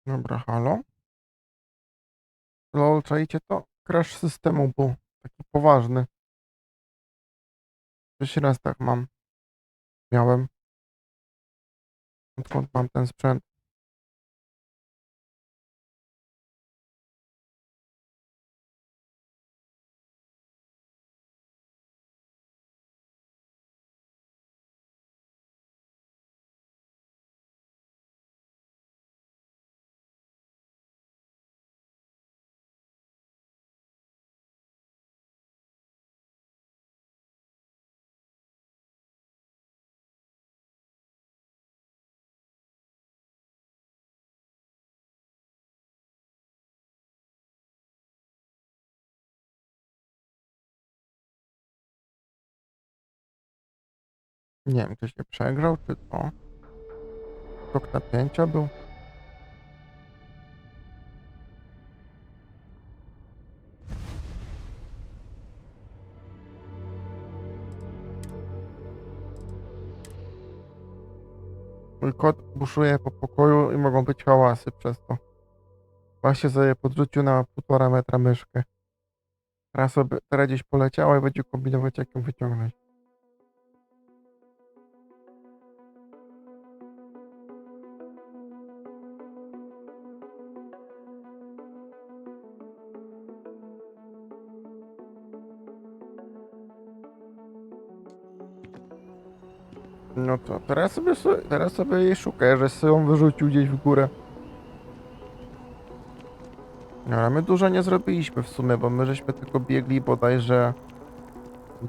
Dobra, halo? Lol, czajcie to? Crash systemu był taki poważny. Pierwszy raz tak mam. Miałem. Odkąd mam ten sprzęt. Nie wiem, ktoś się przegrzał, czy to? Tok napięcia był? Mój kot buszuje po pokoju i mogą być hałasy przez to. Właśnie sobie podrzucił na 1,5 metra myszkę. Teraz gdzieś poleciała i będzie kombinować, jak ją wyciągnąć. No to teraz sobie jej szukaj, że sobie ją wyrzucił gdzieś w górę. No, ale my dużo nie zrobiliśmy w sumie, bo my żeśmy tylko biegli bodajże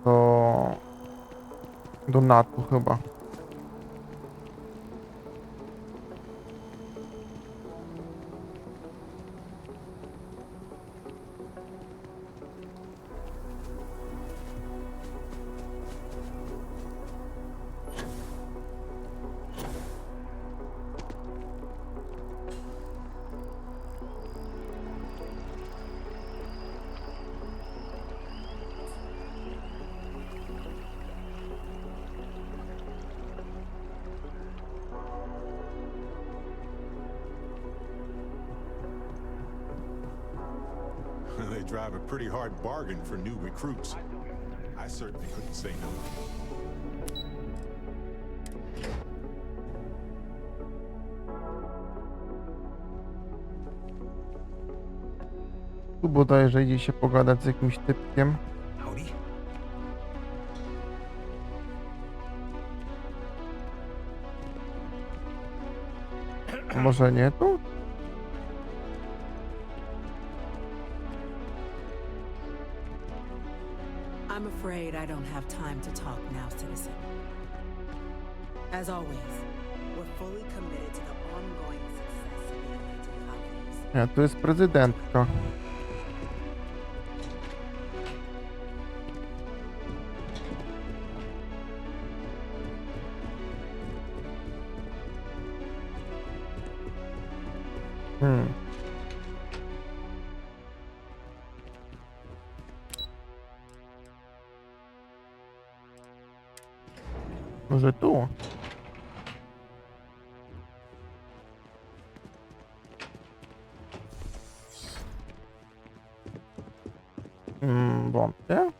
do... do NATO chyba. They drive a pretty hard bargain for new recruits. I certainly couldn't say no. Tu bodajże idzie się pogadać z jakimś typkiem. Howdy. A może nie tu? I'm afraid I don't have time to talk now, citizen. As always, we're fully committed to the ongoing success of the Atlantic colonies. Nie, tu jest prezydentka. Hmm. Może tu? Wątpię.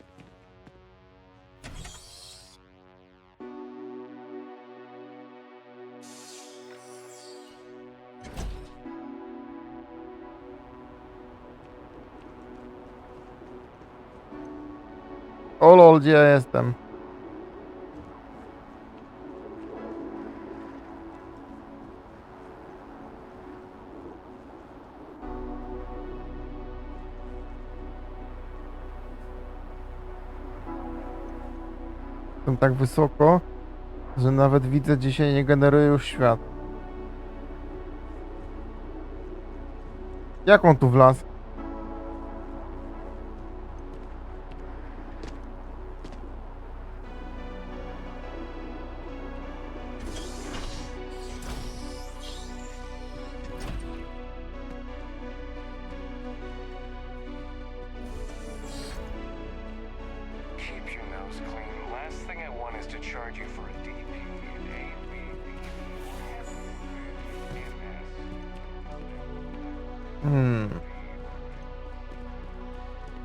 O lol, gdzie ja jestem? Jestem tak wysoko, że nawet widzę, gdzie się nie generuje już świat. Jak on tu wlazł? Keep your nose clean. Last thing I want is to charge you for a DP, an ABB, MS. The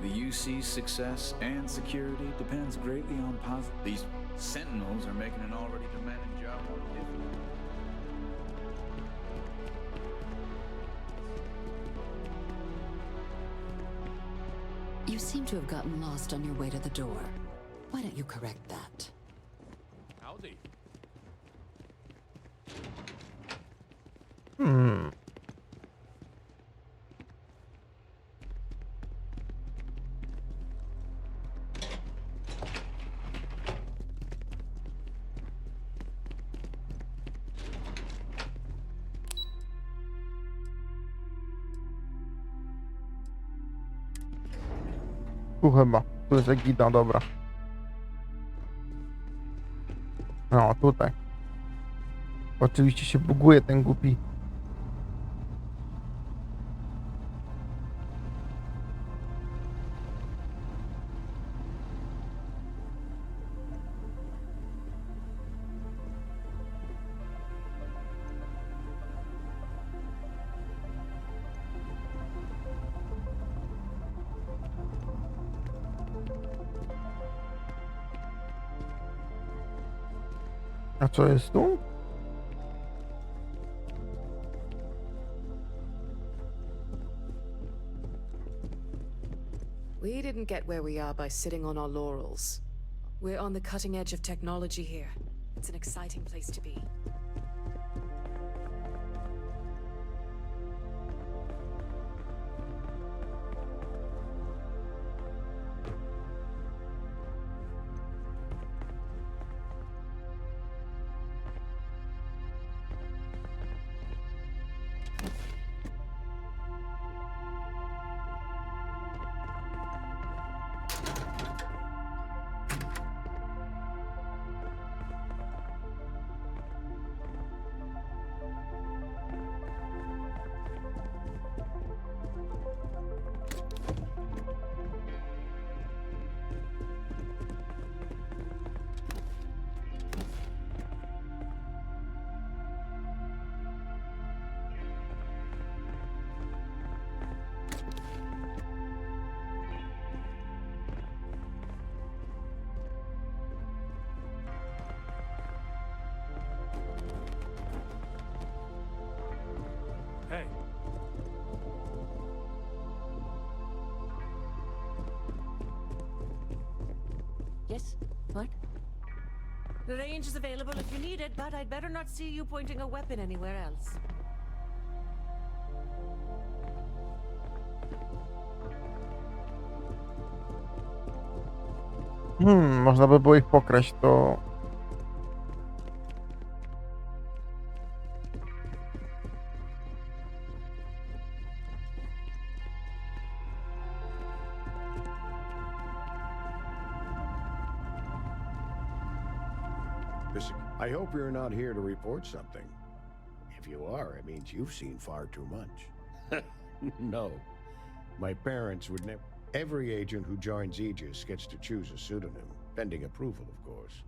UC's success and security depends greatly on These sentinels are making an already demanding job more difficult. You seem to have gotten lost on your way to the door. Why don't you correct that? Howdy. Tu chyba. Tu jest Egida, dobra. No, tutaj. Oczywiście się buguje ten głupi. A co jest tu? We didn't get where we are by sitting on our laurels. We're on the cutting edge of technology here. It's an exciting place to be. Hey. Yes? What? The range is available if you need it, but I'd better not see you pointing a weapon anywhere else. Można by było ich pokraść, to... I hope you're not here to report something. If you are, it means you've seen far too much. No. My parents would never... Every agent who joins Aegis gets to choose a pseudonym, pending approval, of course.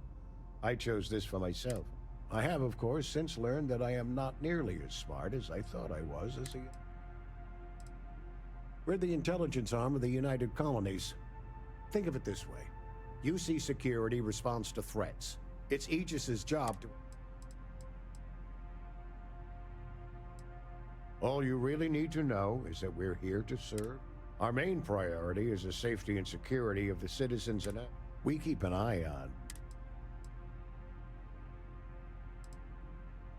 I chose this for myself. I have, of course, since learned that I am not nearly as smart as I thought I was as a... We're the intelligence arm of the United Colonies. Think of it this way. UC Security responds to threats. It's Aegis's job to... All you really need to know is that we're here to serve. Our main priority is the safety and security of the citizens, and we keep an eye on.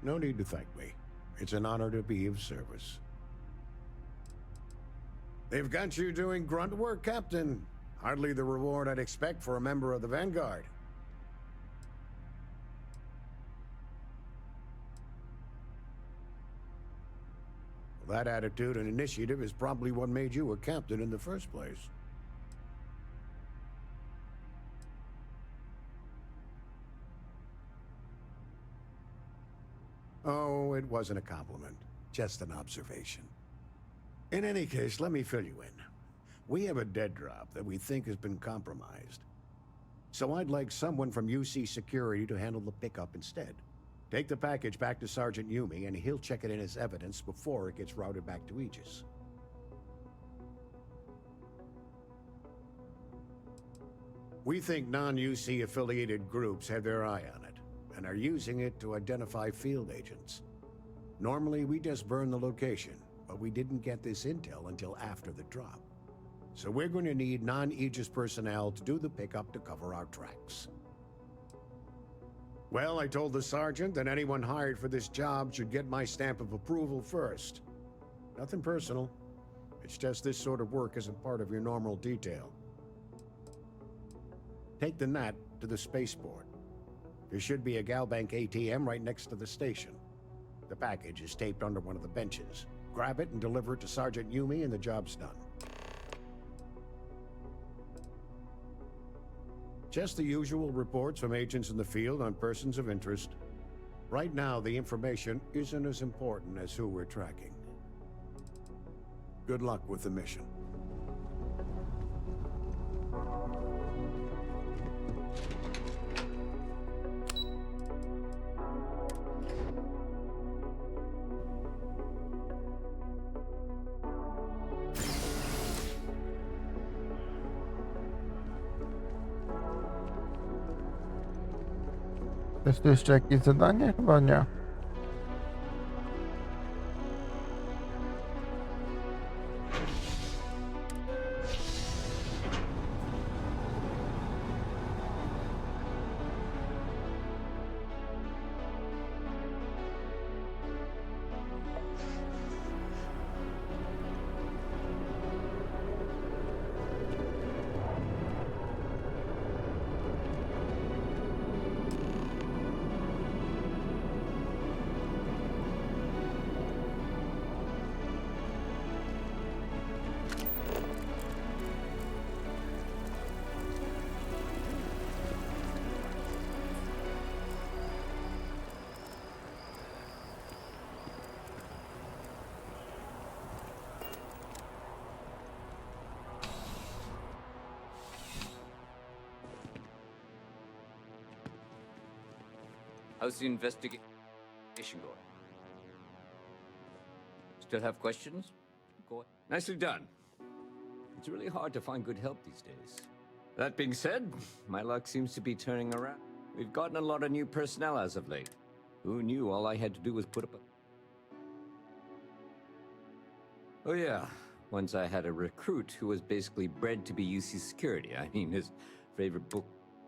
No need to thank me. It's an honor to be of service. They've got you doing grunt work, Captain. Hardly the reward I'd expect for a member of the Vanguard. That attitude and initiative is probably what made you a captain in the first place. Oh, it wasn't a compliment, just an observation. In any case, let me fill you in. We have a dead drop that we think has been compromised. So I'd like someone from UC Security to handle the pickup instead. Take the package back to Sergeant Yumi, and he'll check it in as evidence before it gets routed back to Aegis. We think non-UC affiliated groups have their eye on it and are using it to identify field agents. Normally, we just burn the location, but we didn't get this intel until after the drop. So we're going to need non-Aegis personnel to do the pickup to cover our tracks. Well, I told the sergeant that anyone hired for this job should get my stamp of approval first. Nothing personal. It's just this sort of work isn't part of your normal detail. Take the Nat to the spaceport. There should be a Galbank ATM right next to the station. The package is taped under one of the benches. Grab it and deliver it to Sergeant Yumi and the job's done. Just the usual reports from agents in the field on persons of interest. Right now, the information isn't as important as who we're tracking. Good luck with the mission. Jest tu jeszcze jakieś zadanie? Chyba nie. How's the investigation going? Still have questions? Go on. Nicely done. It's really hard to find good help these days. That being said, my luck seems to be turning around. We've gotten a lot of new personnel as of late. Who knew all I had to do was put up a... Oh yeah, once I had a recruit who was basically bred to be UC security. I mean, his favorite book.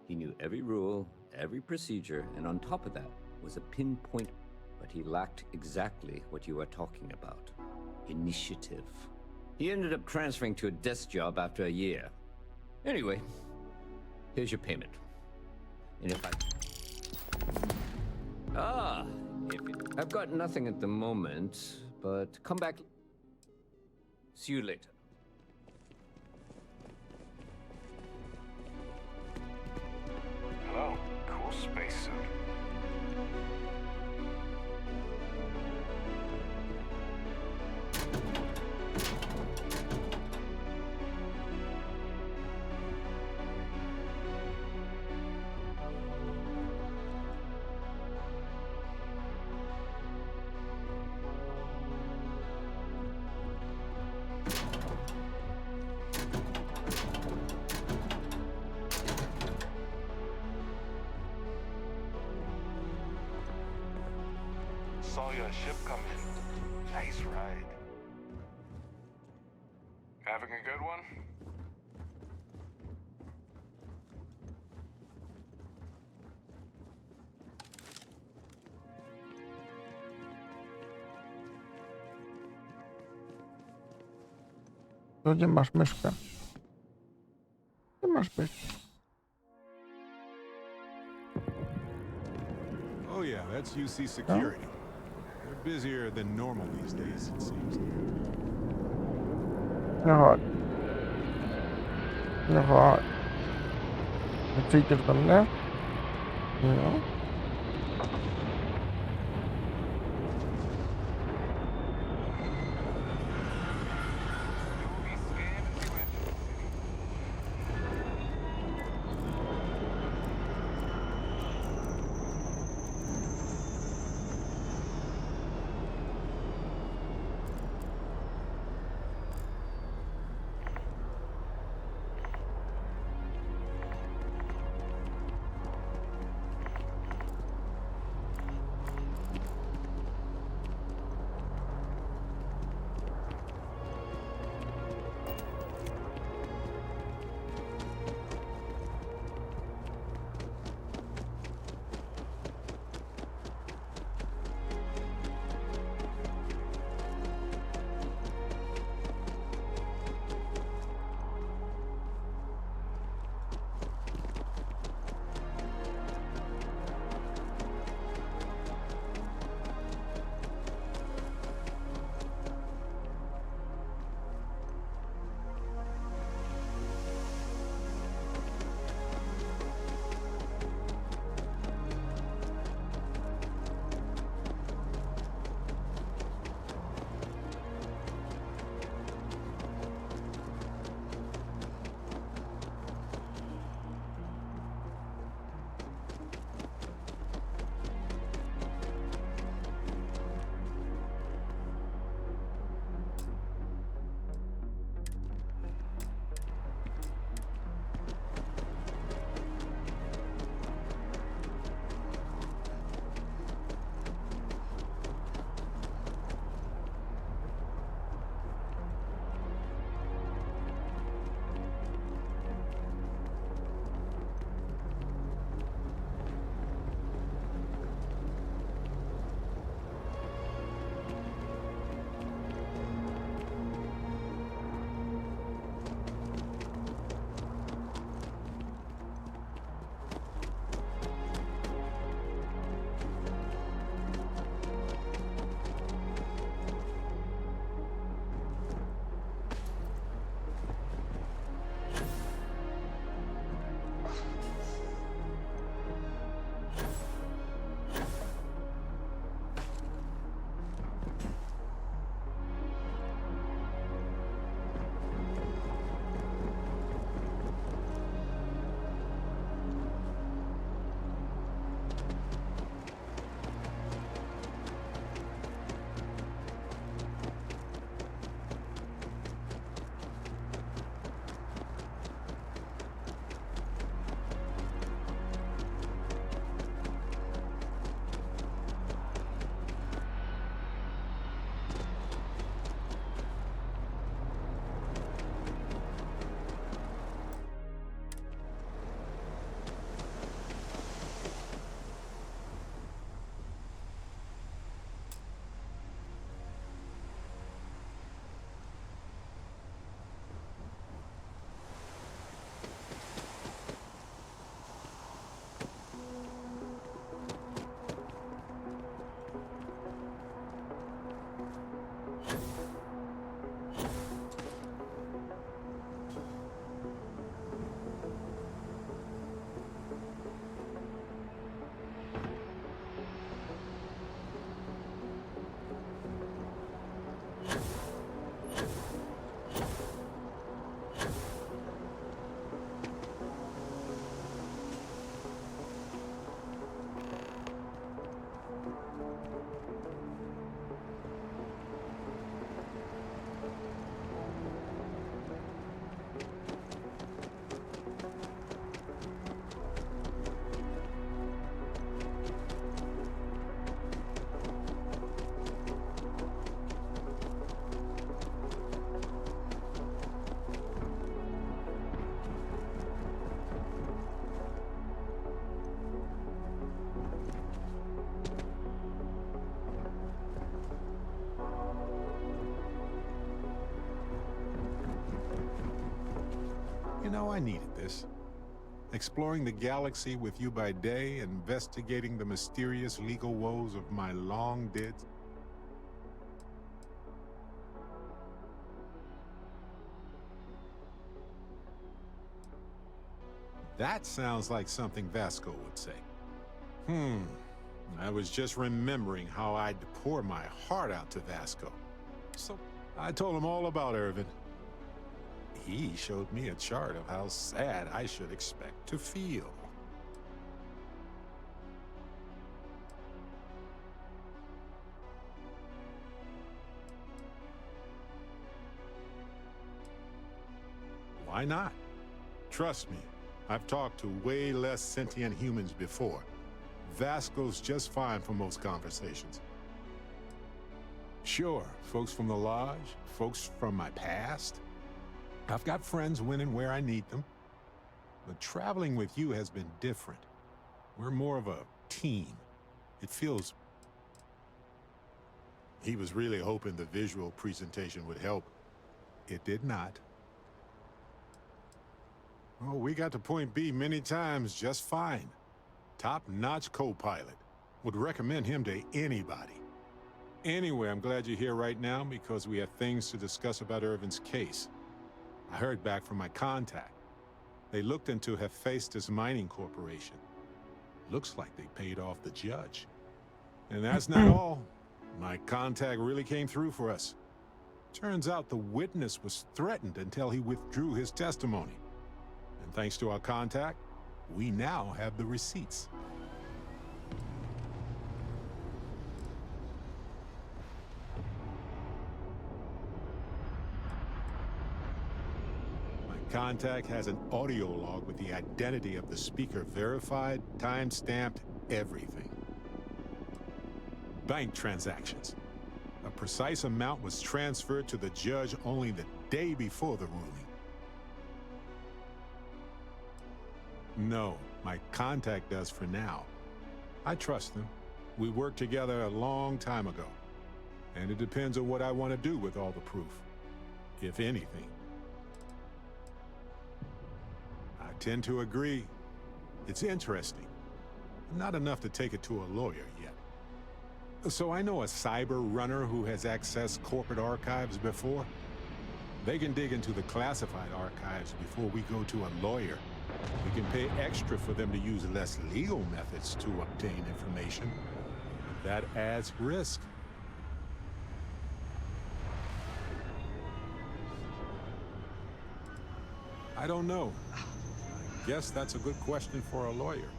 He knew every rule, every procedure, and on top of that was a pinpoint, but he lacked exactly what you are talking about. Initiative. He ended up transferring to a desk job after a year. Anyway, here's your payment. And if I've got nothing at the moment, but come back. See you later. Hello, cool spacesuit. Saw your ship come in. Nice ride. Having a good one? To gdzie masz myszkę? Gdzie masz być? Oh yeah, that's UC security. They're busier than normal these days, it seems. No chodź. No chodź. Przyjdziesz do mnie? No. You know, I needed this. Exploring the galaxy with you by day, investigating the mysterious legal woes of my long-dead... That sounds like something Vasco would say. I was just remembering how I'd pour my heart out to Vasco. So I told him all about Irvin. He showed me a chart of how sad I should expect to feel. Why not? Trust me, I've talked to way less sentient humans before. Vasco's just fine for most conversations. Sure, folks from the Lodge, folks from my past. I've got friends when and where I need them. But traveling with you has been different. We're more of a team. It feels... He was really hoping the visual presentation would help. It did not. Oh, we got to point B many times just fine. Top-notch co-pilot. Would recommend him to anybody. Anyway, I'm glad you're here right now because we have things to discuss about Irvin's case. I heard back from my contact. They looked into Hephaestus Mining Corporation. Looks like they paid off the judge. And that's not all. My contact really came through for us. Turns out the witness was threatened until he withdrew his testimony. And thanks to our contact, we now have the receipts. Contact has an audio log with the identity of the speaker verified, time-stamped, everything. Bank transactions. A precise amount was transferred to the judge only the day before the ruling. No, my contact does for now. I trust them. We worked together a long time ago. And it depends on what I want to do with all the proof. If anything. Tend to agree. It's interesting. Not enough to take it to a lawyer yet. So I know a cyber runner who has accessed corporate archives before. They can dig into the classified archives before we go to a lawyer. We can pay extra for them to use less legal methods to obtain information. That adds risk. I don't know. Guess that's a good question for a lawyer.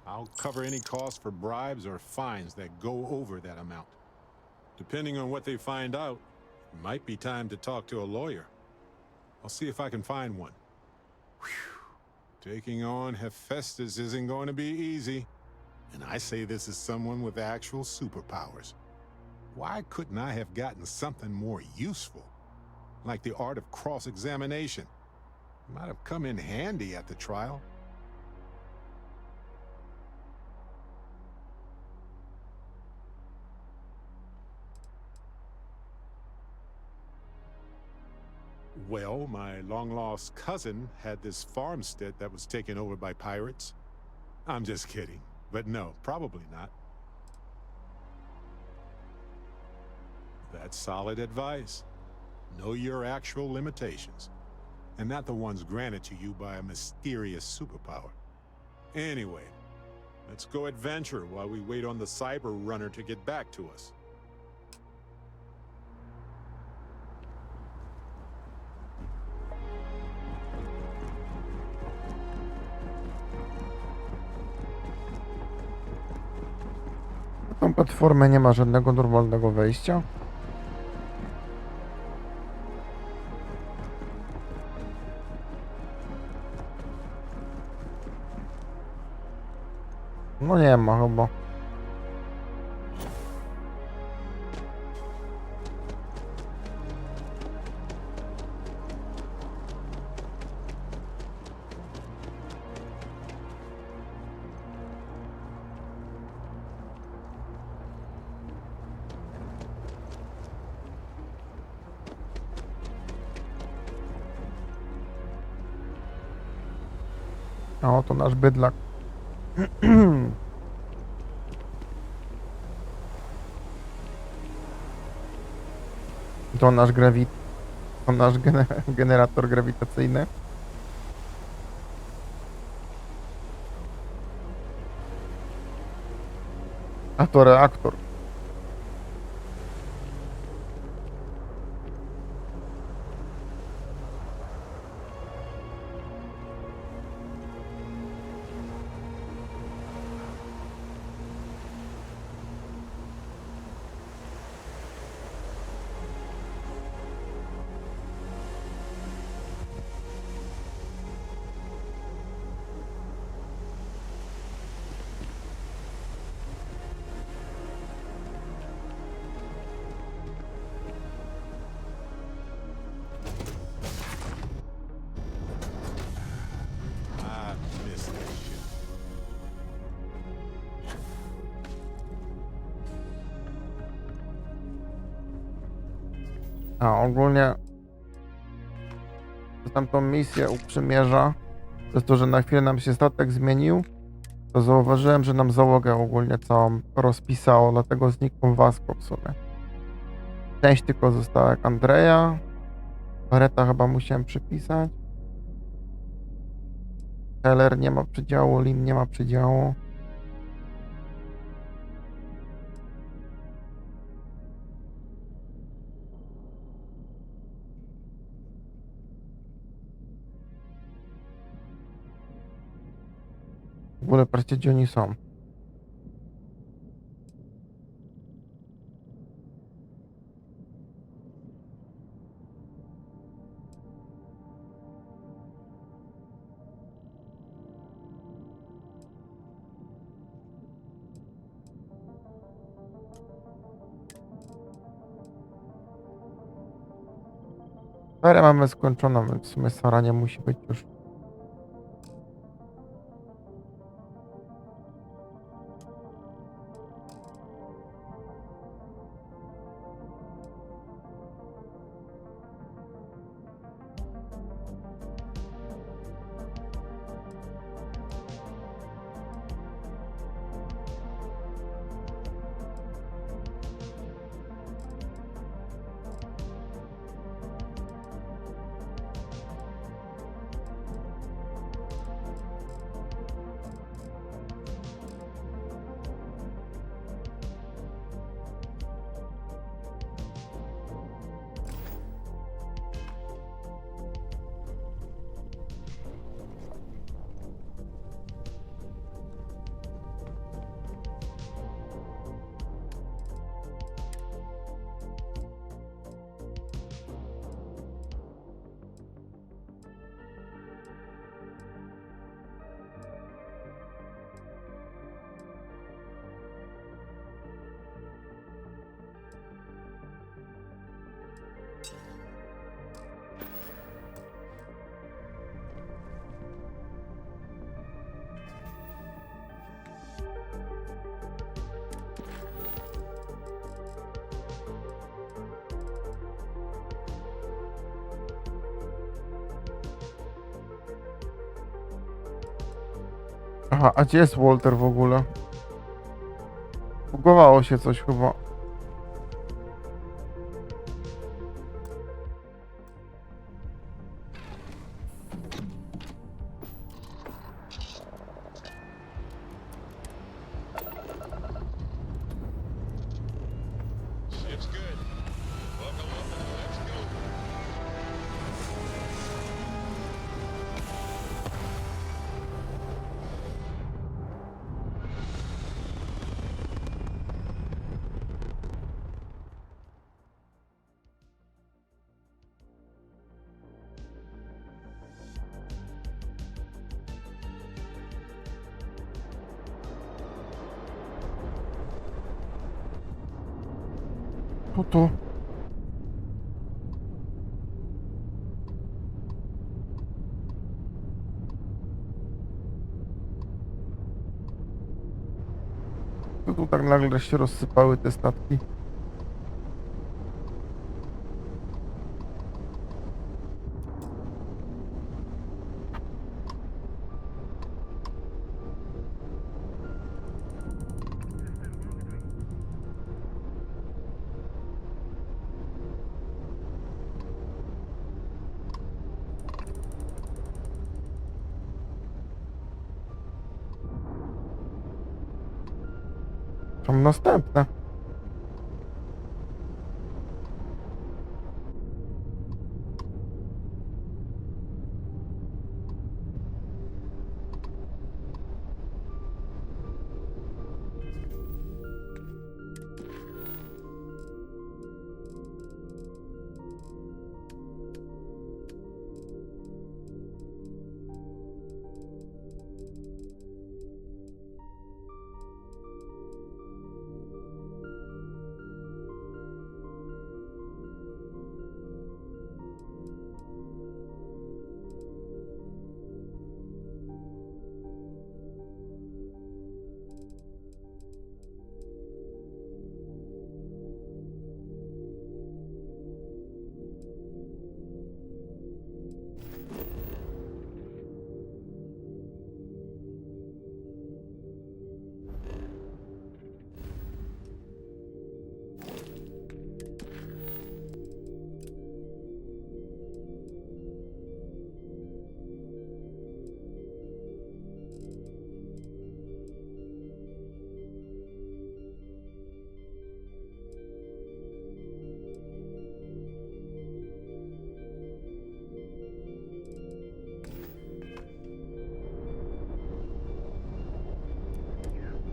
I'll cover any cost for bribes or fines that go over that amount. Depending on what they find out, it might be time to talk to a lawyer. I'll see if I can find one. Whew. Taking on Hephaestus isn't going to be easy. And I say this as someone with actual superpowers. Why couldn't I have gotten something more useful? Like the art of cross-examination. Might have come in handy at the trial. Well, my long-lost cousin had this farmstead that was taken over by pirates. I'm just kidding, but no, probably not. That's solid advice. Know your actual limitations, and not the ones granted to you by a mysterious superpower. Anyway, let's go adventure while we wait on the cyber runner to get back to us. Na tą platformę nie ma żadnego normalnego wejścia. No nie ma chyba. A oto nasz bydlak. To nasz to nasz generator grawitacyjny. A to reaktor. I miss this shit. A ogólnie tamtą misję u przymierza, przez to, że na chwilę nam się statek zmienił, to zauważyłem, że nam załogę ogólnie całą rozpisało, dlatego zniknął Vasco w sumie. Część tylko została jak Andrea. Bareta chyba musiałem przypisać. Heller nie ma przydziału, Lim nie ma przydziału. W ogóle patrzcie, gdzie oni są. Sarę mamy skończoną, więc w sumie Sara nie musi być już. Aha, a gdzie jest Walter w ogóle? Bugowało się coś chyba. Tu. Tu tak nagle się rozsypały te statki. Tam następne.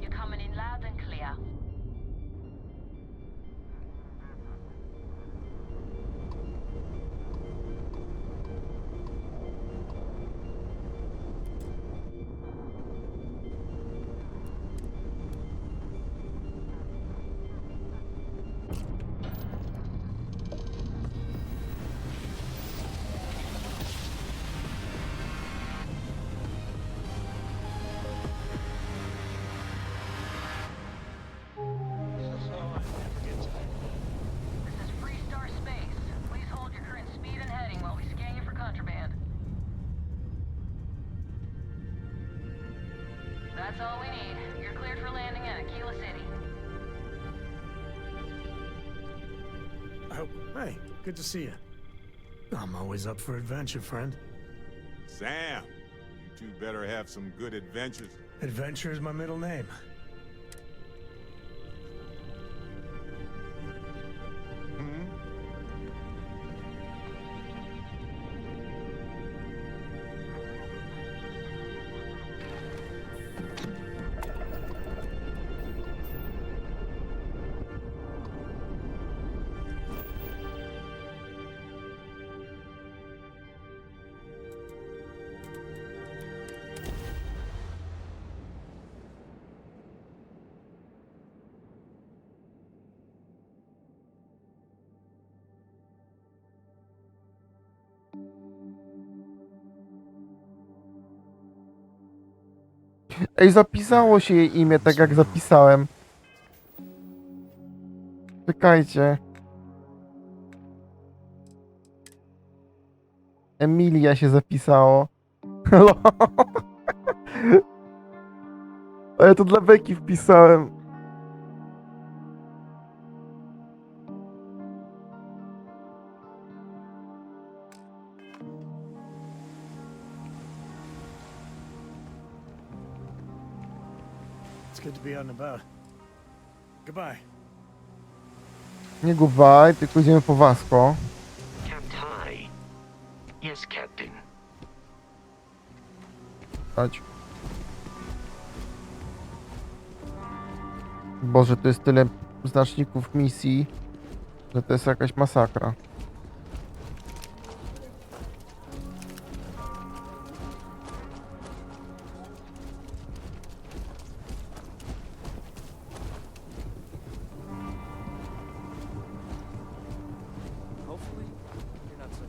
You're coming in loud and clear. This is Freestar Space. Please hold your current speed and heading while we scan you for contraband. That's all we need. You're cleared for landing at Aquila City. Oh, hey, good to see you. I'm always up for adventure, friend. Sam, you two better have some good adventures. Adventure is my middle name. Hmm? Ej, zapisało się jej imię tak jak zapisałem. Czekajcie. Emilia się zapisało. A ja to dla Beki wpisałem. It's good to be out and about. Goodbye. Nie goodbye, tylko idziemy po Vasco. Captain. Yes, Captain. Chodź. Boże, to jest tyle znaczników misji, że to jest jakaś masakra. Hopefully, you're not so.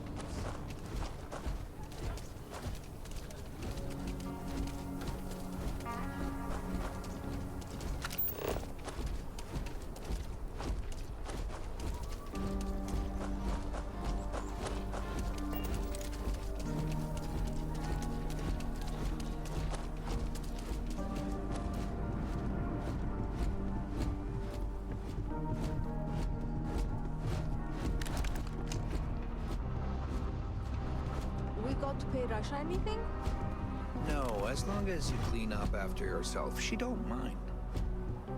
We got to pay Russia anything? No, as long as you clean up after yourself, she don't mind.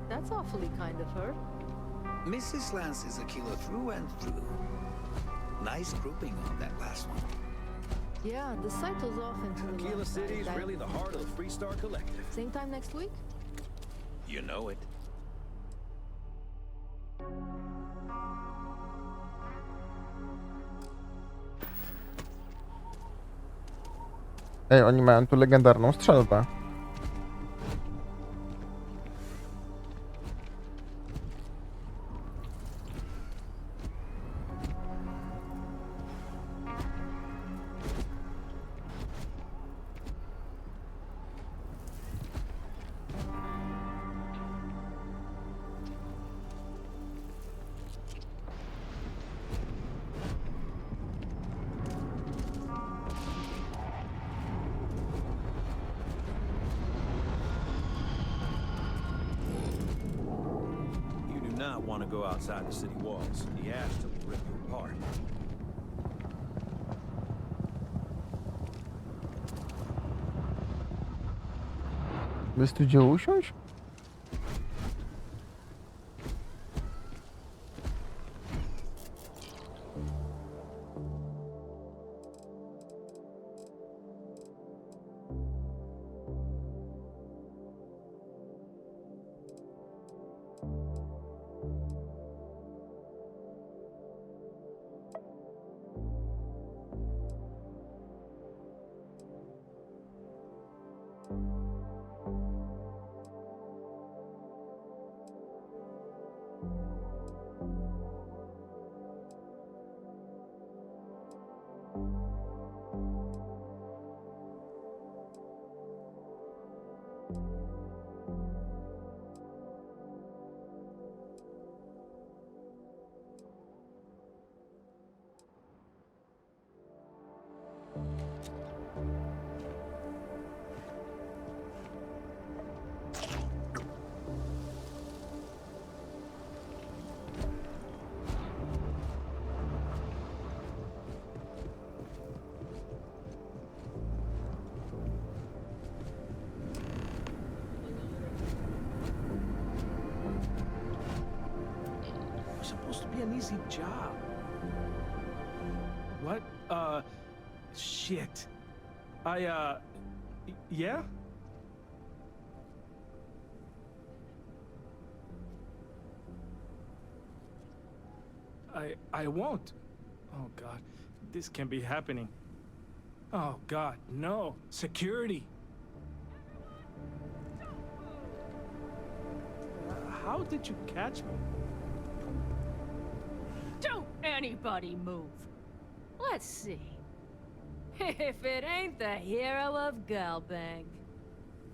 That's That's awfully kind of her. Mrs. Lance is a killer through and through. Nice grouping on that last one. Yeah, the site was off into the Aquila left City is side. really the heart of the Freestar Collective. Same time next week? You know it. Ej, oni mają tu legendarną strzelbę. You do not want to go outside the city walls. The Ashton will rip you apart. Jest tu gdzie usiąść? It's supposed to be an easy job. What? Shit. Yeah? I won't. Oh, God. This can't be happening. Oh, God, no. Security. How did you catch me? Don't anybody move. Let's see. If it ain't the hero of Galbang.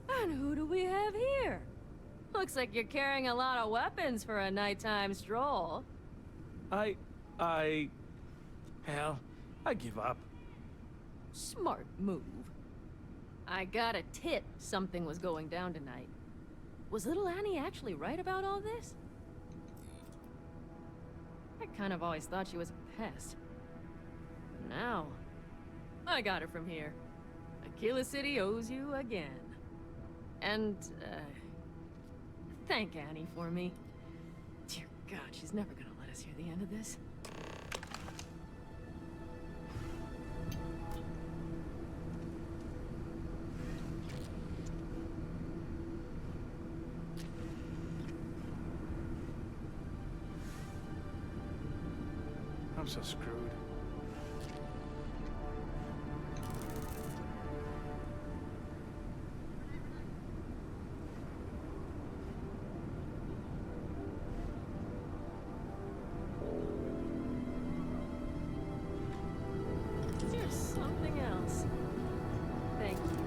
And who do we have here? Looks like you're carrying a lot of weapons for a nighttime stroll. Hell, I give up. Smart move. I got a tip something was going down tonight. Was little Annie actually right about all this? I kind of always thought she was a pest. Now, I got her from here. Aquila City owes you again. And, thank Annie for me. Dear God, she's never gonna let us hear the end of this. I'm so screwed. There's something else. Thank you.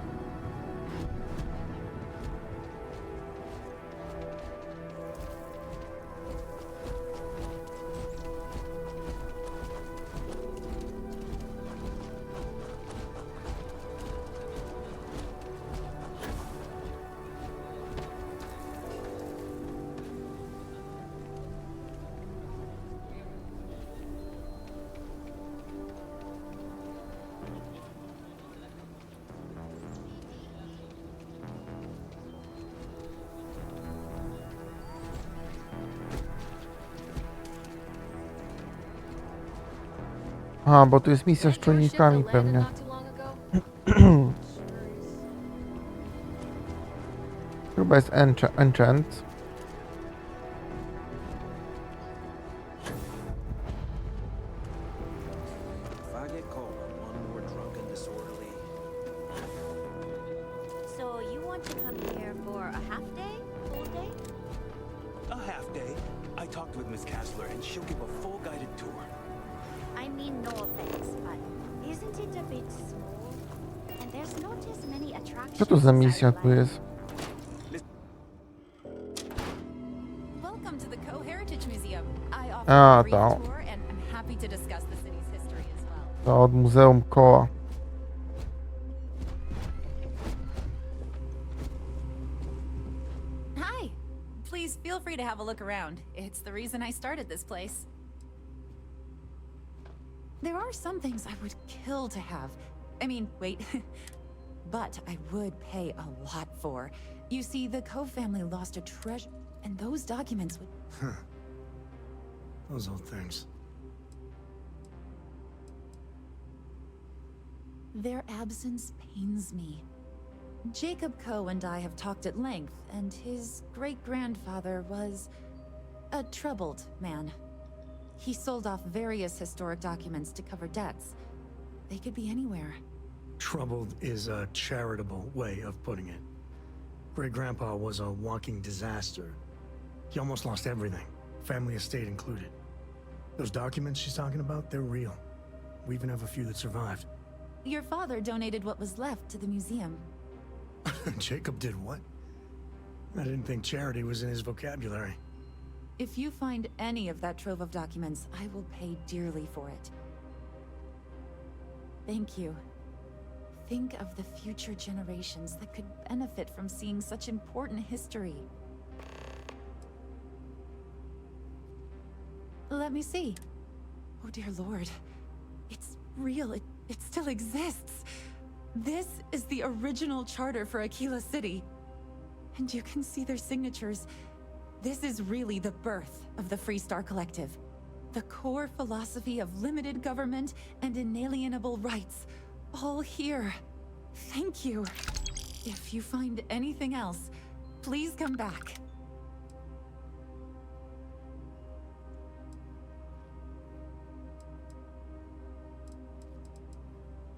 A, bo tu jest misja z czujnikami pewnie. Chyba jest enchant. So you want to come here for a half day? Full day? A half day. I talked with Miss Kassler and she'll give a full guided tour. I mean, no offense, but isn't it a bit small? And there's not as many attractions. Co to za misja tu jest? Welcome to the Co-Heritage Museum. I offer A, a brief to. tour and I'm happy to discuss the city's history as well. To od Muzeum Koła. Hi. Please feel free to have a look around. It's the reason I started this place. There are some things I would kill to have. I mean, wait. But I would pay a lot for. You see, the Cove family lost a treasure, and those documents would... Those old things. Their absence pains me. Jacob Coe and I have talked at length, and his great-grandfather was a troubled man. He sold off various historic documents to cover debts. They could be anywhere. Troubled is a charitable way of putting it. Great-grandpa was a walking disaster. He almost lost everything, family estate included. Those documents she's talking about, they're real. We even have a few that survived. Your father donated what was left to the museum. Jacob did what? I didn't think charity was in his vocabulary. If you find any of that trove of documents, I will pay dearly for it. Thank you. Think of the future generations that could benefit from seeing such important history. Let me see. Oh dear Lord. It's real. It still exists. This is the original charter for Aquila City. And you can see their signatures. This is really the birth of the Freestar Collective. The core philosophy of limited government and inalienable rights. All here. Thank you. If you find anything else, please come back.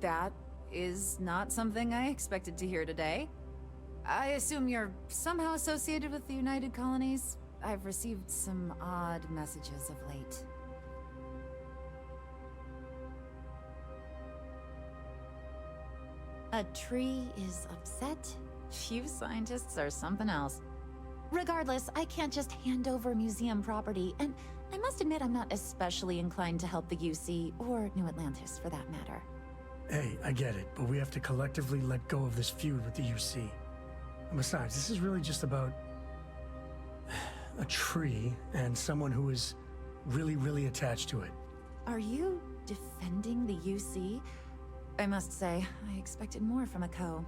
That is not something I expected to hear today. I assume you're somehow associated with the United Colonies? I've received some odd messages of late. A tree is upset? You scientists are something else. Regardless, I can't just hand over museum property, and I must admit I'm not especially inclined to help the UC, or New Atlantis for that matter. Hey, I get it, but we have to collectively let go of this feud with the UC. And besides, this is really just about a tree and someone who is really, really attached to it. Are you defending the UC? I must say, I expected more from a Co.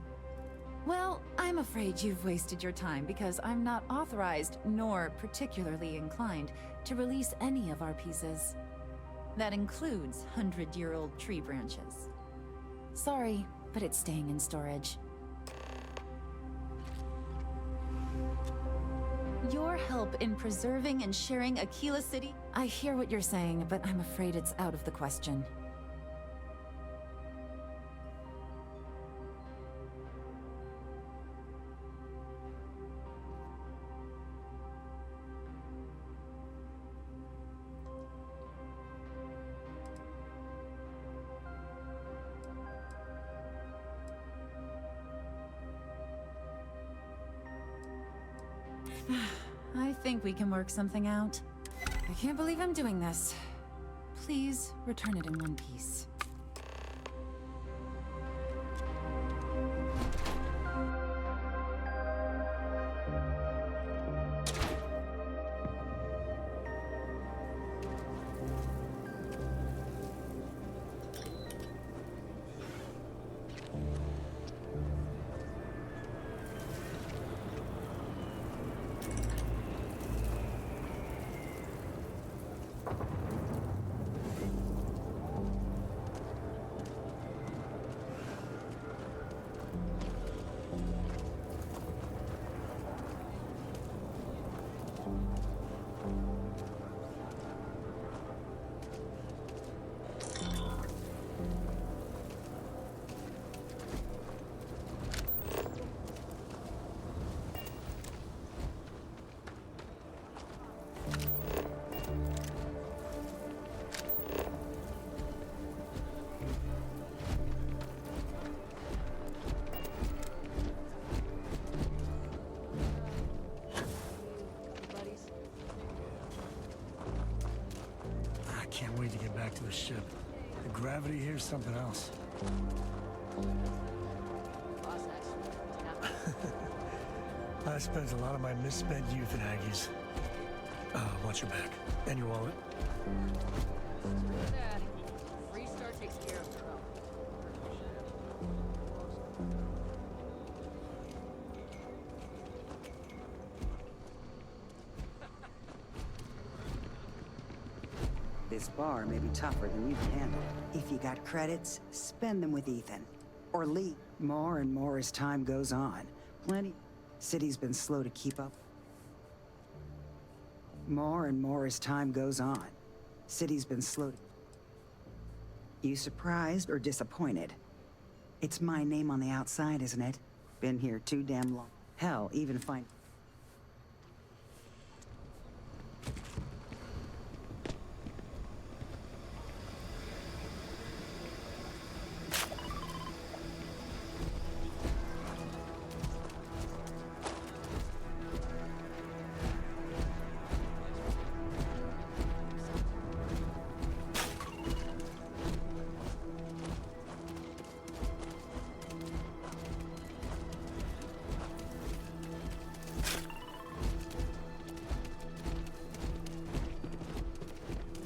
Well, I'm afraid you've wasted your time because I'm not authorized nor particularly inclined to release any of our pieces. That includes 100-year-old tree branches. Sorry, but it's staying in storage. Your help in preserving and sharing Aquila City? I hear what you're saying, but I'm afraid it's out of the question. I think we can work something out. I can't believe I'm doing this. Please return it in one piece. Can't wait to get back to the ship. The gravity here's something else. I spent a lot of my misspent youth in Aggies. Watch your back. And your wallet. Restart takes care of itself. This bar may be tougher than you can handle. If you got credits, spend them with Ethan. Or Lee. More and more as time goes on. Plenty. City's been slow to keep up. More and more as time goes on. City's been slow to... You surprised or disappointed? It's my name on the outside, isn't it? Been here too damn long. Hell, even find...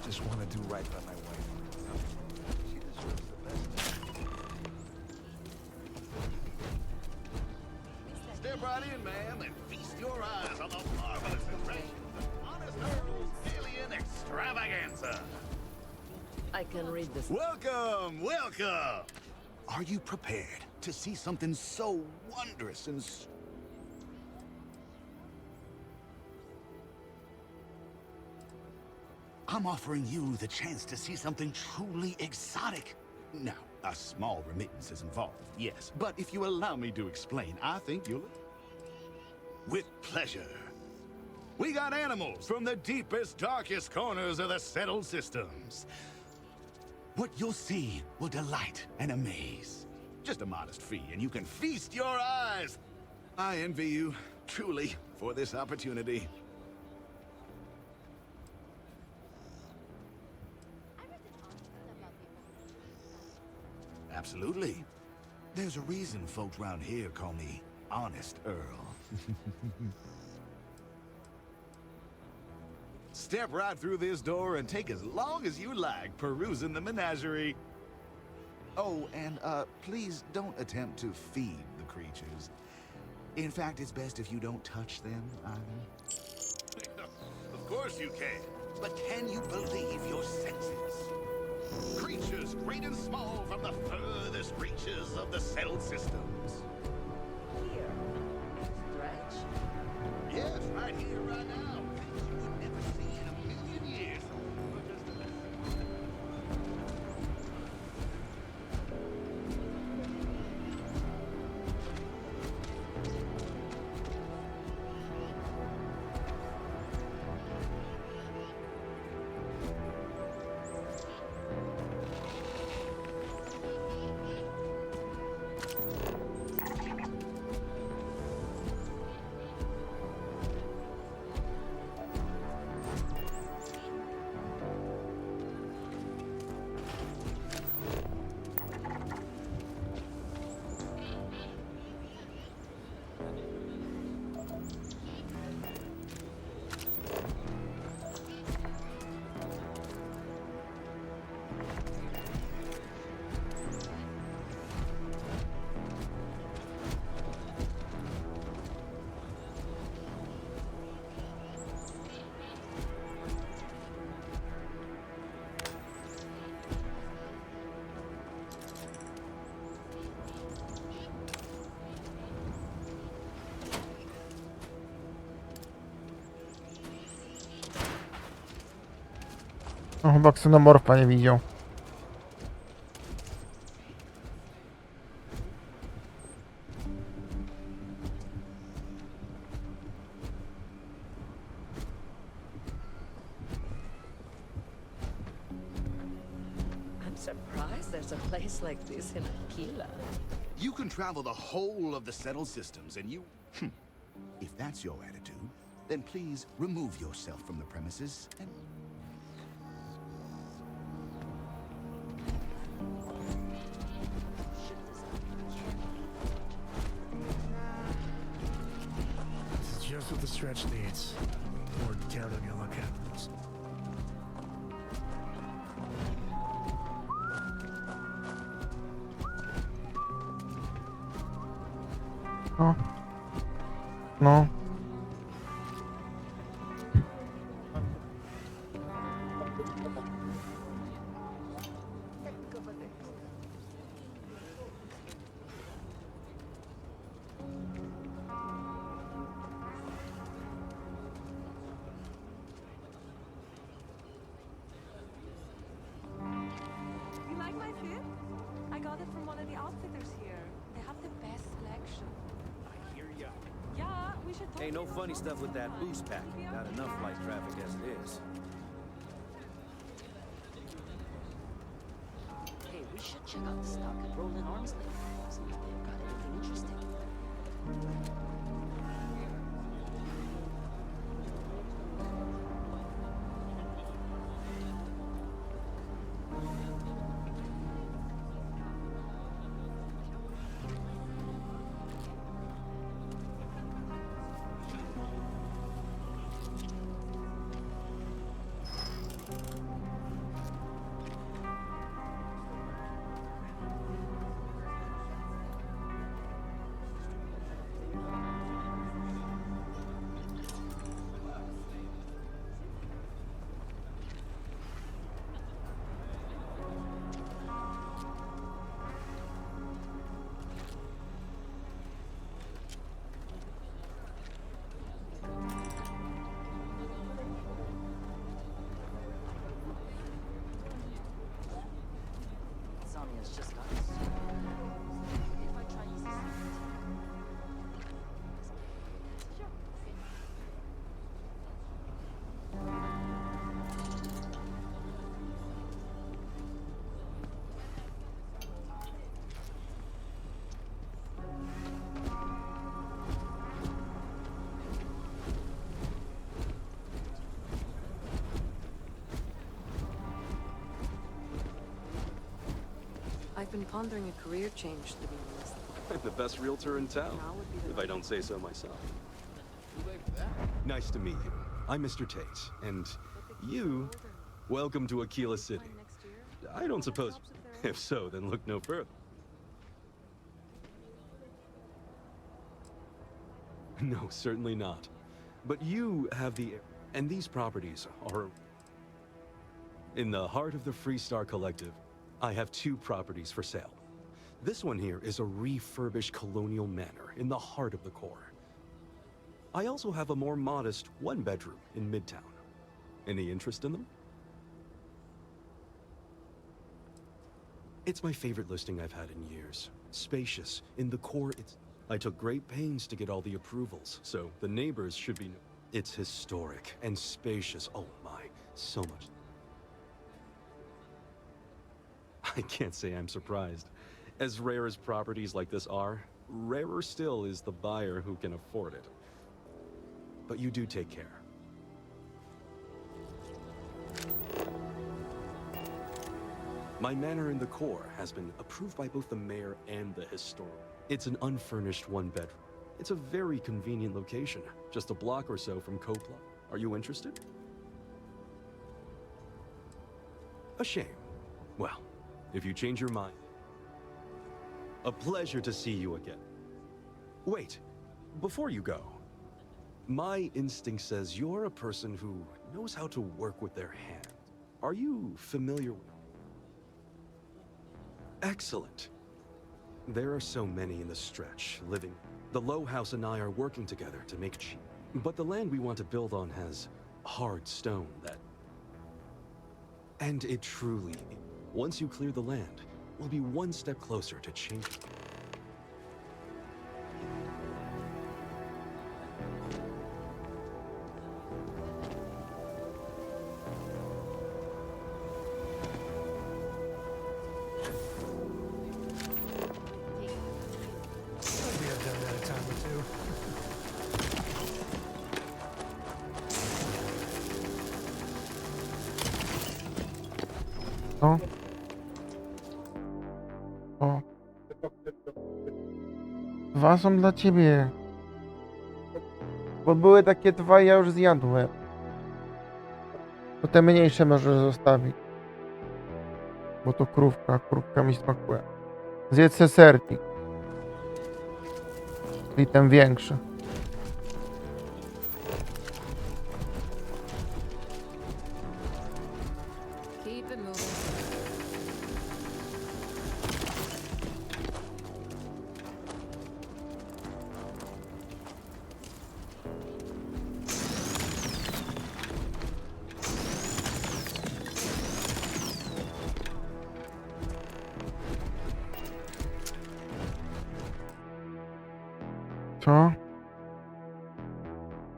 Just want to do right by my wife. She deserves the best. Step right in, ma'am, and feast your eyes on the marvelous impressions of Honest Earl's alien extravaganza. I can read this. Welcome, welcome! Are you prepared to see something so wondrous and I'm offering you the chance to see something truly exotic. Now, a small remittance is involved, yes. But if you allow me to explain, I think you'll... With pleasure. We got animals from the deepest, darkest corners of the settled systems. What you'll see will delight and amaze. Just a modest fee, and you can feast your eyes. I envy you, truly, for this opportunity. Absolutely. There's a reason folks around here call me Honest Earl. Step right through this door and take as long as you like perusing the menagerie. Oh, and please don't attempt to feed the creatures. In fact, it's best if you don't touch them either. Of course you can. But can you believe your senses? Creatures great and small from the furthest reaches of the settled systems. Here. Stretch. Yes, right here, right now. Things you would never see in a million years. No, chyba ksenomorfa nie widział. I'm surprised there's a place like this in Aquila. You can travel the whole of the settled systems, and you... If that's your attitude, then please remove yourself from the premises and... the stretch needs. Or count on your luck afterwards. No. No. You like my fit? I got it from one of the outfitters here. They have the best selection. I hear ya. Yeah, we should Ain't no funny stuff with that boost pack. Got enough flight traffic as it is. Hey, we should check out the stock at Roland Arms later. See if they've got anything interesting. Sonia's just got us. If I try using something. Sure. I've been pondering a career change living in this. I'm the best realtor in town, Now would be the if I right don't say so myself. Nice to meet you. I'm Mr. Tate, and you, welcome to Aquila City. I don't suppose, if so, then look no further. No, certainly not. But you have the, and these properties are in the heart of the Freestar Collective. I have 2 properties for sale. This one here is a refurbished colonial manor in the heart of the core. I also have a more modest 1-bedroom in Midtown. Any interest in them? It's my favorite listing I've had in years. Spacious, in the core I took great pains to get all the approvals, so the neighbors should be... It's historic and spacious, oh my, so much. I can't say I'm surprised. As rare as properties like this are, rarer still is the buyer who can afford it. But you do take care. My manor in the core has been approved by both the mayor and the historian. It's an unfurnished 1-bedroom. It's a very convenient location, just a block or so from Copla. Are you interested? A shame. Well, if you change your mind... A pleasure to see you again. Wait, before you go, my instinct says you're a person who knows how to work with their hands. Are you familiar with... Excellent. There are so many in the stretch living. The Low House and I are working together to make cheap. But the land we want to build on has hard stone that... And it truly... Once you clear the land, we'll be one step closer to changing. Maybe I've done that a time or two. O. O. 2 są dla ciebie. Bo były takie dwa i ja już zjadłem. To te mniejsze możesz zostawić. Bo to krówka mi smakuje. Zjedz se sernik. I ten większy. Keep it moving. Co?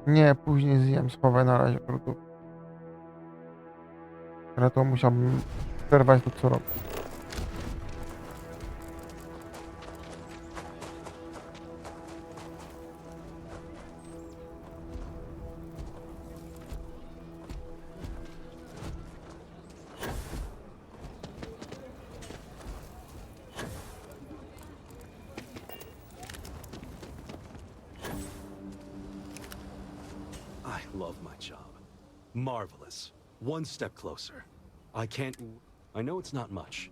Nie, później zjem. Schowaj na razie produkt. Ale to musiałbym przerwać to, co robię. I love my job. Marvelous. One step closer. I can't... I know it's not much.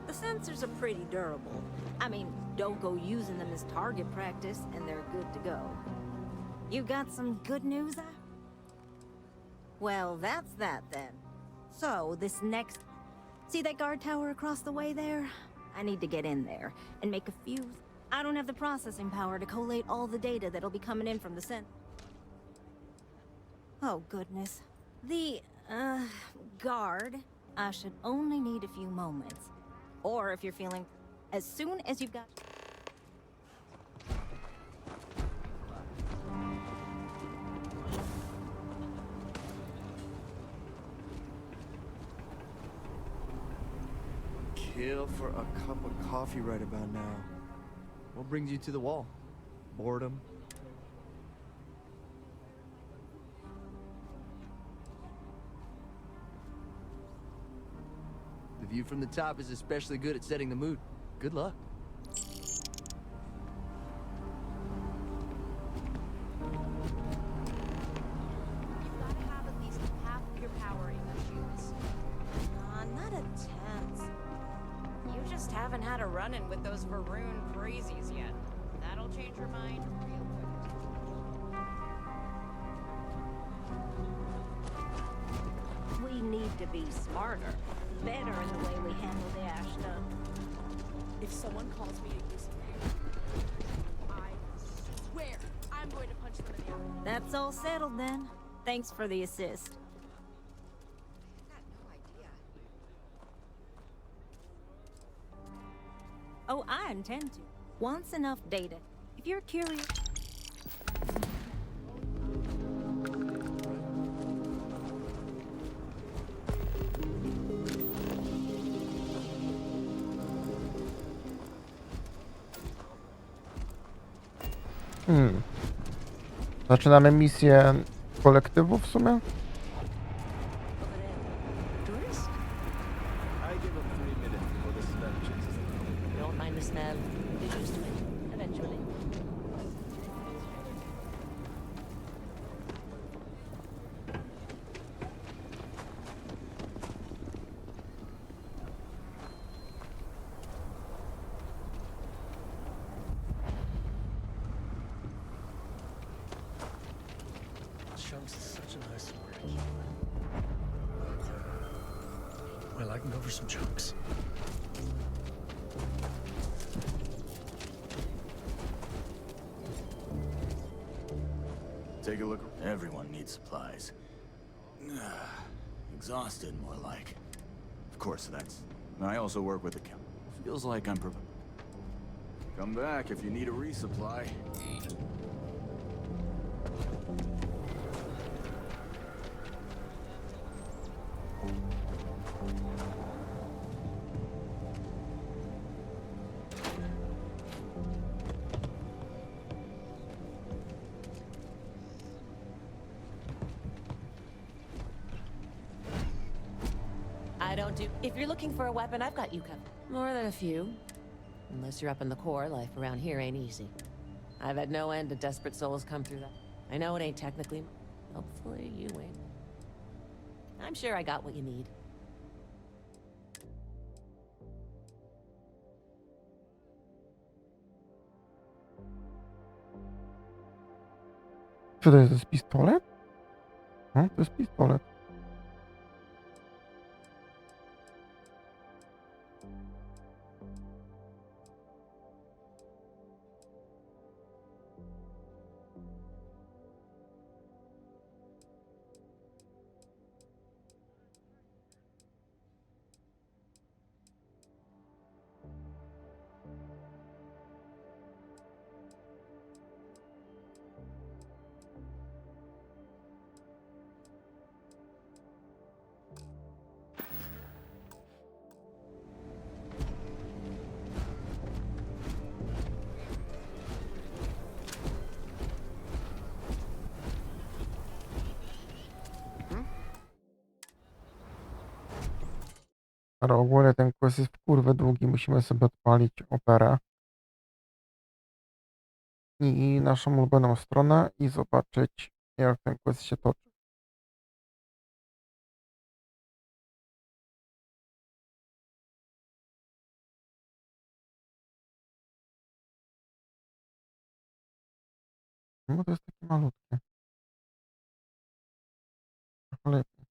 The sensors are pretty durable. I mean, don't go using them as target practice, and they're good to go. You got some good news, Well, that's that then. So, this next... See that guard tower across the way there? I need to get in there and make a few... I don't have the processing power to collate all the data that'll be coming in from the Oh, goodness. The, guard, I should only need a few moments. Or if you're feeling... As soon as you've got... Kill for a cup of coffee right about now. What brings you to the wall? Boredom? The view from the top is especially good at setting the mood. Good luck. Not a tenth. You just haven't had a run-in with those Varun crazies yet. That'll change your mind real quick. We need to be smarter. Better in the way we handle the ash stuff. If someone calls me a useless, I swear I'm going to punch them in the eye. That's all settled then. Thanks for the assist. Oh, I intend to. Once enough data. If you're curious... Zaczynamy misję kolektywu w sumie? Don't mind the smell. Get used to it, eventually. Chunks is such a nice word. Well, I can go for some chunks. Take a look. Everyone needs supplies. Exhausted, more like. Of course, that's... I also work with the count. Feels like I'm... Come back if you need a resupply. don't do... If you're looking for a weapon, I've got you covered. More than a few. Unless you're up in the core, life around here ain't easy. I've had no end of desperate souls come through that. I know it ain't technically... Hopefully you ain't. I'm sure I got what you need. Czy to jest pistolet? No, to jest pistolet. Ale ogólnie ten quest jest kurwa długi, musimy sobie odpalić operę i naszą ulubioną stronę i zobaczyć, jak ten quest się toczy. No to jest takie malutkie. Trochę lepiej.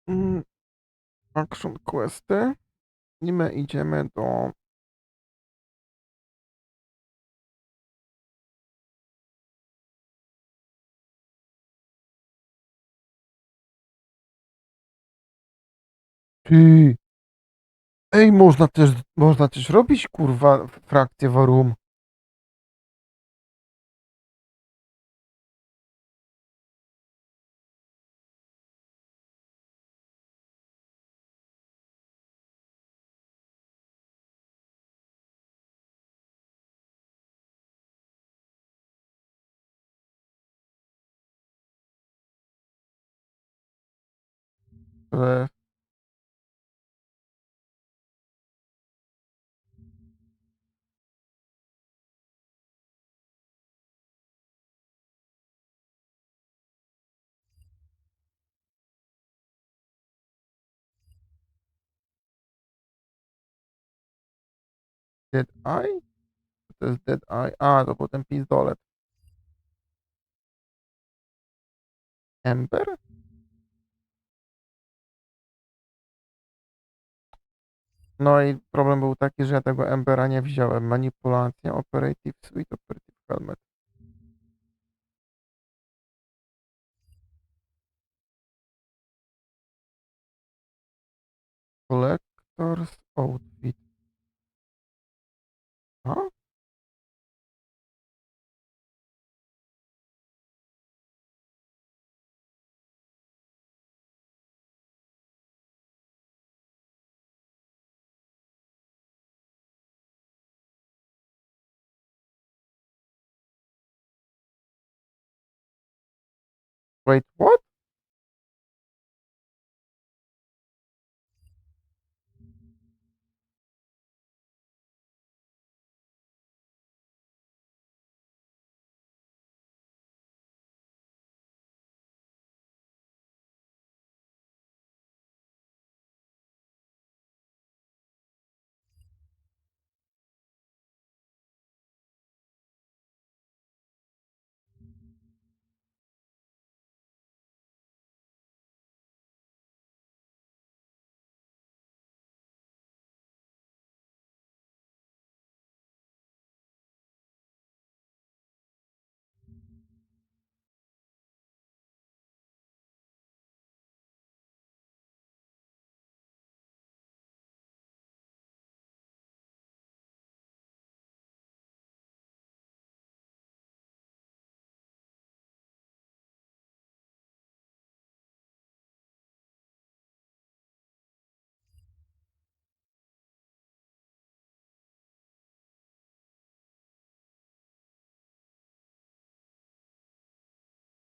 Mm, Action questy i my idziemy do... Ty! Ej, można też robić kurwa frakcję warum. Że Dead Eye? Co to jest Dead Eye? A, to potem pistolet. Ember? No i problem był taki, że ja tego Embera nie wziąłem. Manipulacja, Operative Suite, Operative Helmet. Collector's Outfit. A? Wait, what?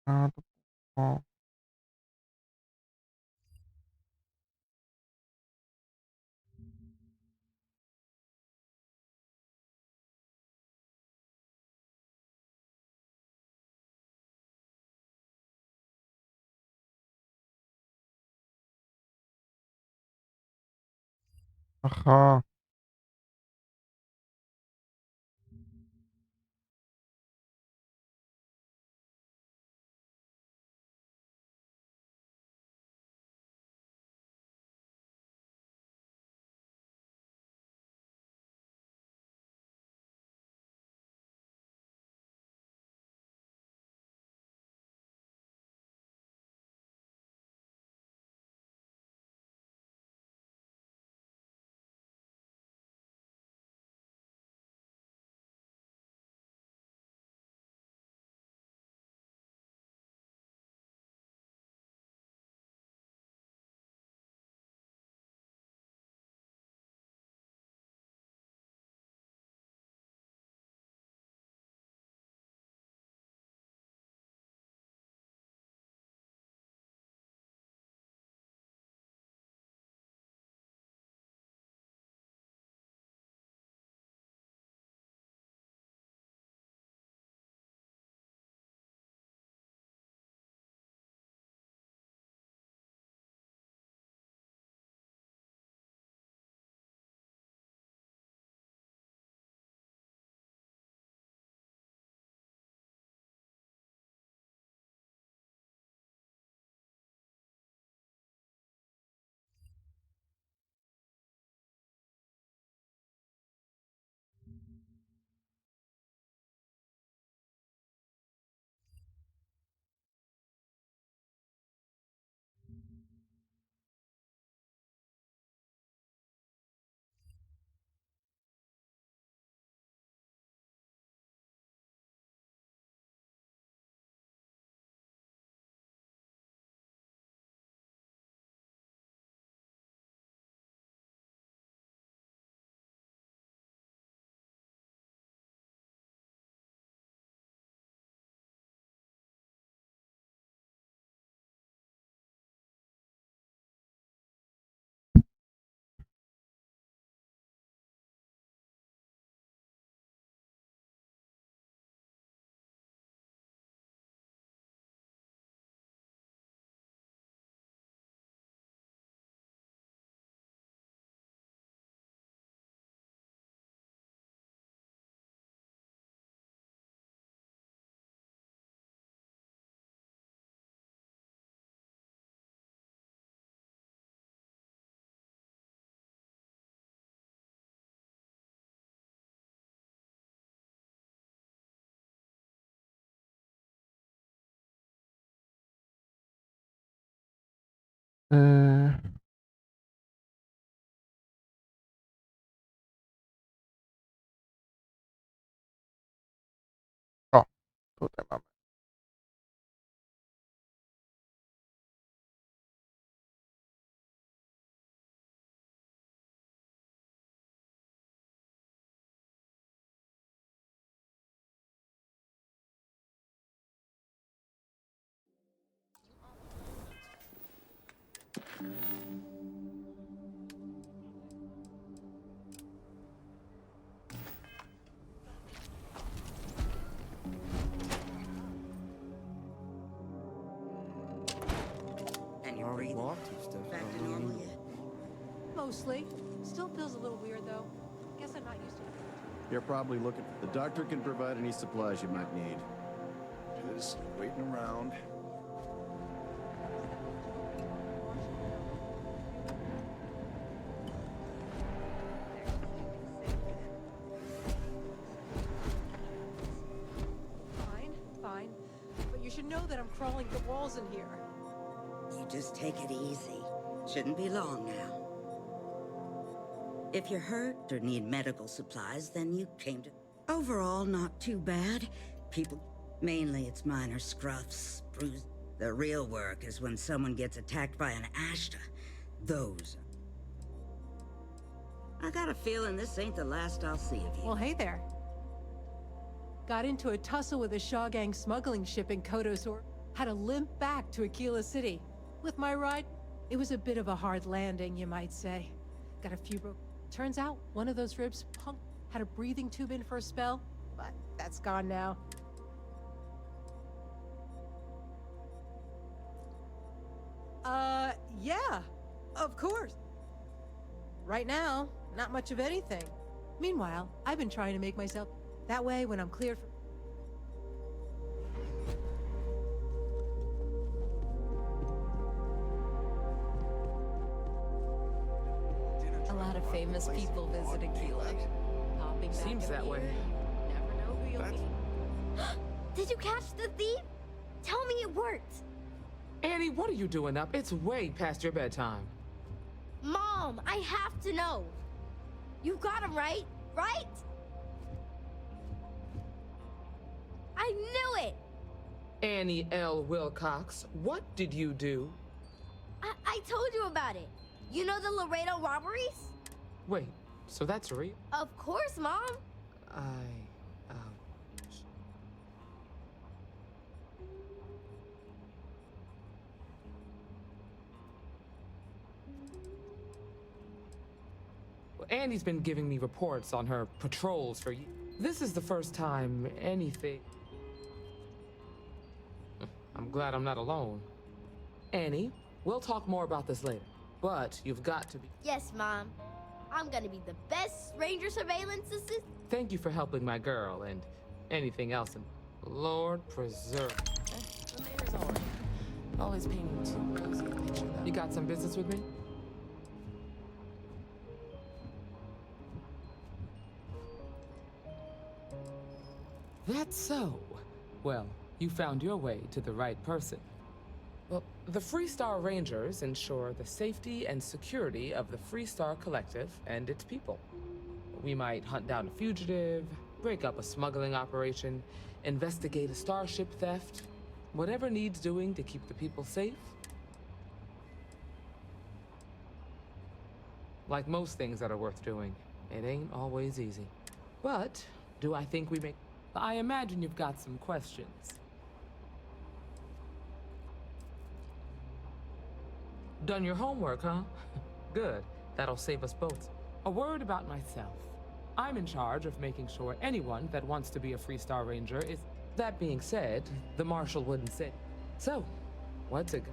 A, to... O. Aha. Yy... O, tutaj mamy. And you're breathing back to normal yet? Mostly. Still feels a little weird, though. Guess I'm not used to it. You're probably looking. The doctor can provide any supplies you might need. Just waiting around. Fine. But you should know that I'm crawling the walls in here. You just take it easy. Shouldn't be long now. If you're hurt or need medical supplies, then you came to... Overall, not too bad. People... Mainly it's minor scruffs, bruises. The real work is when someone gets attacked by an Ashta. Those... I got a feeling this ain't the last I'll see of you. Well, hey there. Got into a tussle with a Shaw Gang smuggling ship in Kodos, or... had to limp back to Aquila City. With my ride, it was a bit of a hard landing, you might say. Got a few Turns out one of those ribs had a breathing tube in for a spell, but that's gone now. Yeah, of course. Right now, not much of anything. Meanwhile, I've been trying to make myself that way when I'm cleared for... A lot of famous people visit Aquila. Popping back Seems that way. Never know who you'll meet. Did you catch the thief? Tell me it worked. Annie, what are you doing up? It's way past your bedtime. Mom, I have to know. You got him right? Right? I knew it! Annie L. Wilcox, what did you do? I told you about it. You know the Laredo robberies? Wait, so that's real? Of course, Mom. Annie's been giving me reports on her patrols for years. This is the first time anything... I'm glad I'm not alone. Annie, we'll talk more about this later, but you've got to be... Yes, Mom. I'm gonna be the best ranger surveillance assistant. Thank you for helping my girl and anything else. And Lord preserve. The mayor's always painting too rosy a picture, though. You got some business with me? That's so. Well, you found your way to the right person. Well, the Freestar Rangers ensure the safety and security of the Freestar Collective and its people. We might hunt down a fugitive, break up a smuggling operation, investigate a starship theft, whatever needs doing to keep the people safe. Like most things that are worth doing, it ain't always easy. But do I think we make... I imagine you've got some questions. Done your homework, huh? Good. That'll save us both. A word about myself. I'm in charge of making sure anyone that wants to be a Freestar Ranger is... That being said, the Marshal wouldn't say. So, what's it...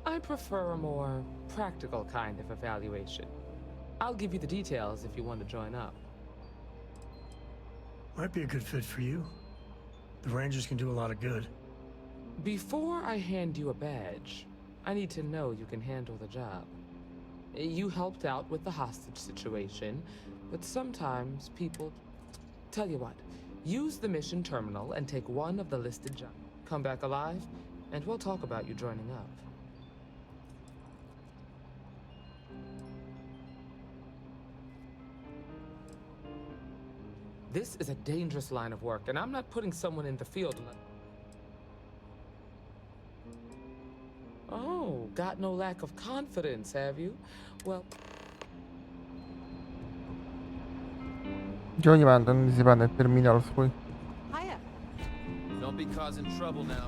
I prefer a more practical kind of evaluation. I'll give you the details if you want to join up. Might be a good fit for you. The Rangers can do a lot of good. Before I hand you a badge, I need to know you can handle the job. You helped out with the hostage situation, but sometimes people... Tell you what, use the mission terminal and take one of the listed jobs. Come back alive, and we'll talk about you joining up. This is a dangerous line of work, and I'm not putting someone in the field unless... Oh, got no lack of confidence, have you? Well... Gdzie oni mają ten zjebany terminal swój? Hiya. Don't be causing trouble now.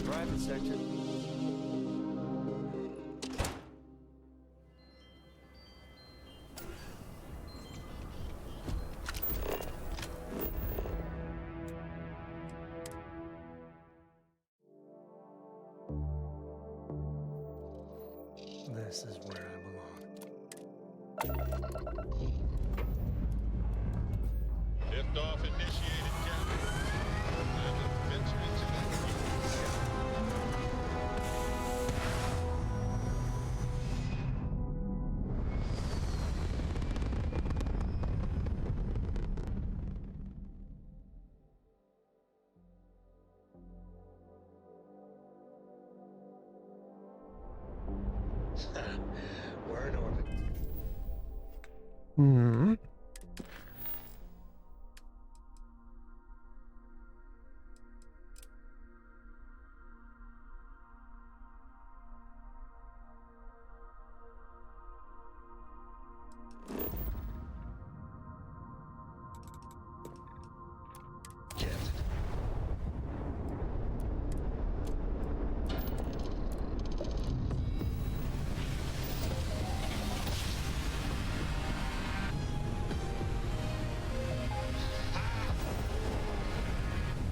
Private sector. This is where I Liftoff initiated, Captain. Time to venture into that We're in orbit. Hmm.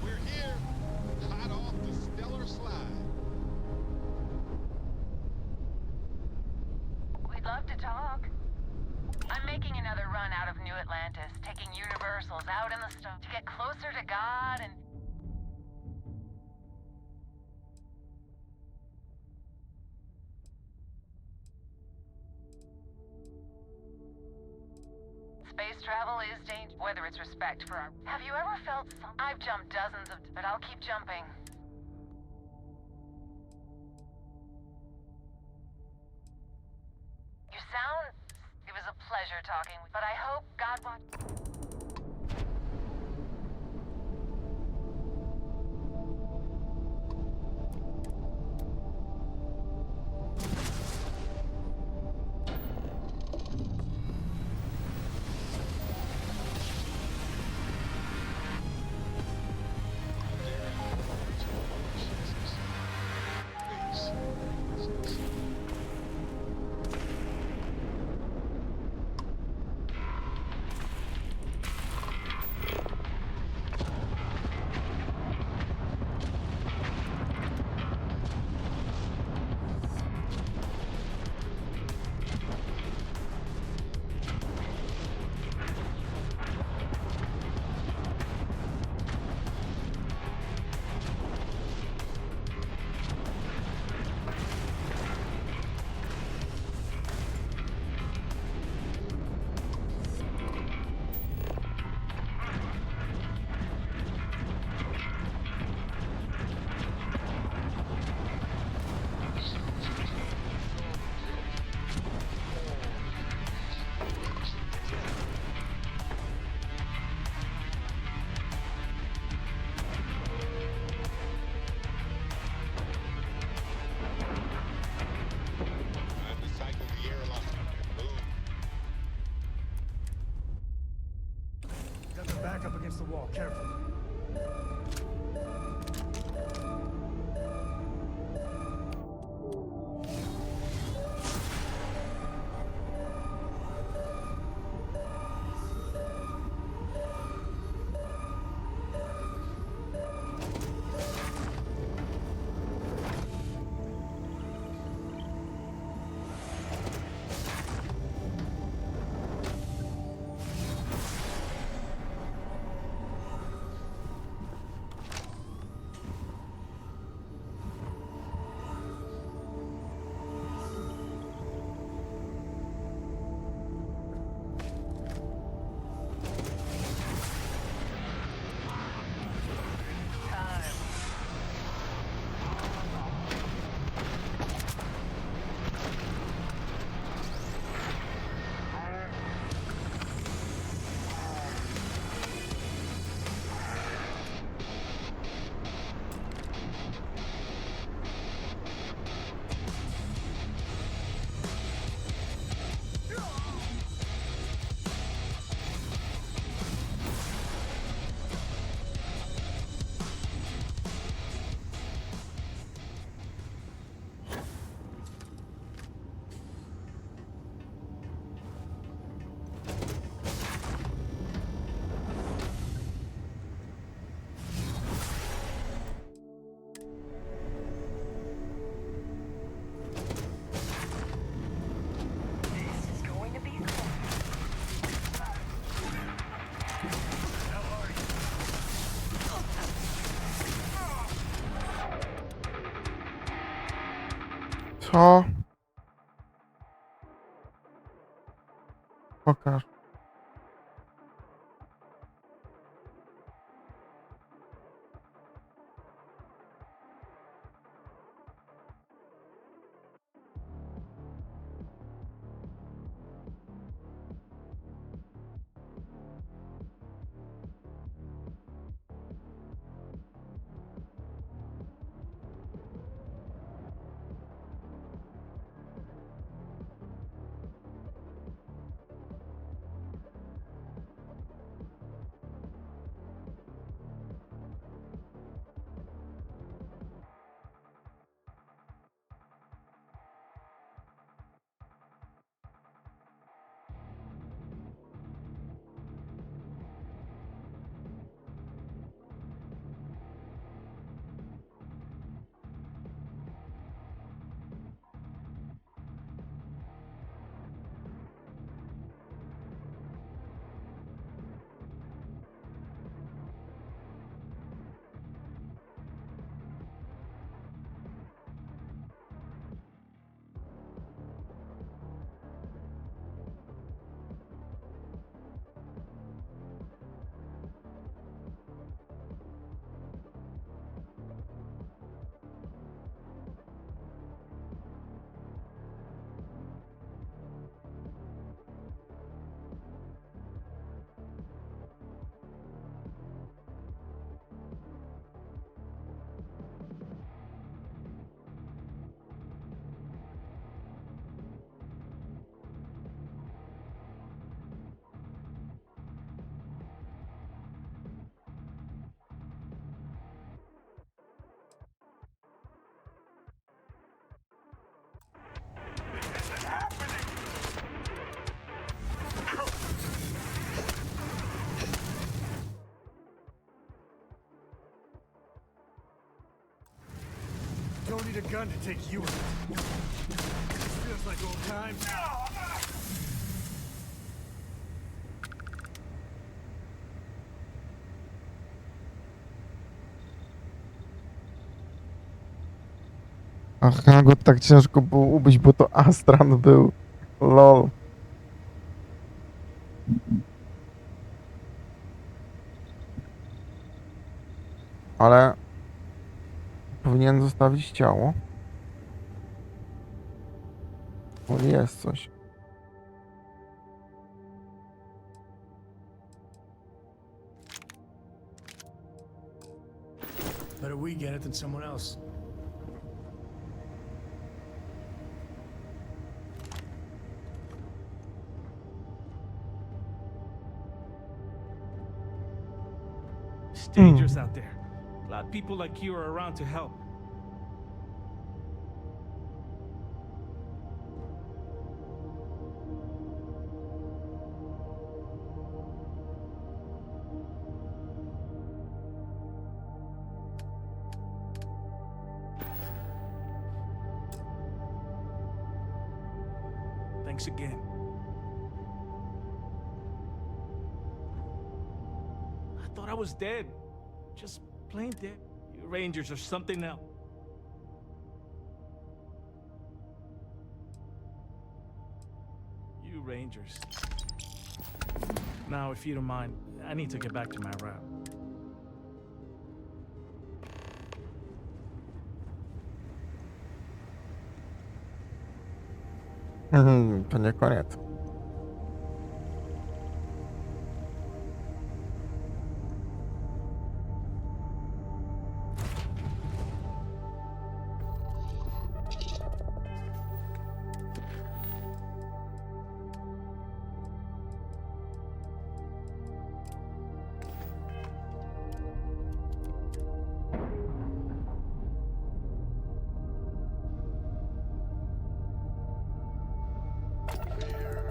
We're here, hot off the stellar slide. We'd love to talk. I'm making another run out of New Atlantis, taking universals out in the stuff to get closer to God and... Space travel is dangerous, whether it's respect for our... Have you ever felt some... I've jumped dozens of... but I'll keep jumping. You sound... It was a pleasure talking, but I hope God watch... Got their back up against the wall. Careful. Co? Pokaż. Don't need a gun to take you out. Feels like old times. Aha, go tak ciężko było ubić, bo to Astran był. Lol. Ale powinien zostawić ciało. Bo jest coś. Better we get it than someone else. It's dangerous out there. Glad people like you are around to help. Thanks again. I thought I was dead. Just plain dead. You Rangers are something else. You Rangers. Now, if you don't mind, I need to get back to my route. To nie koniec. Fear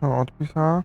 No, odpisała.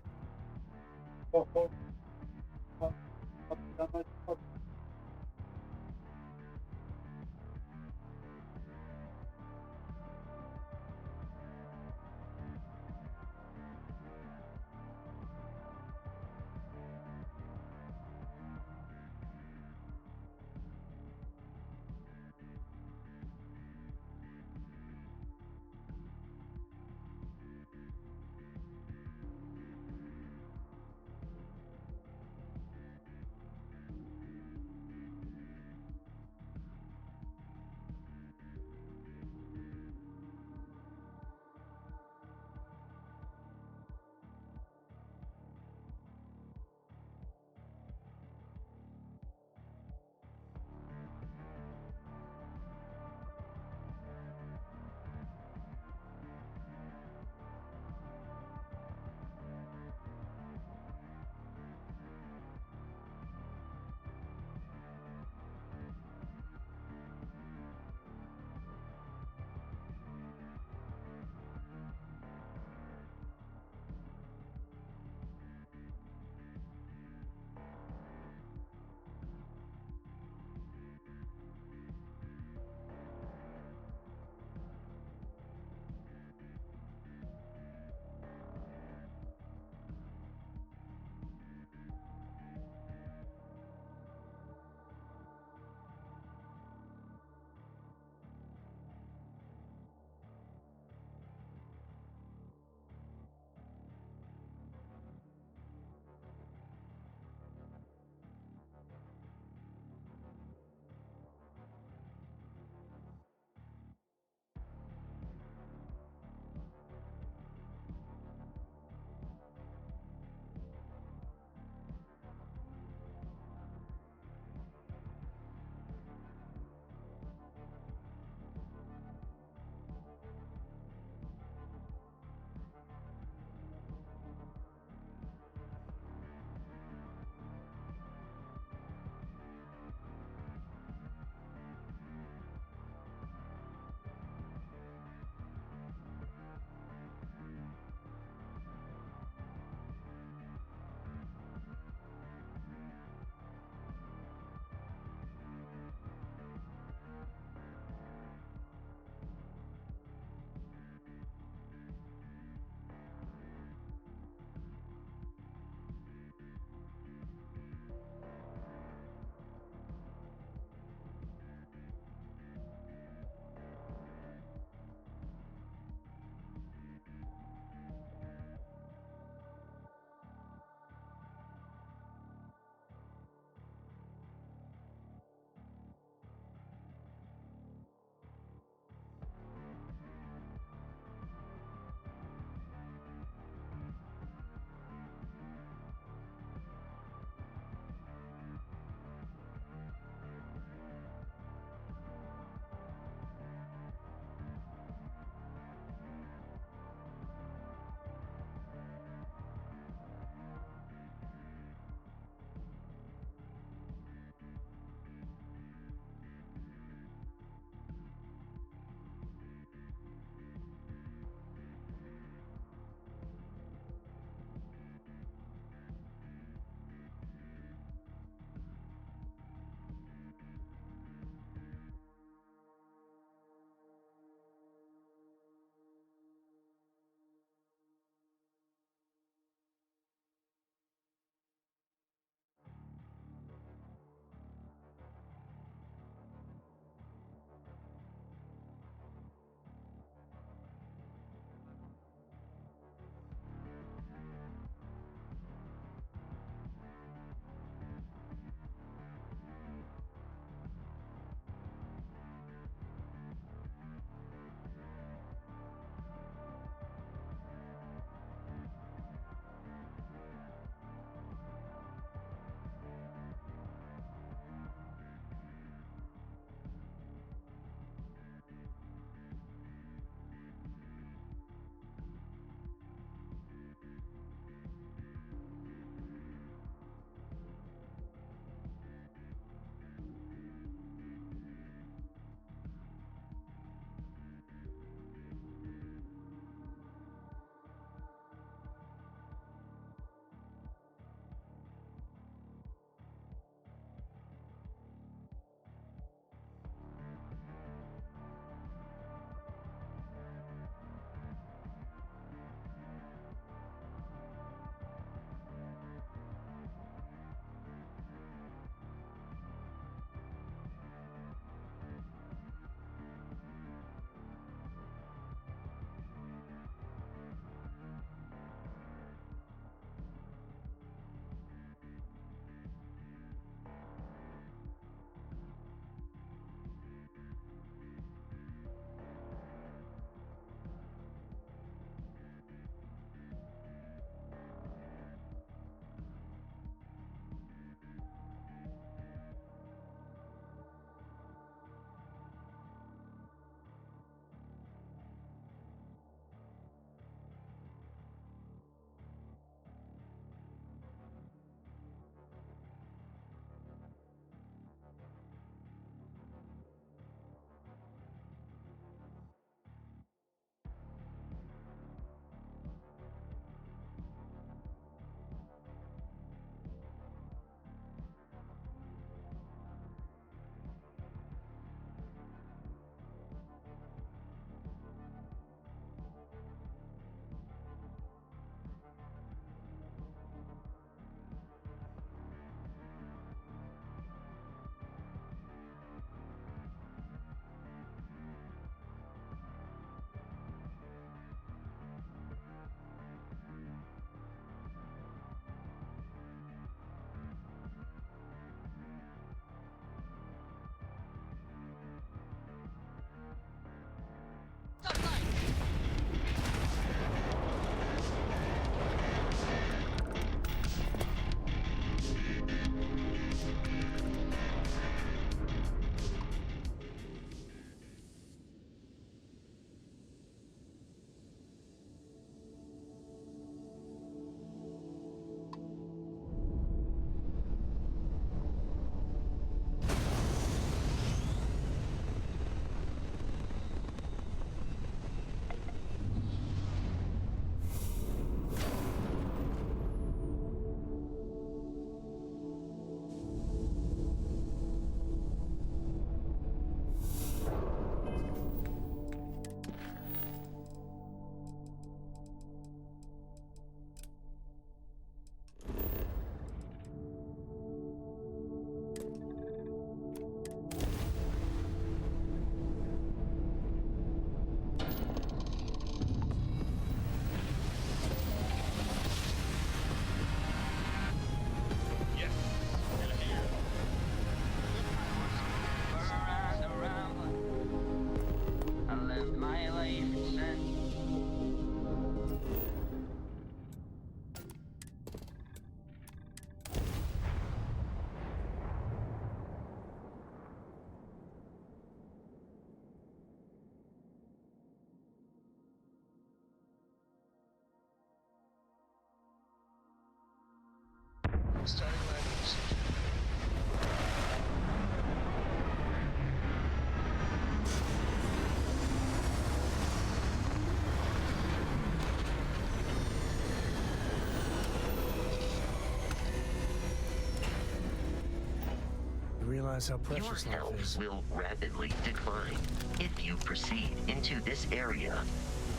realize how Your precious life health is. will rapidly decline if you proceed into this area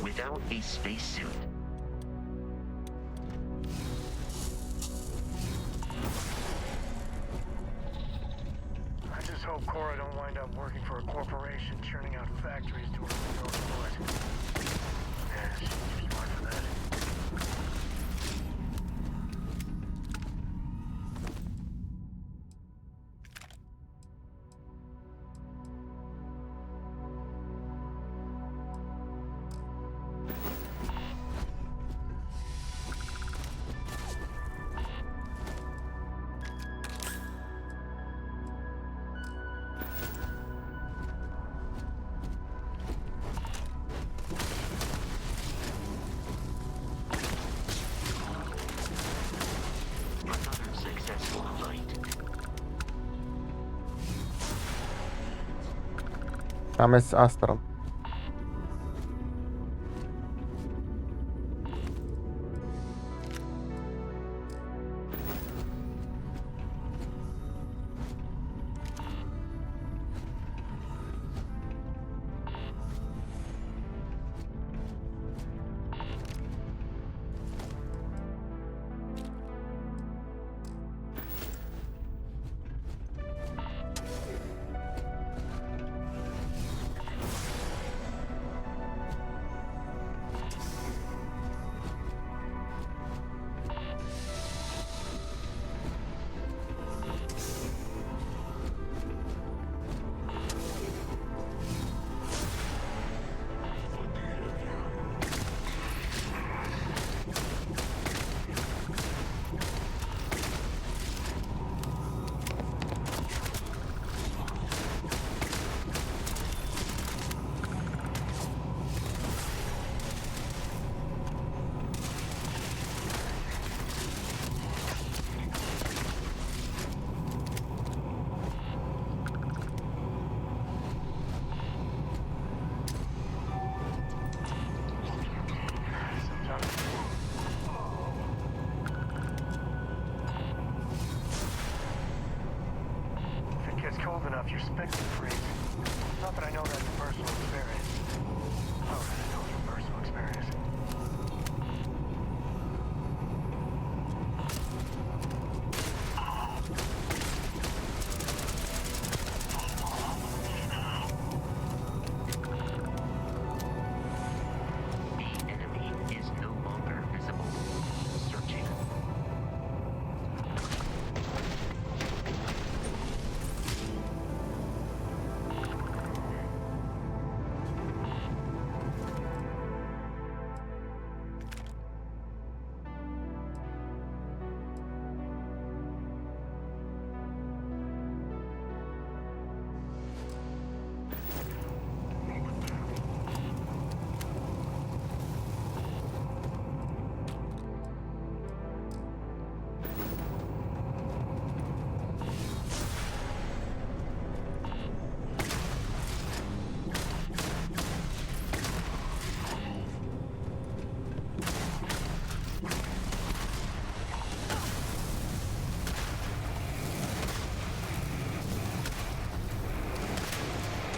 without a spacesuit. I just hope Cora don't wind up working for a corporation churning out factories to her foot. Yeah, she's too smart for that. Another successful flight. Tam jest Astron. If it gets cold enough, your spec will freeze. Not that I know that from personal experience. Oh, that I know from personal experience. The enemy is no longer visible. Searching.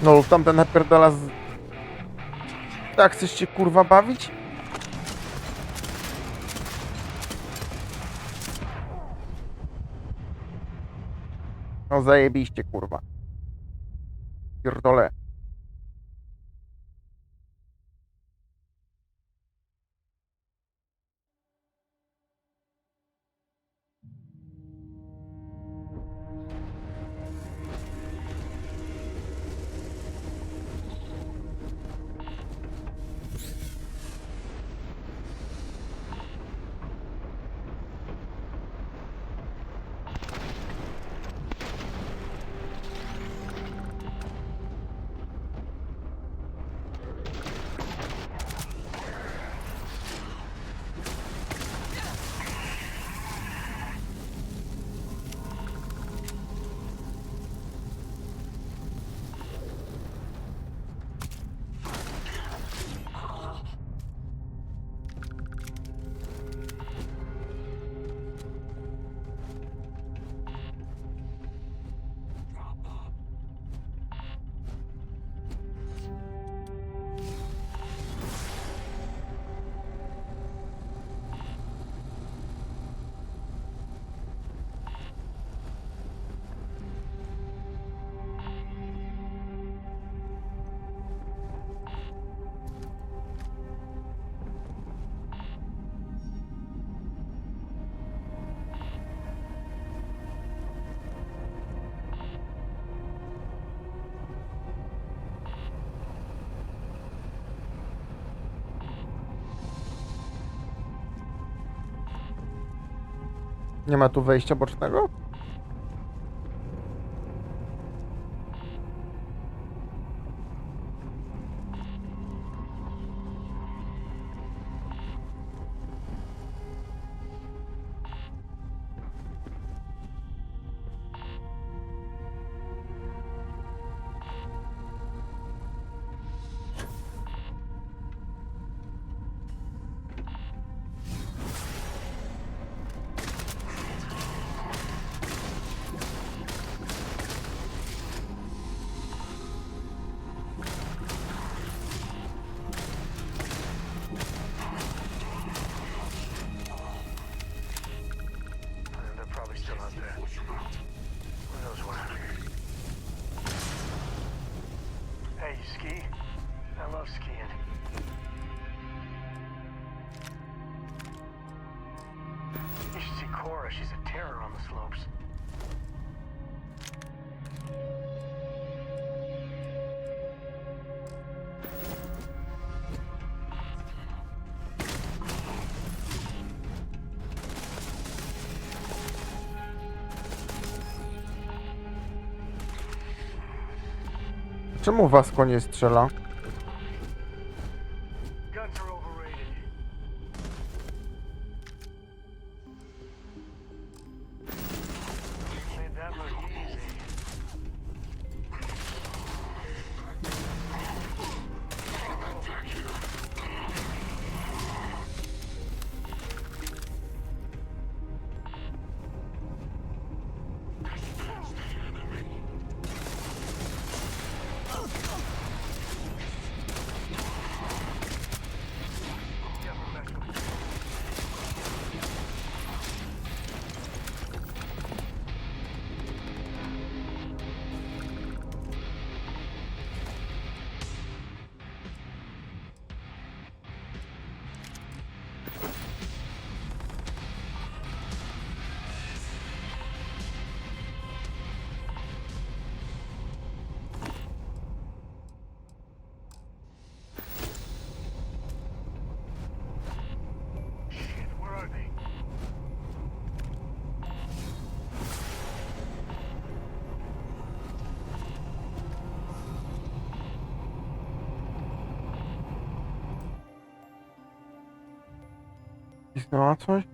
No, tamten napierdala z... Tak, chcesz się kurwa bawić? No zajebiście kurwa. Pierdolę. Nie ma tu wejścia bocznego? They're probably still out there. Who knows where? Hey, you ski? I love skiing. You should see Cora. She's a terror on the slopes. Czemu Vasco nie strzela? Guns are overrated. Made that look easy. Shit, where are they? Pisnęła coś?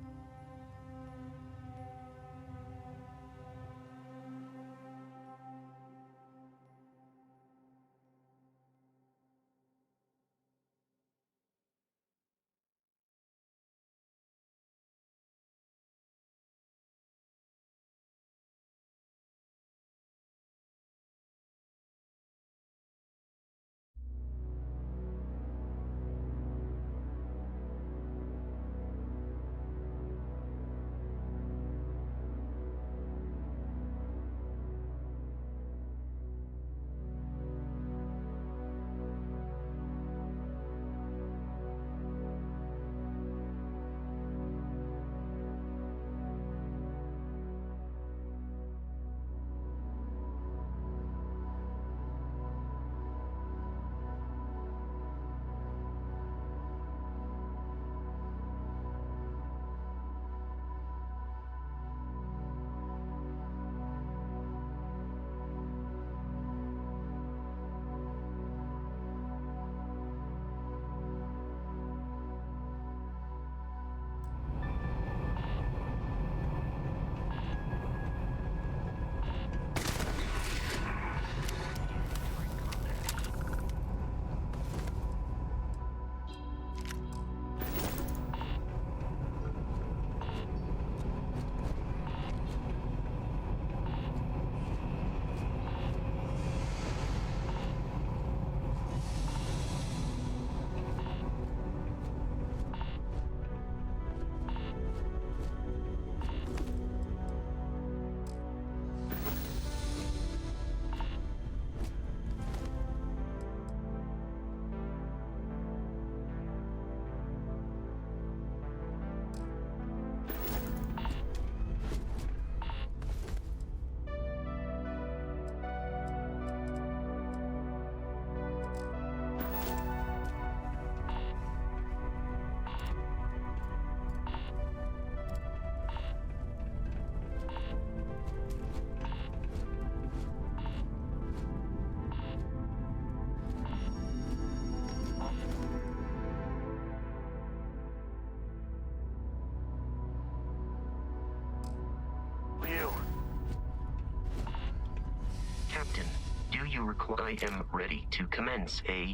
you require, I am ready to commence a...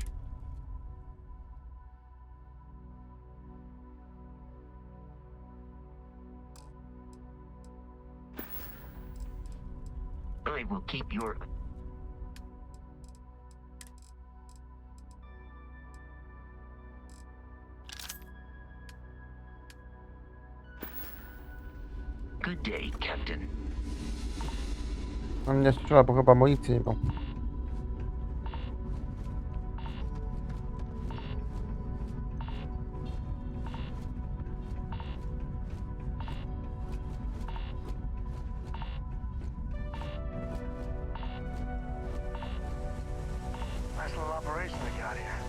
I will keep your... Good day, Captain. On mnie strzela, bo chyba amunicji nie ma. Nice little operation they got here.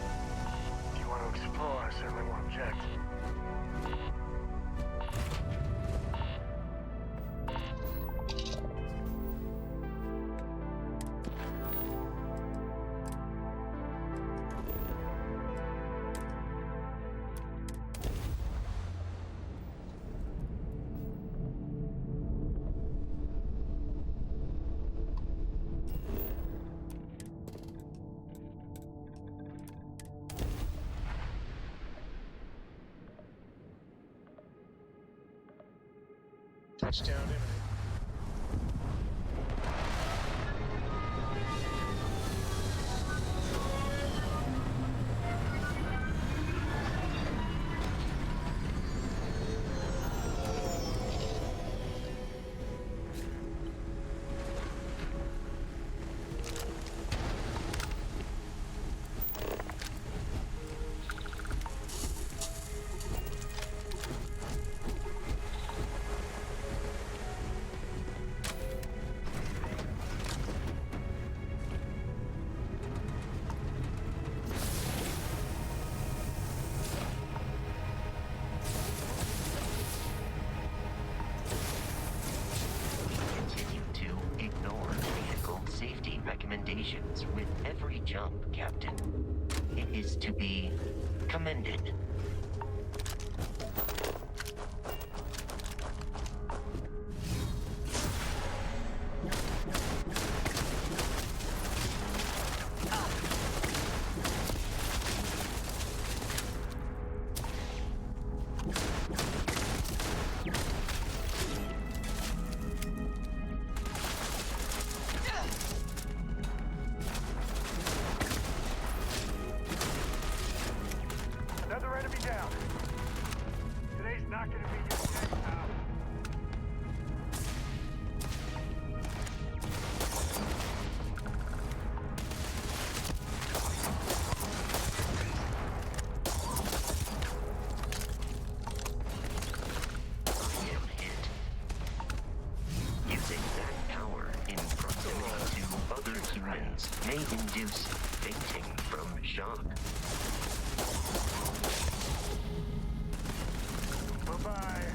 If you want to explore, I certainly won't object. Touchdown imminent. Recommendations with every jump, Captain. It is to be commended. Another enemy down. Today's not gonna be your day, pal. Using that power in proximity to other humans may induce fainting from shock. Bye-bye.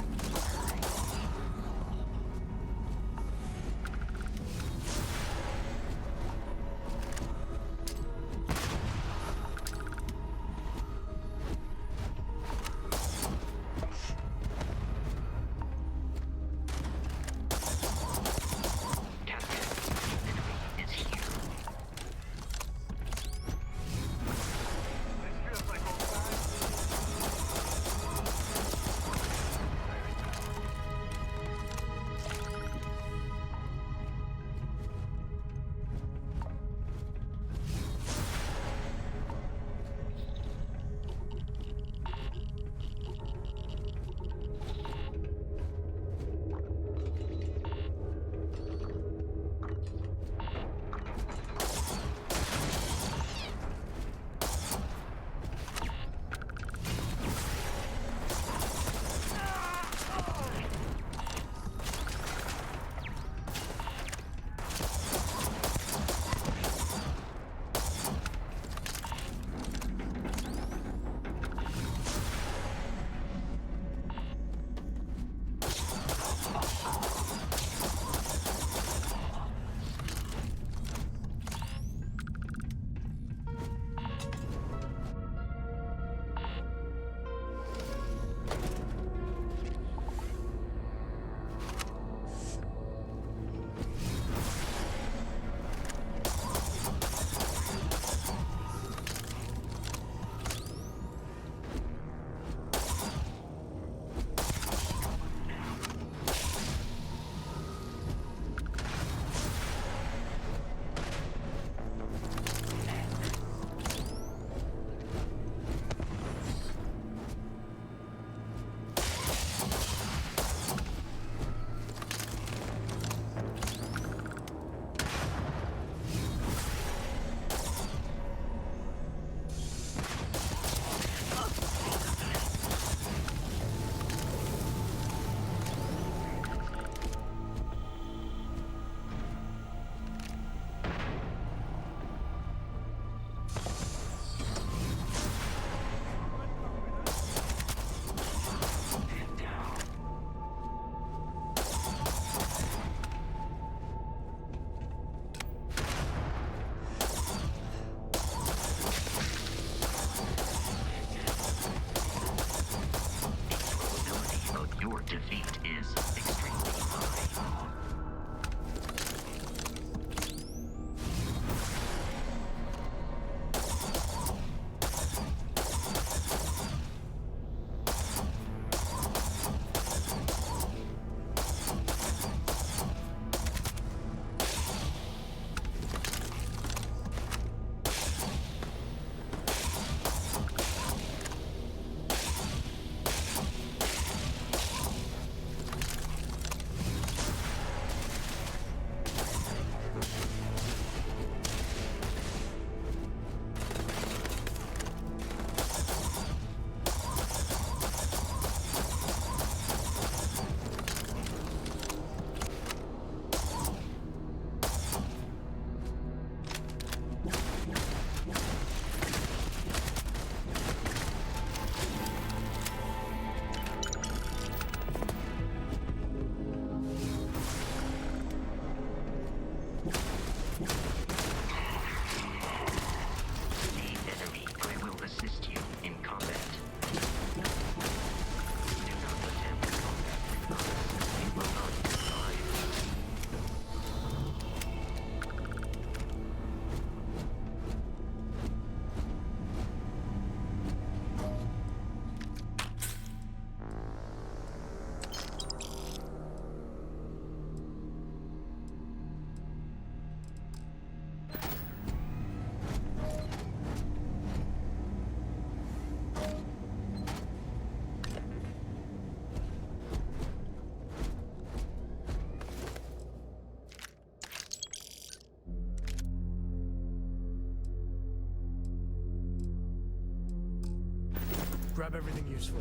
Grab everything useful.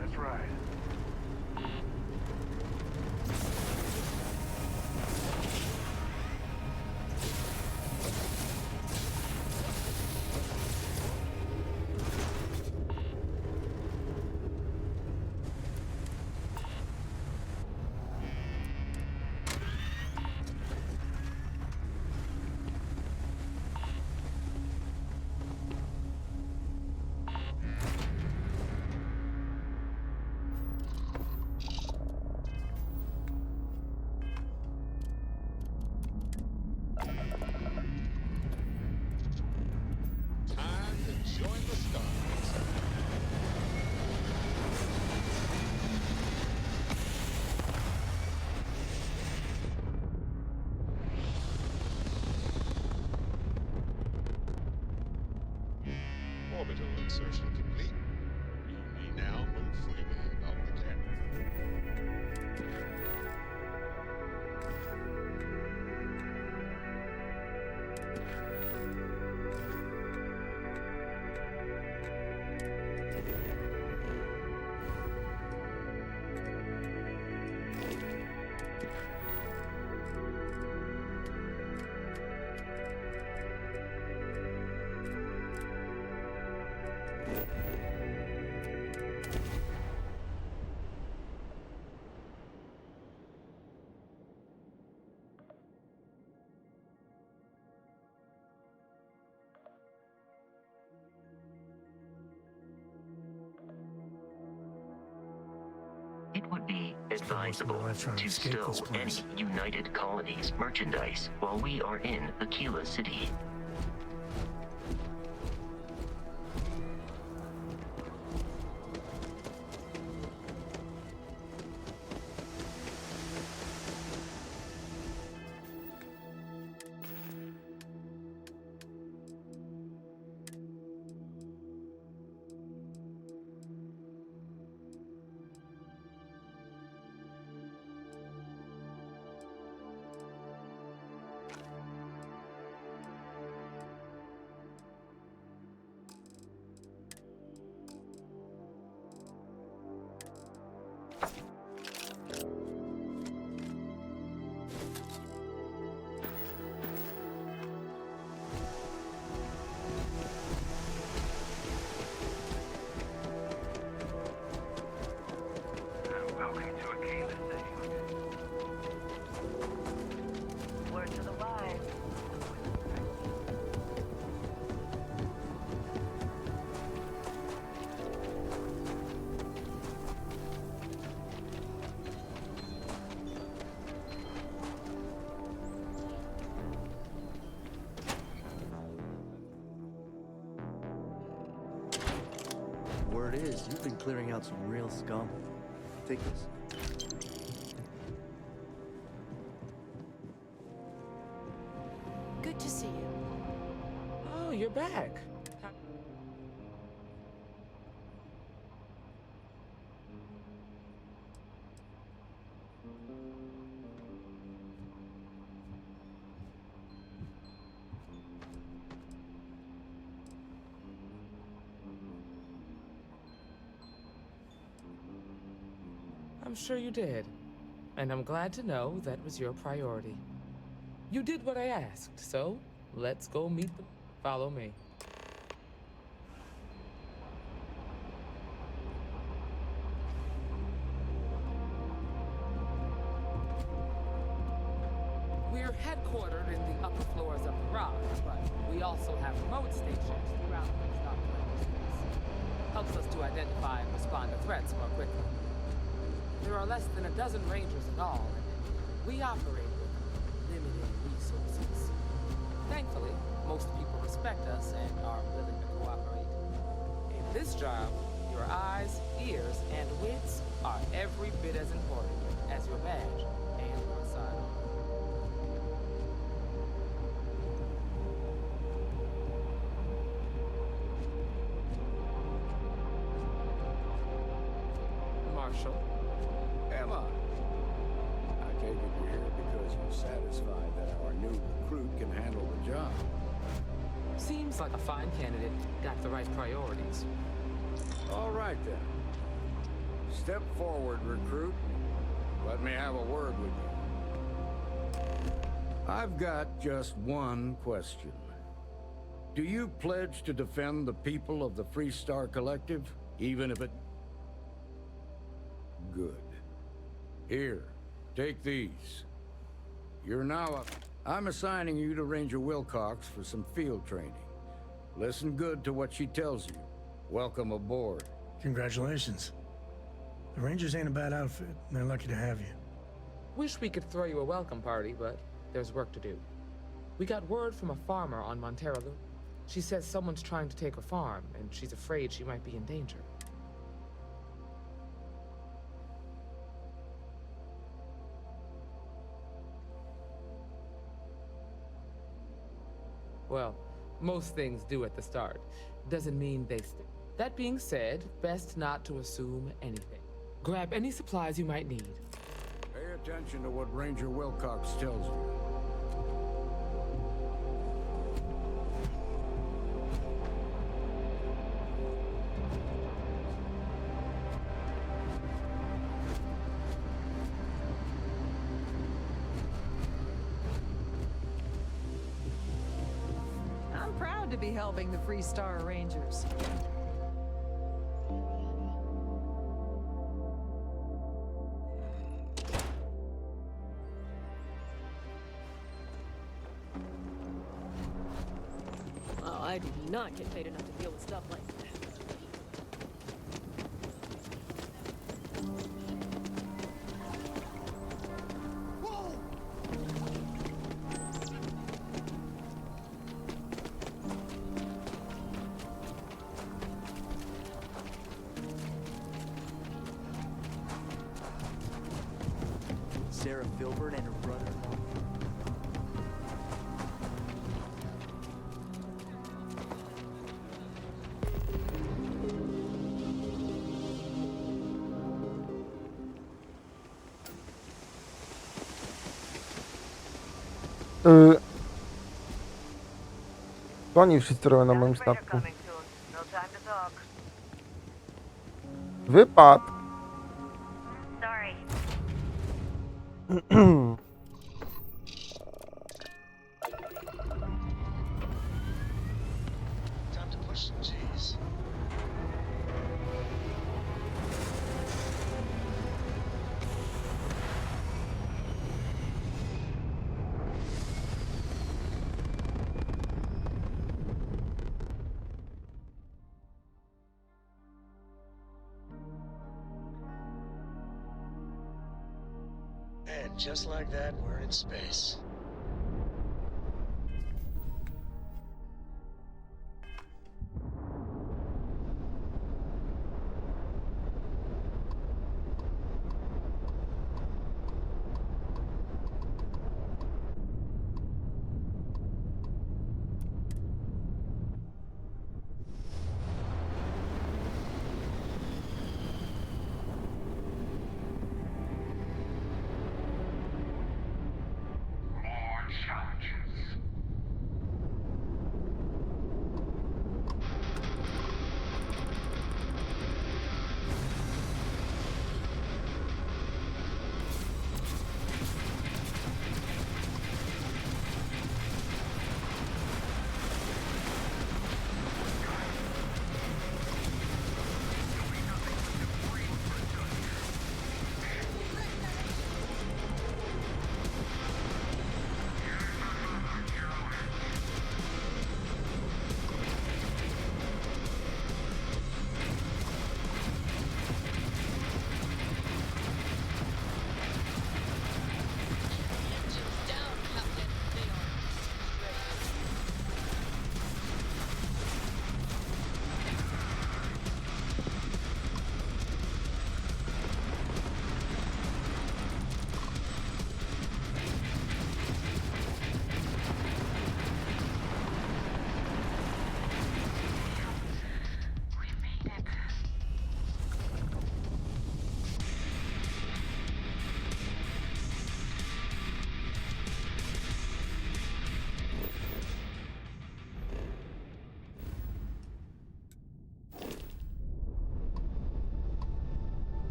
Let's ride. Time to join the stars. Orbital insertion complete. You may now move freely about the cabin. It would be advisable to stow any United Colonies merchandise while we are in Aquila City. Welcome to Aquila City. Word to the wise. Word is, you've been clearing out some real scum. Take this. Good to see you. Oh, you're back. I'm sure you did. And I'm glad to know that was your priority. You did what I asked, so let's go meet them. Follow me. We're headquartered in the upper floors of the rock, but we also have remote stations throughout the Starfield space. Helps us to identify and respond to threats more quickly. There are less than a dozen rangers in all, and we operate with limited resources. Thankfully, most people respect us and are willing to cooperate. In this job, your eyes, ears, and wits are every bit as important as your badge and your sidearm. Marshall. Emma. I take it you're here because you're satisfied that our new recruit can handle the job. Seems like a fine candidate. Got the right priorities. All right then. Step forward, recruit. Let me have a word with you. I've got just one question. Do you pledge to defend the people of the Freestar Collective, even if it... Good. Here, take these. You're now up. I'm assigning you to Ranger Wilcox for some field training. Listen good to what she tells you. Welcome aboard. Congratulations. The Rangers ain't a bad outfit. They're lucky to have you. Wish we could throw you a welcome party, but there's work to do. We got word from a farmer on Montero. She says someone's trying to take her farm, and she's afraid she might be in danger. Well, most things do at the start. Doesn't mean they stay. That being said, best not to assume anything. Grab any supplies you might need. Pay attention to what Ranger Wilcox tells you. I'm proud to be helping the Freestar Rangers. Oh, I do not get paid enough to deal with stuff like that. Sarah Filbert and her brother. To oni wszyscy robią na moim statku. Wypad! Sorry. Time to push some G's. And just like that, we're in space.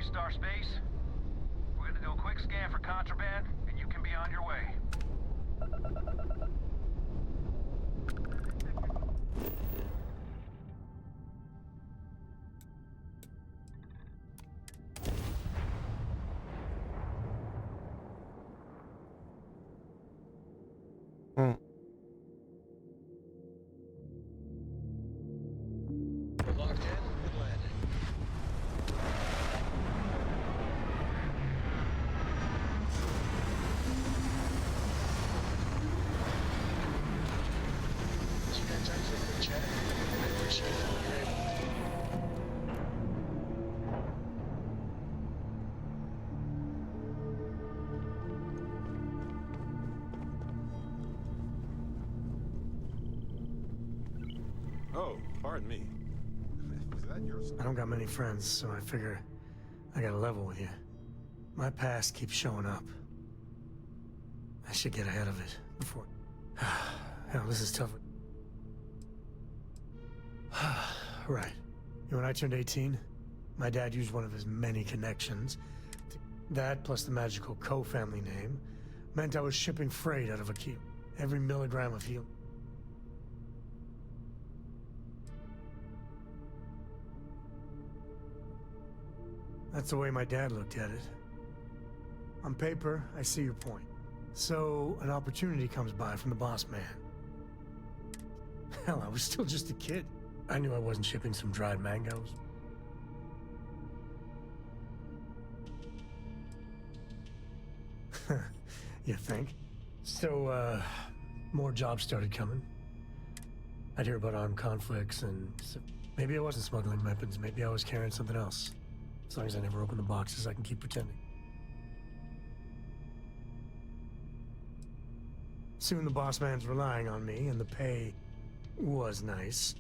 Star Space. We're gonna do a quick scan for contraband, and you can be on your way. Hmm. We're locked in. Good landing. Thank you guys actually for chatting. I appreciate that. Oh, pardon me. Was that yours? I don't got many friends, so I figure I gotta level with you. My past keeps showing up. I should get ahead of it before... Hell, this is tough. Right. When I turned 18, my dad used one of his many connections. That, plus the magical Co family name, meant I was shipping freight out of a key. Every milligram of healing. That's the way my dad looked at it. On paper, I see your point. So, an opportunity comes by from the boss man. Hell, I was still just a kid. I knew I wasn't shipping some dried mangoes. You think? So, more jobs started coming. I'd hear about armed conflicts, and so maybe I wasn't smuggling weapons, maybe I was carrying something else. As long as I never open the boxes, I can keep pretending. Soon the boss man's relying on me, and the pay was nice.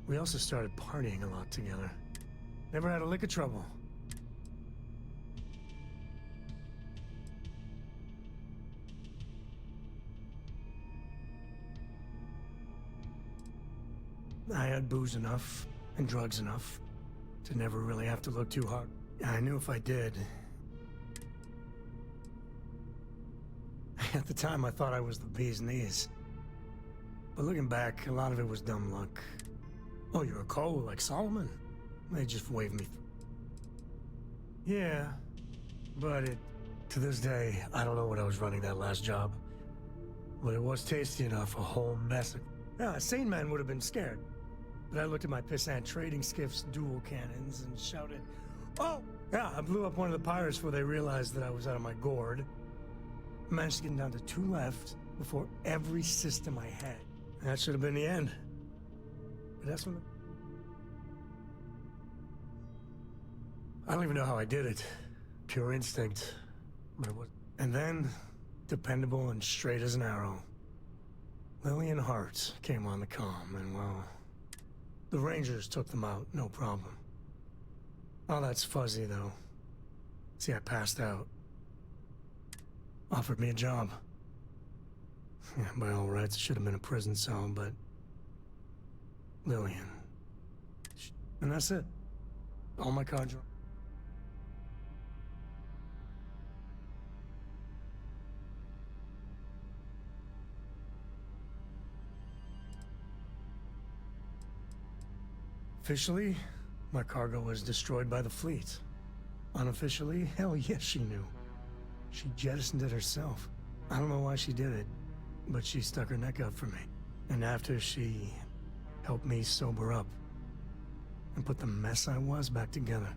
We also started partying a lot together. Never had a lick of trouble. I had booze enough, and drugs enough, to never really have to look too hard. I knew if I did... At the time, I thought I was the bee's knees. But looking back, a lot of it was dumb luck. Oh, you're a Cole like Solomon? They just waved me through. Yeah, but to this day, I don't know what I was running that last job. But it was tasty enough, a whole mess of... Yeah, a sane man would have been scared. But I looked at my pissant trading skiff's dual cannons and shouted, "Oh!" Yeah, I blew up one of the pirates before they realized that I was out of my gourd. I managed to get down to 2 left before every system I had. And that should have been the end. But that's when I don't even know how I did it. Pure instinct. But it was... And then, dependable and straight as an arrow, Lillian Hart came on the comm, and well, the Rangers took them out, no problem. All that's fuzzy, though. See, I passed out. Offered me a job. Yeah, by all rights, it should have been a prison cell, but... Lillian. And that's it. All my cards are... Officially, my cargo was destroyed by the fleet. Unofficially, hell yes, she knew. She jettisoned it herself. I don't know why she did it, but she stuck her neck out for me. And after she helped me sober up and put the mess I was back together.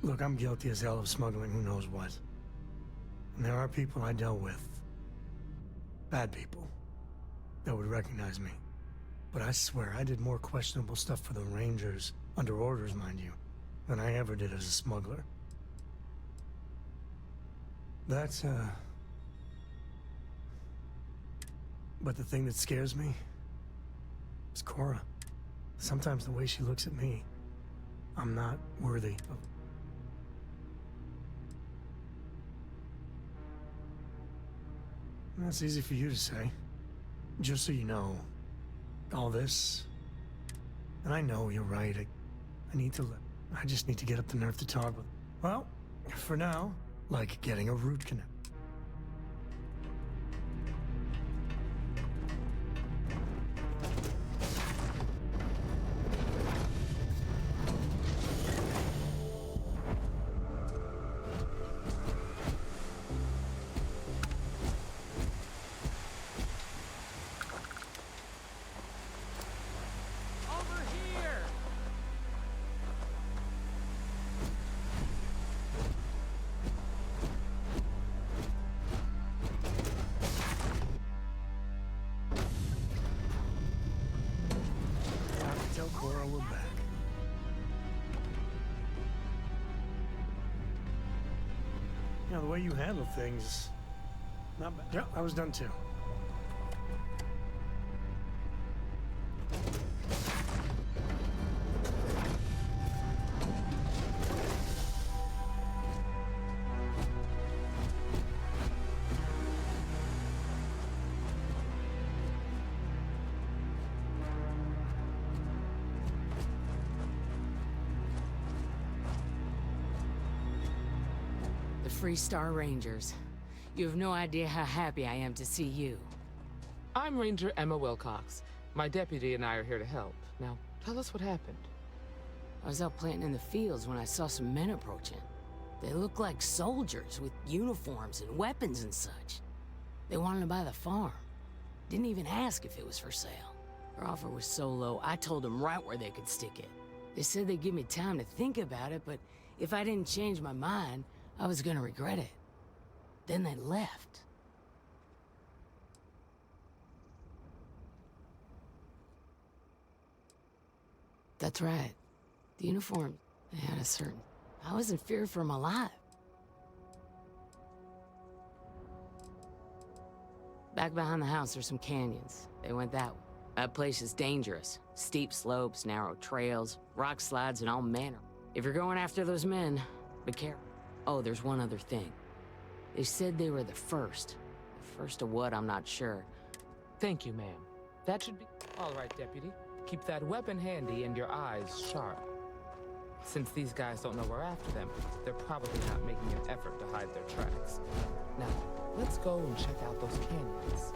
Look, I'm guilty as hell of smuggling who knows what. And there are people I dealt with, bad people, that would recognize me. But I swear I did more questionable stuff for the Rangers, under orders, mind you, than I ever did as a smuggler. That's, But the thing that scares me is Cora. Sometimes the way she looks at me, I'm not worthy of... That's easy for you to say. Just so you know, all this, and I know you're right, I just need to get up the nerve to talk with. Well, for now, like getting a root canal. Tell Cora we're back. You know, the way you handle things, not bad. Yep, I was done too. Free Star Rangers. You have no idea how happy I am to see you. I'm Ranger Emma Wilcox. My deputy and I are here to help. Now, tell us what happened. I was out planting in the fields when I saw some men approaching. They looked like soldiers with uniforms and weapons and such. They wanted to buy the farm. Didn't even ask if it was for sale. Their offer was so low, I told them right where they could stick it. They said they'd give me time to think about it, but if I didn't change my mind, I was gonna regret it. Then they left. That's right. The uniform, they had a certain... I was in fear for my life. Back behind the house, there's some canyons. They went that way. That place is dangerous. Steep slopes, narrow trails, rock slides, and all manner. If you're going after those men, be careful. Oh, there's one other thing. They said they were the first. The first of what, I'm not sure. Thank you, ma'am. That should be... All right, deputy. Keep that weapon handy and your eyes sharp. Since these guys don't know we're after them, they're probably not making an effort to hide their tracks. Now, let's go and check out those canyons.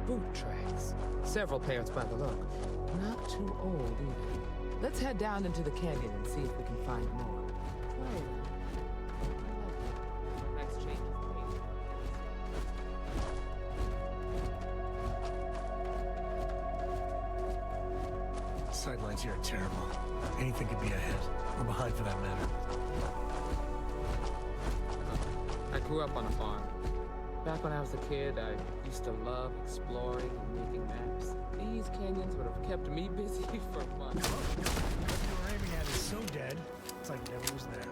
Boot tracks. Several pairs by the look. Not too old either. Let's head down into the canyon and see if we can find more. Next change of pace. Sightlines here are terrible. Anything could be ahead, or behind for that matter. I grew up on a farm. Back when I was a kid, I used to love exploring and making maps. These canyons would have kept me busy for months. What you were aiming at is so dead, it's like it never was there.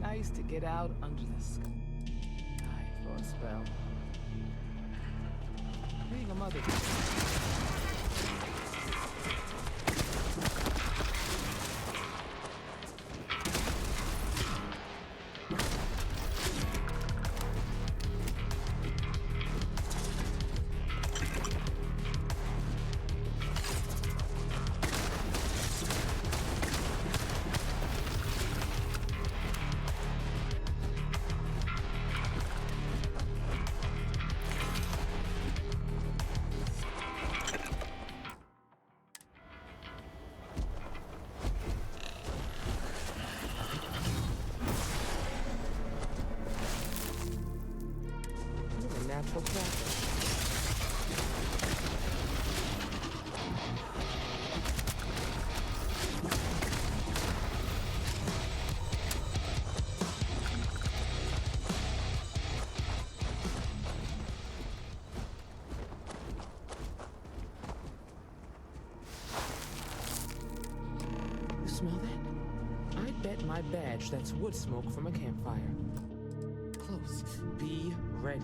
Nice to get out under the sky for a spell. Being a mother. Natural traffic. You smell that? I bet my badge that's wood smoke from a campfire. Close. Be ready.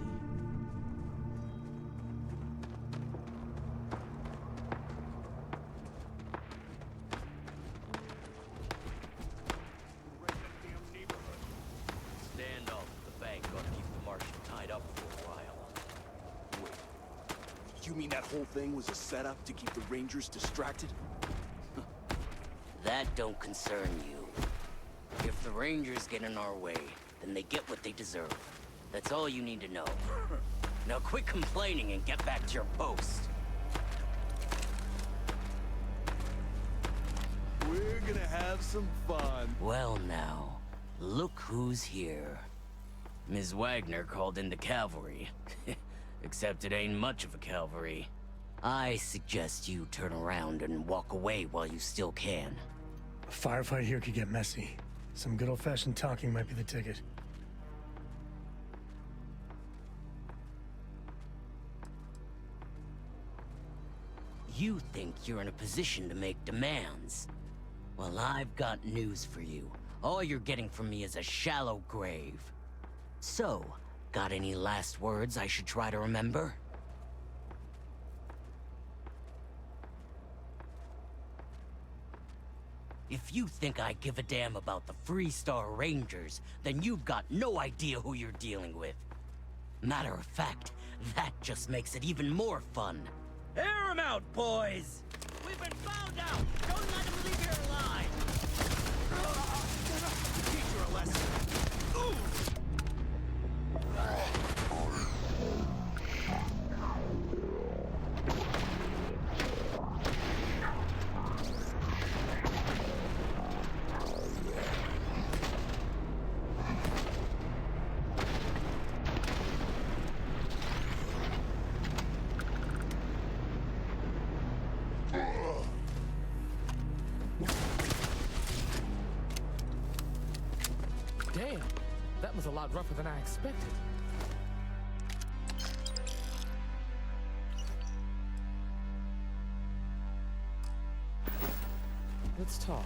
You mean that whole thing was a setup to keep the Rangers distracted? That don't concern you. If the Rangers get in our way, then they get what they deserve. That's all you need to know. Now quit complaining and get back to your post. We're gonna have some fun. Well now, look who's here. Ms. Wagner called in the cavalry. Except it ain't much of a cavalry. I suggest you turn around and walk away while you still can. A firefight here could get messy. Some good old-fashioned talking might be the ticket. You think you're in a position to make demands? Well, I've got news for you. All you're getting from me is a shallow grave. So, got any last words I should try to remember? If you think I give a damn about the Freestar Rangers, then you've got no idea who you're dealing with. Matter of fact, that just makes it even more fun. Air 'em out, boys! We've been found out! Don't let them leave here alive! Teach her a lesson. Ooh. Damn, that was a lot rougher than I expected. Let's talk.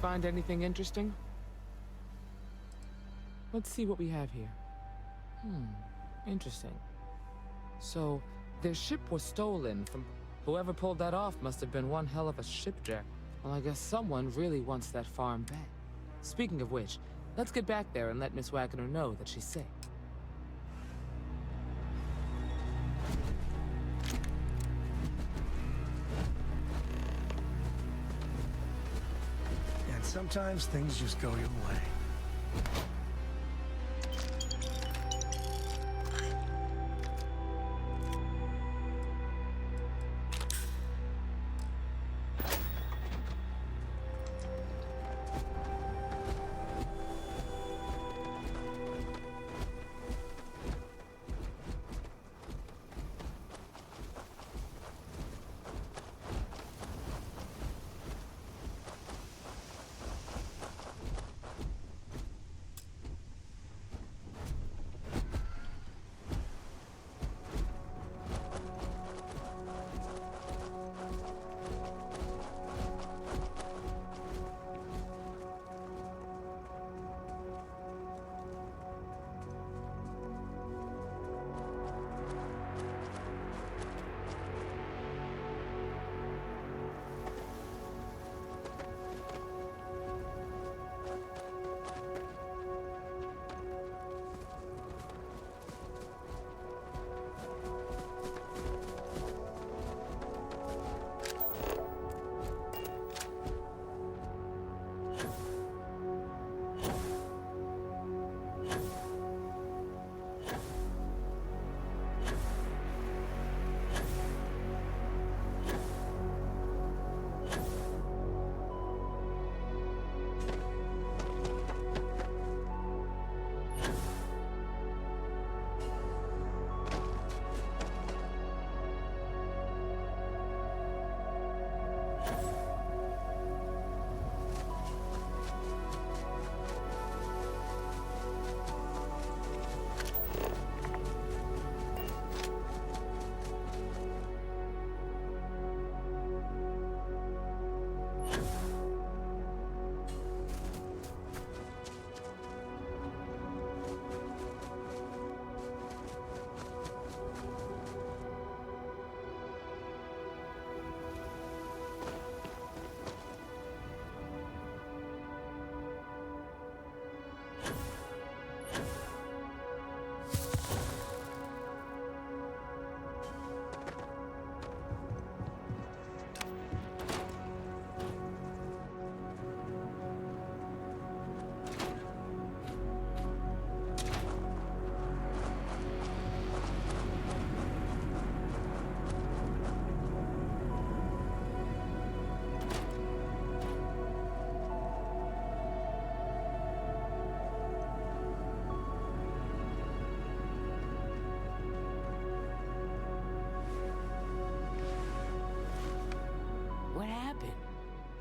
Find anything interesting? Let's see what we have here. Interesting. So, their ship was stolen from... Whoever pulled that off must have been one hell of a shipjack. Well, I guess someone really wants that farm back. Speaking of which, let's get back there and let Miss Wagner know that she's safe. And sometimes things just go your way.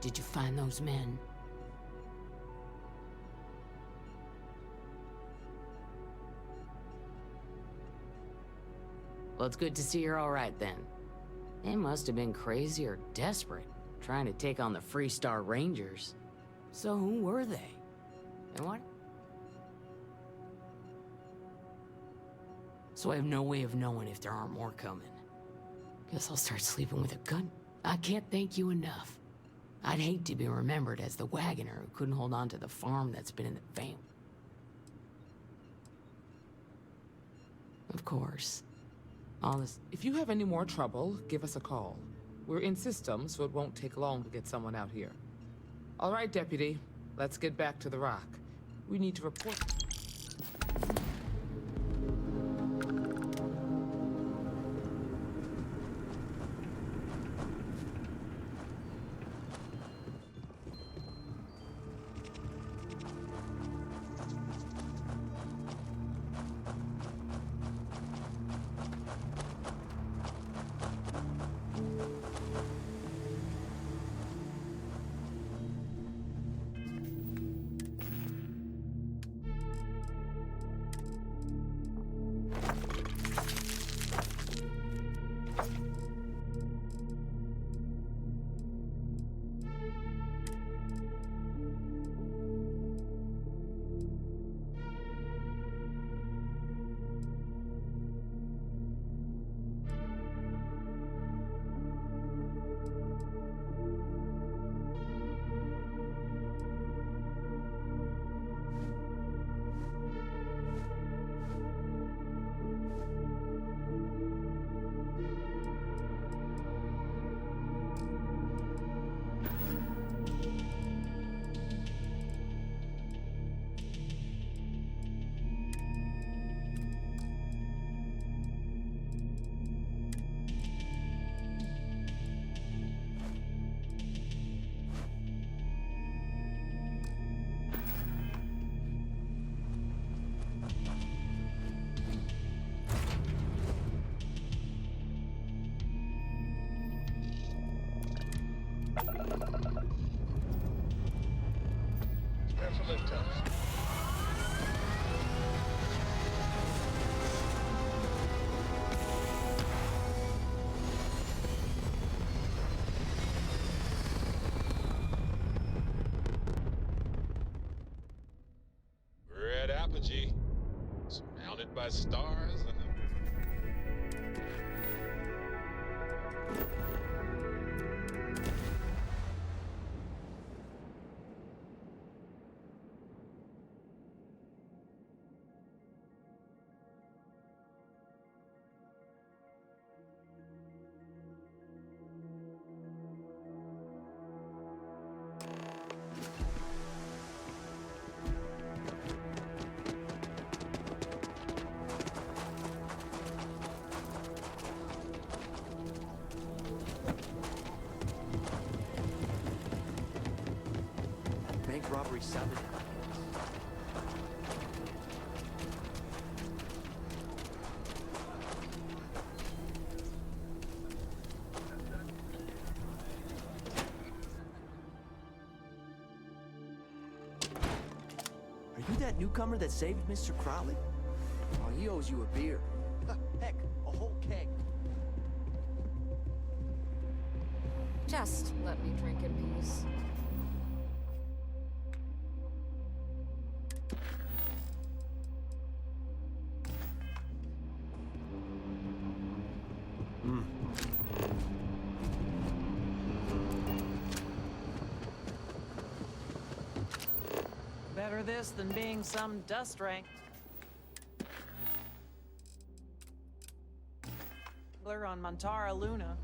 Did you find those men? Well, it's good to see you're all right then. They must have been crazy or desperate, trying to take on the Freestar Rangers. So who were they? And what? So I have no way of knowing if there aren't more coming. Guess I'll start sleeping with a gun. I can't thank you enough. I'd hate to be remembered as the wagoner who couldn't hold on to the farm that's been in the family. Of course. All this. If you have any more trouble, give us a call. We're in system, so it won't take long to get someone out here. All right, Deputy. Let's get back to the rock. We need to report... Red apogee, surrounded by stars and Bank robbery sounded. Are you that newcomer that saved Mr. Crowley? Oh, he owes you a beer. Heck, a whole keg. Just let me drink in peace. Better this than being some dust rank. On Montara Luna.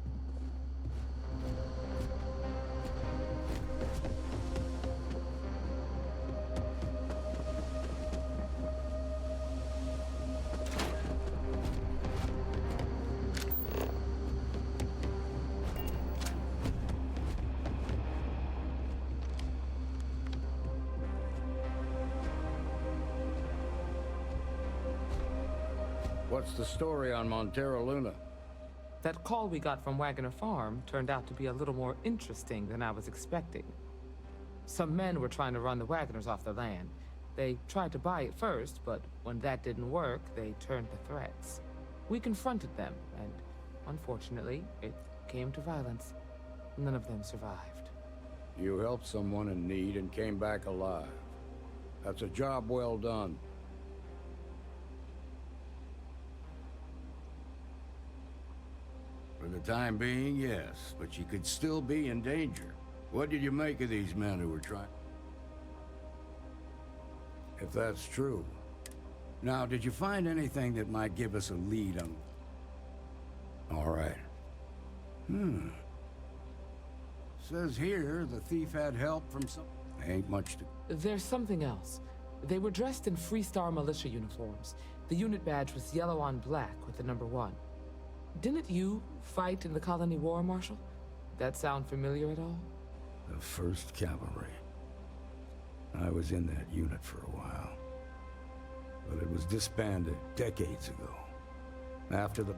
What's the story on Montero Luna? That call we got from Wagoner Farm turned out to be a little more interesting than I was expecting. Some men were trying to run the Wagoners off the land. They tried to buy it first, but when that didn't work, they turned to threats. We confronted them, and unfortunately, it came to violence. None of them survived. You helped someone in need and came back alive. That's a job well done. For the time being, yes, but you could still be in danger. What did you make of these men who were trying? If that's true. Now, did you find anything that might give us a lead on... All right. Says here the thief had help from some... Ain't much to... There's something else. They were dressed in Freestar militia uniforms. The unit badge was yellow on black with the number 1. Didn't you fight in the Colony War, Marshal? That sound familiar at all? The 1st Cavalry. I was in that unit for a while. But it was disbanded decades ago. After the...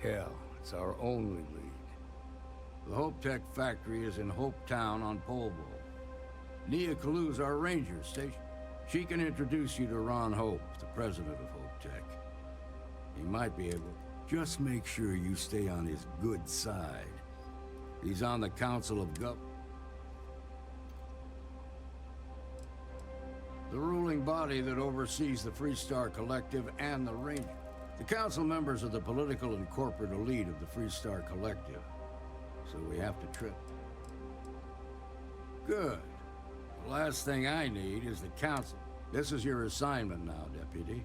Hell, it's our only lead. The Hope Tech factory is in Hope Town on Polvo. Nia Kalu's our ranger station. She can introduce you to Ron Hope, the president of Hope Tech. He might be able... Just make sure you stay on his good side. He's on the Council of the ruling body that oversees the Freestar Collective and the Ranger. The council members are the political and corporate elite of the Freestar Collective. So we have to trip. Good. The last thing I need is the council. This is your assignment now, Deputy.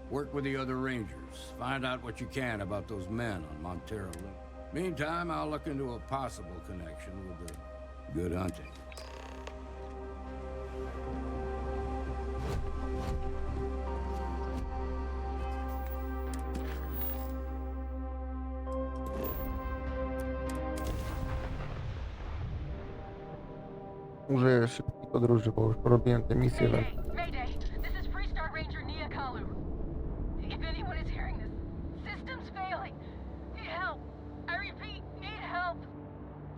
Work with the other Rangers. Find out what you can about those men on Montero Lake. Meantime, I'll look into a possible connection with the good hunting. Użyję szybkiej podróży, bo już porobiłem te misje. Mayday, this is Freestar Ranger Nia Kalu. If anyone is hearing this, system's failing. Need help. I repeat, need help.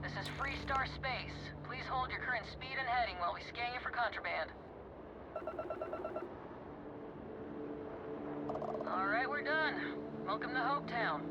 This is Freestar Space. Please hold your current speed and heading while we scan you for contraband. All right, we're done. Welcome to Hope Town.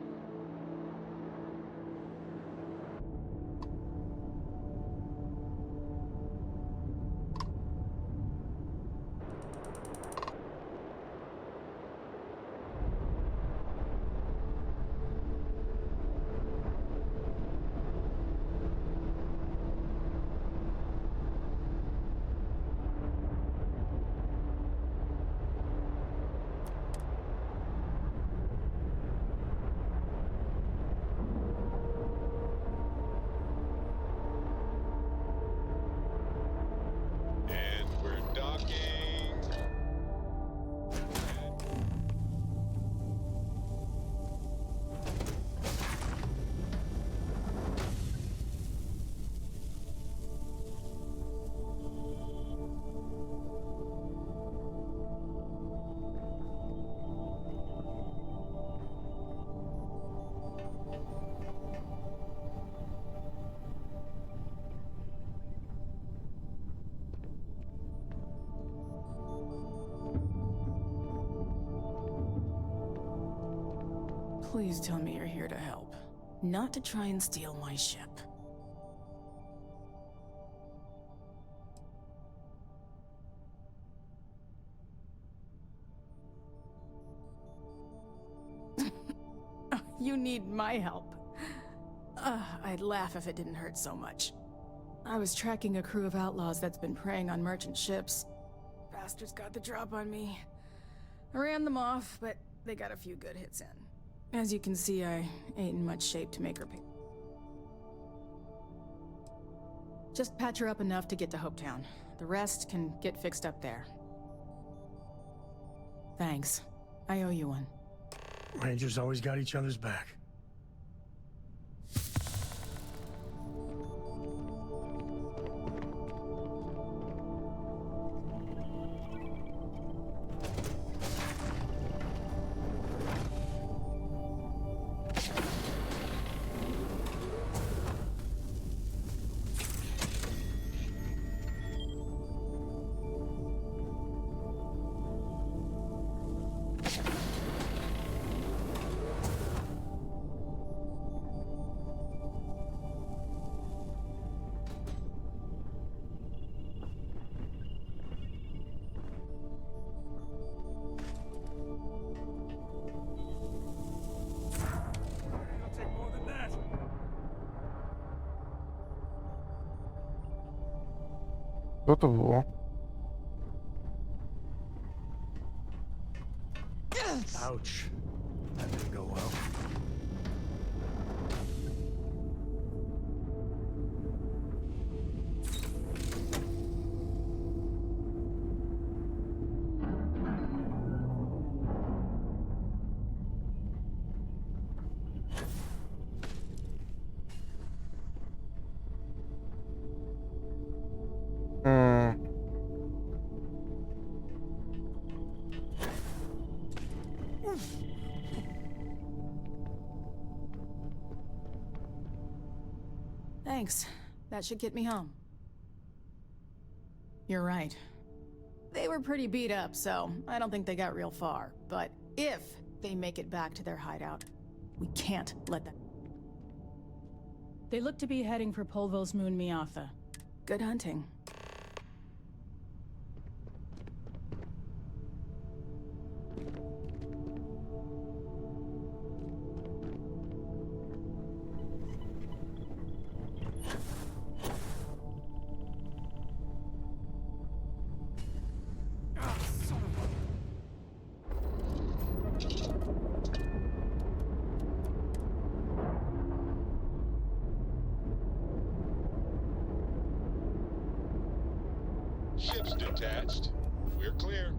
Please tell me you're here to help, not to try and steal my ship. You need my help. I'd laugh if it didn't hurt so much. I was tracking a crew of outlaws that's been preying on merchant ships. Bastards got the drop on me. I ran them off, but they got a few good hits in. As you can see, I ain't in much shape to make her pay. Just patch her up enough to get to Hope Town. The rest can get fixed up there. Thanks. I owe you one. Rangers always got each other's back. Co to było? Ouch. That didn't go well. Thanks. That should get me home. You're right. They were pretty beat up, so I don't think they got real far. But if they make it back to their hideout, we can't let them. They look to be heading for Polvo's moon Miatha. Good hunting. Ship's detached. We're clear.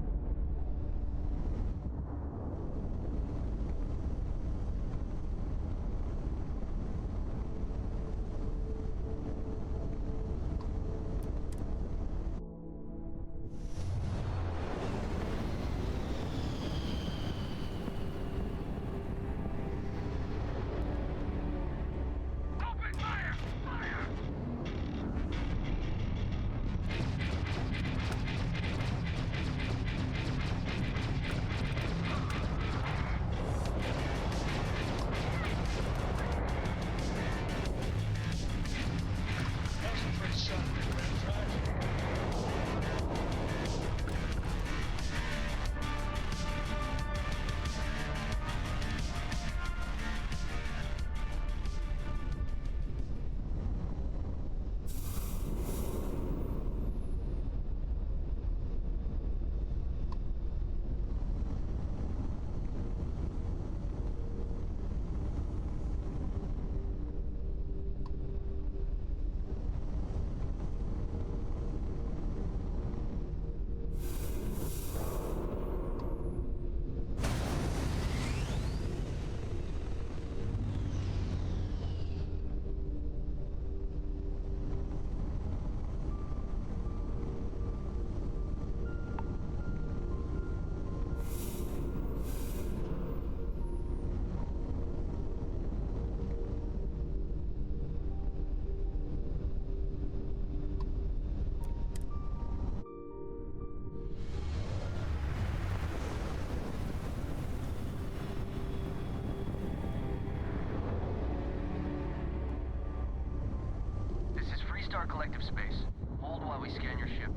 Star collective space. Hold while we scan your ship.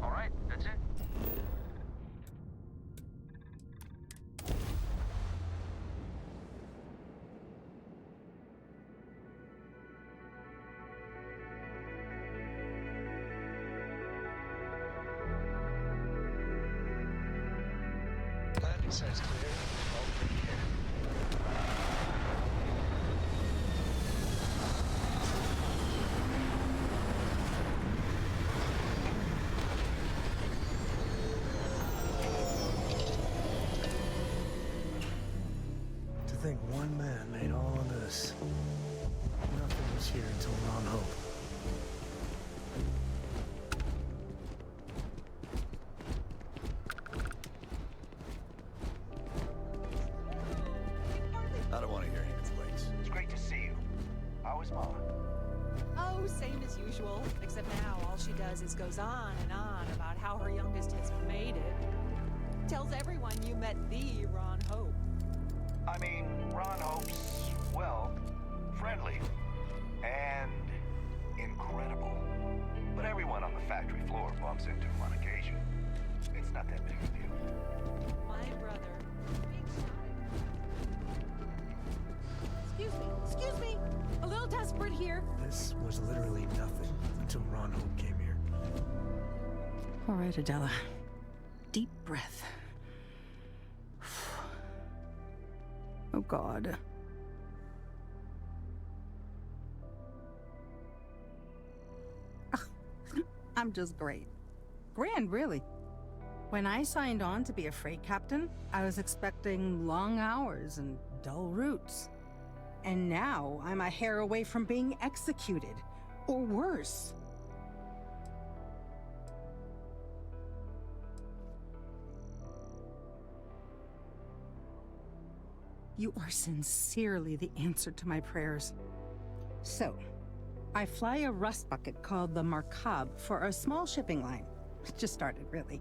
All right, that's it. Landing site's clear. All pretty here. To think one man made all of this. Nothing was here until Ron Hope. I don't want to hear any complaints. It's great to see you. How is Mama? Oh, same as usual. Except now all she does is goes on and on about how her youngest has made it. Tells everyone you met the Ron Hope. I mean, Ron Hope's, well, friendly. And incredible. But everyone on the factory floor bumps into him on occasion. It's not that big a deal. My brother. Excuse me. Excuse me. A little desperate here. This was literally nothing until Ron Hope came here. All right, Adela. Deep breath. Oh, God. I'm just great. Grand, really. When I signed on to be a freight captain, I was expecting long hours and dull routes. And now I'm a hair away from being executed. Or worse. You are sincerely the answer to my prayers. So, I fly a rust bucket called the Markab for a small shipping line. It just started, really.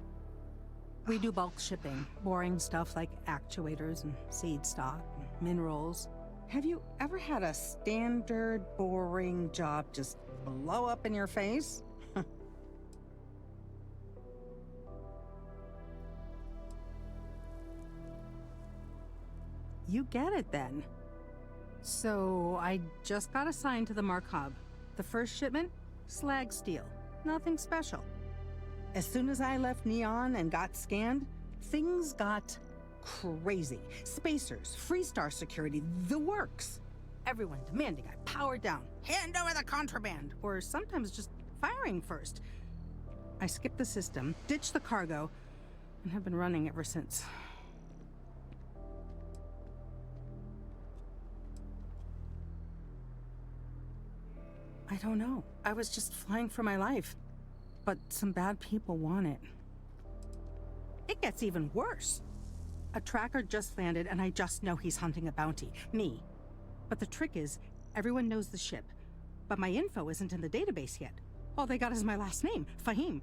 We do bulk shipping, boring stuff like actuators and seed stock and minerals. Have you ever had a standard, boring job just blow up in your face? You get it then. So I just got assigned to the Markab. The first shipment, slag steel. Nothing special. As soon as I left Neon and got scanned, things got crazy. Spacers, Freestar security, the works. Everyone demanding I power down, hand over the contraband, or sometimes just firing first. I skipped the system, ditched the cargo, and have been running ever since. I don't know. I was just flying for my life. But some bad people want it. It gets even worse. A tracker just landed and I just know he's hunting a bounty. Me. But the trick is, everyone knows the ship. But my info isn't in the database yet. All they got is my last name, Fahim.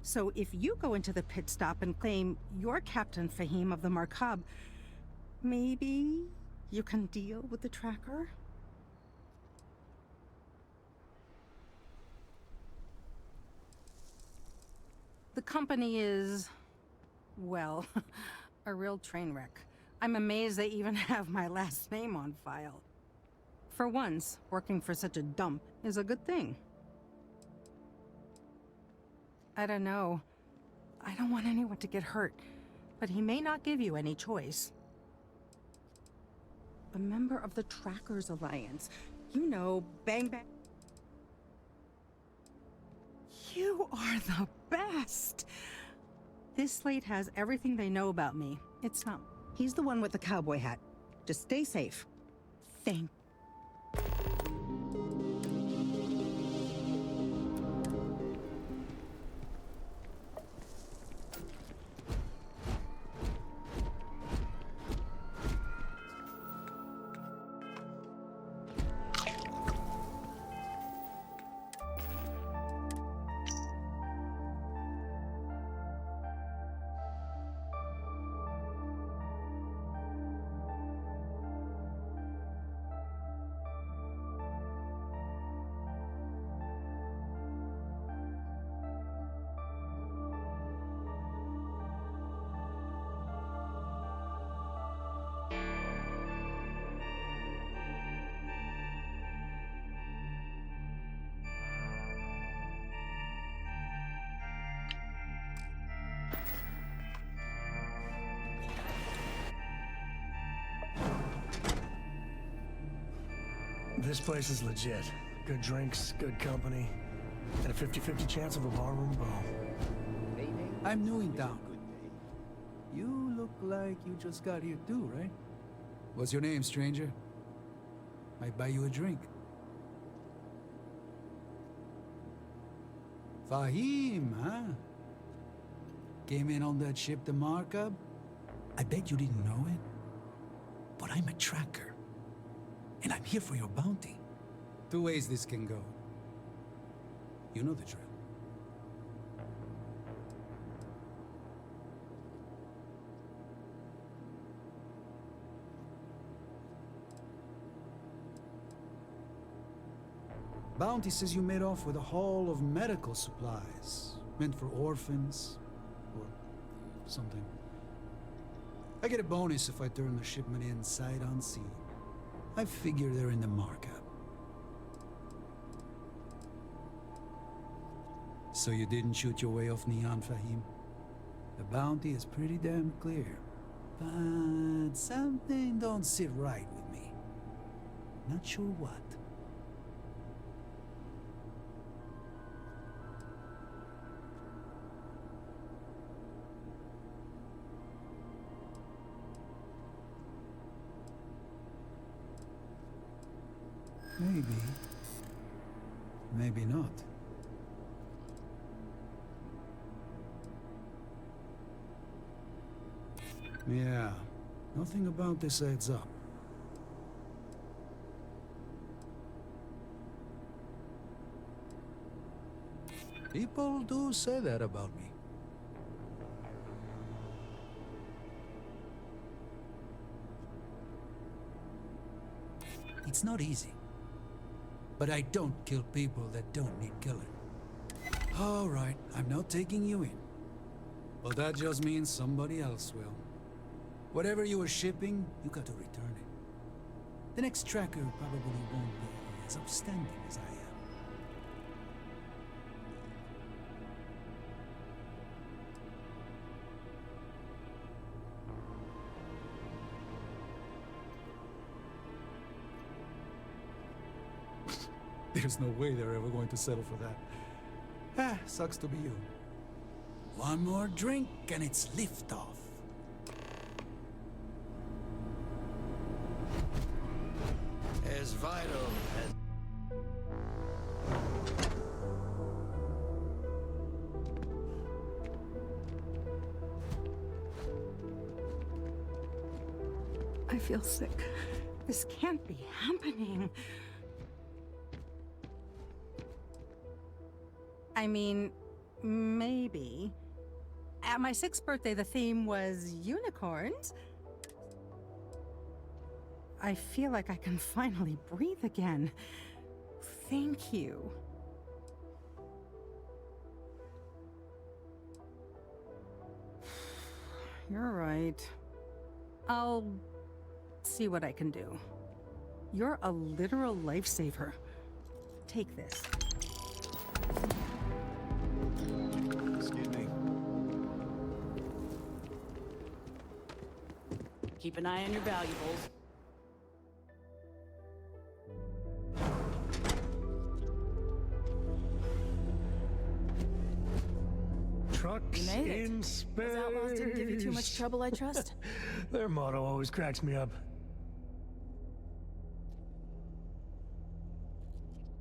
So if you go into the pit stop and claim you're Captain Fahim of the Markab, maybe you can deal with the tracker? The company is, well, a real train wreck. I'm amazed they even have my last name on file. For once, working for such a dump is a good thing. I don't know. I don't want anyone to get hurt, but he may not give you any choice. A member of the Trackers Alliance. You know, bang bang. You are the best! This slate has everything they know about me. It's not... He's the one with the cowboy hat. Just stay safe. Thank... This place is legit. Good drinks, good company, and a 50-50 chance of a barroom brawl. I'm new in town. You look like you just got here too, right? What's your name, stranger? Might buy you a drink. Fahim, huh? Came in on that ship, the Markab? I bet you didn't know it. But I'm a tracker. And I'm here for your bounty. Two ways this can go. You know the drill. Bounty says you made off with a haul of medical supplies, meant for orphans, or something. I get a bonus if I turn the shipment in sight unseen. I figure they're in the Markab. So you didn't shoot your way off Neon, Fahim? The bounty is pretty damn clear. But something don't sit right with me. Not sure what. Maybe. Maybe not. Yeah, nothing about this adds up. People do say that about me. It's not easy. But I don't kill people that don't need killing. All right, I'm not taking you in. But that just means somebody else will. Whatever you were shipping, you got to return it. The next tracker probably won't be as upstanding as I am. There's no way they're ever going to settle for that. Ah, sucks to be you. One more drink and it's liftoff. As vital as... I feel sick. This can't be happening. I mean, maybe. At my 6th birthday, the theme was unicorns. I feel like I can finally breathe again. Thank you. You're right. I'll see what I can do. You're a literal lifesaver. Take this. Excuse me. Keep an eye on your valuables. Trucks You made it. in space. Those outlaws didn't give you too much trouble, I trust? Their motto always cracks me up.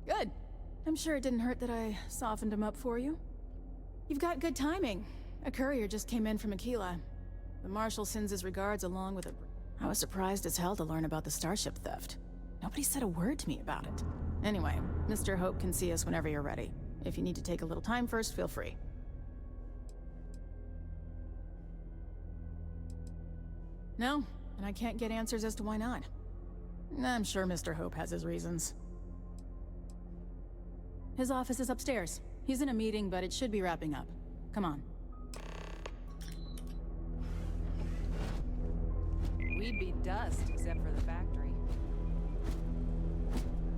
Good. I'm sure it didn't hurt that I softened him up for you. You've got good timing. A courier just came in from Aquila. The Marshal sends his regards along with a... I was surprised as hell to learn about the starship theft. Nobody said a word to me about it. Anyway, Mr. Hope can see us whenever you're ready. If you need to take a little time first, feel free. No, and I can't get answers as to why not. I'm sure Mr. Hope has his reasons. His office is upstairs. He's in a meeting, but it should be wrapping up. Come on. We'd be dust except for the factory.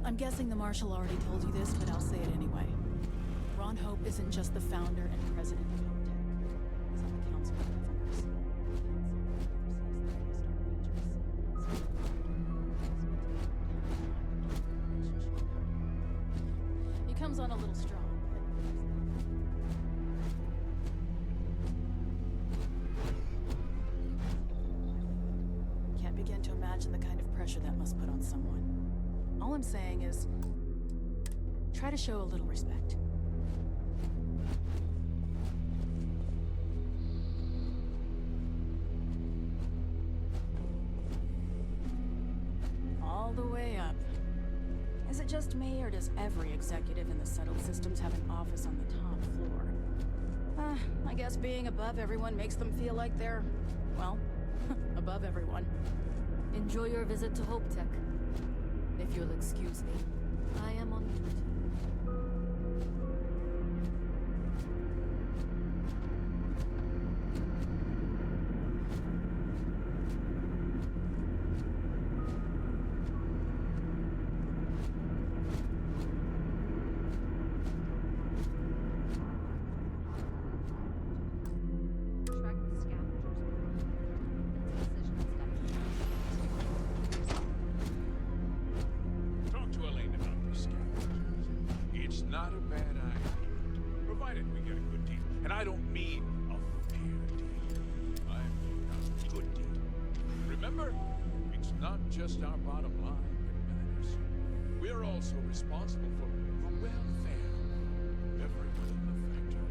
I'm guessing the Marshal already told you this, but I'll say it anyway. Ron Hope isn't just the founder and president of Hope Tech. He's on the council of governors. He comes on a little strong. Can't begin to imagine the kind of pressure that must put on someone. All I'm saying is, try to show a little respect. All the way up. Is it just me, or does every executive in the settled systems have an office on the top floor? I guess being above everyone makes them feel like they're, well, above everyone. Enjoy your visit to Hope Tech. If you'll excuse me, I am on duty. bad idea, provided we get a good deal. And I don't mean a fair deal. I mean a good deal. Remember, it's not just our bottom line that matters. We're also responsible for welfare. Everyone in the factory.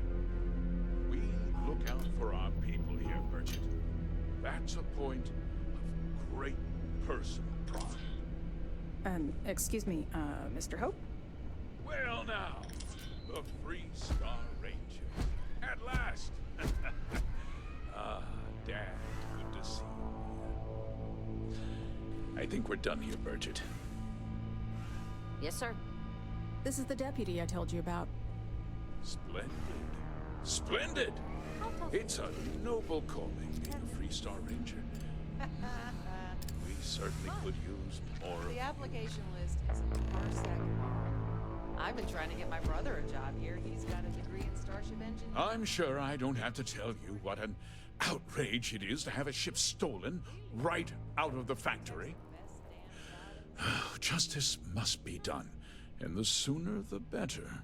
We look out for our people here, Merchant. That's a point of great personal pride. Excuse me, Mr. Hope? Well now, the Free Star Ranger. At last! Dad, good to see you. I think we're done here, Burgett. Yes, sir. This is the deputy I told you about. Splendid. Splendid! It's a noble calling, being a Free Star Ranger. We certainly could use more of... The application list is a second. I've been trying to get my brother a job here. He's got a degree in starship engineering. I'm sure I don't have to tell you what an outrage it is to have a ship stolen right out of the factory. Justice must be done, and the sooner the better.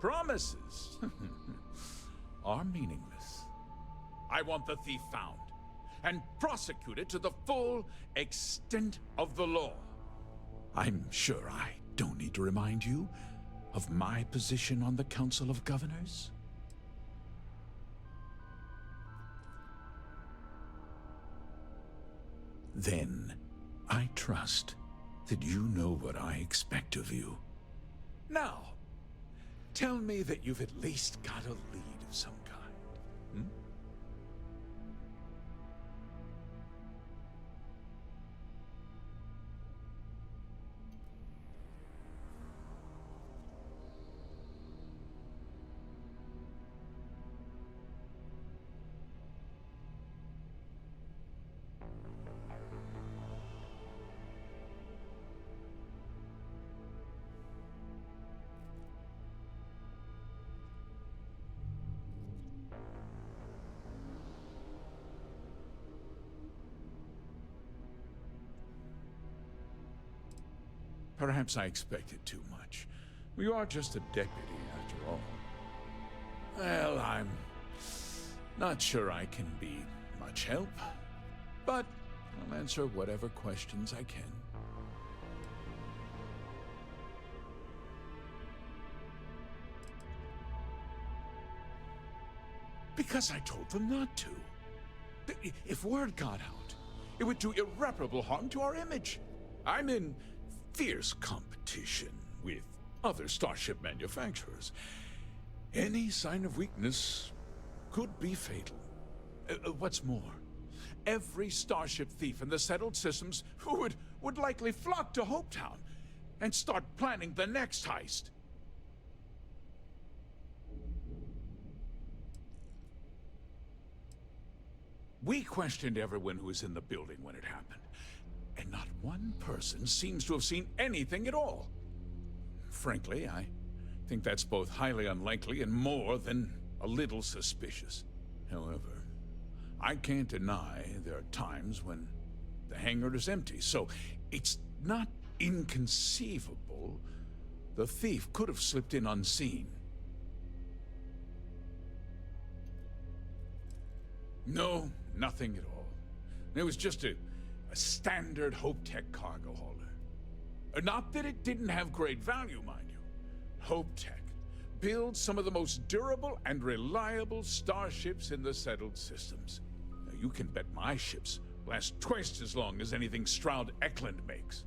Promises are meaningless. I want the thief found and prosecuted to the full extent of the law. I'm sure I don't need to remind you of my position on the Council of Governors. Then I trust that you know what I expect of you. Now, tell me that you've at least got a lead of some kind. Perhaps I expected too much. You are just a deputy, after all. Well, I'm not sure I can be much help, but I'll answer whatever questions I can. Because I told them not to. If word got out, it would do irreparable harm to our image. I'm in fierce competition with other starship manufacturers. Any sign of weakness could be fatal. What's more, every starship thief in the settled systems would likely flock to Hopetown and start planning the next heist. We questioned everyone who was in the building when it happened, and not one person seems to have seen anything at all. Frankly, I think that's both highly unlikely and more than a little suspicious. However, I can't deny there are times when the hangar is empty, so it's not inconceivable the thief could have slipped in unseen. No, nothing at all. It was just a standard HopeTech cargo hauler. Not that it didn't have great value, mind you. HopeTech builds some of the most durable and reliable starships in the settled systems. Now, you can bet my ships last twice as long as anything Stroud Eklund makes.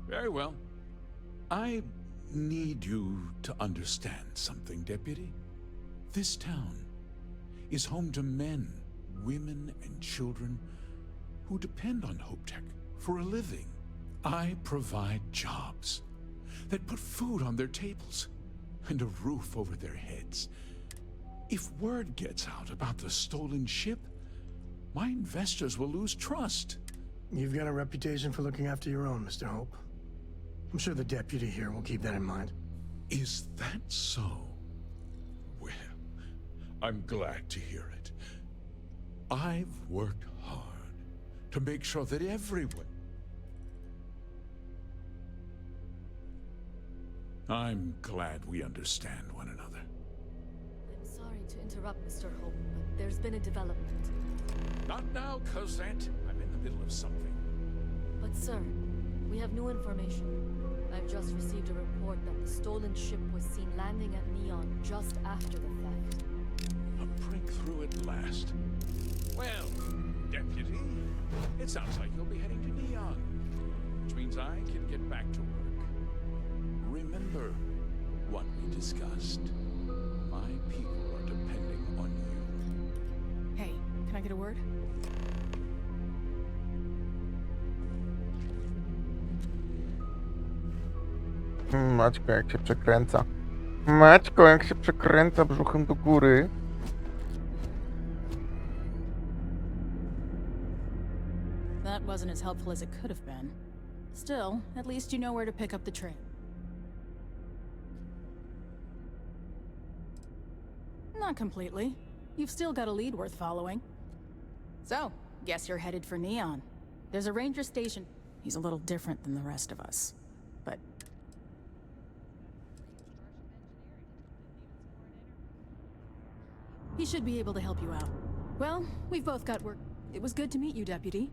Very well. I need you to understand something, Deputy. This town is home to men, women, and children who depend on HopeTech for a living. I provide jobs, that put food on their tables and a roof over their heads. If word gets out about the stolen ship, my investors will lose trust. You've got a reputation for looking after your own, Mr. Hope. I'm sure the deputy here will keep that in mind. Is that so? Well, I'm glad to hear it. I've worked hard to make sure that everyone... I'm glad we understand one another. I'm sorry to interrupt, Mr. Hope, but there's been a development. Not now, Cosette. I'm in the middle of something. But sir, we have new information. I've just received a report that the stolen ship was seen landing at Neon just after the theft. A breakthrough at last. Well, Deputy, it sounds like you'll be heading to Neon, which means I can get back to work. Remember what we discussed. My people are depending on you. Hey, can I get a word? Maćko jak się przekręca. Maćko jak się przekręca brzuchem do góry. That wasn't as helpful as it could have been. Still, at least you know where to pick up the trail. Not completely. You've still got a lead worth following. So, guess you're headed for Neon. There's a ranger station. He's a little different than the rest of us. But... he should be able to help you out. Well, we've both got work. It was good to meet you, Deputy.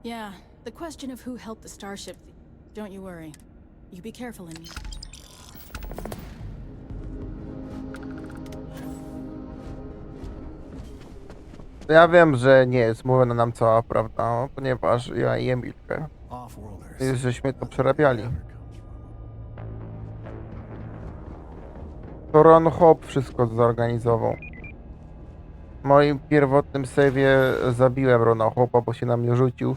Yeah, the question of who helped the starship... Don't you worry. You be careful in... Ja wiem, że nie jest mówiona nam cała prawda, ponieważ ja i Emilkę żeśmy to przerabiali. To Ron Hope wszystko zorganizował. W moim pierwotnym save'ie zabiłem Rona Hope'a, bo się na mnie rzucił.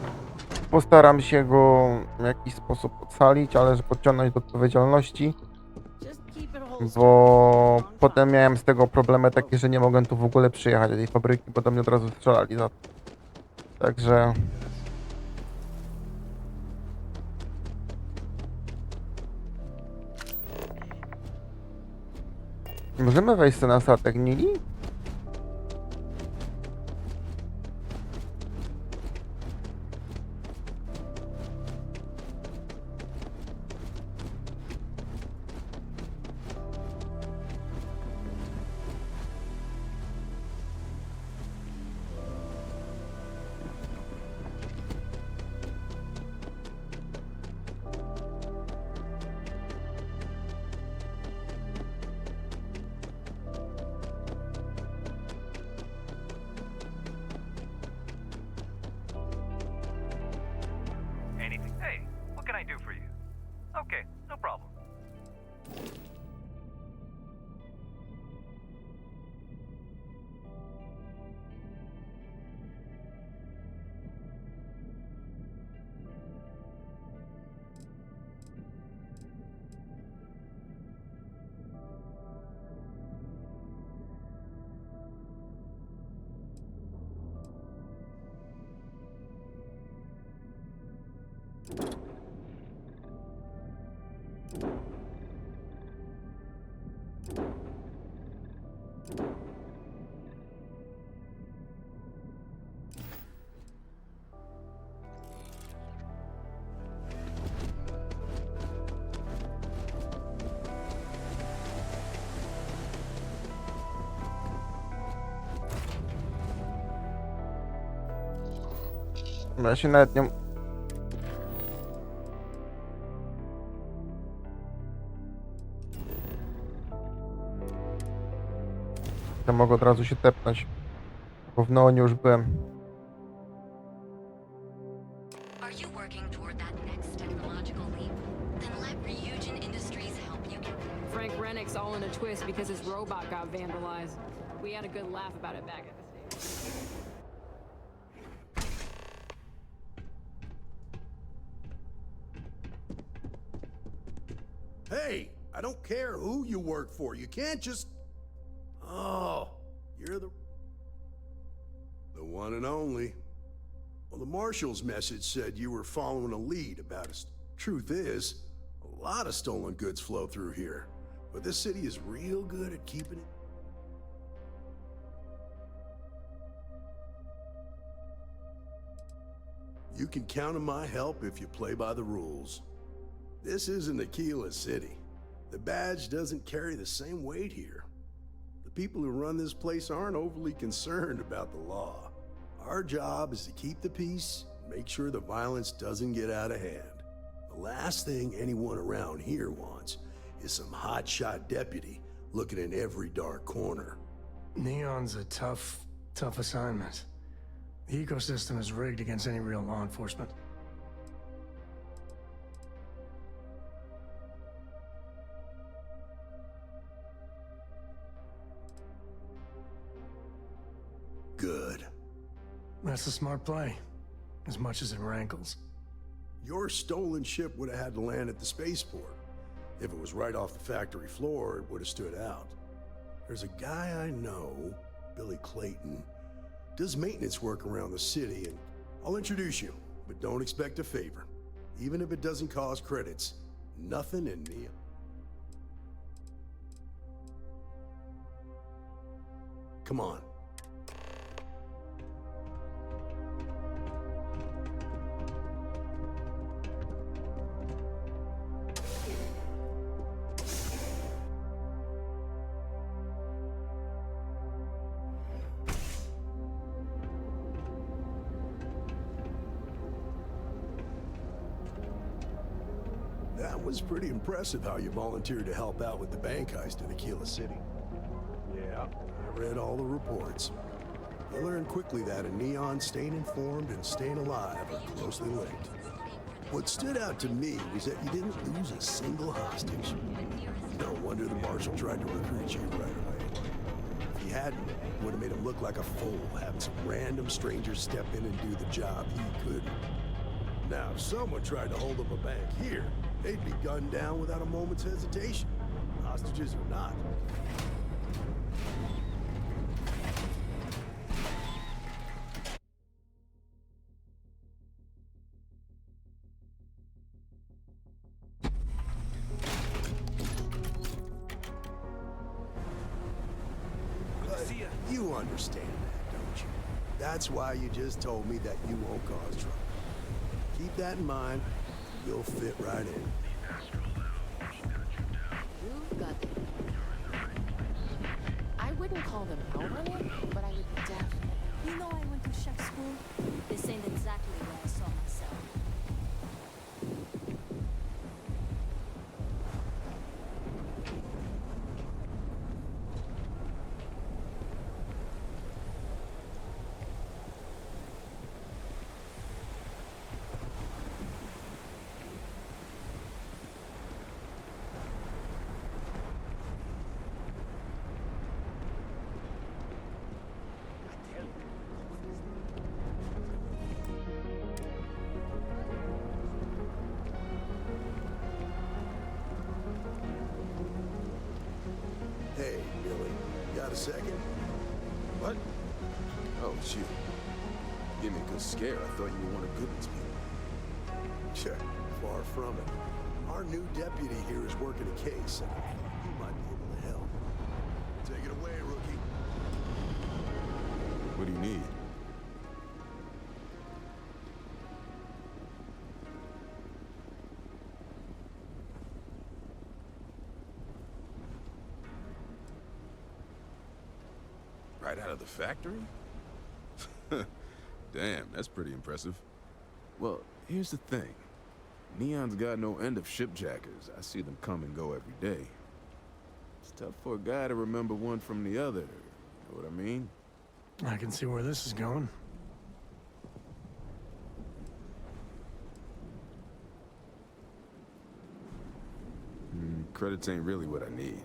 Postaram się go w jakiś sposób ocalić, ale że podciągnąć do odpowiedzialności. Bo potem miałem z tego problemy takie, że nie mogłem tu w ogóle przyjechać do tej fabryki, bo do mnie od razu strzelali za to. Także... możemy wejść sobie na statek Nili? Anything. Hey, what can I do for you? Okay, no problem. Ja się nawet nie... Ja mogę od razu się tepnąć, bo w Neonie już byłem. Frank Rennick's all in a twist because his robot got vandalized. We had a good laugh about it back at the station. Hey, I don't care who you work for. You can't just... Oh, you're the one and only. Well, the Marshal's message said you were following a lead about us. Truth is, a lot of stolen goods flow through here. But this city is real good at keeping it. You can count on my help if you play by the rules. This isn't Aquila City. The badge doesn't carry the same weight here. The people who run this place aren't overly concerned about the law. Our job is to keep the peace and make sure the violence doesn't get out of hand. The last thing anyone around here wants is some hotshot deputy looking in every dark corner. Neon's a tough assignment. The ecosystem is rigged against any real law enforcement. Good. That's a smart play, as much as it rankles. Your stolen ship would have had to land at the spaceport. If it was right off the factory floor, it would have stood out. There's a guy I know, Billy Clayton, does maintenance work around the city, and I'll introduce you, but don't expect a favor. Even if it doesn't cost credits, nothing in Neon. Come on. That was pretty impressive how you volunteered to help out with the bank heist in Aquila City. Yeah, I read all the reports. I learned quickly that a Neon staying informed and staying alive are closely linked. What stood out to me was that you didn't lose a single hostage. No wonder the Marshal tried to recruit you right away. If he hadn't, it would have made him look like a fool, having some random stranger step in and do the job he couldn't. Now, if someone tried to hold up a bank here, they'd be gunned down without a moment's hesitation. Hostages or not. But you understand that, don't you? That's why you just told me that you won't cause trouble. Keep that in mind. You'll fit right in. You've got them. I wouldn't call them out on it, but I would definitely. You know I went to chef school. This ain't exactly where I saw myself. Hey, Billy, got a second? What? Oh, shoot. Give me a good scare. I thought you were one of Goodman's people. Far from it. Our new deputy here is working a case, and he might be able to help. Take it away, rookie. What do you need? Right out of the factory? Damn, that's pretty impressive. Well, here's the thing. Neon's got no end of shipjackers. I see them come and go every day. It's tough for a guy to remember one from the other. You know what I mean? I can see where this is going. Credits ain't really what I need.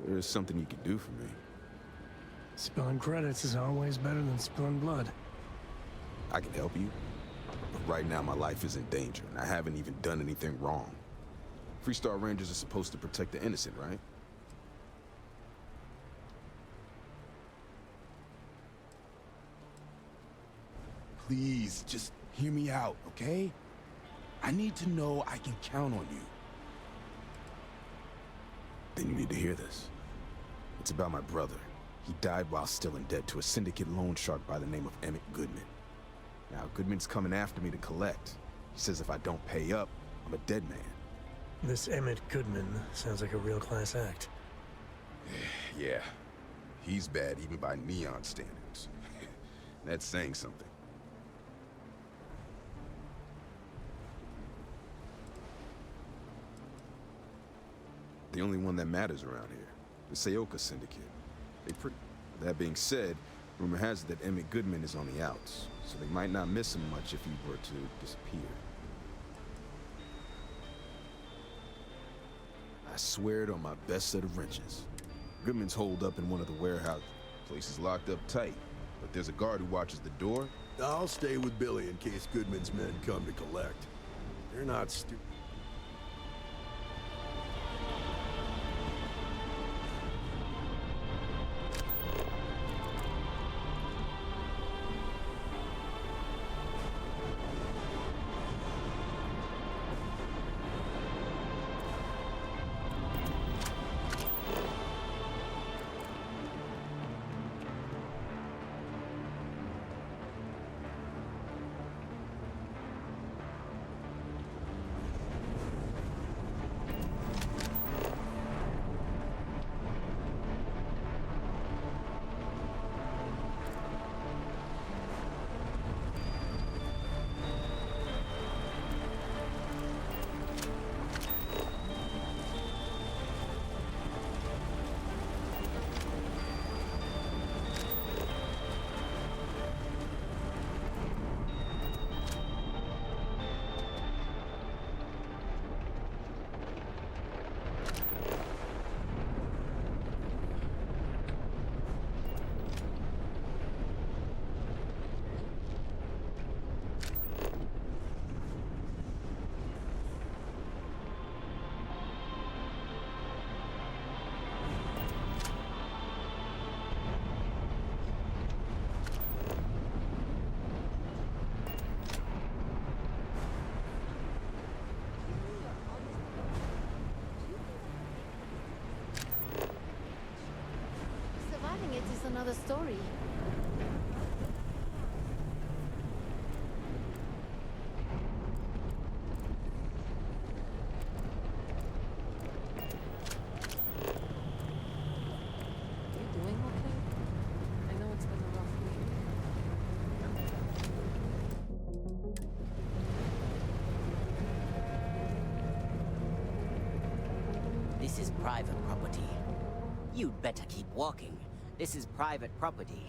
There's something you can do for me. Spilling credits is always better than spilling blood. I can help you, but right now my life is in danger, and I haven't even done anything wrong. Freestar Rangers are supposed to protect the innocent, right? Please, just hear me out, okay? I need to know I can count on you. Then you need to hear this. It's about my brother. He died while still in debt to a syndicate loan shark by the name of Emmett Goodman. Now, Goodman's coming after me to collect. He says if I don't pay up, I'm a dead man. This Emmett Goodman sounds like a real class act. Yeah, he's bad even by Neon standards. That's saying something. The only one that matters around here, the Seoka Syndicate. That being said, rumor has it that Emmett Goodman is on the outs, so they might not miss him much if he were to disappear. I swear it on my best set of wrenches. Goodman's holed up in one of the warehouses. Place is locked up tight, but there's a guard who watches the door. I'll stay with Billy in case Goodman's men come to collect. They're not stupid. Surviving it is another story. You doing okay? I know it's been a rough week. This is private property. You'd better keep walking. This is private property.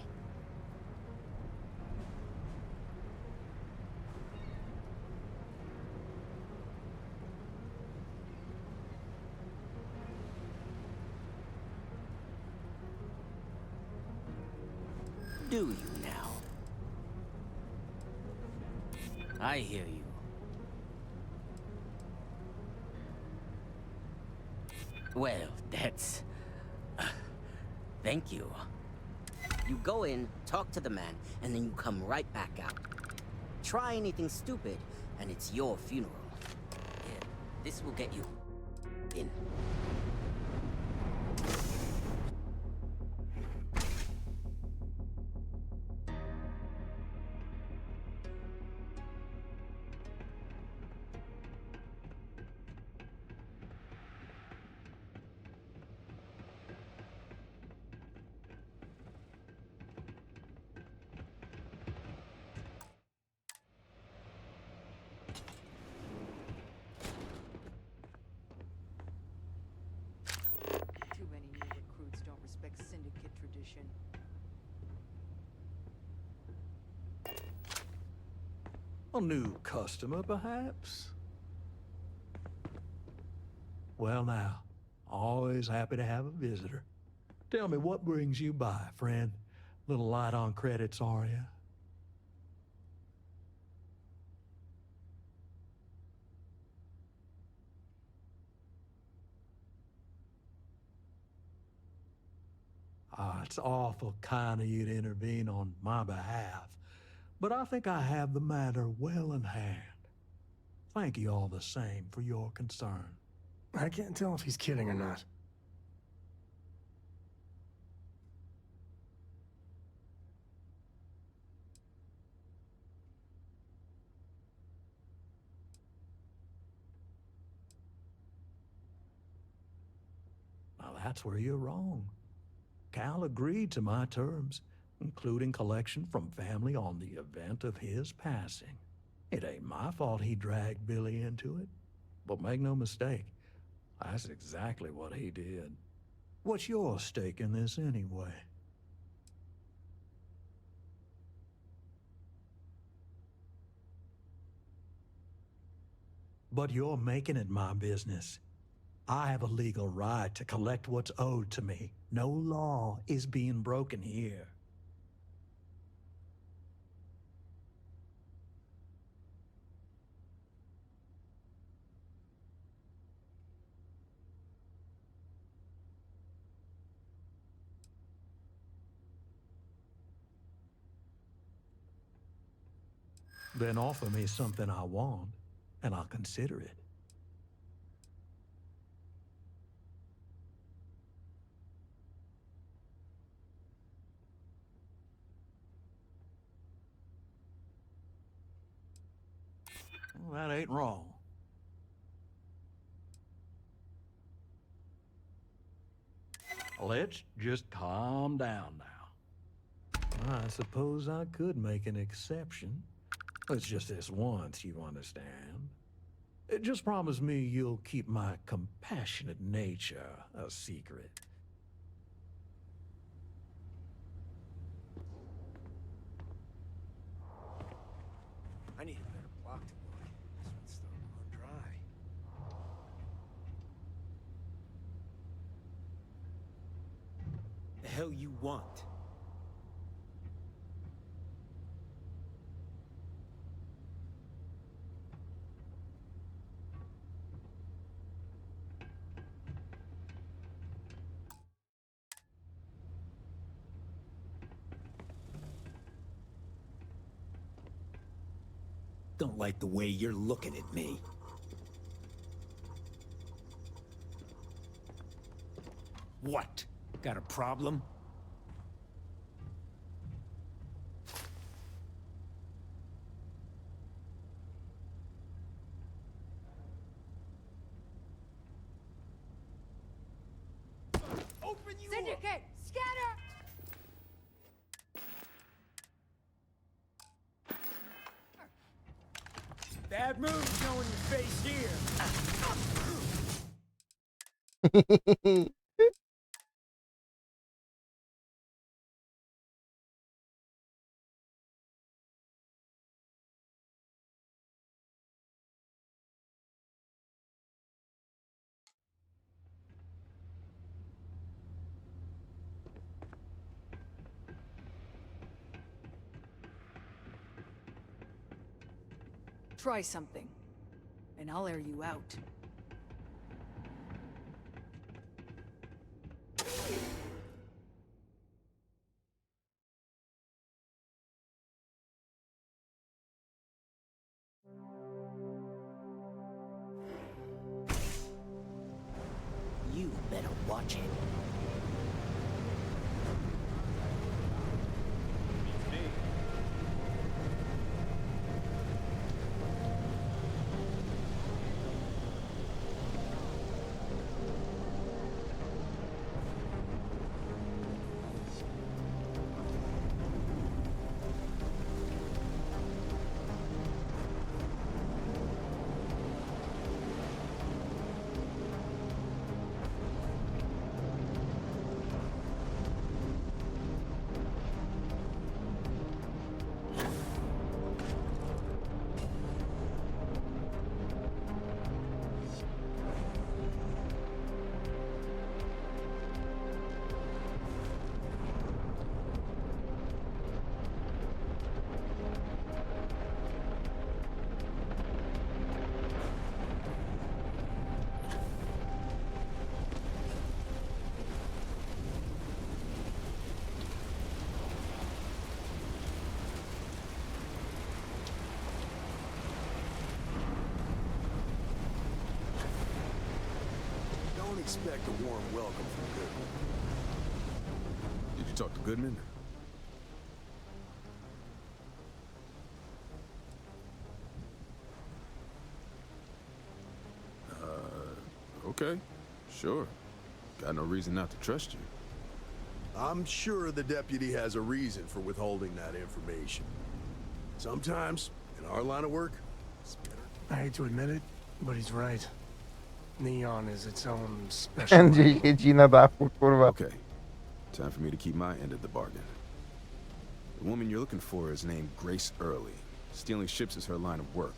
Do you now? I hear you. Well, that's... thank you. You go in, talk to the man, and then you come right back out. Try anything stupid, and it's your funeral. Here, this will get you in. Too many new recruits don't respect syndicate tradition. A new customer, perhaps? Well now, always happy to have a visitor. Tell me, what brings you by, friend? Little light on credits, are you? it's awful kind of you to intervene on my behalf, but I think I have the matter well in hand. Thank you all the same for your concern. I can't tell if he's kidding or not. Now that's where you're wrong. Cal agreed to my terms, including collection from family on the event of his passing. It ain't my fault he dragged Billy into it, but make no mistake, that's exactly what he did. What's your stake in this anyway? But you're making it my business. I have a legal right to collect what's owed to me. No law is being broken here. Then offer me something I want, and I'll consider it. Well, that ain't wrong. Let's just calm down now. I suppose I could make an exception. It's just this once, you understand. Just promise me you'll keep my compassionate nature a secret. I need a better block to work. This one's starting to run dry. The hell you want? Don't like the way you're looking at me. What? Got a problem? Open you Syndicate, scatter! Bad move showing your face here. Try something, and I'll air you out. You better watch it. expect a warm welcome from Goodman. Did you talk to Goodman? Okay. Sure. Got no reason not to trust you. I'm sure the deputy has a reason for withholding that information. Sometimes, in our line of work, it's better. I hate to admit it, but he's right. Neon is its own special. Angie siedzi na dachu, kurwa. Okay. Time for me to keep my end of the bargain. The woman you're looking for is named Grace Early. Stealing ships is her line of work.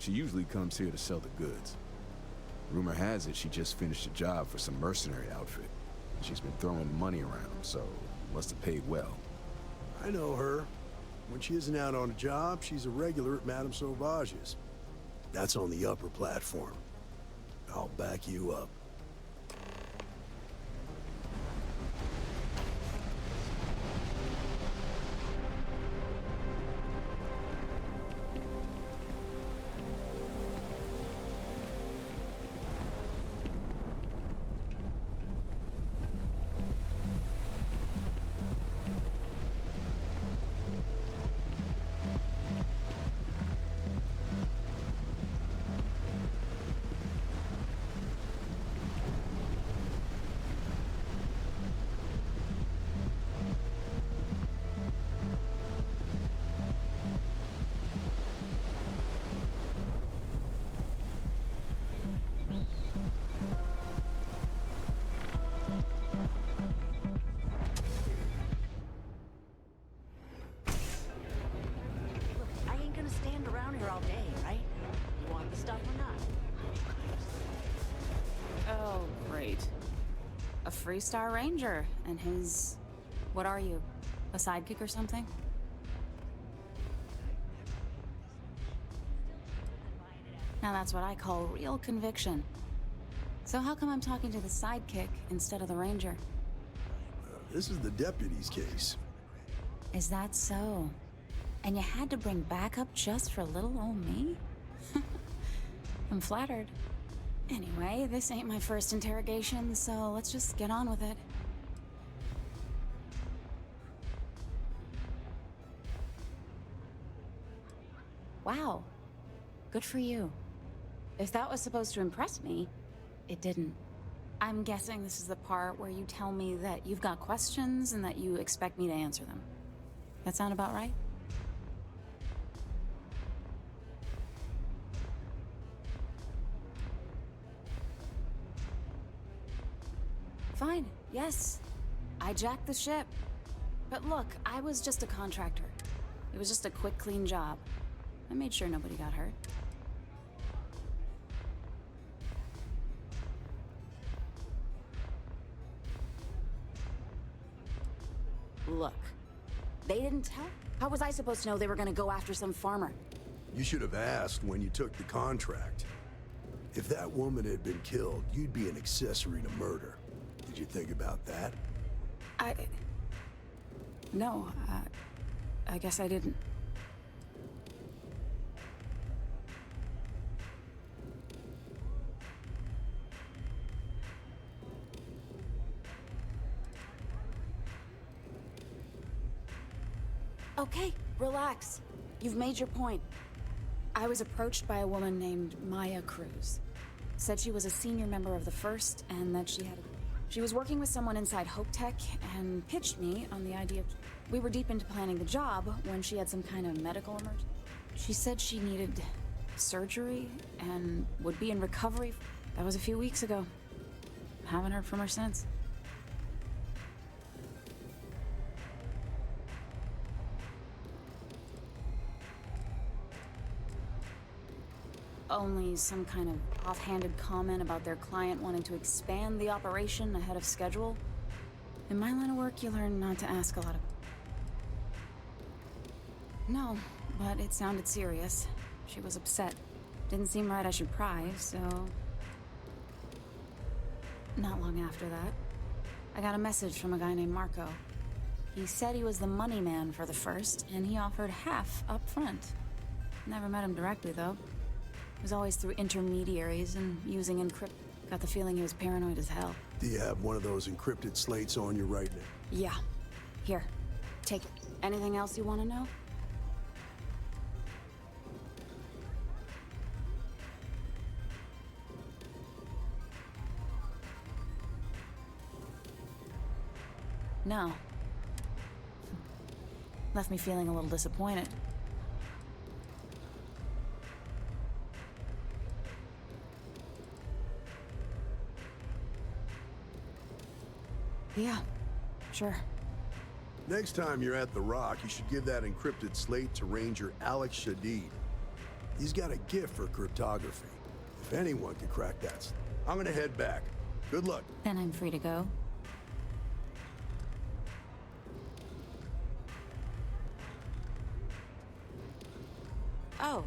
She usually comes here to sell the goods. Rumor has it she just finished a job for some mercenary outfit. She's been throwing money around, so must have paid well. I know her. When she isn't out on a job, she's a regular at Madame Sauvage's. That's on the upper platform. I'll back you up. Stand around here all day, right? You want the stuff or not? Oh, great. A Freestar Ranger and his... What are you? A sidekick or something? Now that's what I call real conviction. So how come I'm talking to the sidekick instead of the Ranger? This is the deputy's case. Is that so? And you had to bring backup just for little old me? I'm flattered. Anyway, this ain't my first interrogation, so let's just get on with it. Wow. Good for you. If that was supposed to impress me, it didn't. I'm guessing this is the part where you tell me that you've got questions and that you expect me to answer them. That sound about right? Fine, yes. I jacked the ship. But look, I was just a contractor. It was just a quick, clean job. I made sure nobody got hurt. Look, they didn't tell? How was I supposed to know they were gonna go after some farmer? You should have asked when you took the contract. If that woman had been killed, you'd be an accessory to murder. Did you think about that? No, I guess I didn't. Okay, relax. You've made your point. I was approached by a woman named Maya Cruz. Said she was a senior member of the First and that she was working with someone inside Hope Tech and pitched me on the idea of... We were deep into planning the job when she had some kind of medical emergency. She said she needed surgery and would be in recovery. That was a few weeks ago. Haven't heard from her since. Only some kind of offhanded comment about their client wanting to expand the operation ahead of schedule. In my line of work, you learn not to ask a lot of... No, but it sounded serious. She was upset. Didn't seem right I should pry, so... Not long after that, I got a message from a guy named Marco. He said he was the money man for the First, and he offered half up front. Never met him directly, though. It was always through intermediaries and using encrypt... Got the feeling he was paranoid as hell. Do you have one of those encrypted slates on you right now? Yeah. Here, take it. Anything else you want to know? No. Left me feeling a little disappointed. Yeah, sure. Next time you're at the Rock, you should give that encrypted slate to Ranger Alex Shadid. He's got a gift for cryptography. If anyone could crack that, I'm gonna head back. Good luck. Then I'm free to go. Oh.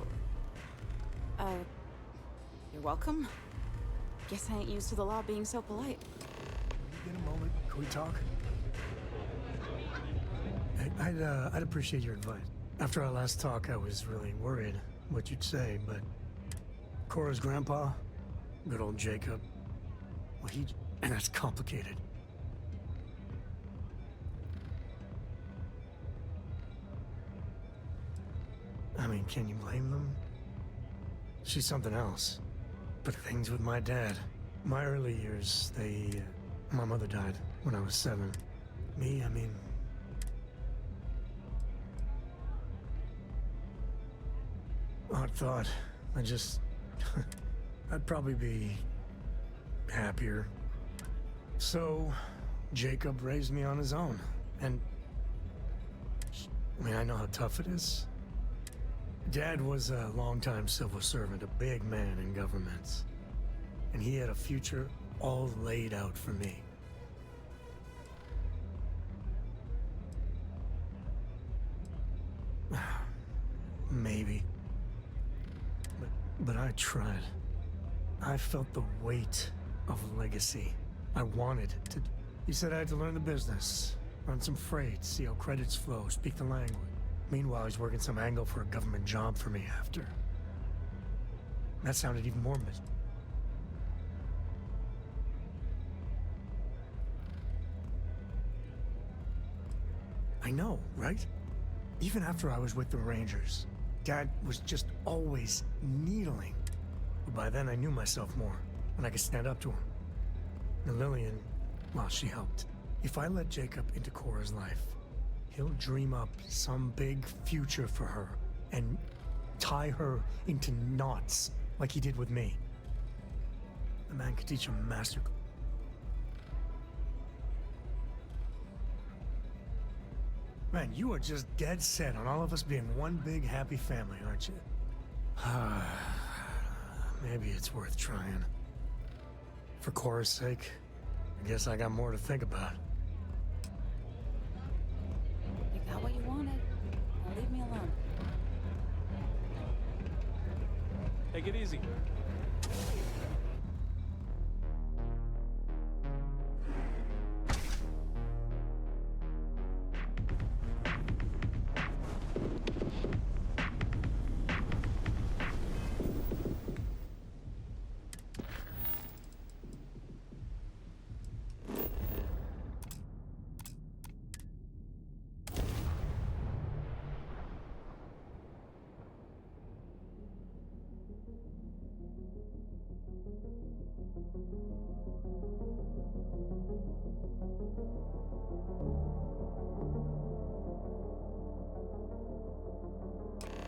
You're welcome. Guess I ain't used to the law being so polite. Get a moment. Can we talk? I'd appreciate your advice. After our last talk, I was really worried what you'd say, but Cora's grandpa, good old Jacob, well, and that's complicated. I mean, can you blame them? She's something else. But things with my dad, my early years, my mother died when I was 7. Me, I mean... Odd thought. I'd probably be happier. So, Jacob raised me on his own, and... I mean, I know how tough it is. Dad was a longtime civil servant, a big man in government. And he had a future all laid out for me. Maybe. But I tried. I felt the weight of legacy. I wanted to... He said I had to learn the business, run some freight, see how credits flow, speak the language. Meanwhile, he's working some angle for a government job for me after. That sounded even more I know, right? Even after I was with the Rangers, Dad was just always needling. But by then I knew myself more, and I could stand up to him. And Lillian, well, she helped. If I let Jacob into Cora's life, he'll dream up some big future for her and tie her into knots like he did with me. The man could teach her master. Man, you are just dead set on all of us being one big happy family, aren't you? Maybe it's worth trying. For Cora's sake, I guess I got more to think about. You got what you wanted. Now leave me alone. Take it easy.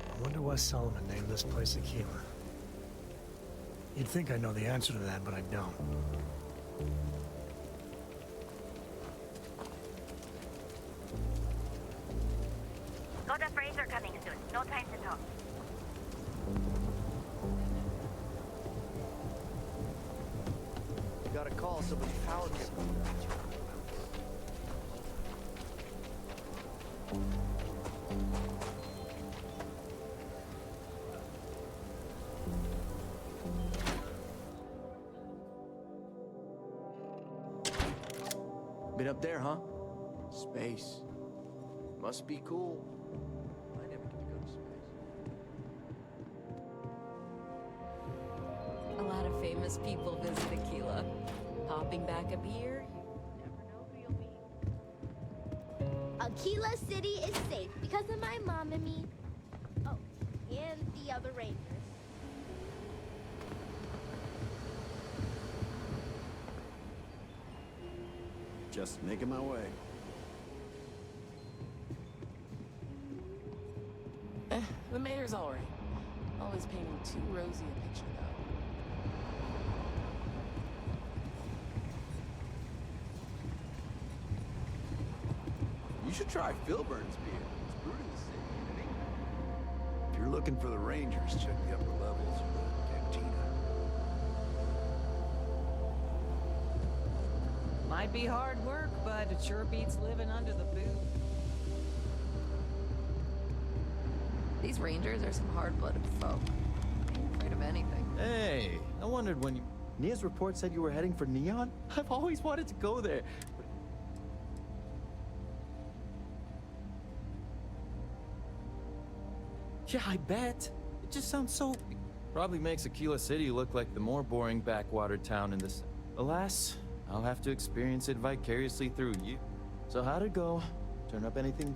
I wonder why Solomon named this place Aquila. You'd think I know the answer to that, but I don't. Got a freighter coming soon. No time to talk. Got a call, somebody's power cable. Been up there, huh? Space. Must be cool. I never get to go to space. A lot of famous people visit Aquila. Hopping back a beer, you never know who you'll meet. Aquila City is safe because of my mom and me. Oh, and the other rangers. Just making my way. The mayor's alright. Always painting too rosy a picture, though. You should try Philburn's beer. It's brewed in the city, isn't it? If you're looking for the Rangers, check the upper levels of the cantina. Might be hard work, but it sure beats living under the boot. These rangers are some hard-blooded folk. Ain't afraid of anything. Hey, I wondered when you... Nia's report said you were heading for Neon? I've always wanted to go there. Yeah, I bet. It just sounds so... Probably makes Aquila City look like the more boring backwater town in this. Alas, I'll have to experience it vicariously through you. So how'd it go? Turn up anything?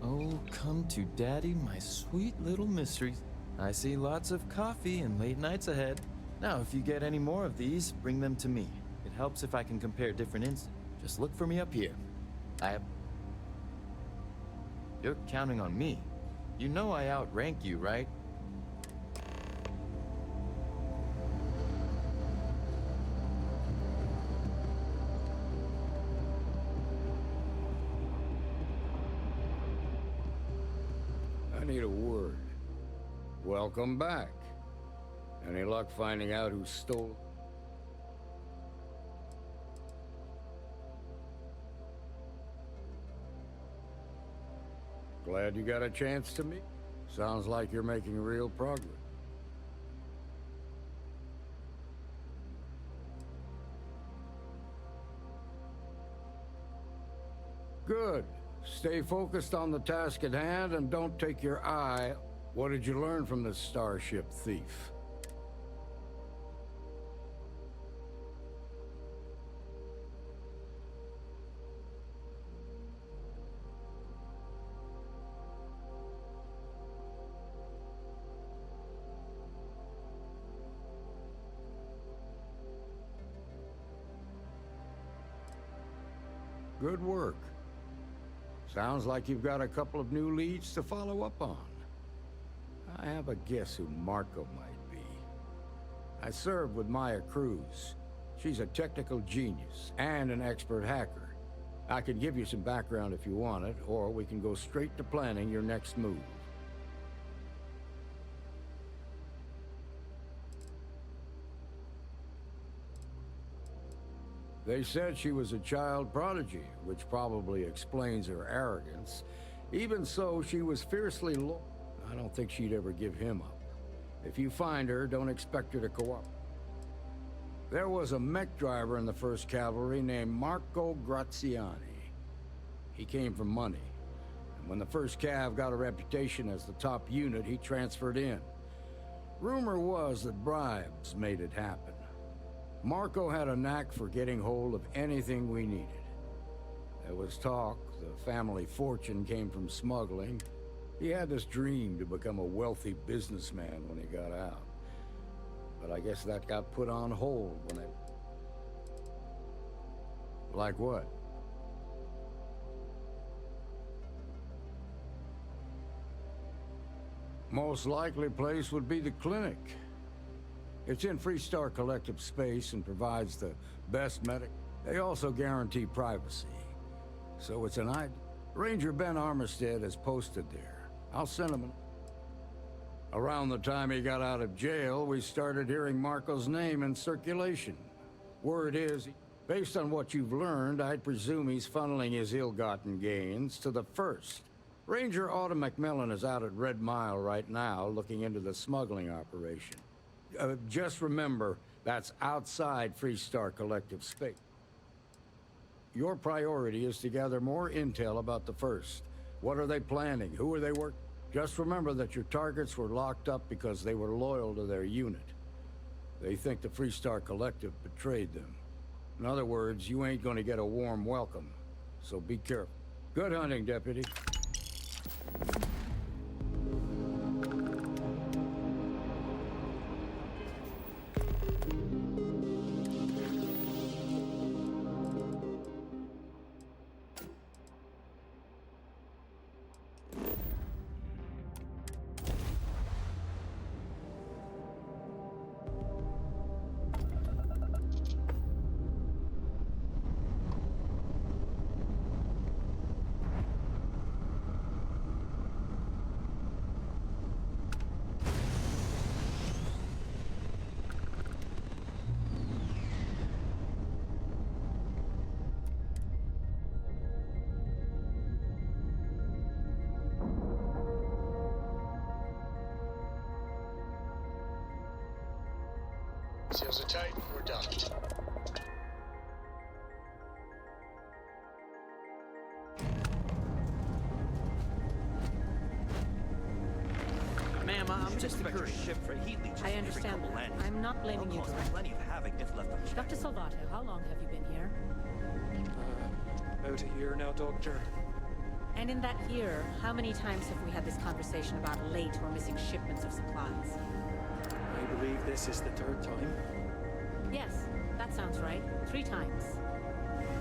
Oh, come to daddy, my sweet little mysteries. I see lots of coffee and late nights ahead. Now, if you get any more of these, bring them to me. It helps if I can compare different instances. Just look for me up here. You're counting on me. You know I outrank you, right? I need a word. Welcome back. Any luck finding out who stole... Glad you got a chance to meet. Sounds like you're making real progress. Good. Stay focused on the task at hand and don't take your eye. What did you learn from this starship thief? Good work. Sounds like you've got a couple of new leads to follow up on. I have a guess who Marco might be. I served with Maya Cruz. She's a technical genius and an expert hacker. I can give you some background if you want it, or we can go straight to planning your next move. They said she was a child prodigy, which probably explains her arrogance. Even so, she was fiercely loyal. I don't think she'd ever give him up. If you find her, don't expect her to cooperate. There was a mech driver in the 1st Cavalry named Marco Graziani. He came from money. And when the 1st Cav got a reputation as the top unit, he transferred in. Rumor was that bribes made it happen. Marco had a knack for getting hold of anything we needed. There was talk the family fortune came from smuggling. He had this dream to become a wealthy businessman when he got out. But I guess that got put on hold when they... Like what? Most likely place would be the clinic. It's in Freestar Collective space and provides the best medic. They also guarantee privacy. So it's an idea. Ranger Ben Armistead is posted there. I'll send him an... Around the time he got out of jail, we started hearing Marco's name in circulation. Word is, based on what you've learned, I'd presume he's funneling his ill-gotten gains to the 1st. Ranger Autumn McMillan is out at Red Mile right now, looking into the smuggling operation. Just remember, that's outside Freestar Collective space. Your priority is to gather more intel about the 1st. What are they planning? Who are they working? Just remember that your targets were locked up because they were loyal to their unit. They think the Freestar Collective betrayed them. In other words, you ain't gonna get a warm welcome, so be careful. Good hunting, Deputy. Seals are tight, we're docked. Ma'am, I'm just a courier. Ship for heat leeches. I understand that. I'm not blaming you directly. Plenty of havoc if left unchecked. Dr. Salvato, how long have you been here? About a year now, Doctor. And in that year, how many times have we had this conversation about late or missing shipments of supplies? I believe this is the third time. Yes, that sounds right. 3 times.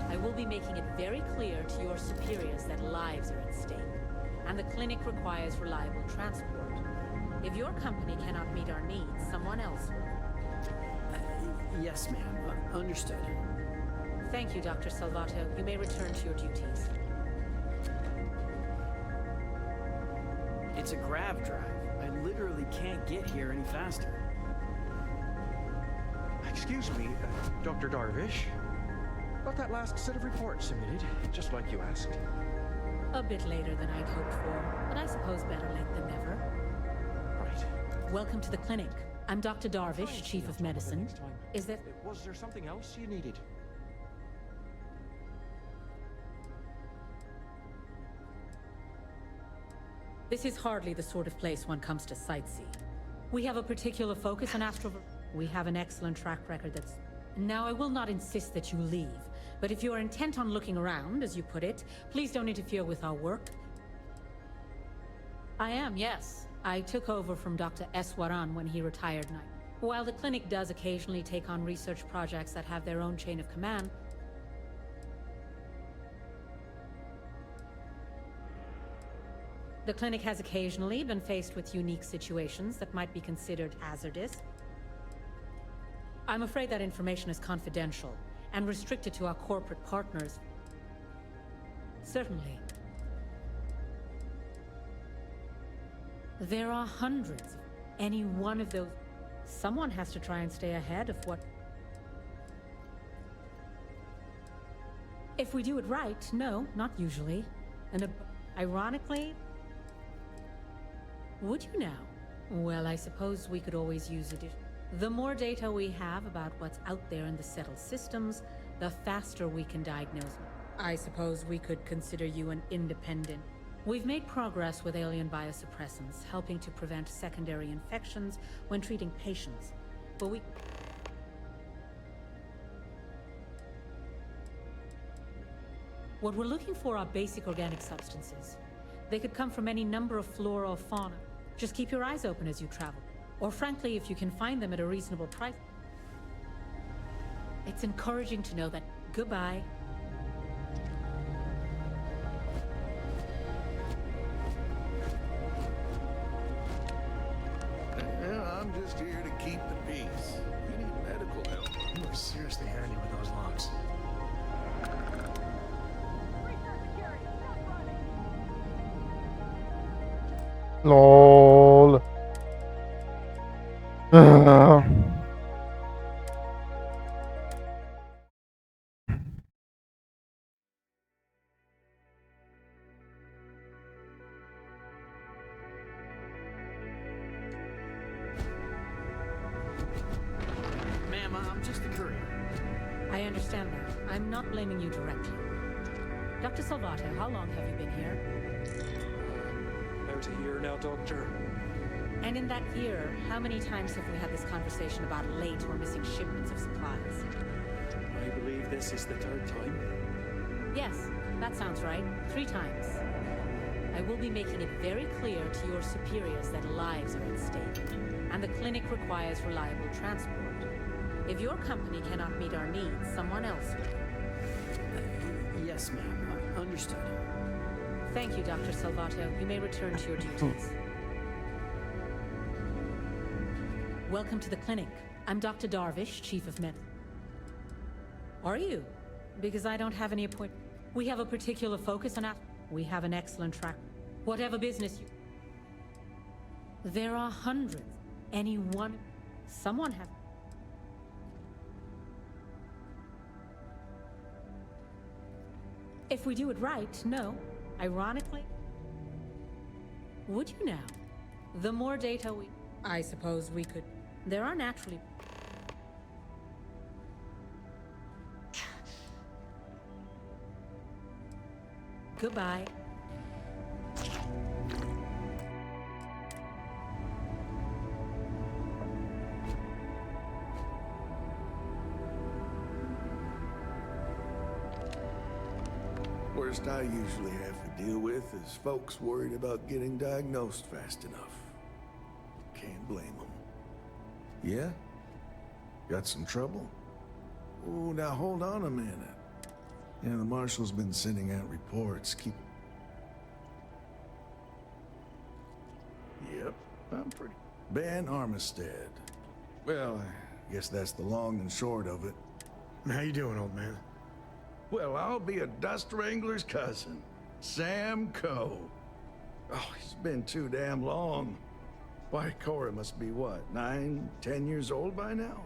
I will be making it very clear to your superiors that lives are at stake, and the clinic requires reliable transport. If your company cannot meet our needs, someone else will. Yes, ma'am. Understood. Thank you, Dr. Salvato. You may return to your duties. It's a grav drive. I literally can't get here any faster. Excuse me, Dr. Darvish. Got that last set of reports submitted, just like you asked. A bit later than I'd hoped for, but I suppose better late than never. Right. Welcome to the clinic. I'm Dr. Darvish, Chief of Medicine. Is that... Was there something else you needed? This is hardly the sort of place one comes to sightsee. We have a particular focus on astro... We have an excellent track record that's... Now, I will not insist that you leave, but if you are intent on looking around, as you put it, please don't interfere with our work. I am, yes. I took over from Dr. Eswaran when he retired. While the clinic does occasionally take on research projects that have their own chain of command, the clinic has occasionally been faced with unique situations that might be considered hazardous. I'm afraid that information is confidential and restricted to our corporate partners. Certainly. There are hundreds. Any one of those... Someone has to try and stay ahead of what... If we do it right, no, not usually. And ironically... Would you now? Well, I suppose we could always use additional... The more data we have about what's out there in the settled systems, the faster we can diagnose. I suppose we could consider you an independent. We've made progress with alien biosuppressants, helping to prevent secondary infections when treating patients. But what we're looking for are basic organic substances. They could come from any number of flora or fauna. Just keep your eyes open as you travel. Or frankly, if you can find them at a reasonable price. It's encouraging to know that. Goodbye. Yeah, I'm just here to keep the peace. You need medical help. You are seriously handy with those locks. LOL. Ma'am, I'm just a courier. I understand that. I'm not blaming you directly. Dr. Salvato, how long have you been here? About About a year now, Doctor. And in that year, how many times have we had this conversation about late or missing shipments of supplies? I believe this is the third time. Yes, that sounds right. 3 times. I will be making it very clear to your superiors that lives are at stake, and the clinic requires reliable transport. If your company cannot meet our needs, someone else will. Yes, ma'am. Understood. Thank you, Dr. Salvato. You may return to your duties. Welcome to the clinic. I'm Dr. Darvish, Chief of Med. Are you? Because I don't have any appointment. We have a particular focus on we have an excellent track. Whatever business you... There are hundreds. Any one... Someone have... If we do it right, no. Ironically... Would you now? The more data we... I suppose we could... There are naturally... Goodbye. Worst I usually have to deal with is folks worried about getting diagnosed fast enough. Can't blame them. Yeah? Got some trouble? Oh, now hold on a minute. Yeah, the marshal's been sending out reports. Yep, I'm pretty... Ben Armistead. Well, I guess that's the long and short of it. How you doing, old man? Well, I'll be a dust wrangler's cousin, Sam Coe. Oh, it's been too damn long. Why, Cora must be what, 9, 10 years old by now?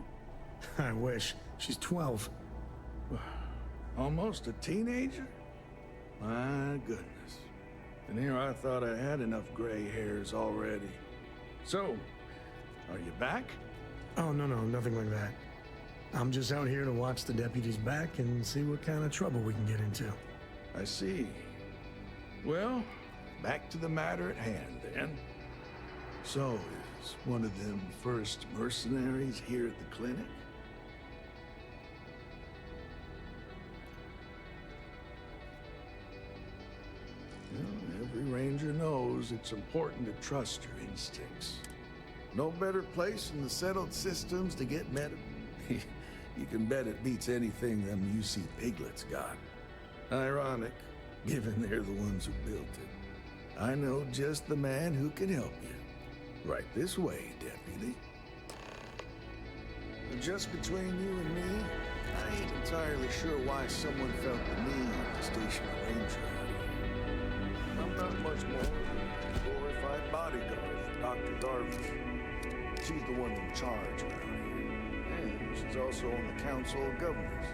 I wish. She's 12. Almost a teenager? My goodness. And here I thought I had enough gray hairs already. So, are you back? Oh, no, nothing like that. I'm just out here to watch the deputies back and see what kind of trouble we can get into. I see. Well, back to the matter at hand, then. So, is one of them first mercenaries here at the clinic? Well, every ranger knows it's important to trust your instincts. No better place in the settled systems to get med... You can bet it beats anything them UC piglets got. Ironic, given they're the ones who built it. I know just the man who can help you. Right this way, deputy. Just between you and me, I ain't entirely sure why someone felt the need to station a ranger out here. I'm not much more than a glorified bodyguard for Dr. Darvish. She's the one in charge around here. And she's also on the Council of Governors.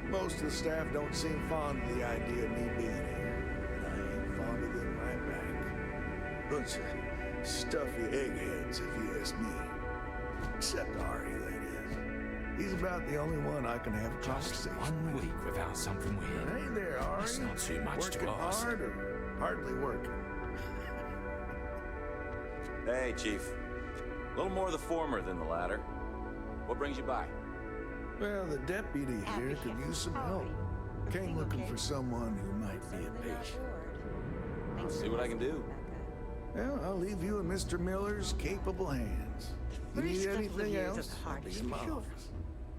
Most of the staff don't seem fond of the idea of me being here. And I ain't fond of them right back. Bunch of stuffy eggheads, if you ask me. Except Ari, that is. He's about the only one I can have a conversation with. 1 week without something weird. Hey there, Ari. That's not too much working to ask. Hard or hardly working? Hey, Chief. A little more the former than the latter. What brings you by? Well, the deputy here could use some help. Came looking for someone who might be a patient. I'll see what I can do. Well, I'll leave you in Mr. Miller's capable hands. If you need anything else, I'll be in my office.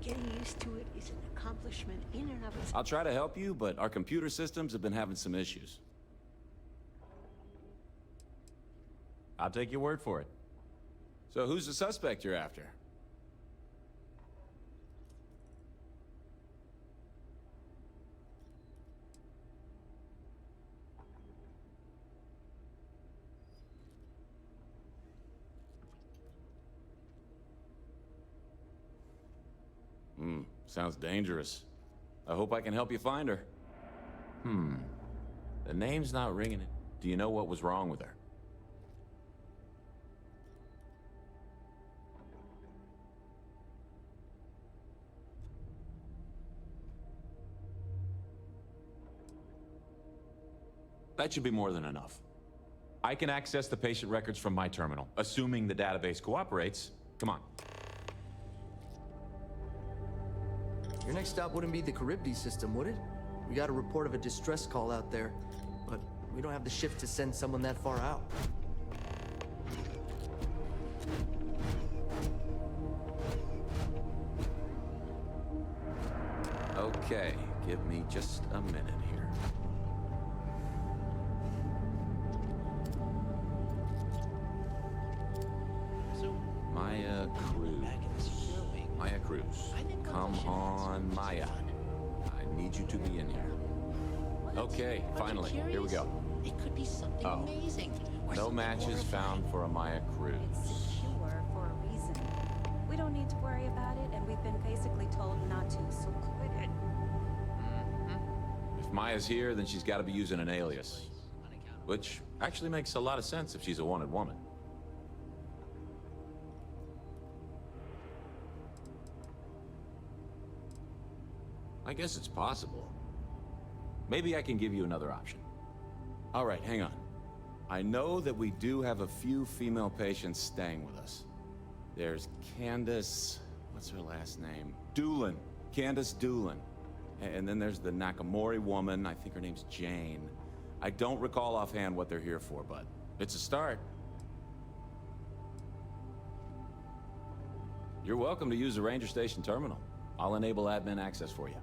Getting used to it is an accomplishment in and of itself. I'll try to help you, but our computer systems have been having some issues. I'll take your word for it. So who's the suspect you're after? Sounds dangerous. I hope I can help you find her. The name's not ringing it. Do you know what was wrong with her? That should be more than enough. I can access the patient records from my terminal, assuming the database cooperates. Come on. Your next stop wouldn't be the Charybdis system, would it? We got a report of a distress call out there, but we don't have the shift to send someone that far out. Okay, give me just a minute here. Maya Cruz. Maya Cruz. Come on, Maya. I need you to be in here. Okay, finally, here we go. It could be something amazing. No matches found for a Maya Cruz. Secure for a reason. We don't need to worry about it, and we've been basically told not to, so quit it. If Maya's here, then she's got to be using an alias. Which actually makes a lot of sense if she's a wanted woman. I guess it's possible. Maybe I can give you another option. All right, hang on. I know that we do have a few female patients staying with us. There's Candace... what's her last name? Doolin. Candace Doolin. And then there's the Nakamori woman. I think her name's Jane. I don't recall offhand what they're here for, but it's a start. You're welcome to use the Ranger Station terminal. I'll enable admin access for you.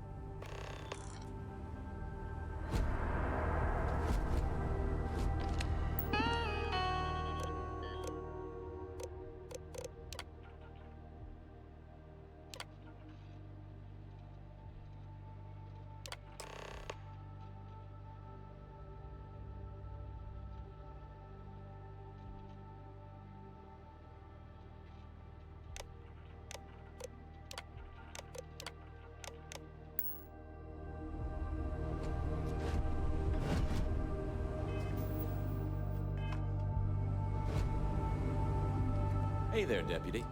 Hey there, Deputy.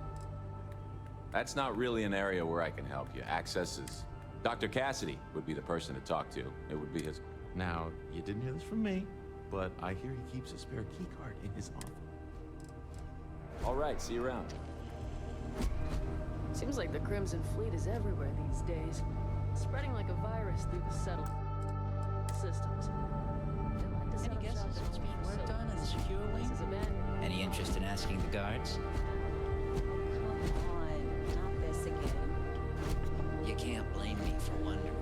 That's not really an area where I can help you. Access is... Dr. Cassidy would be the person to talk to. It would be his... Now, you didn't hear this from me, but I hear he keeps a spare key card in his office. All right, see you around. Seems like the Crimson Fleet is everywhere these days, spreading like a virus through the settled systems. Any guesses what's being worked on in the secure wing? Any interest in asking the guards? Come on, not this again. You can't blame me for wondering.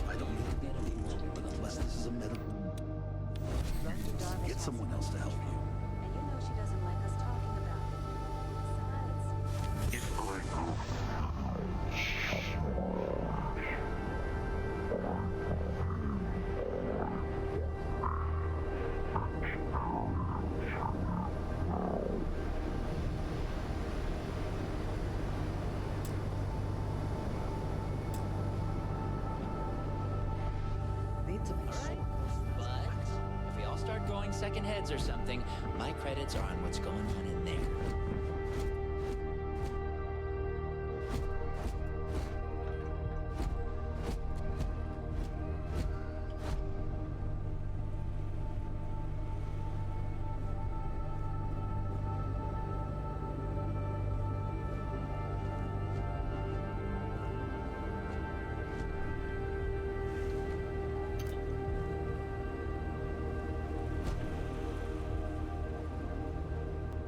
I don't need to get anyone, but unless this is a medical... Get someone else to help you. And you know she doesn't like us talking about it. Besides... It's going Going second heads or something, my credits are on what's going on in there.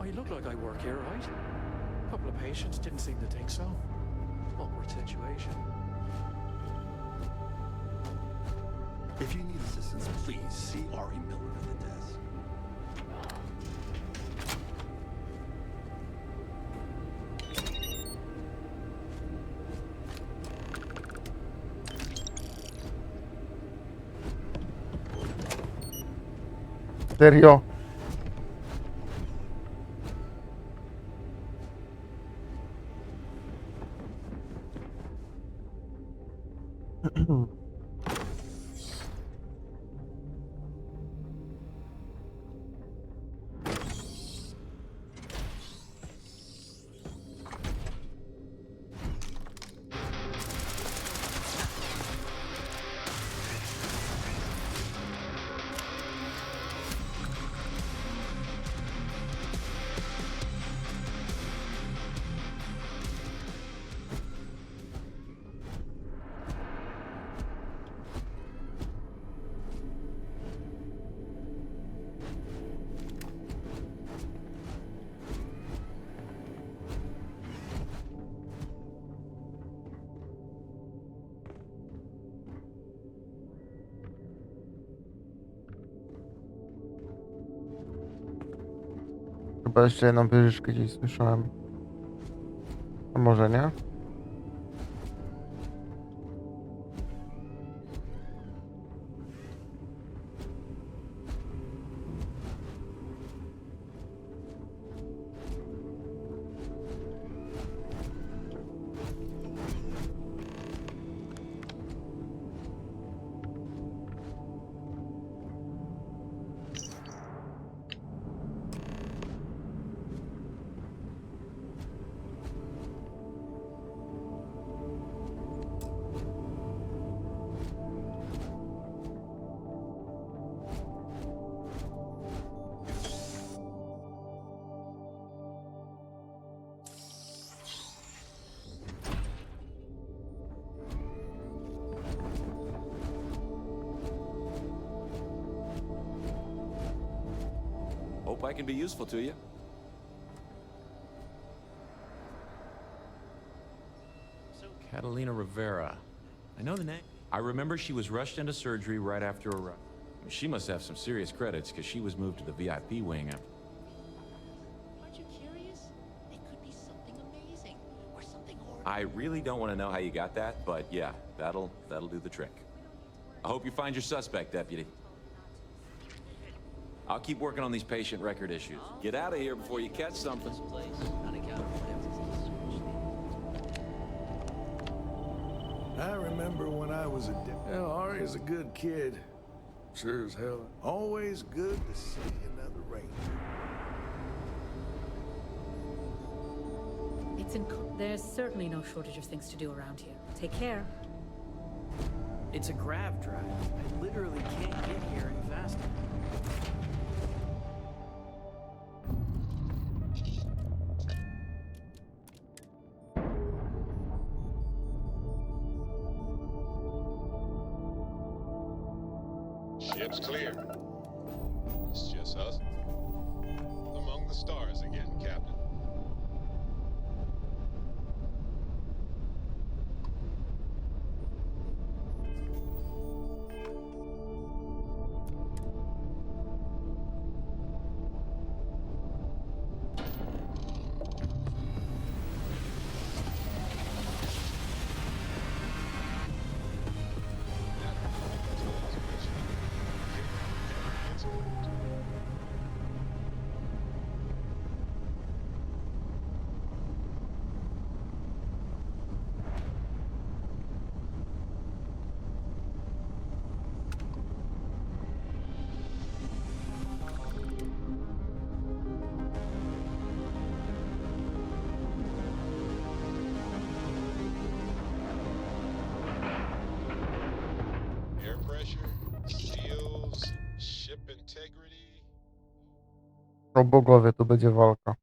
You look like I work here, right? A couple of patients didn't seem to think so. Awkward situation. If you need assistance, please see Ari Miller at the desk. Serio. Chyba jeszcze jedną wieżyczkę gdzieś słyszałem. A może nie? Hope I can be useful to you. Catalina Rivera. I know the name. I remember she was rushed into surgery right after a run. She must have some serious credits because she was moved to the VIP wing after. Aren't you curious? It could be something amazing or something horrible. I really don't want to know how you got that, but yeah, that'll do the trick. I hope you find your suspect, Deputy. I'll keep working on these patient record issues. Get out of here before you catch something. I remember when I was a Ari's a good kid. Sure as hell. Always good to see another ranger. There's certainly no shortage of things to do around here. Take care. It's a grav drive. I literally can't get here any faster. Ship's clear. It's just us. Among the stars again, Captain. Air pressure, seals, ship integrity. O bogowie, tu będzie walka.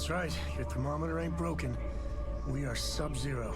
That's right. Your thermometer ain't broken. We are sub-zero.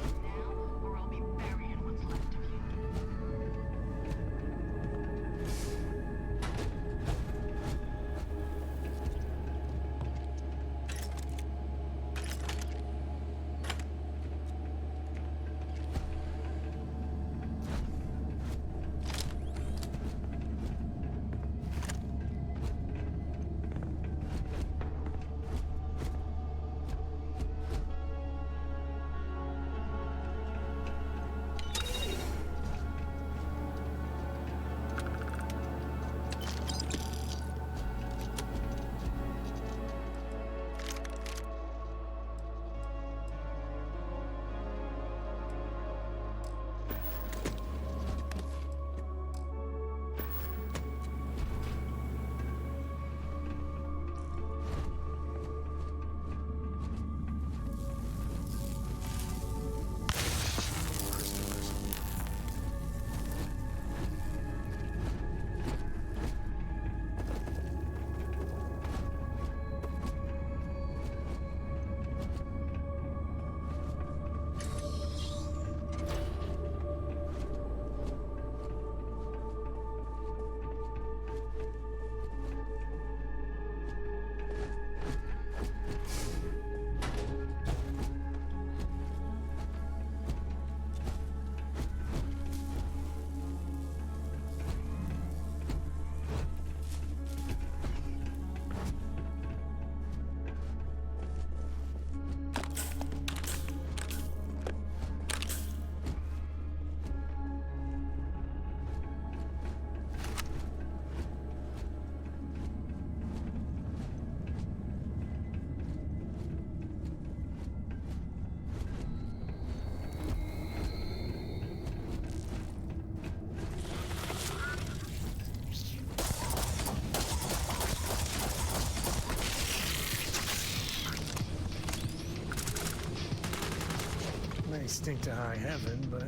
May stink to high heaven, but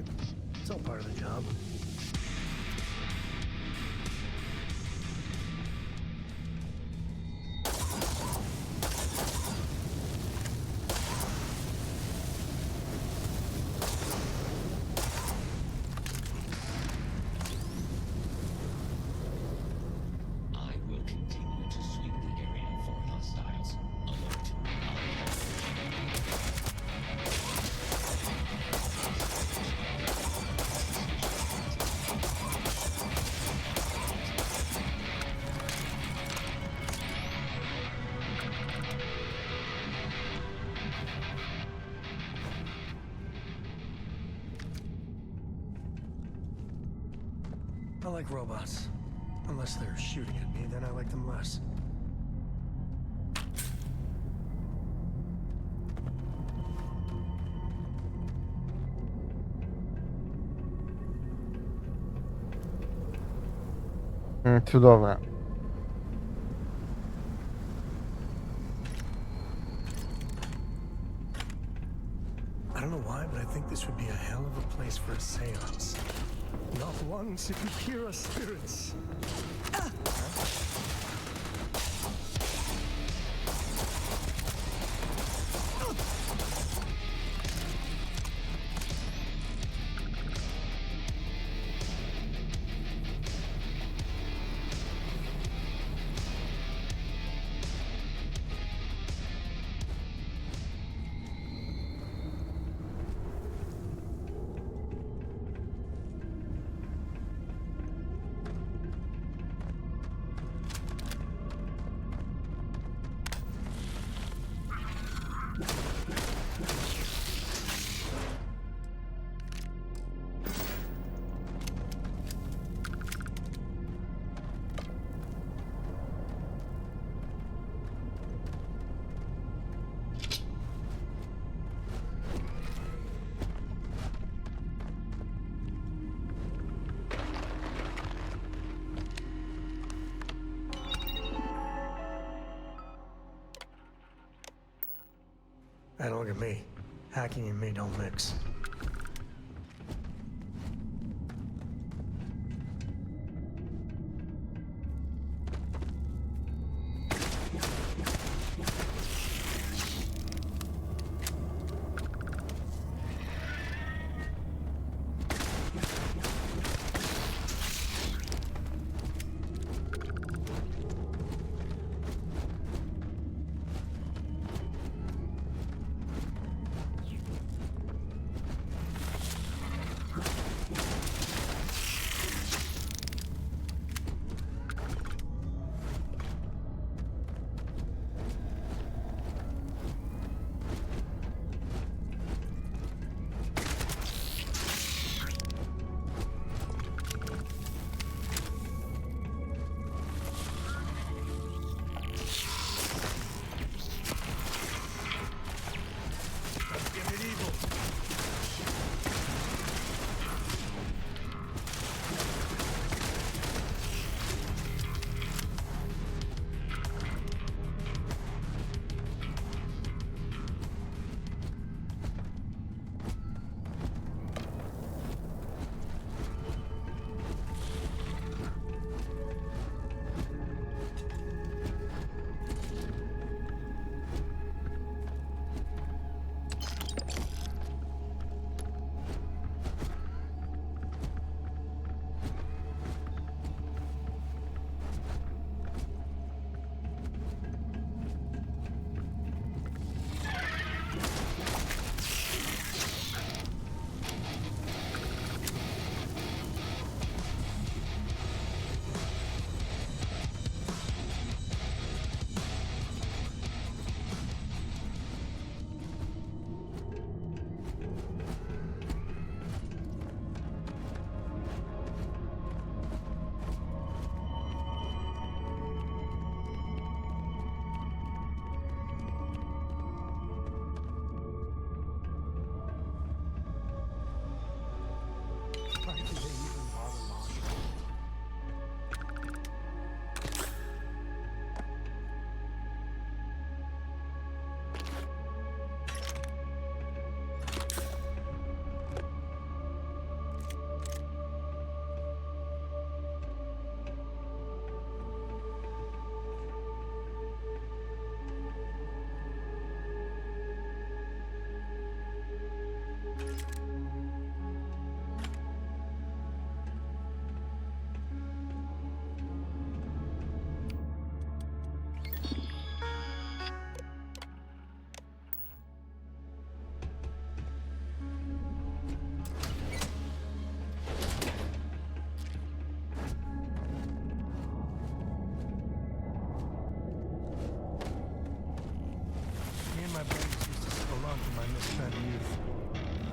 it's all part of the job. I will continue to sweep the area for hostiles. Alert. I like robots. Unless they're shooting at me, then I like them less. Cudowne. I don't know why, but I think this would be a hell of a place for a seance. Not once if you hear us spirits. And look at me. Hacking and me don't mix.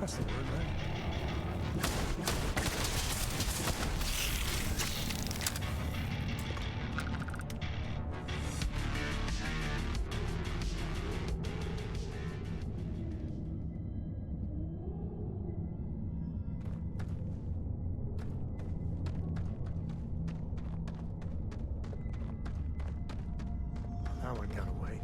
That's the word, right? That one got away.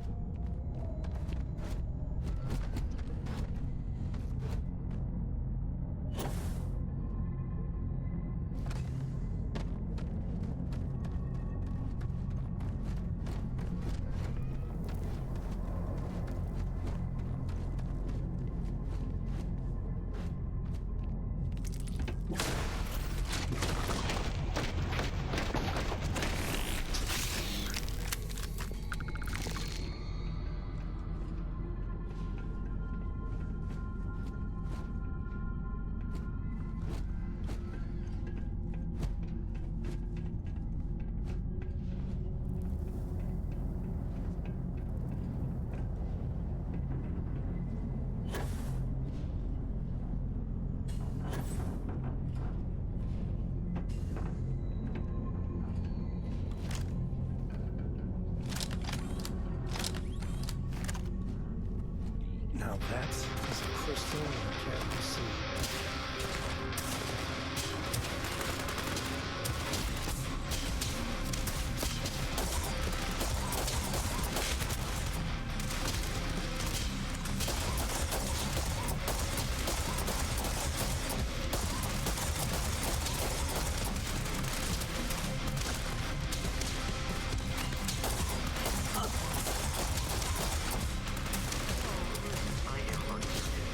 Now that is a crystal you can't see.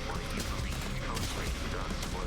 Why you believe closely with us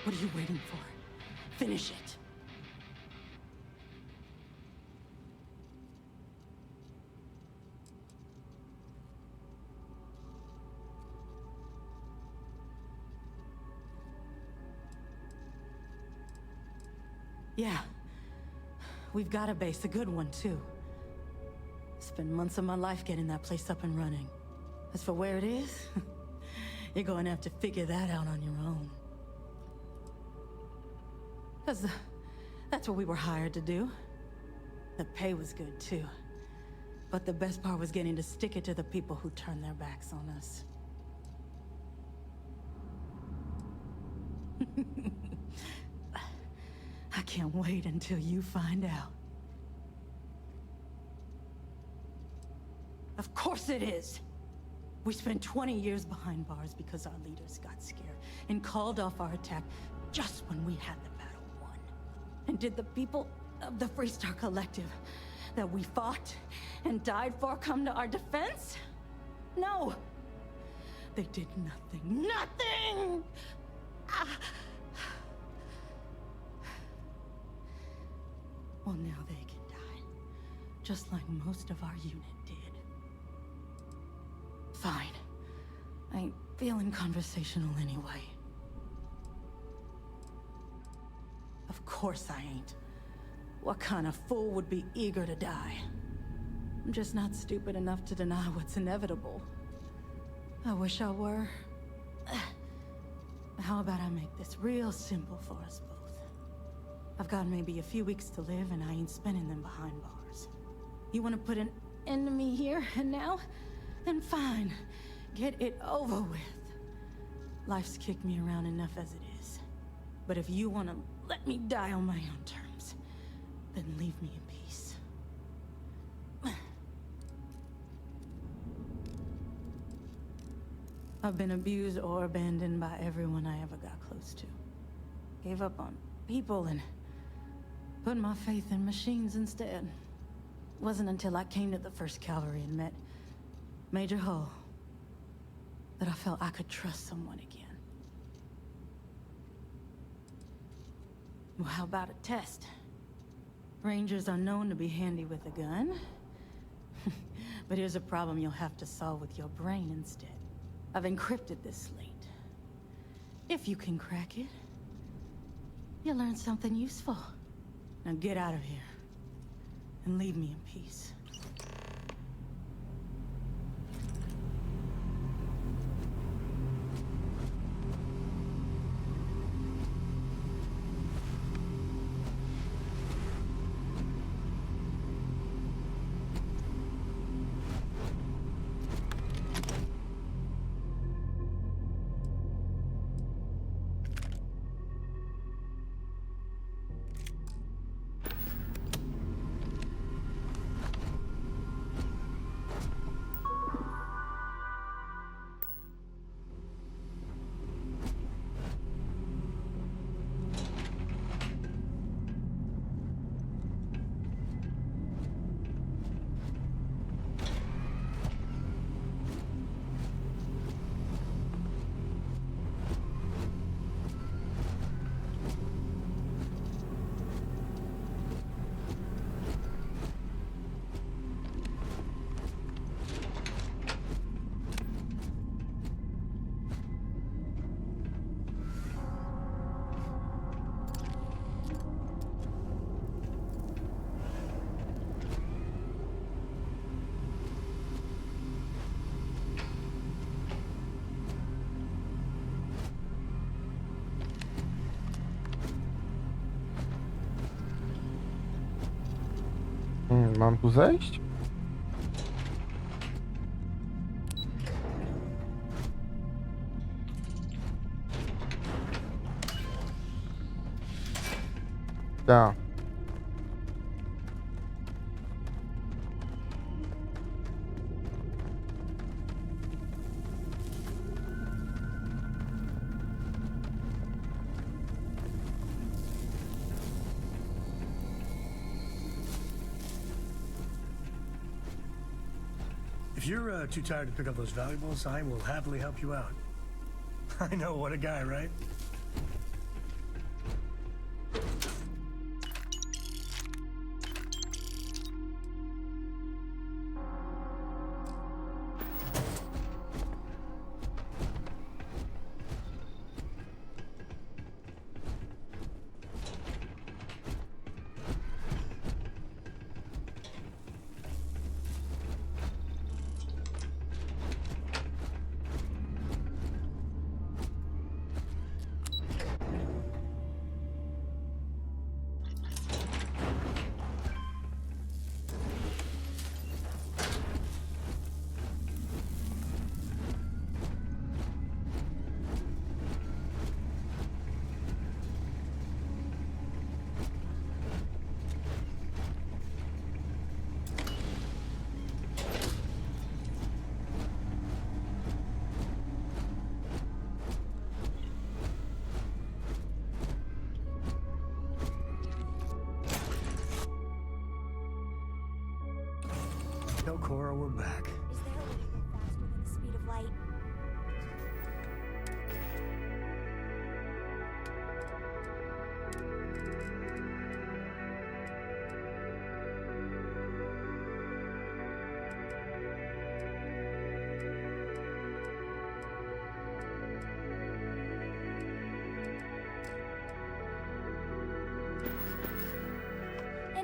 What are you waiting for? Finish it. Yeah. We've got a base, a good one, too. Spent months of my life getting that place up and running. As for where it is, you're going to have to figure that out on your own. Because that's what we were hired to do. The pay was good, too. But the best part was getting to stick it to the people who turned their backs on us. I can't wait until you find out. Of course it is! We spent 20 years behind bars because our leaders got scared and called off our attack just when we had the battle won. And did the people of the Freestar Collective that we fought and died for come to our defense? No! They did nothing. Nothing! Well, now they can die. Just like most of our unit did. Fine. I ain't feeling conversational anyway. Of course I ain't. What kind of fool would be eager to die? I'm just not stupid enough to deny what's inevitable. I wish I were. How about I make this real simple for us both? I've got maybe a few weeks to live, and I ain't spending them behind bars. You want to put an end to me here and now? Then fine. Get it over with. Life's kicked me around enough as it is. But if you want to let me die on my own terms, then leave me in peace. I've been abused or abandoned by everyone I ever got close to. Gave up on people and put my faith in machines instead. Wasn't until I came to the 1st Cavalry and met Major Hull that I felt I could trust someone again. Well, how about a test? Rangers are known to be handy with a gun. But here's a problem you'll have to solve with your brain instead. I've encrypted this slate. If you can crack it, you'll learn something useful. Now get out of here and leave me in peace. Mam tu zejść? Tak. If you're too tired to pick up those valuables, I will happily help you out. I know, what a guy, right?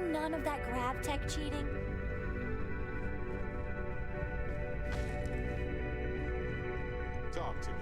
doing none of that grav tech cheating? Talk to me.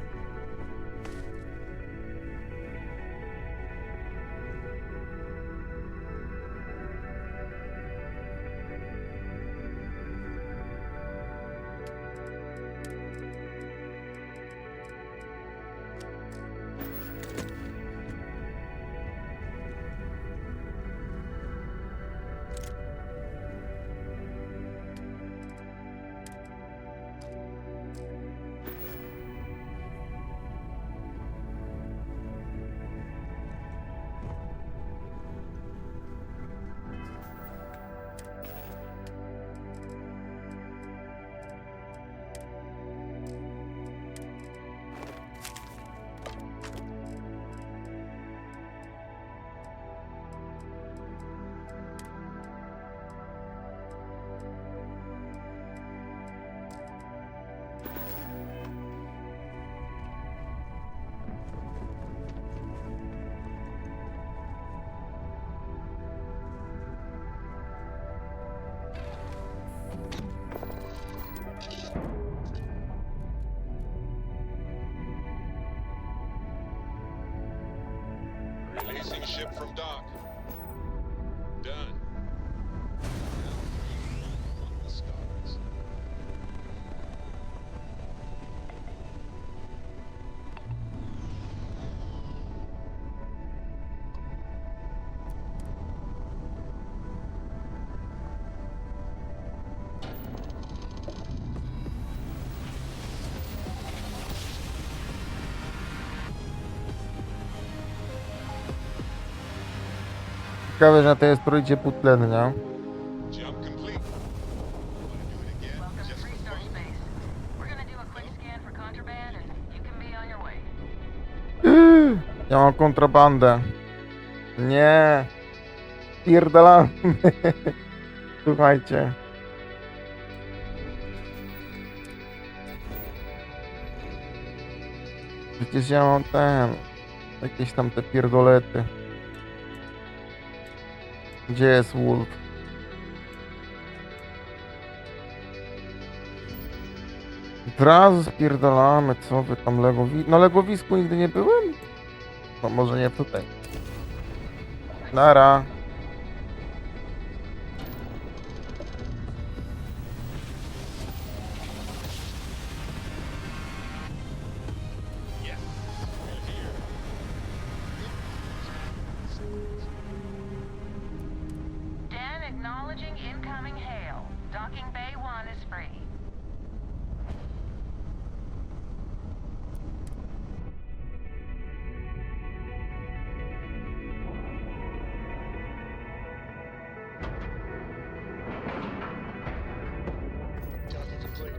Releasing ship from dock. Done. Among the stars. Ciekawe, że na tej trójcie putlen, nie? Jump complete. Wanna do it again? Just for fun? We're gonna do a quick scan for contraband and you can be on your way. Ja mam kontrabandę. Nie. Pierdolamy. Słuchajcie. Przecież ja mam jakieś tam te pierdolety. Gdzie jest Wolf? Od razu spierdolamy, co wy tam na legowisku nigdy nie byłem? No może nie tutaj. Nara. Dan acknowledging incoming hail. Docking bay 1 is free. Docking complete.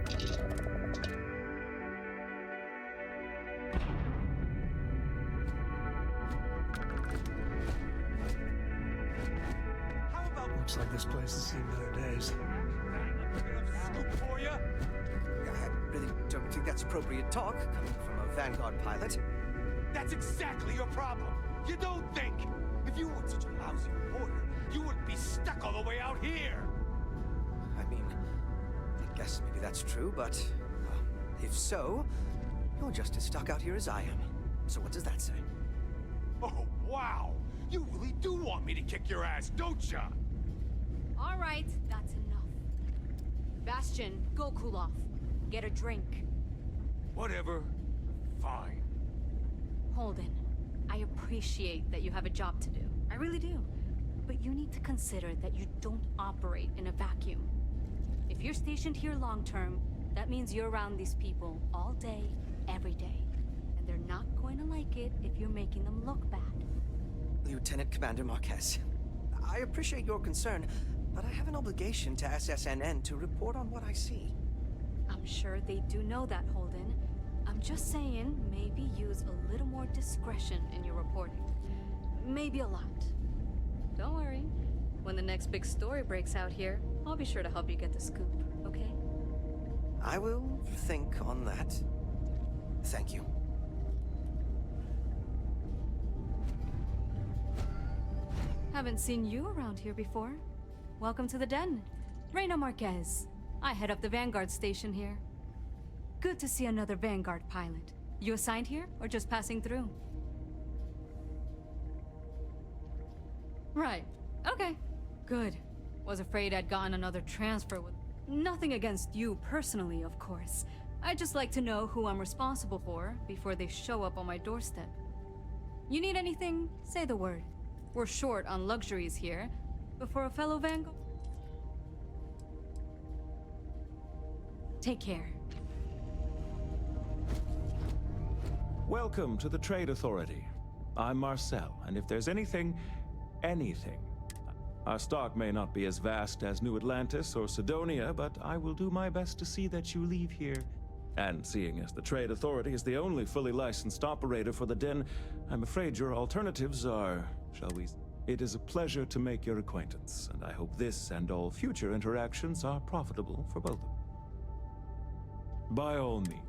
Looks like this place has seen better days. Scoop for you? I really don't think that's appropriate talk coming from a Vanguard pilot. That's exactly your problem. You don't think. If you weren't such a lousy reporter, you wouldn't be stuck all the way out here. I mean, I guess maybe that's true, but if so, you're just as stuck out here as I am. So what does that say? Oh, wow. You really do want me to kick your ass, don't ya? All right, that's enough. Bastion, go cool off. Get a drink. Whatever. Fine. Holden, I appreciate that you have a job to do. I really do. But you need to consider that you don't operate in a vacuum. If you're stationed here long term, that means you're around these people all day, every day. And they're not going to like it if you're making them look bad. Lieutenant Commander Marquez, I appreciate your concern, but I have an obligation to SSNN to report on what I see. I'm sure they do know that, Holden. I'm just saying, maybe use a little more discretion in your reporting. Maybe a lot. Don't worry. When the next big story breaks out here, I'll be sure to help you get the scoop, okay? I will think on that. Thank you. Haven't seen you around here before. welcome to the den. Reina Marquez. I head up the Vanguard station here. Good to see another Vanguard pilot. You assigned here, or just passing through? Right. Okay. Good. Was afraid I'd gotten another transfer with... Nothing against you personally, of course. I'd just like to know who I'm responsible for before they show up on my doorstep. You need anything? Say the word. We're short on luxuries here, but for a fellow Vanguard... Take care. Welcome to the Trade Authority. I'm Marcel, and if there's anything, our stock may not be as vast as New Atlantis or Sidonia, but I will do my best to see that you leave here. And seeing as the Trade Authority is the only fully licensed operator for the Den, I'm afraid your alternatives are, shall we... It is a pleasure to make your acquaintance, and I hope this and all future interactions are profitable for both of you. By all means.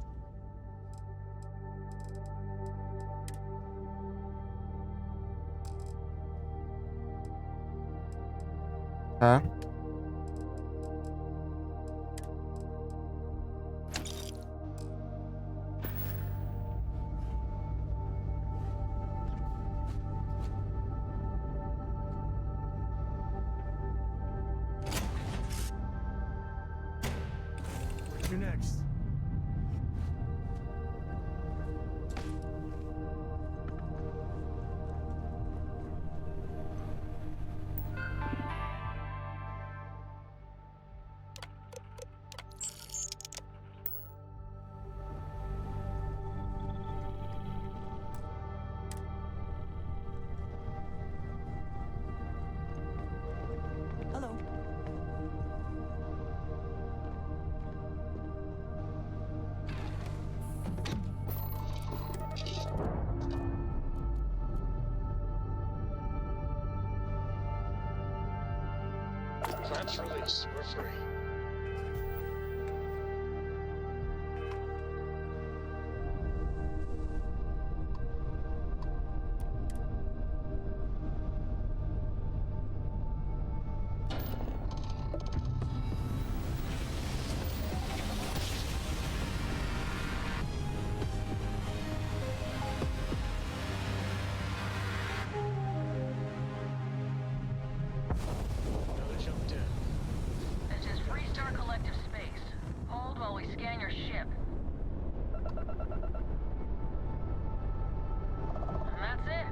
Huh? Where's your next? Hello. Plans released. We're free. Another jumped in. This is Freestar Collective Space. Hold while we scan your ship. And that's it.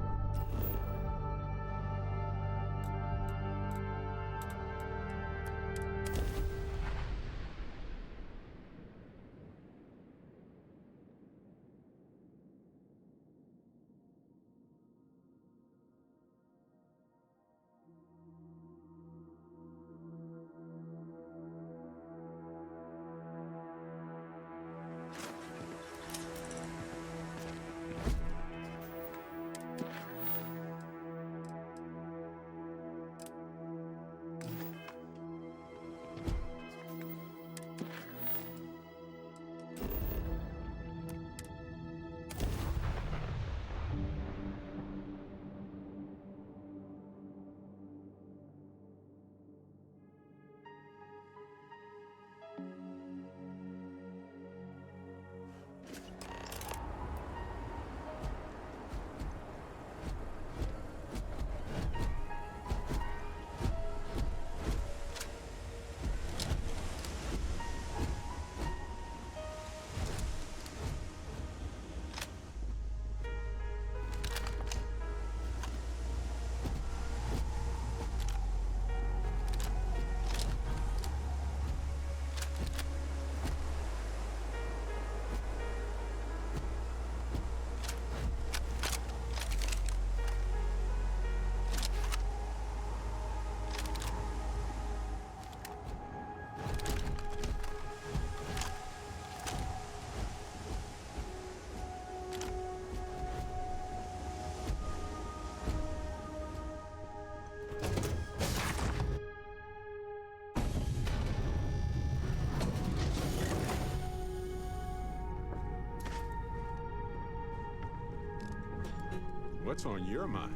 What's on your mind?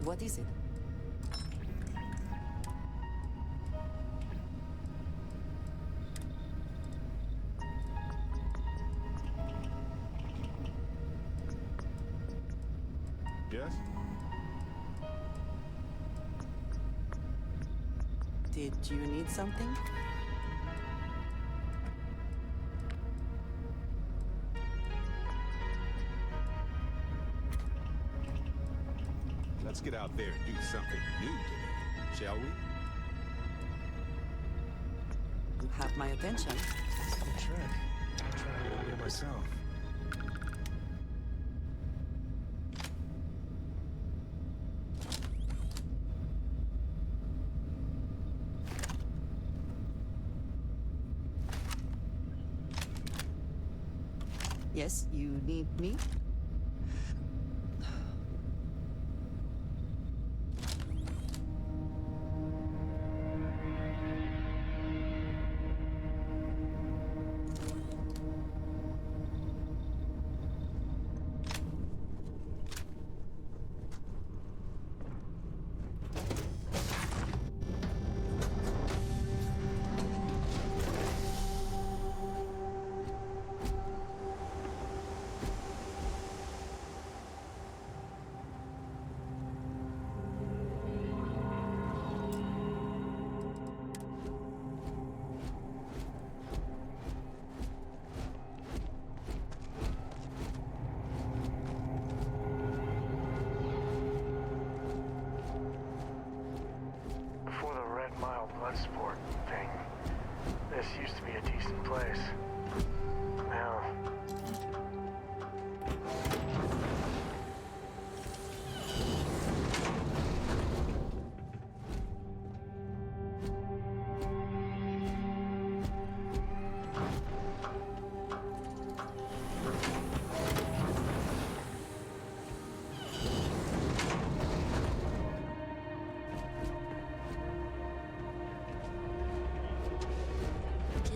What is it? Yes? Did you need something? Let's get out there and do something new today, shall we? You have my attention. Good trick. I'm trying to do it myself. Yes, you need me? Before the Red Mile blood sport thing, this used to be a decent place. Now...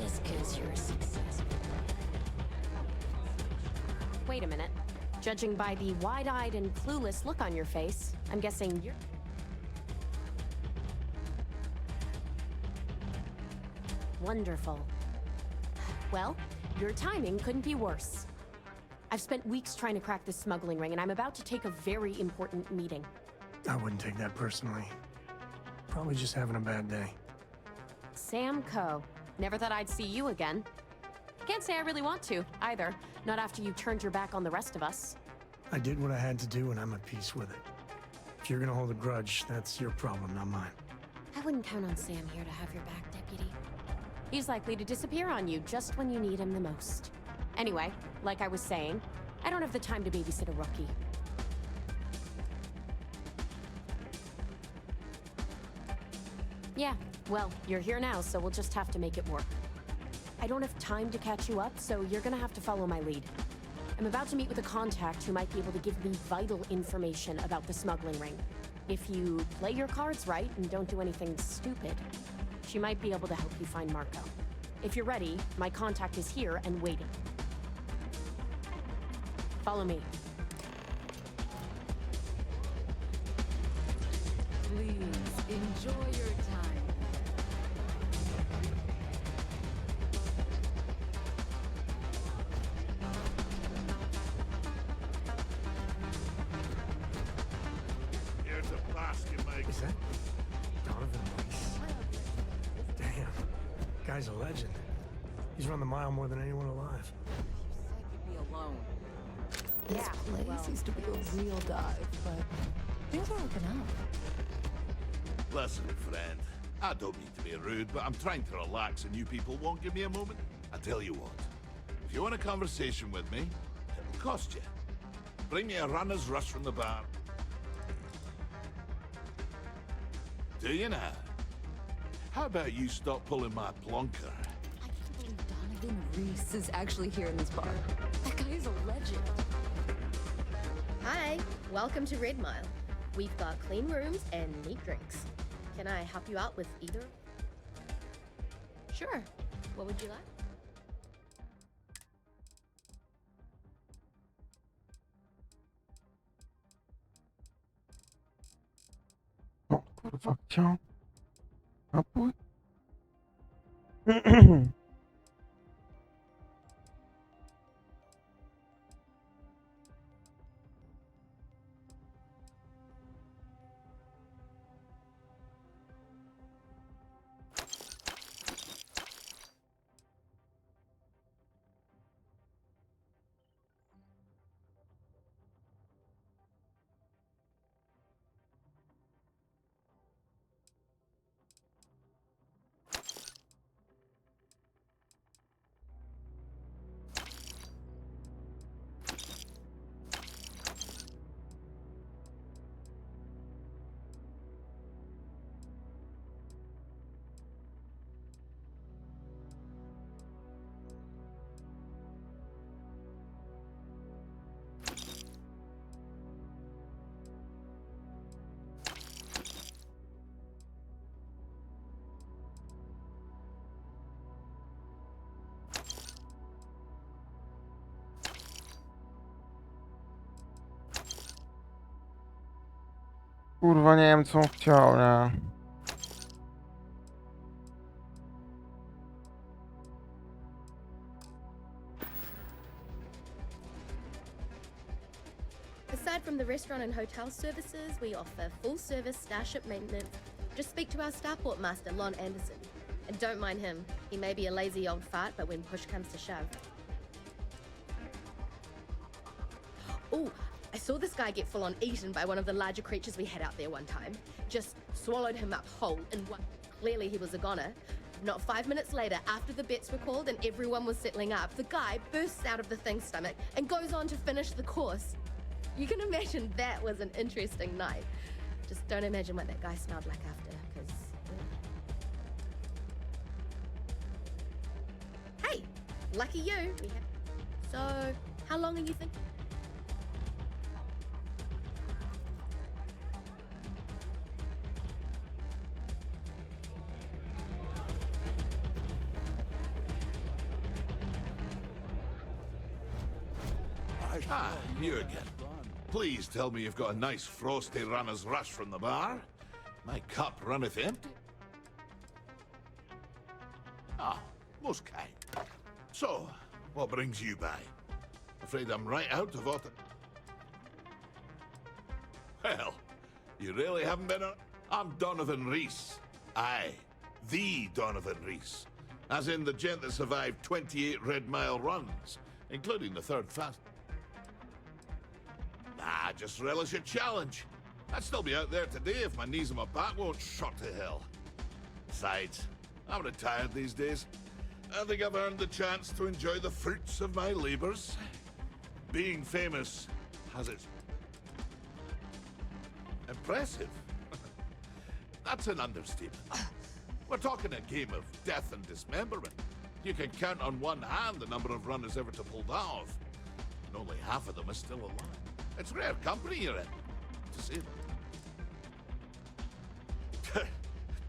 Just 'cause you're a success. Wait a minute. Judging by the wide-eyed and clueless look on your face, I'm guessing you're... Wonderful. Well, your timing couldn't be worse. I've spent weeks trying to crack this smuggling ring, and I'm about to take a very important meeting. I wouldn't take that personally. Probably just having a bad day. Sam Coe. Never thought I'd see you again. Can't say I really want to, either. Not after you turned your back on the rest of us. I did what I had to do and I'm at peace with it. If you're gonna hold a grudge, that's your problem, not mine. I wouldn't count on Sam here to have your back, Deputy. He's likely to disappear on you just when you need him the most. Anyway, like I was saying, I don't have the time to babysit a rookie. Yeah, well, you're here now, so we'll just have to make it work. I don't have time to catch you up, so you're gonna have to follow my lead. I'm about to meet with a contact who might be able to give me vital information about the smuggling ring. If you play your cards right and don't do anything stupid, she might be able to help you find Marco. If you're ready, my contact is here and waiting. Follow me. Please, enjoy your time. Here's a basket, mate. Is that Donovan Weiss? Damn. Guy's a legend. He's run the mile more than anyone alive. Be alone. This place used to be a real dive, but things are looking up. Listen, friend. I don't mean to be rude, but I'm trying to relax and you people won't give me a moment. I tell you what. If you want a conversation with me, it'll cost you. Bring me a runner's rush from the bar. Do you now? How about you stop pulling my plonker? I can't believe Donovan Reese is actually here in this bar. That guy is a legend. Hi, welcome to Red Mile. We've got clean rooms and neat drinks. Can I help you out with either? Sure. What would you like? co chciał? Napój? Kurwa, nie wiem co on chciał, nie? Aside from the restaurant and hotel services, we offer full-service starship maintenance. Just speak to our starport master, Lon Anderson. And don't mind him. He may be a lazy old fart, but when push comes to shove... Oh, I saw this guy get full-on eaten by one of the larger creatures we had out there one time. Just swallowed him up whole in one... Clearly he was a goner. Not 5 minutes later, after the bets were called and everyone was settling up, the guy bursts out of the thing's stomach and goes on to finish the course. You can imagine that was an interesting night. Just don't imagine what that guy smelled like after, because... Hey! Lucky you! So, how long are you thinking? Ah, you again. Please tell me you've got a nice frosty runner's rush from the bar. My cup runneth empty. Ah, most kind. So, what brings you by? Afraid I'm right out of order. Well, you really haven't been on... I'm Donovan Reese. Aye, the Donovan Reese. As in the gent that survived 28 Red Mile runs, including the third fast. Ah, just relish a challenge. I'd still be out there today if my knees and my back won't shot to hell. Besides, I'm retired these days. I think I've earned the chance to enjoy the fruits of my labors. Being famous has its... Impressive? That's an understatement. We're talking a game of death and dismemberment. You can count on one hand the number of runners ever to pull that off. And only half of them are still alive. It's rare company you're in, to say that.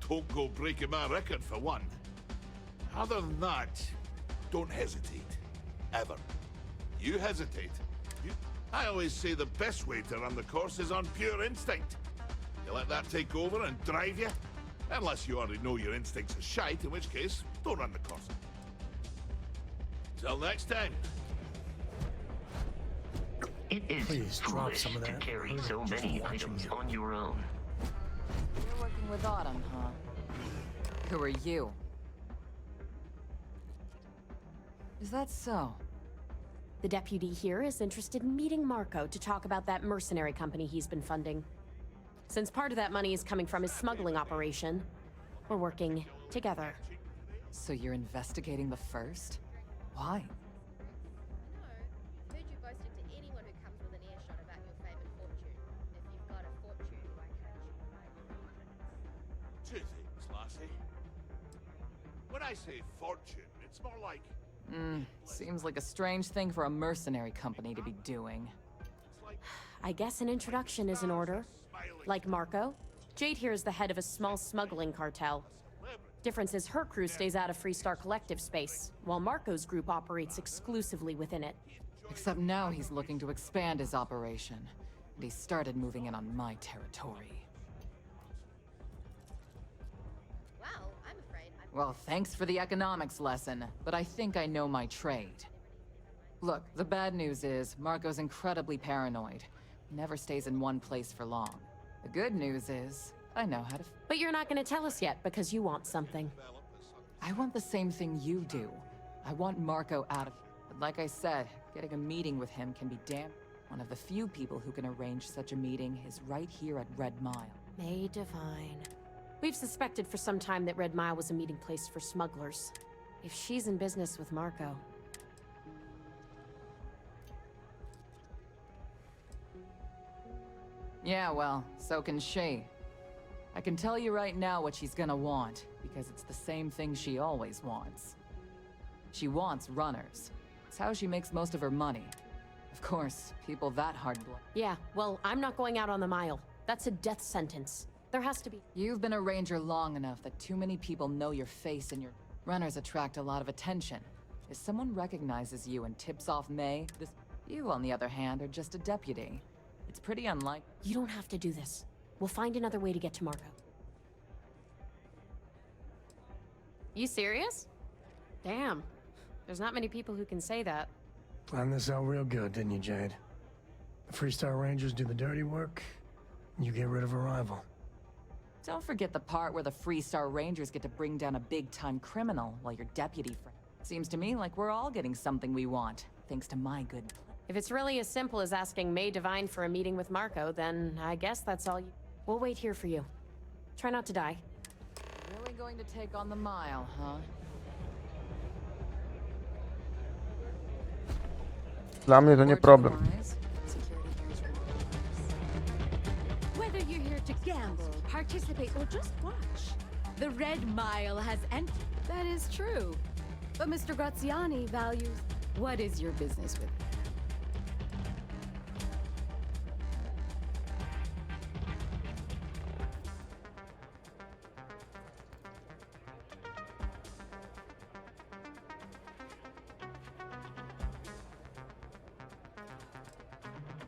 Don't go breaking my record for one. Other than that, don't hesitate. Ever. You hesitate. I always say the best way to run the course is on pure instinct. You let that take over and drive you. Unless you already know your instincts are shite, in which case, don't run the course. Till next time. It is Please drop foolish some of to that. carry so many items on your own. You're working with Autumn, huh? Who are you? Is that so? The deputy here is interested in meeting Marco to talk about that mercenary company he's been funding. Since part of that money is coming from his smuggling operation, we're working together. So you're investigating the first? Why? Heard you boasting to anyone who comes with an earshot about your fame and fortune. If you've got a fortune, why can't you? 2 things, lassie. When I say fortune, it's more like... Seems like a strange thing for a mercenary company to be doing. I guess an introduction is in order. Like Marco, Jade here is the head of a small smuggling cartel. Difference is her crew stays out of Freestar Collective space, while Marco's group operates exclusively within it. Except now he's looking to expand his operation. And he started moving in on my territory. Well, thanks for the economics lesson, but I think I know my trade. Look, the bad news is, Marco's incredibly paranoid. He never stays in one place for long. The good news is, I know how to... But you're not gonna tell us yet, because you want something. I want the same thing you do. I want Marco out of... But like I said, getting a meeting with him can be damn... One of the few people who can arrange such a meeting is right here at Red Mile. May Divine. We've suspected for some time that Red Mile was a meeting place for smugglers. If she's in business with Marco... Yeah, well, so can she. I can tell you right now what she's gonna want, because it's the same thing she always wants. She wants runners. It's how she makes most of her money. Of course, people that hard-blooded. Yeah, well, I'm not going out on the Mile. That's a death sentence. There has to be... You've been a ranger long enough that too many people know your face and your... Runners attract a lot of attention. If someone recognizes you and tips off May, this... You, on the other hand, are just a deputy. It's pretty unlikely. You don't have to do this. We'll find another way to get to Marco. You serious? Damn. There's not many people who can say that. Planned this out real good, didn't you, Jade? The Freestar Rangers do the dirty work, you get rid of a rival. Don't forget the part where the Freestar Rangers get to bring down a big-time criminal while your deputy friend. Seems to me like we're all getting something we want, thanks to my good plan. If it's really as simple as asking May Divine for a meeting with Marco, then I guess that's all you... We'll wait here for you. Try not to die. Really going to take on the Mile, huh? Dla mnie to nie problem. Whether you're here to gamble, participate, or just watch, the Red Mile has entered. That is true. But Mr. Graziani values... What is your business with?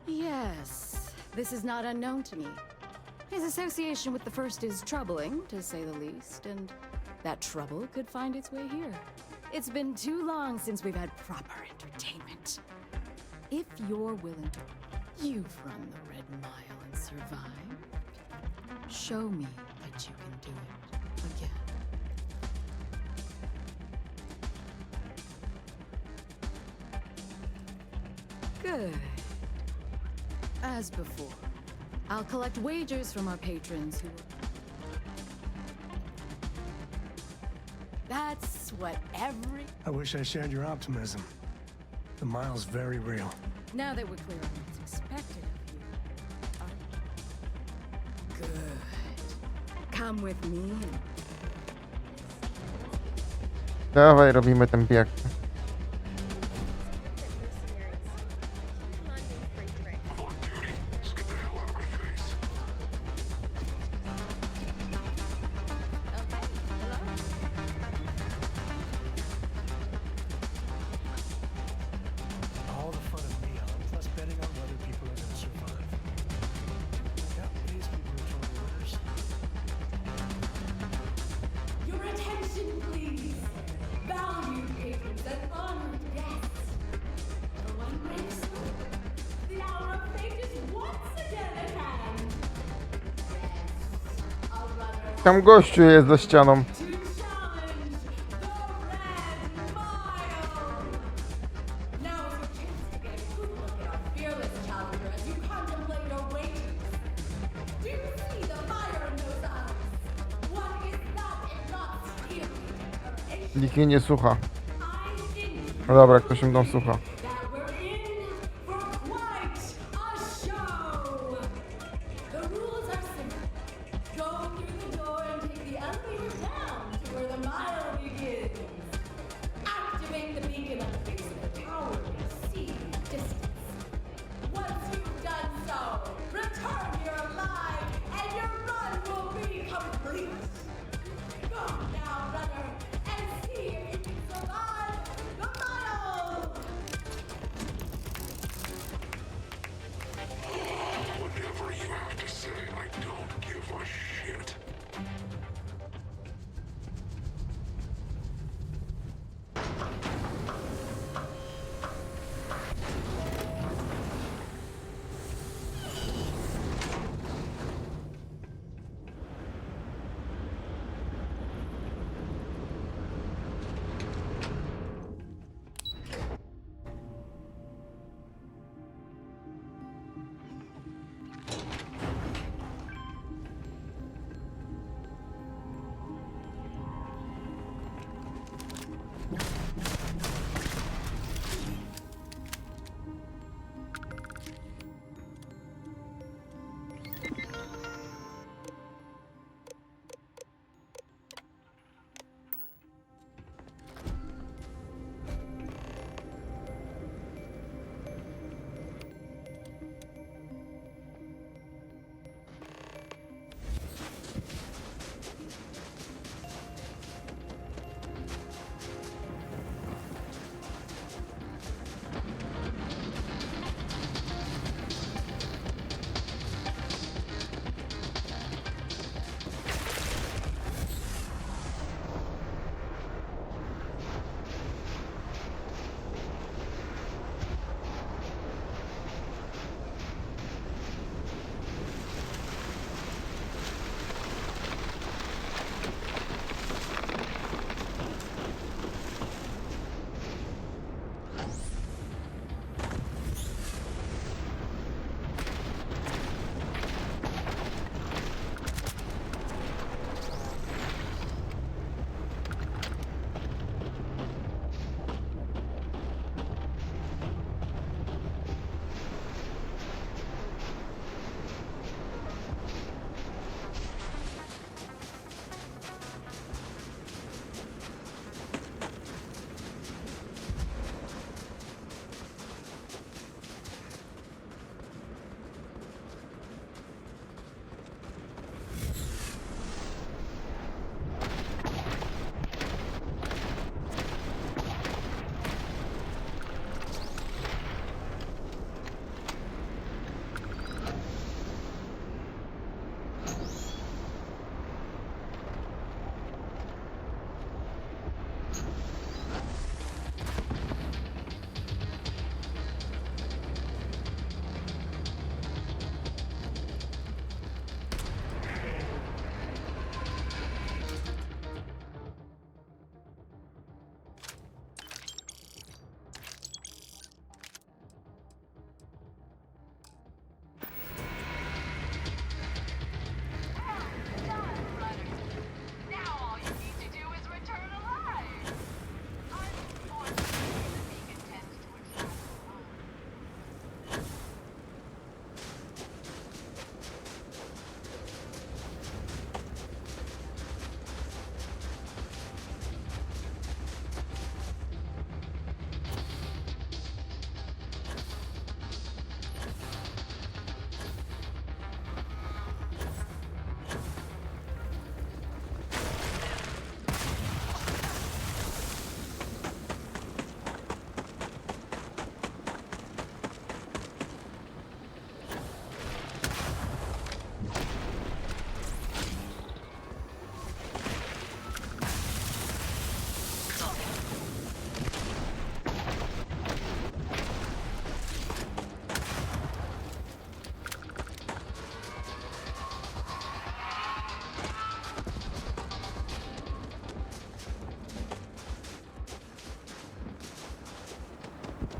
Yes, this is not unknown to me. His association with the First is troubling, to say the least, and that trouble could find its way here. It's been too long since we've had proper entertainment. If you're willing to... You've run the Red Mile and survived. Show me that you can do it again. Good. As before, I'll collect wagers from our patrons who... That's what every... I wish I shared your optimism. The Mile's very real. Now that we're clear on what's expected of you... Good. Come with me and... Dawaj, robimy ten bieg. Tam gościu jest za ścianą. Nikt mnie nie słucha. No dobra, ktoś mnie tam słucha.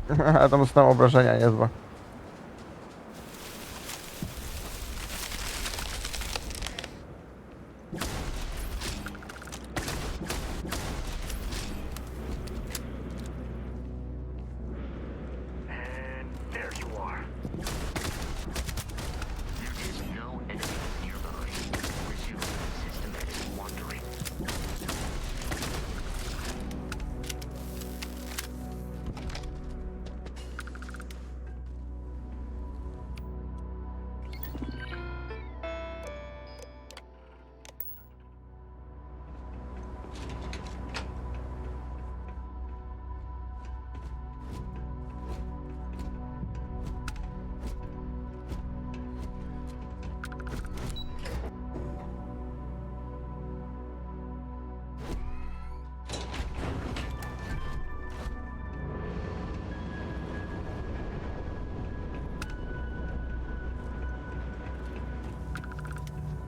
A tam są obrażenia niezłe. There you are. There is no enemy nearby. Resume systematic wandering.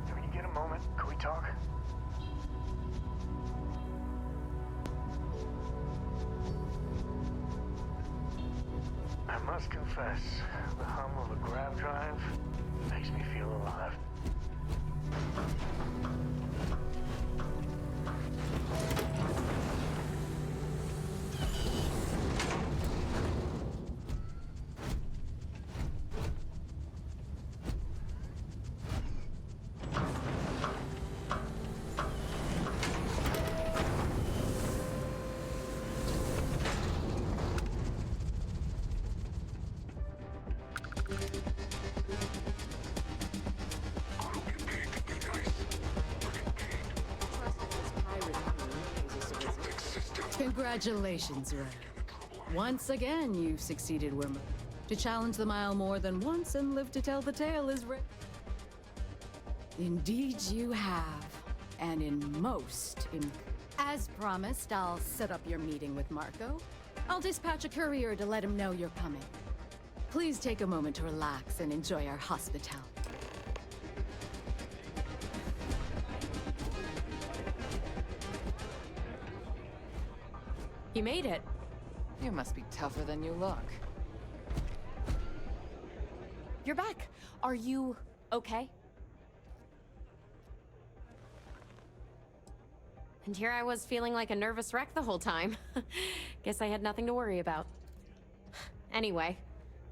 Can you get a moment? Can we talk? I must confess, the hum of a grav drive makes me feel alive. Congratulations, Ray. Once again, you've succeeded where to challenge the mile more than once and live to tell the tale is Ray. Indeed you have, and in most. As promised, I'll set up your meeting with Marco. I'll dispatch a courier to let him know you're coming. Please take a moment to relax and enjoy our hospitality. You made it. You must be tougher than you look. You're back. Are you okay? And here I was feeling like a nervous wreck the whole time. Guess I had nothing to worry about. Anyway,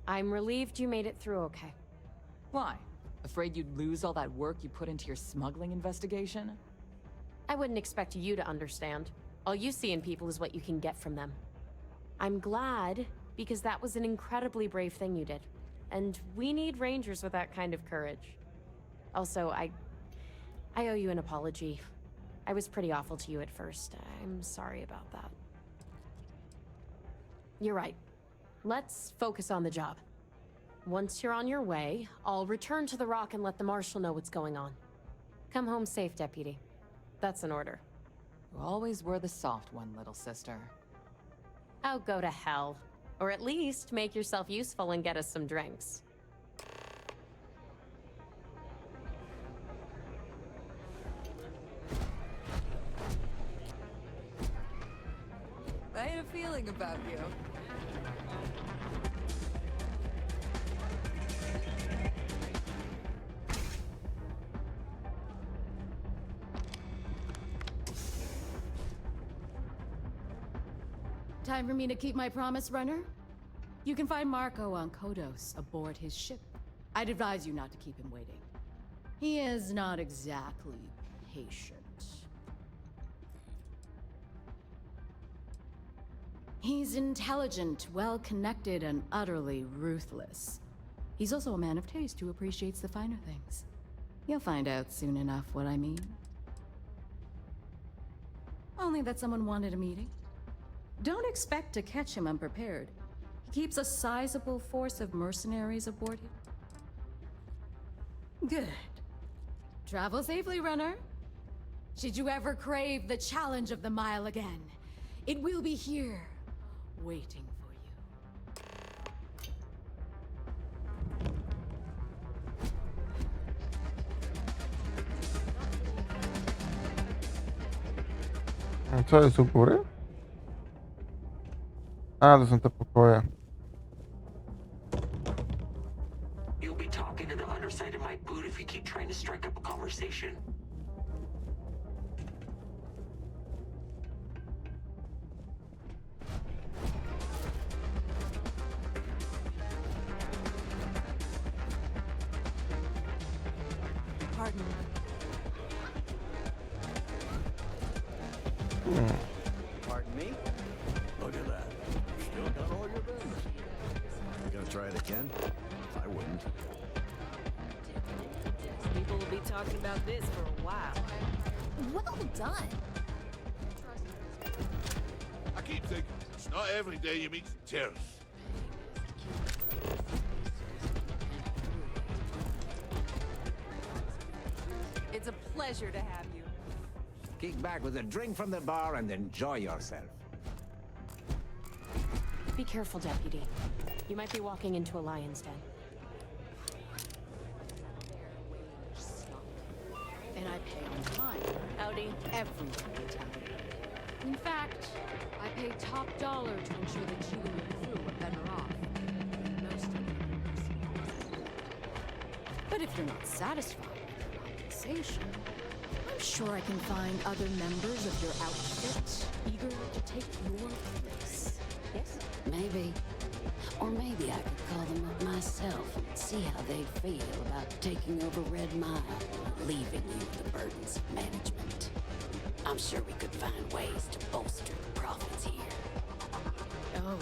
I'm relieved you made it through okay. Why? Afraid you'd lose all that work you put into your smuggling investigation? I wouldn't expect you to understand. All you see in people is what you can get from them. I'm glad, because that was an incredibly brave thing you did. And we need rangers with that kind of courage. Also, I owe you an apology. I was pretty awful to you at first. I'm sorry about that. You're right. Let's focus on the job. Once you're on your way, I'll return to the Rock and let the Marshal know what's going on. Come home safe, Deputy. That's an order. You always were the soft one, little sister. Oh, go to hell. Or at least make yourself useful and get us some drinks. I had a feeling about you. Time for me to keep my promise, runner? You can find Marco on Kodos aboard his ship. I'd advise you not to keep him waiting. He is not exactly patient. He's intelligent, well-connected, and utterly ruthless. He's also a man of taste who appreciates the finer things. You'll find out soon enough what I mean. Only that someone wanted a meeting. Don't expect to catch him unprepared. He keeps a sizable force of mercenaries aboard him. Good. Travel safely, runner. Should you ever crave the challenge of the mile again, it will be here, waiting for you. Co jest u góry? A, to są te pokoje. conversation. Pardon. Pardon me? Look at that. Still got all your business. You gonna try it again? I wouldn't. People will be talking about this for a while. Well done. I keep thinking, it's not every day you meet terrorists. It's a pleasure to have you. Kick back with a drink from the bar and enjoy yourself. Be careful, Deputy. You might be walking into a lion's den. And I pay on time. Howdy. Everything I tell you. In fact, I pay top dollar to ensure that you and your crew are better off than most of them. But if you're not satisfied with the compensation, I'm sure I can find other members of your outfit eager to take your place. Yes? Maybe. Or maybe I could call them up myself and see how they'd feel about taking over Red Mile and leaving you the burdens of management. I'm sure we could find ways to bolster the profits here. Oh,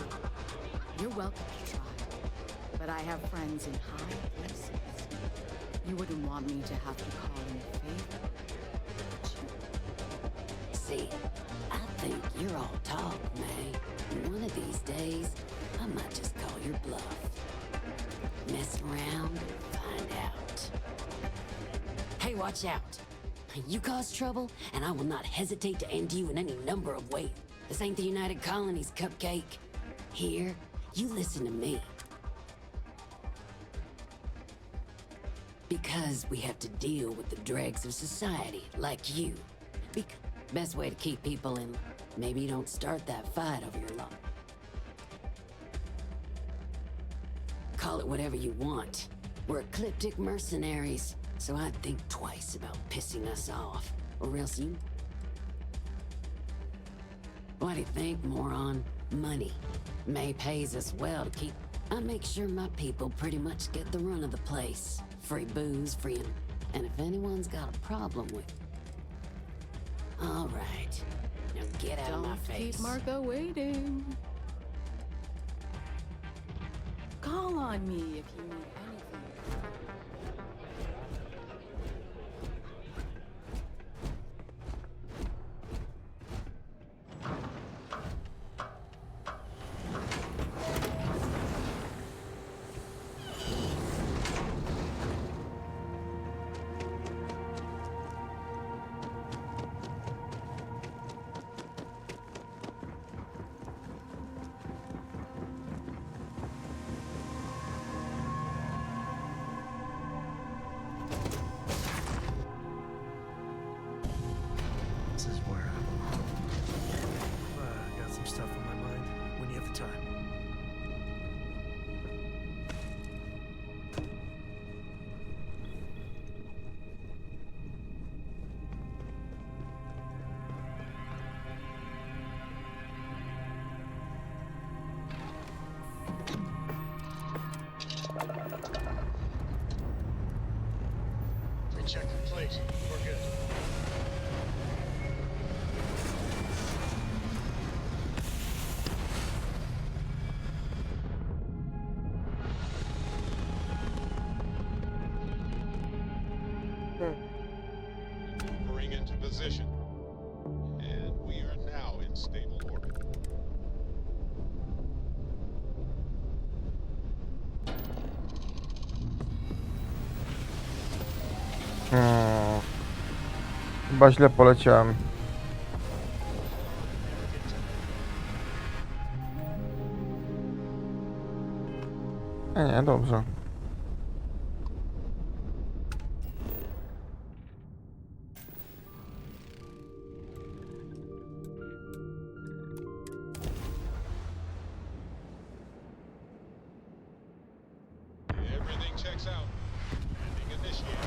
you're welcome to try. But I have friends in high places. You wouldn't want me to have to call in a favor, would you? See, I think you're all talk, May. One of these days, I might just call your bluff. Mess around and find out. Hey, watch out. You cause trouble, and I will not hesitate to end you in any number of ways. This ain't the United Colonies, Cupcake. Here, you listen to me. Because we have to deal with the dregs of society, like you. Best way to keep people in... Maybe you don't start that fight over your life. Call it whatever you want. We're ecliptic mercenaries, so I'd think twice about pissing us off. Or else you... What do you think, moron? Money. May pays us well to keep... I make sure my people pretty much get the run of the place. Free booze, free... And if anyone's got a problem with... All right. Now get out of my Don't face. keep Marco waiting. Call on me if you need anything. This is where I belong. Got some stuff on my mind when you have the time. Recheck complete. We're good. Bring into position. And we are now in stable orbit. Chyba źle poleciałem. Nie, dobrze. Everything checks out. Landing initiated.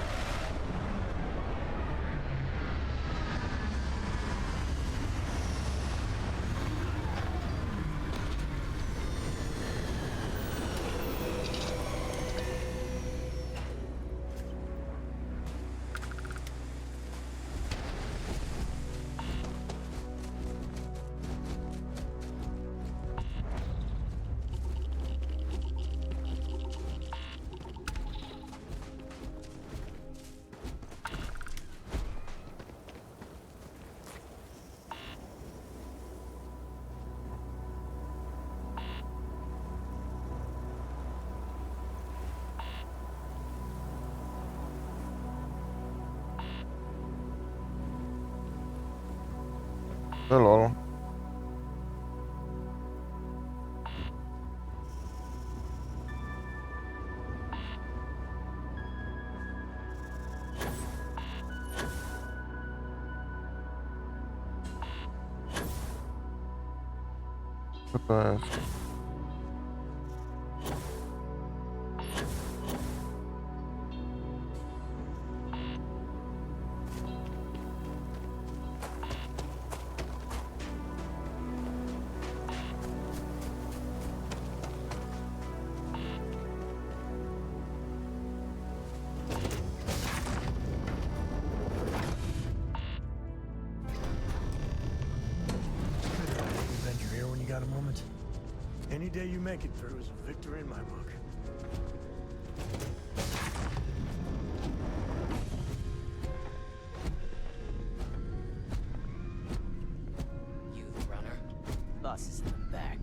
No lol. Co to jest? Bend your ear when you got a moment. Any day you make it through is a victory in my book. You the runner? Boss is in the back.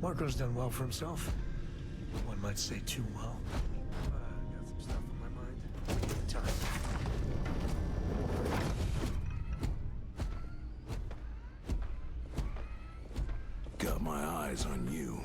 Marco's done well for himself. One might say too well. Got some stuff on my mind. Give it time. Got my eyes on you.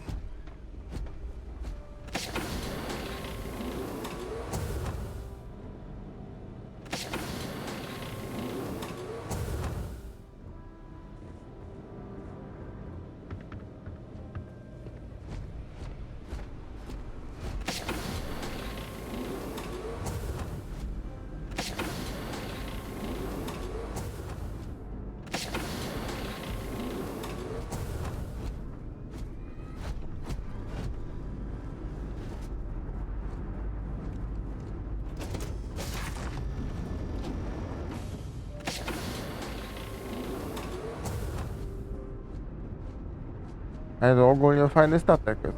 Ale to ogólnie fajny statek jest.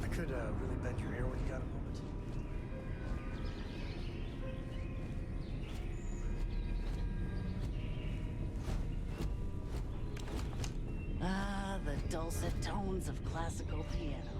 I could really bend your ear when you got a moment. Ah, the dulcet tones of classical piano.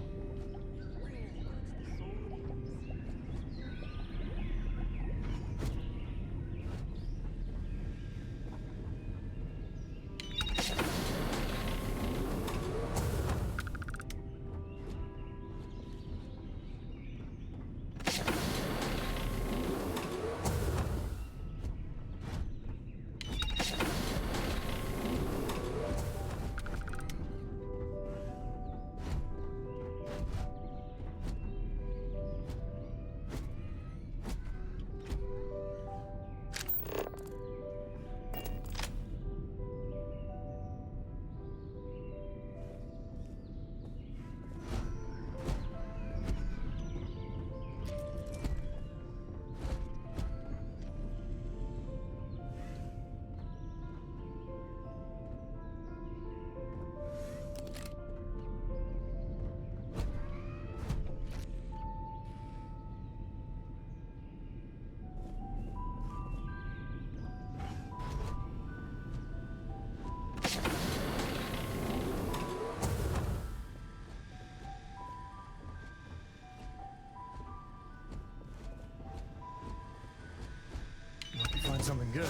Hope you find something good.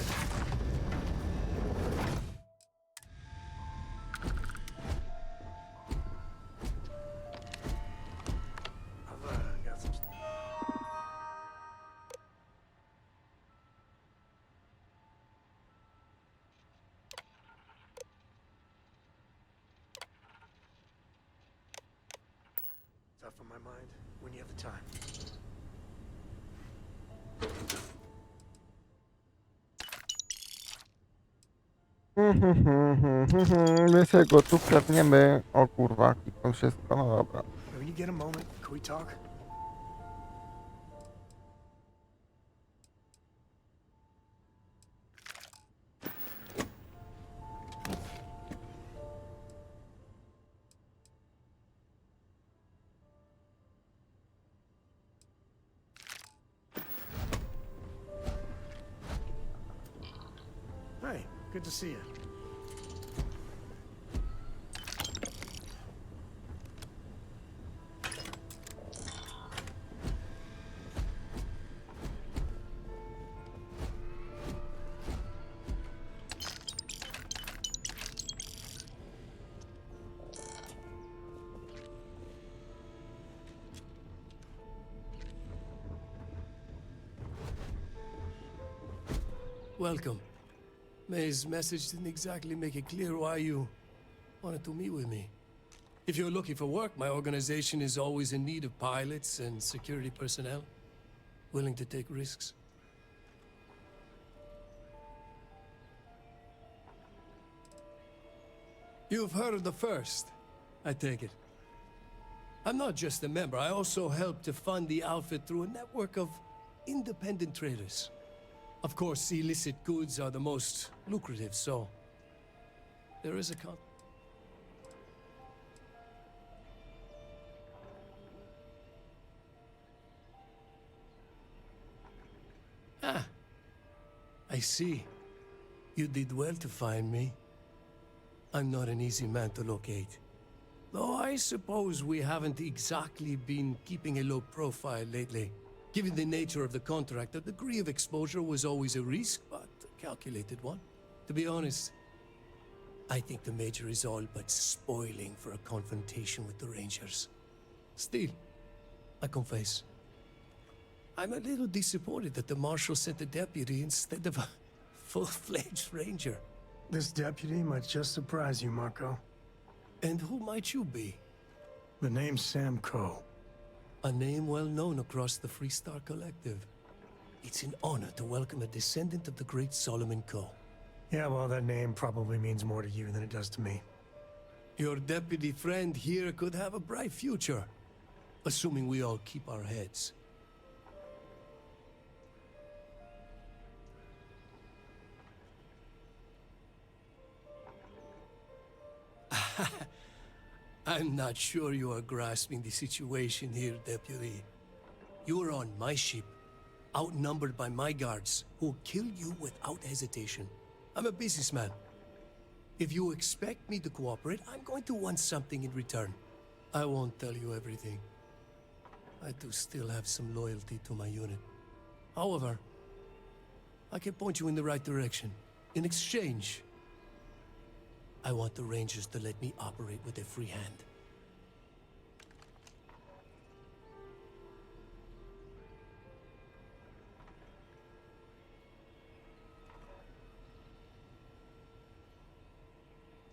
I've got some. Stuff on my mind when you have the time. My sobie go tu kradniemy. O kurwa, kliknął wszystko, no dobra. When you get a moment, can we talk? Hey, good to see you. Welcome. May's message didn't exactly make it clear why you wanted to meet with me. If you're looking for work, my organization is always in need of pilots and security personnel, willing to take risks. You've heard of the First, I take it. I'm not just a member, I also help to fund the outfit through a network of independent traders. Of course, illicit goods are the most lucrative, so there is a Ah, I see. You did well to find me. I'm not an easy man to locate. Though I suppose we haven't exactly been keeping a low profile lately. Given the nature of the contract, a degree of exposure was always a risk, but a calculated one. To be honest, I think the Major is all but spoiling for a confrontation with the Rangers. Still, I confess, I'm a little disappointed that the Marshal sent a deputy instead of a full-fledged Ranger. This deputy might just surprise you, Marco. And who might you be? The name's Sam Coe. A name well known across the Freestar Collective. It's an honor to welcome a descendant of the great Solomon Coe. Yeah, well, that name probably means more to you than it does to me. Your deputy friend here could have a bright future, assuming we all keep our heads. I'm not sure you are grasping the situation here, Deputy. You are on my ship, outnumbered by my guards, who will kill you without hesitation. I'm a businessman. If you expect me to cooperate, I'm going to want something in return. I won't tell you everything. I do still have some loyalty to my unit. However, I can point you in the right direction. In exchange, I want the Rangers to let me operate with a free hand.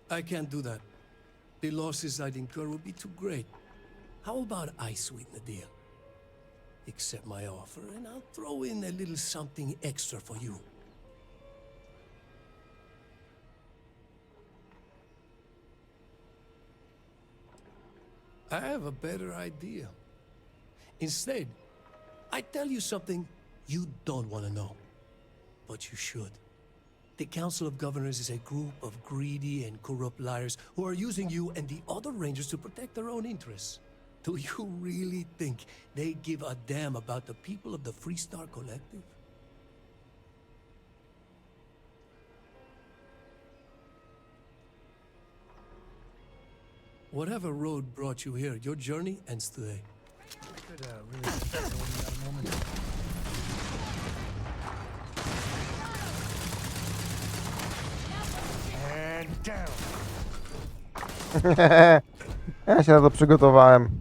I can't do that. The losses I'd incur would be too great. How about I sweeten the deal? Accept my offer, and I'll throw in a little something extra for you. I have a better idea. Instead, I tell you something you don't want to know, but you should. The Council of Governors is a group of greedy and corrupt liars who are using you and the other Rangers to protect their own interests. Do you really think they give a damn about the people of the Freestar Collective? Whatever road brought you here, your journey ends today. I could really use a moment. And down. Ja się na to przygotowałem.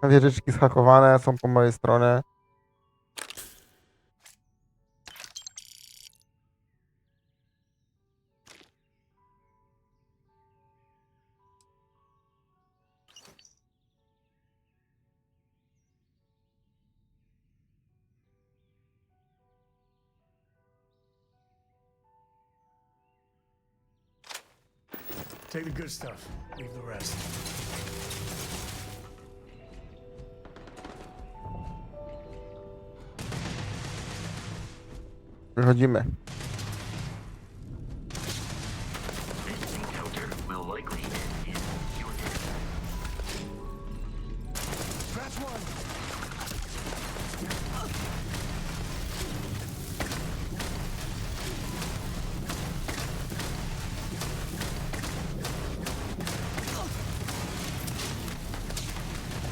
Wieżyczki zhakowane są po mojej stronie. Take the good stuff, leave the rest. Wychodzimy. This encounter will likely end in your death. Scratch one!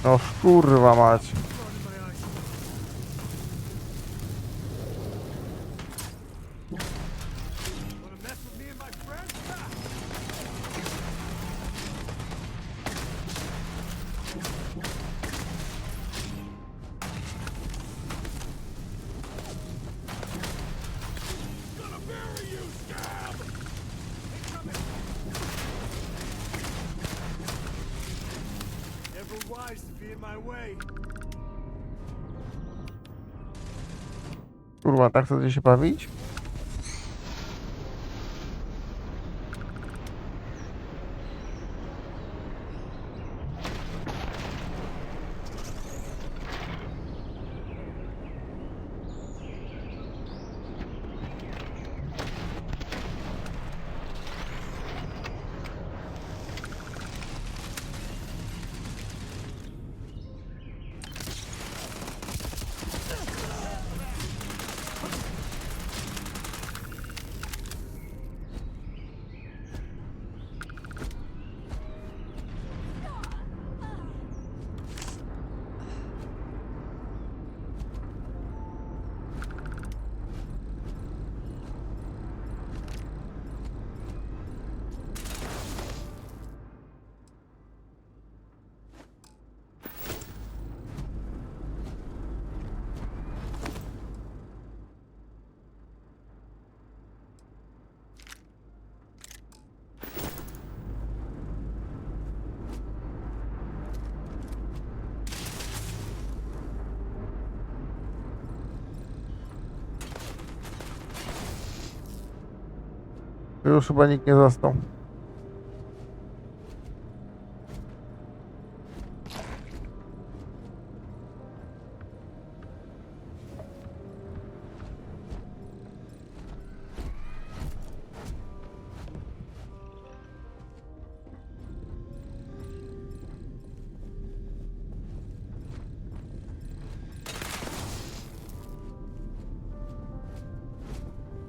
No kurwa mać. nice to be in my way. Kurwa, tak chcecie się bawić? Już chyba nikt nie został.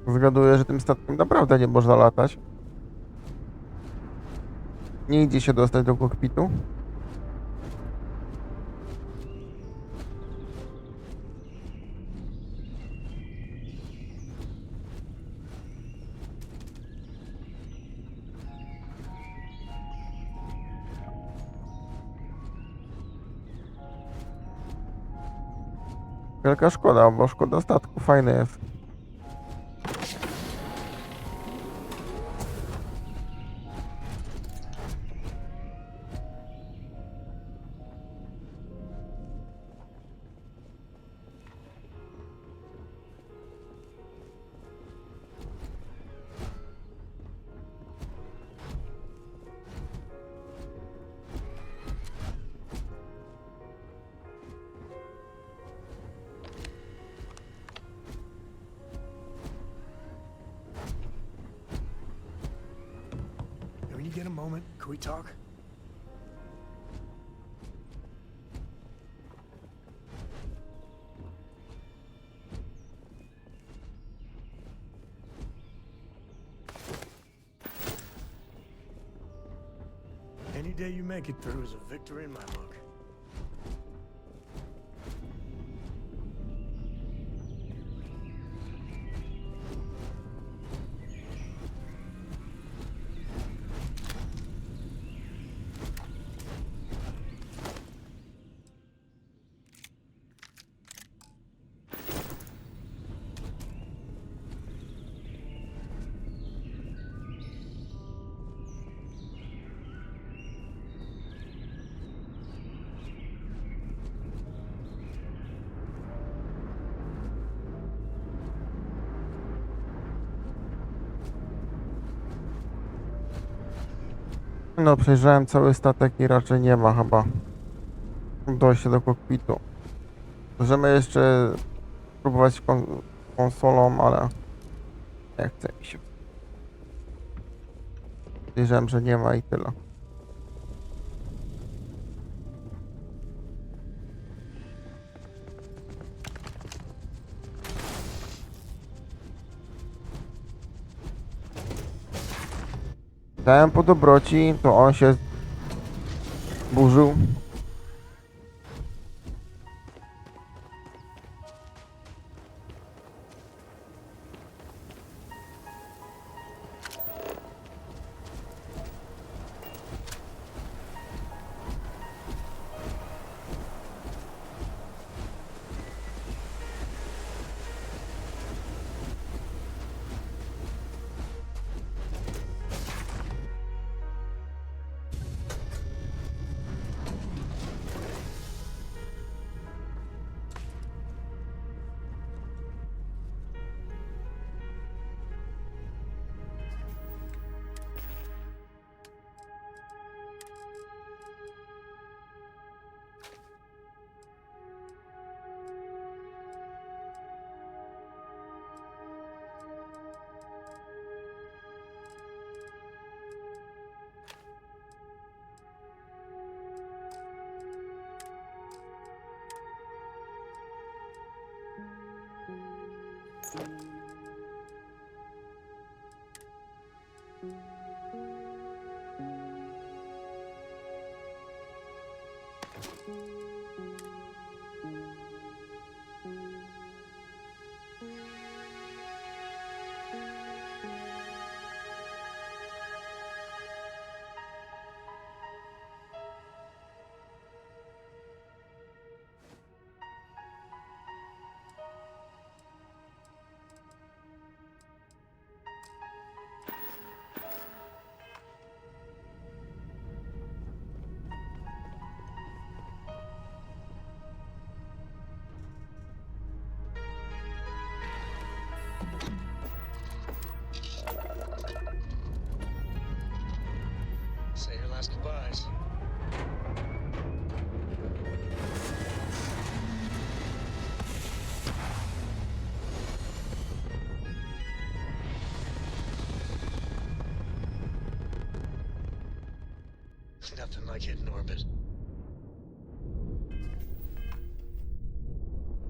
Zgaduję, że tym statkiem naprawdę nie można latać. Nie idzie się dostać do kokpitu. Wielka szkoda, bo szkoda statku, fajny jest. When you get a moment, can we talk? Any day you make it through is a victory in my book. No, przejrzałem cały statek i raczej nie ma chyba dojścia do kokpitu. Możemy jeszcze próbować konsolą, ale nie chce mi się. Wiedziałem, że nie ma i tyle. Dałem po dobroci, to on się burzył. Say your last goodbyes. Nothing like hitting orbit.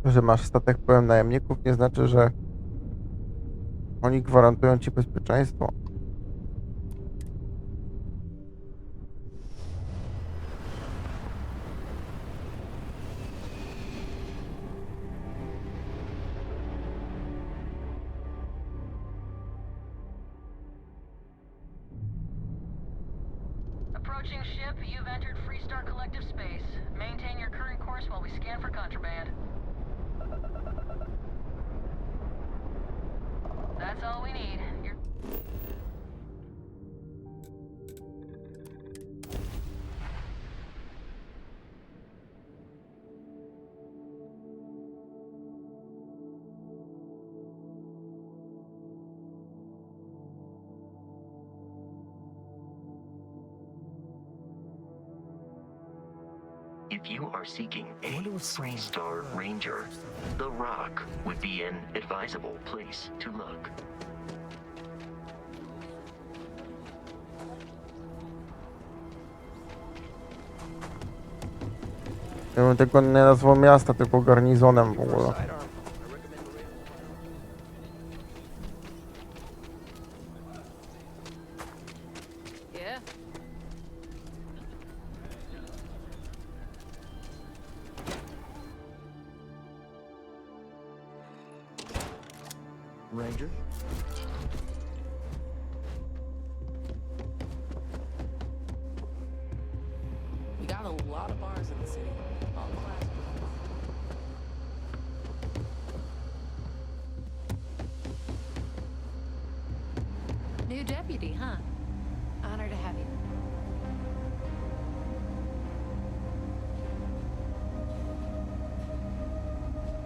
To, że masz statek pełen najemników, nie znaczy, że oni gwarantują ci bezpieczeństwo. Approaching ship, you've entered Freestar Collective space. Maintain your current course while we scan for contraband. That's all we need. If you are seeking a Freestar Ranger, the Rock would be an advisable place to look. Ja bym tego nie nazwał miasta, tylko garnizonem w ogóle. Yeah? Ranger? We got a lot of bars in the city. All class. New deputy, huh? Honor to have you.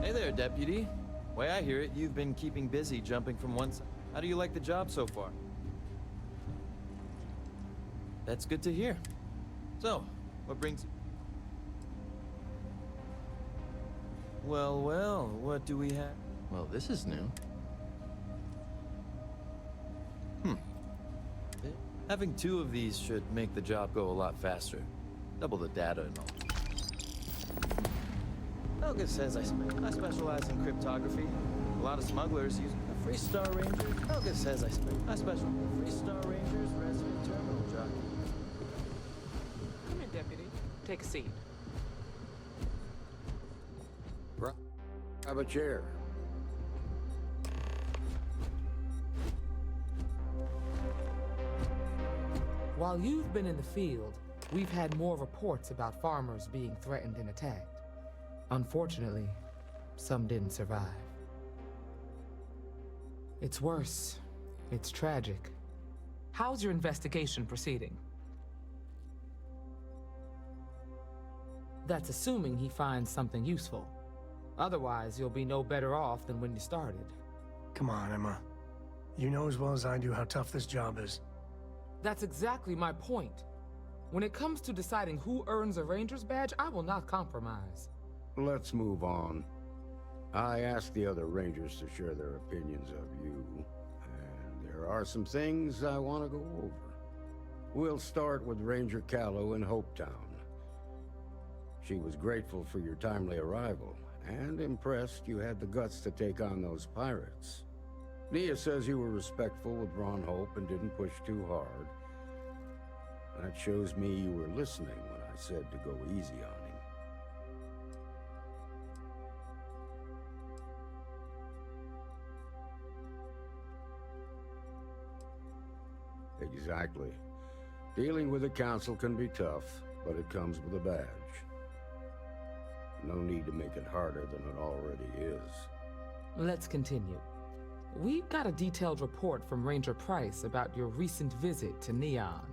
Hey there, Deputy. Way I hear it, you've been keeping busy jumping from one side. How do you like the job so far? That's good to hear. So, what brings you? Well, well, what do we have? Well, this is new. Having two of these should make the job go a lot faster. Double the data and all. Helga says I specialize in cryptography. A lot of smugglers use a Freestar Ranger. Helga says I specialize Freestar Rangers, resident terminal jockey. Come in, deputy. Take a seat. Grab a chair. While you've been in the field, we've had more reports about farmers being threatened and attacked. Unfortunately, some didn't survive. It's worse. It's tragic. How's your investigation proceeding? That's assuming he finds something useful. Otherwise, you'll be no better off than when you started. Come on, Emma. You know as well as I do how tough this job is. That's exactly my point. When it comes to deciding who earns a Ranger's badge, I will not compromise. Let's move on. I asked the other Rangers to share their opinions of you, and there are some things I want to go over. We'll start with Ranger Callow in Hopetown. She was grateful for your timely arrival, and impressed you had the guts to take on those pirates. Nia says you were respectful with Ron Hope and didn't push too hard. That shows me you were listening when I said to go easy on him. Exactly. Dealing with the council can be tough, but it comes with a badge. No need to make it harder than it already is. Let's continue. We got a detailed report from Ranger Price about your recent visit to Neon.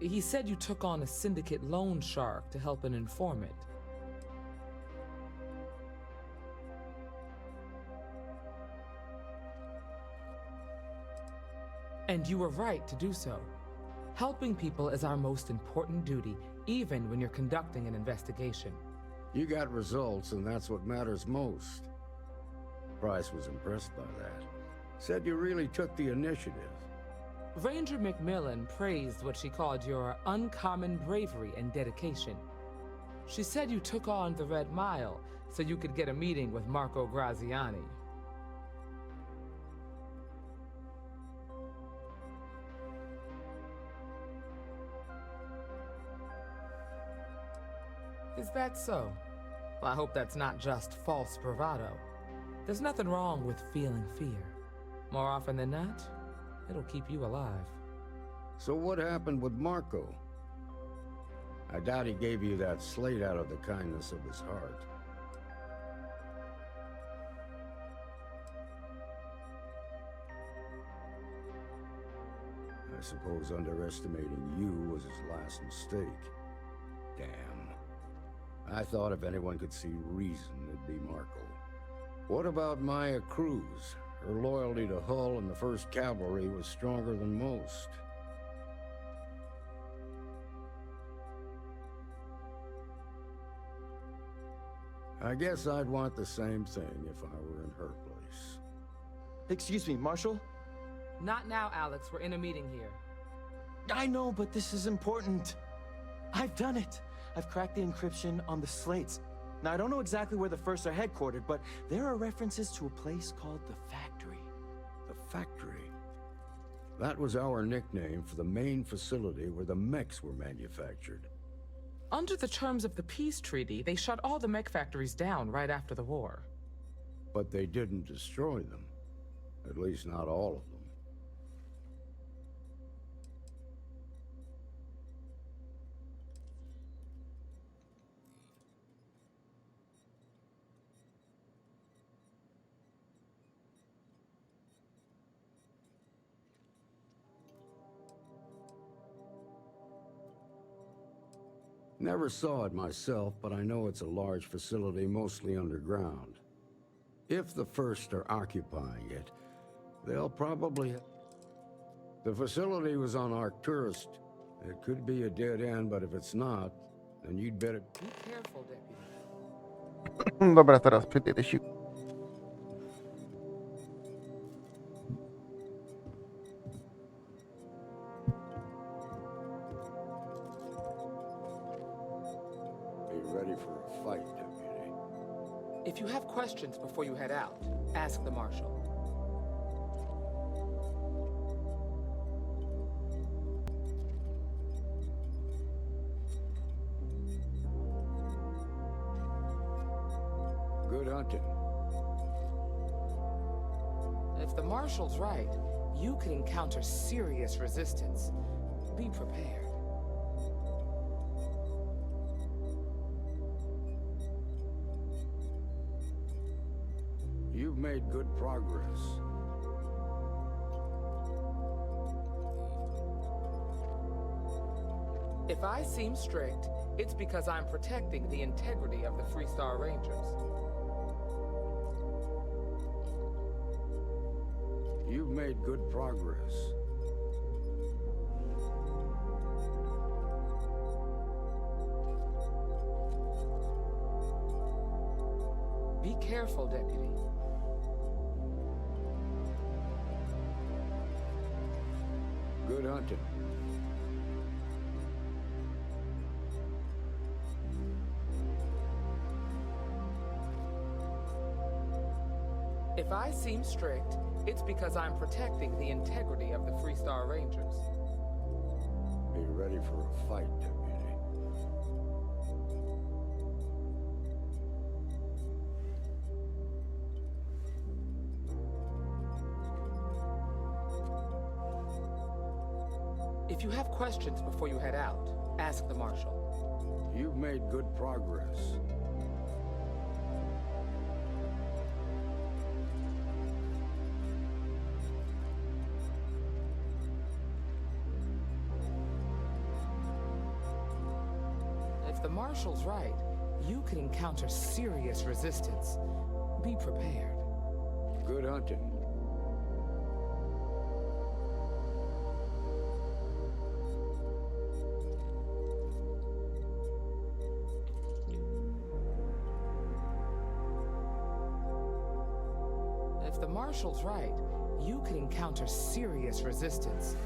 He said you took on a syndicate loan shark to help an informant. And you were right to do so. Helping people is our most important duty, even when you're conducting an investigation. You got results, and that's what matters most. Price was impressed by that. Said you really took the initiative. Ranger McMillan praised what she called your uncommon bravery and dedication. She said you took on the Red Mile so you could get a meeting with Marco Graziani. Is that so? Well, I hope that's not just false bravado. There's nothing wrong with feeling fear. More often than not, it'll keep you alive. So what happened with Marco? I doubt he gave you that slate out of the kindness of his heart. I suppose underestimating you was his last mistake. Damn. I thought if anyone could see reason, it'd be Marco. What about Maya Cruz? Her loyalty to Hull and the 1st Cavalry was stronger than most. I guess I'd want the same thing if I were in her place. Excuse me, Marshal? Not now, Alex. We're in a meeting here. I know, but this is important. I've done it. I've cracked the encryption on the slates. Now, I don't know exactly where the First are headquartered, but there are references to a place called the Factory. The Factory? That was our nickname for the main facility where the mechs were manufactured. Under the terms of the peace treaty, they shut all the mech factories down right after the war. But they didn't destroy them. At least not all of them. Never saw it myself, but I know it's a large facility mostly underground. If the First are occupying it, they'll probably... The facility was on Arcturus. It could be a dead end, but if it's not, then you'd better... Be careful, Deputy. Dobra, teraz przyjdę siku. Ready for a fight, Deputy. If you have questions before you head out, ask the Marshal. Good hunting. If the Marshal's right, you could encounter serious resistance. Be prepared. You've made good progress. If I seem strict, it's because I'm protecting the integrity of the Freestar Rangers. You've made good progress. Be careful, Deputy. Good hunting. If I seem strict, it's because I'm protecting the integrity of the Freestar Rangers. Be ready for a fight, deputy. If you have questions before you head out, ask the Marshal. You've made good progress. If the Marshal's right, you could encounter serious resistance. Be prepared. Good hunting. If the Marshal's right, you could encounter serious resistance.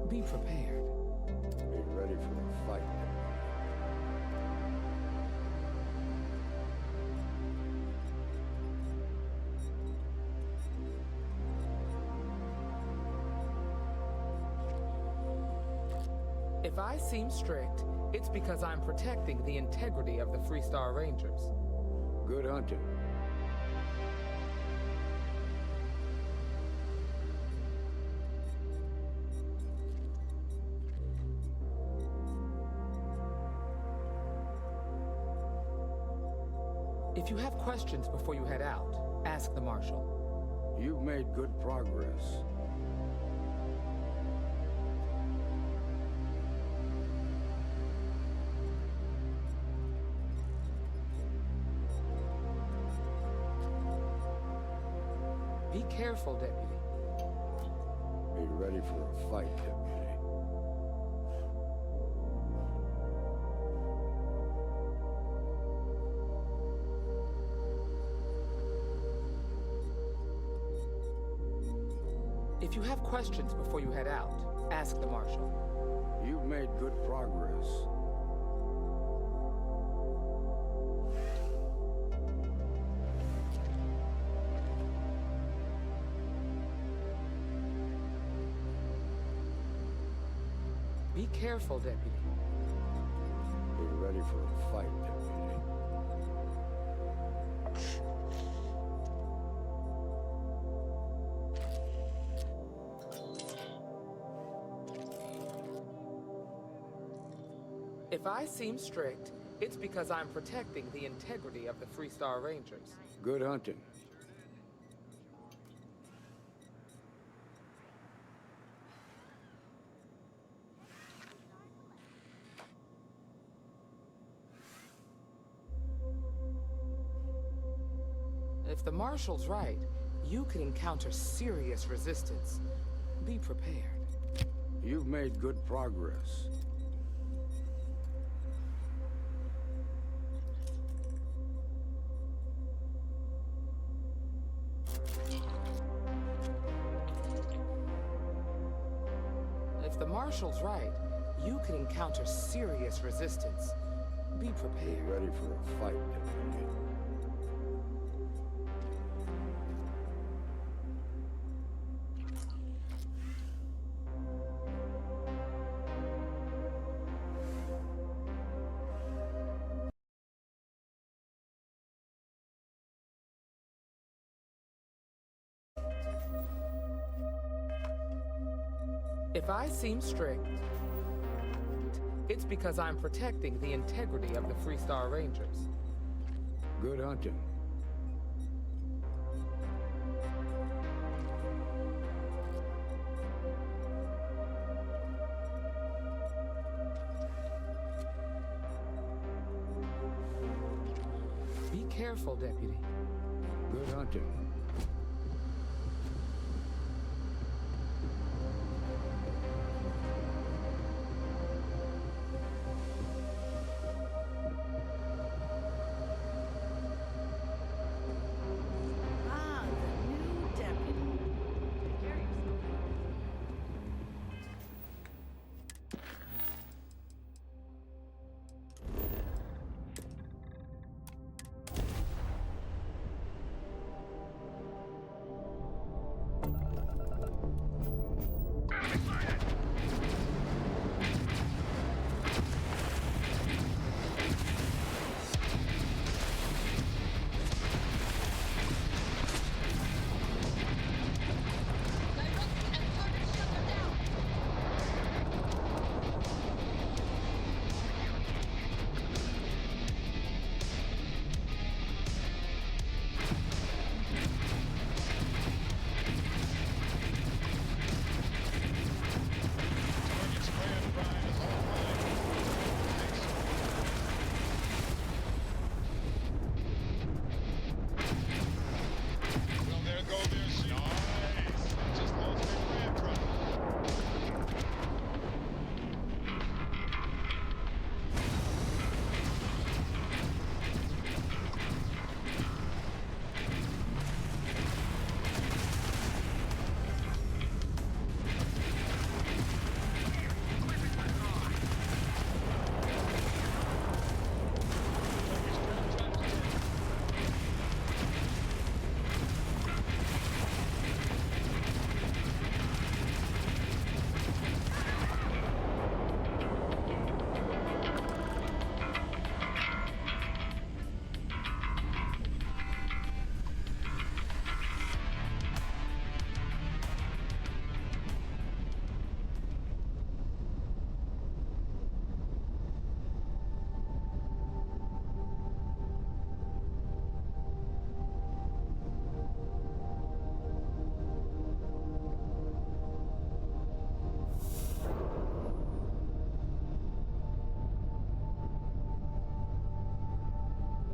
Be prepared. Be ready for a fight. If I seem strict, it's because I'm protecting the integrity of the Freestar Rangers. Good hunting. If you have questions before you head out, ask the Marshal. You've made good progress. Be careful, Deputy. Be ready for a fight, deputy. If you have questions before you head out, ask the Marshal. You've made good progress. Be careful, Deputy. Be ready for a fight, deputy. If I seem strict, it's because I'm protecting the integrity of the Freestar Rangers. Good hunting. If the Marshal's right, you could encounter serious resistance. Be prepared. You've made good progress. If the Marshal's right, you could encounter serious resistance. Be Be prepared. ready for a fight, deputy. If I seem strict, it's because I'm protecting the integrity of the Freestar Rangers. Good hunting. Be careful, Deputy. Good hunting. Ah, the new deputy. Take care of yourself.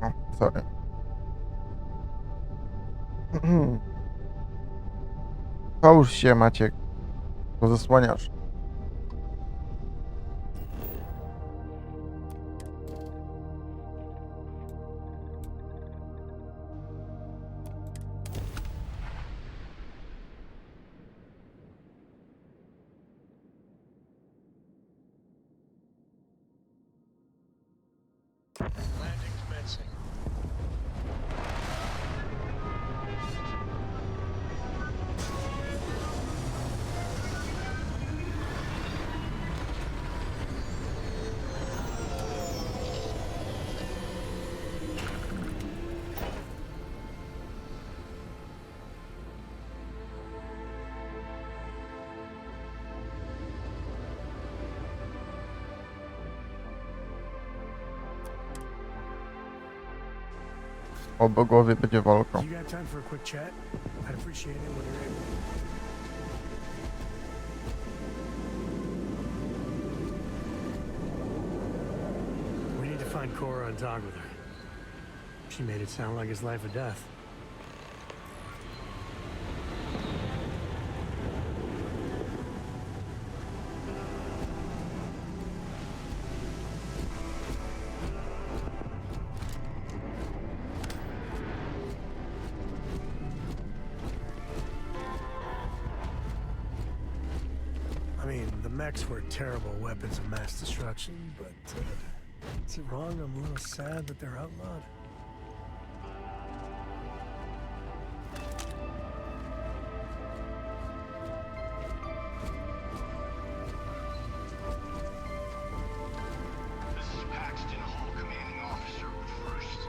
O, sorry. Połóż się, Maciek. Bo zasłaniasz. Landing commencing. O bogowie będzie walką. You got time for a quick chat? I'd appreciate it when you're able. We need to find Cora and talk with her. She made it sound like it's life or death. I mean, the mechs were terrible weapons of mass destruction, but is it wrong? I'm a little sad that they're outlawed. This is Paxton Hall, commanding officer with First.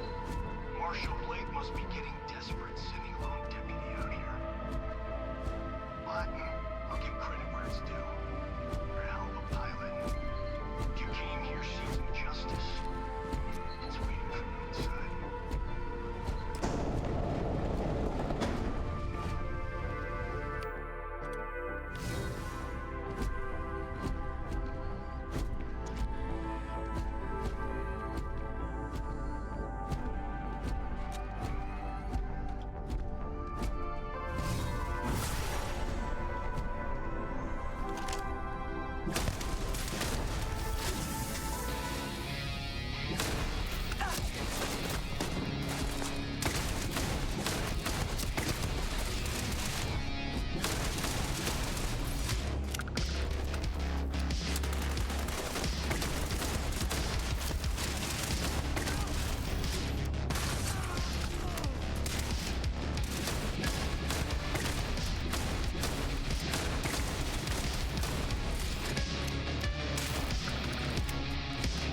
Marshal Blake must be getting desperate sending a lone deputy out here. But I'll give credit where it's due. You're a hell of a pilot. You came here seeking justice. It's waiting for you inside.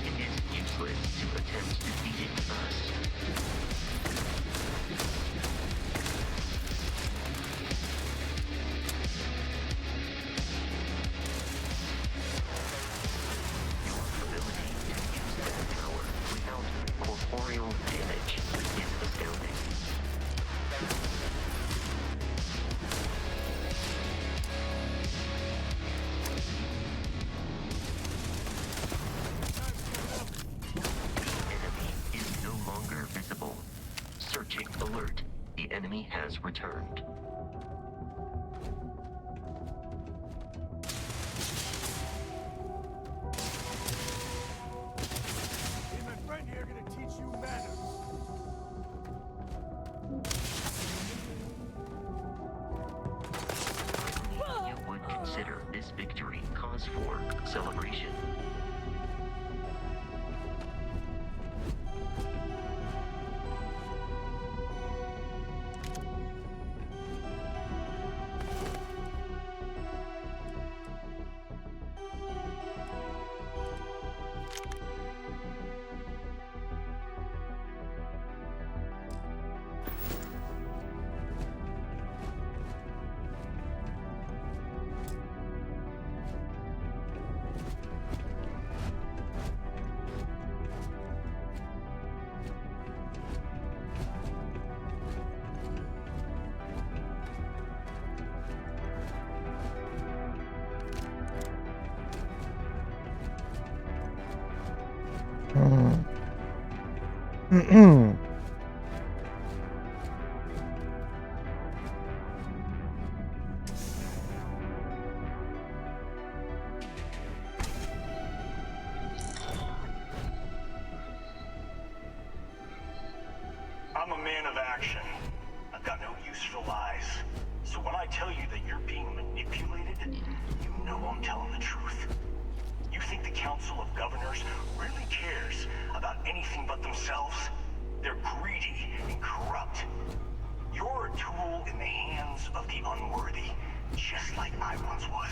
It is useless to attempt defeating us. Your ability to use that power without corporeal damage is astounding. Enemy is no longer visible. Searching alert. The enemy has returned. Hey, my friend here gonna teach you manners. You would consider this victory cause for celebration. I'm a man of action. I've got no use for lies. So when I tell you that you're being manipulated, you know I'm telling the truth. You think the Council of Governors really cares about anything but themselves? They're greedy and corrupt. You're a tool in the hands of the unworthy, just like I once was.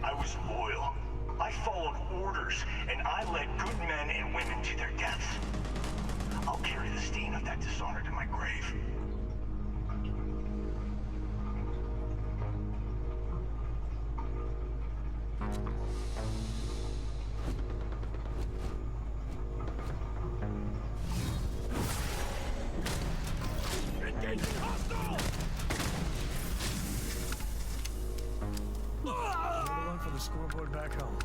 I was loyal. I followed orders, and I led good men and women to their deaths. I'll carry the stain of that dishonor to my grave. Engaging hostile! One for the scoreboard back home.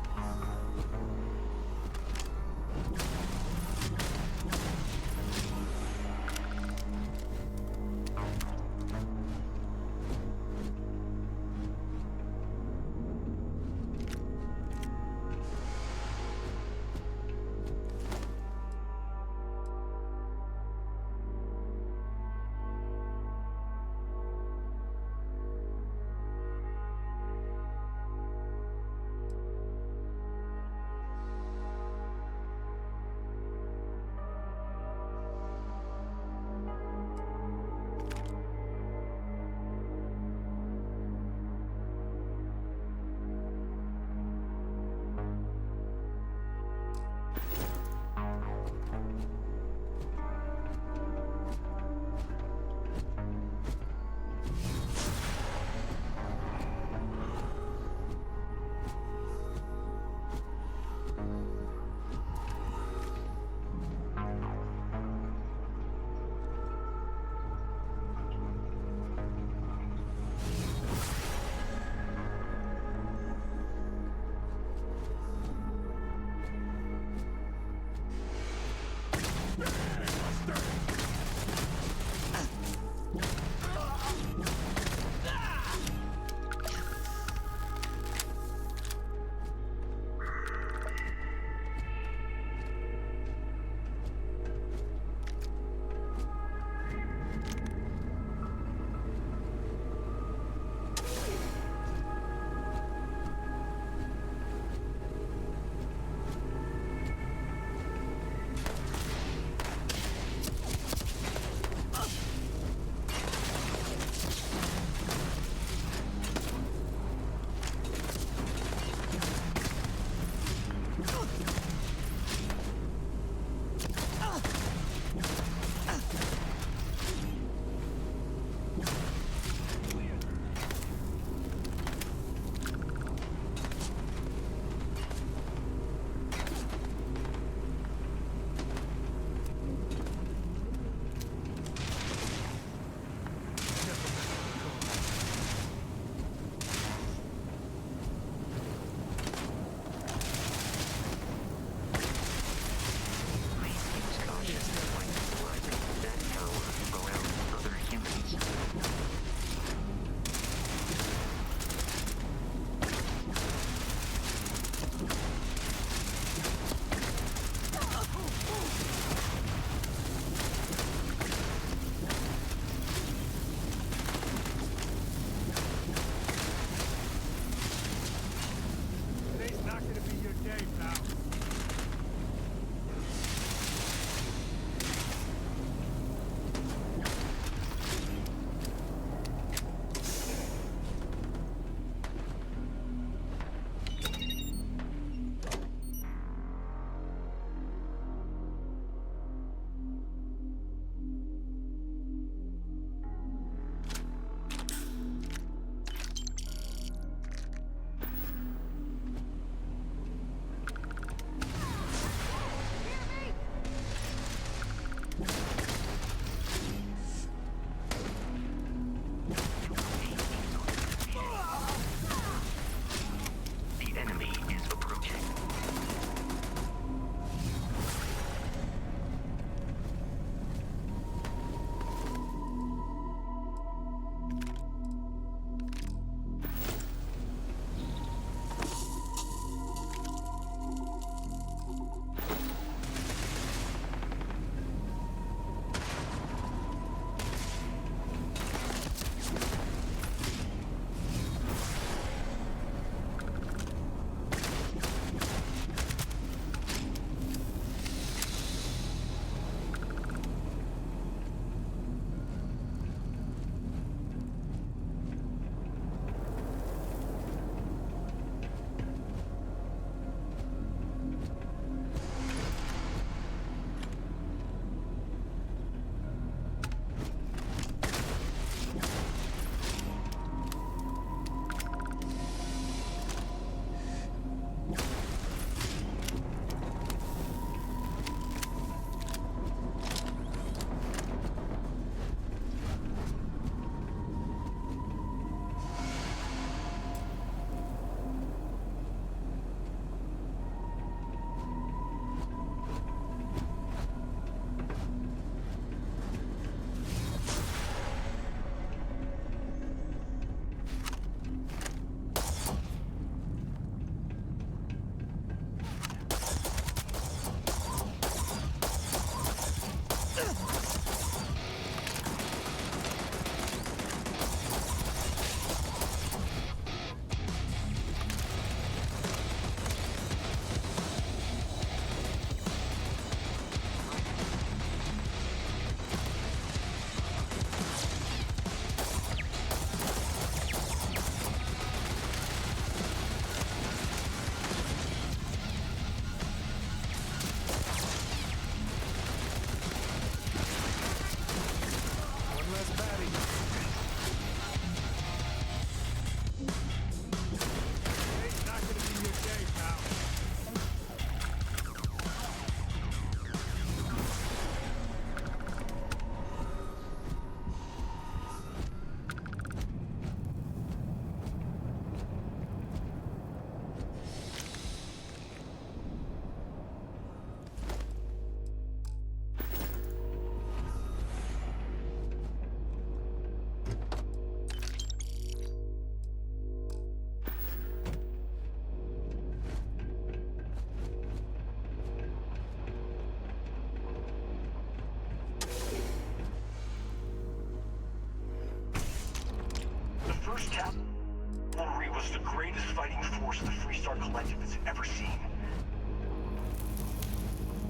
The first cavalry was the greatest fighting force the Freestar Collective has ever seen.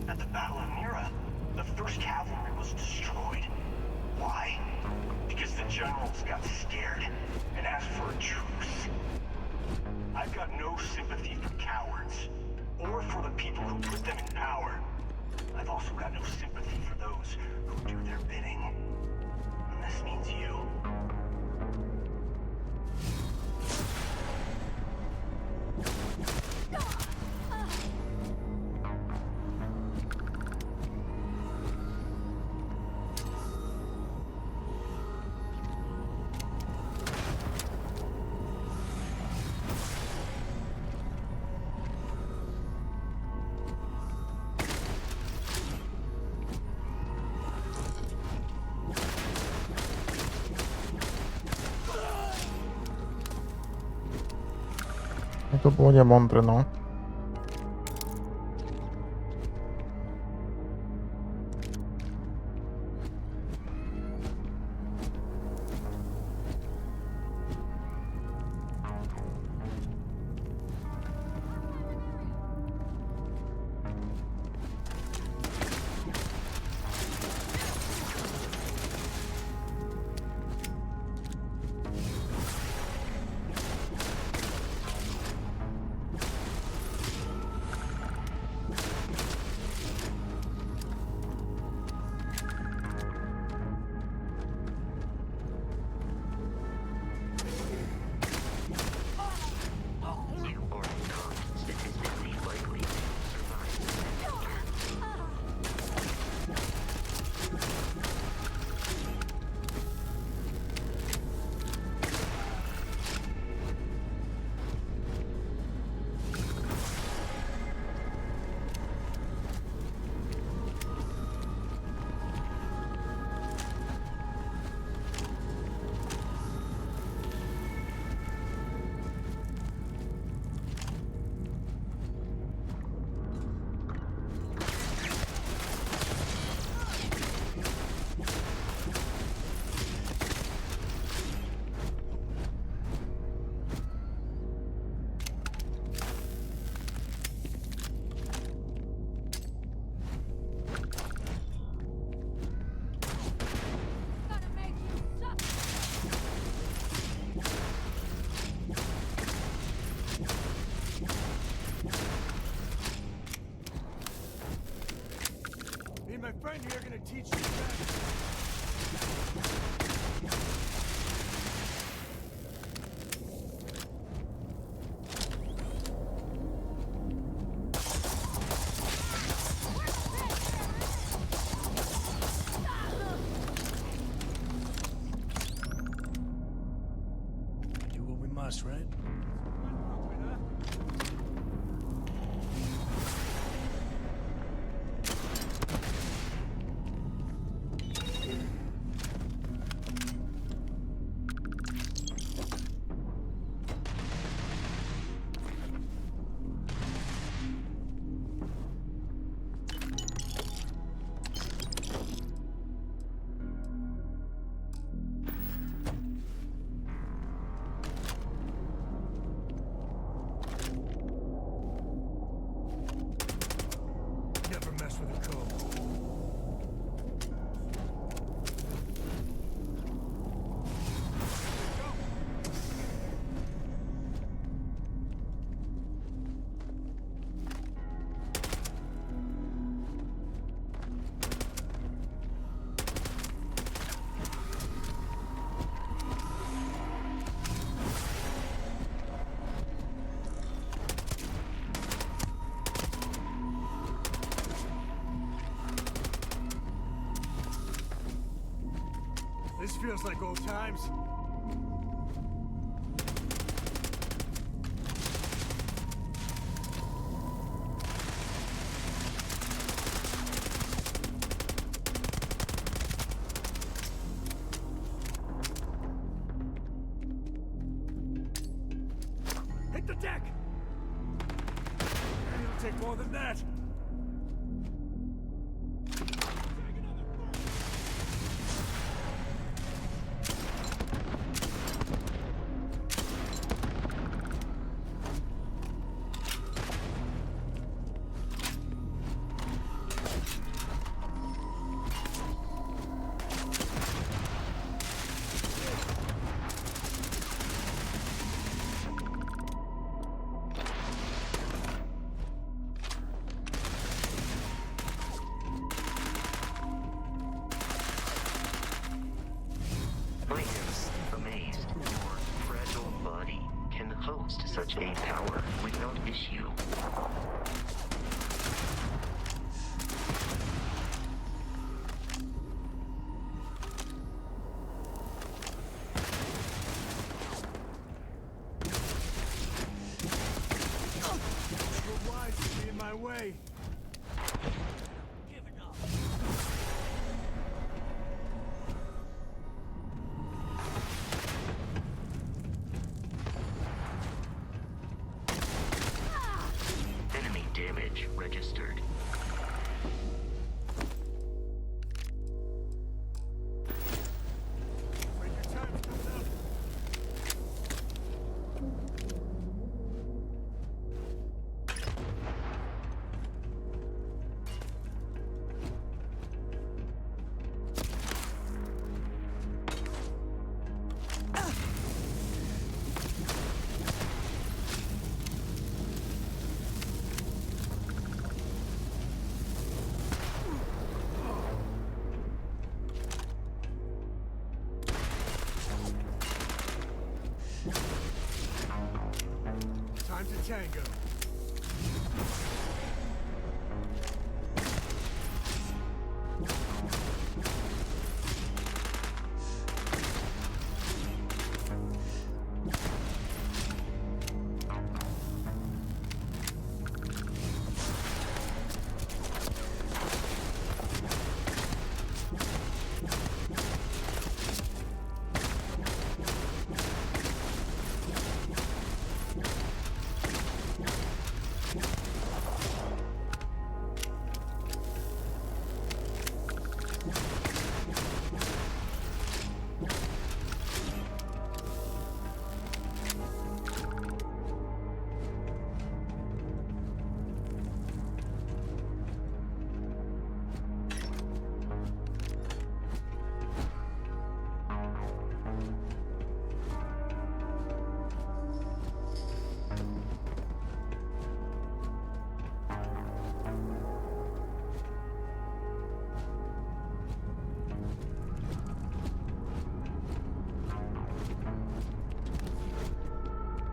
At the Battle of Mira, the first cavalry was destroyed. Why? Because the generals got scared and asked for a truce. I've got no sympathy for cowards, or for the people who put them in power. I've also got no sympathy for those who do their bidding. And this means you. No to było niemądre, no. My friend here gonna teach you that. Do what we must, right? feels like old times. Hit the deck! It'll take more than that. I am amazed your fragile body can host such a power without issue. You're wise to be in my way. Enemy damage registered. When your time comes up. Time to tango.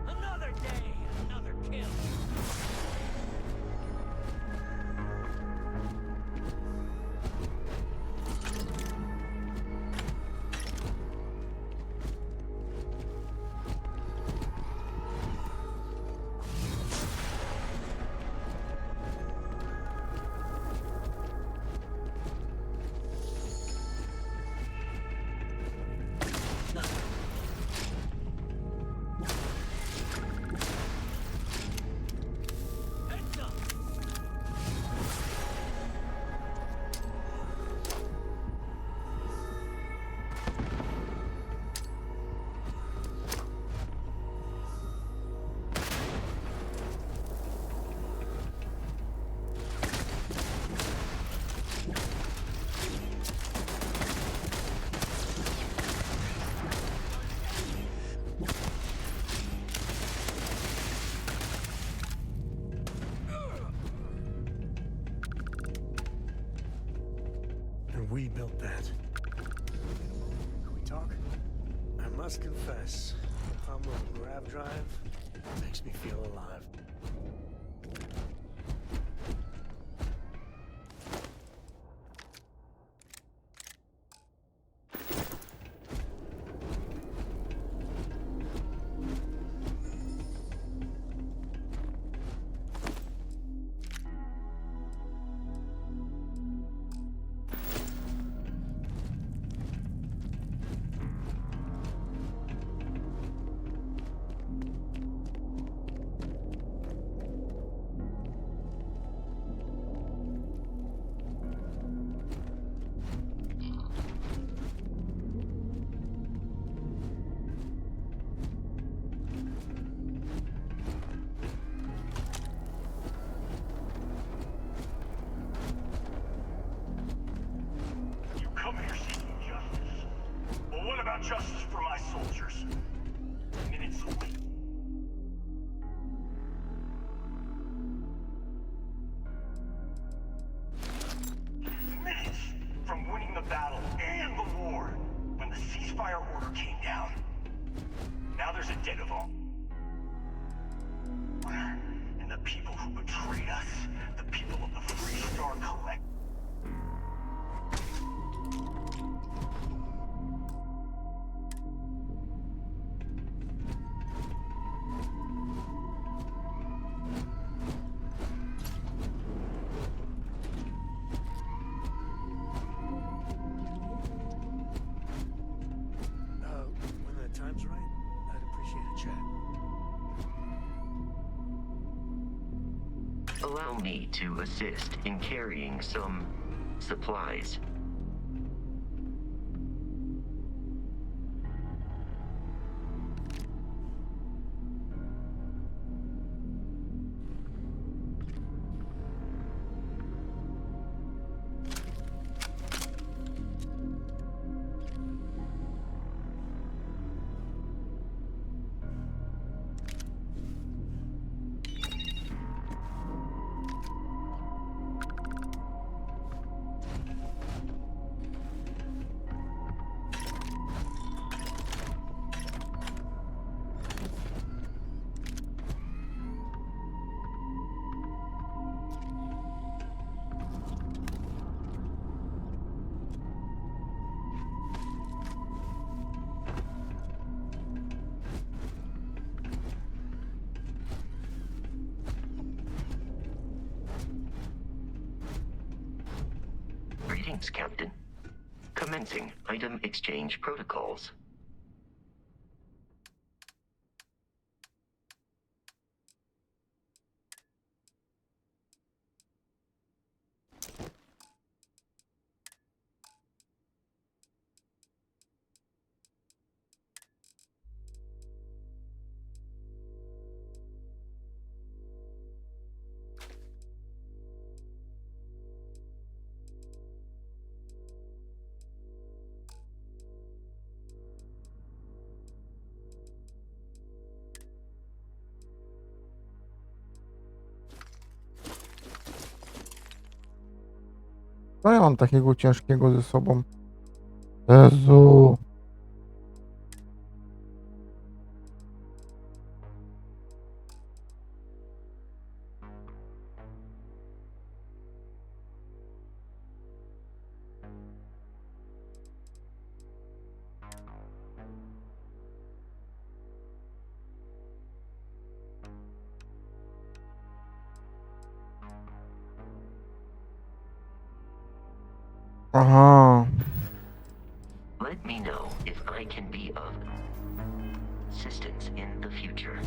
Another day, another kill. Heads up. And we built that. Can we talk? I must confess, the hum of a grav drive makes me feel alive. want justice for my soldiers. Minutes away. Minutes from winning the battle and the war when the ceasefire order came down. Now there's a debt of all. And the people who betrayed us, the people of the Free Star Collective. When the time's right, I'd appreciate a chat. Allow me to assist in carrying some supplies. Greetings, Captain. Commencing item exchange protocols. Co ja mam takiego ciężkiego ze sobą? Jezu. Aha. Let me know if I can be of assistance in the future.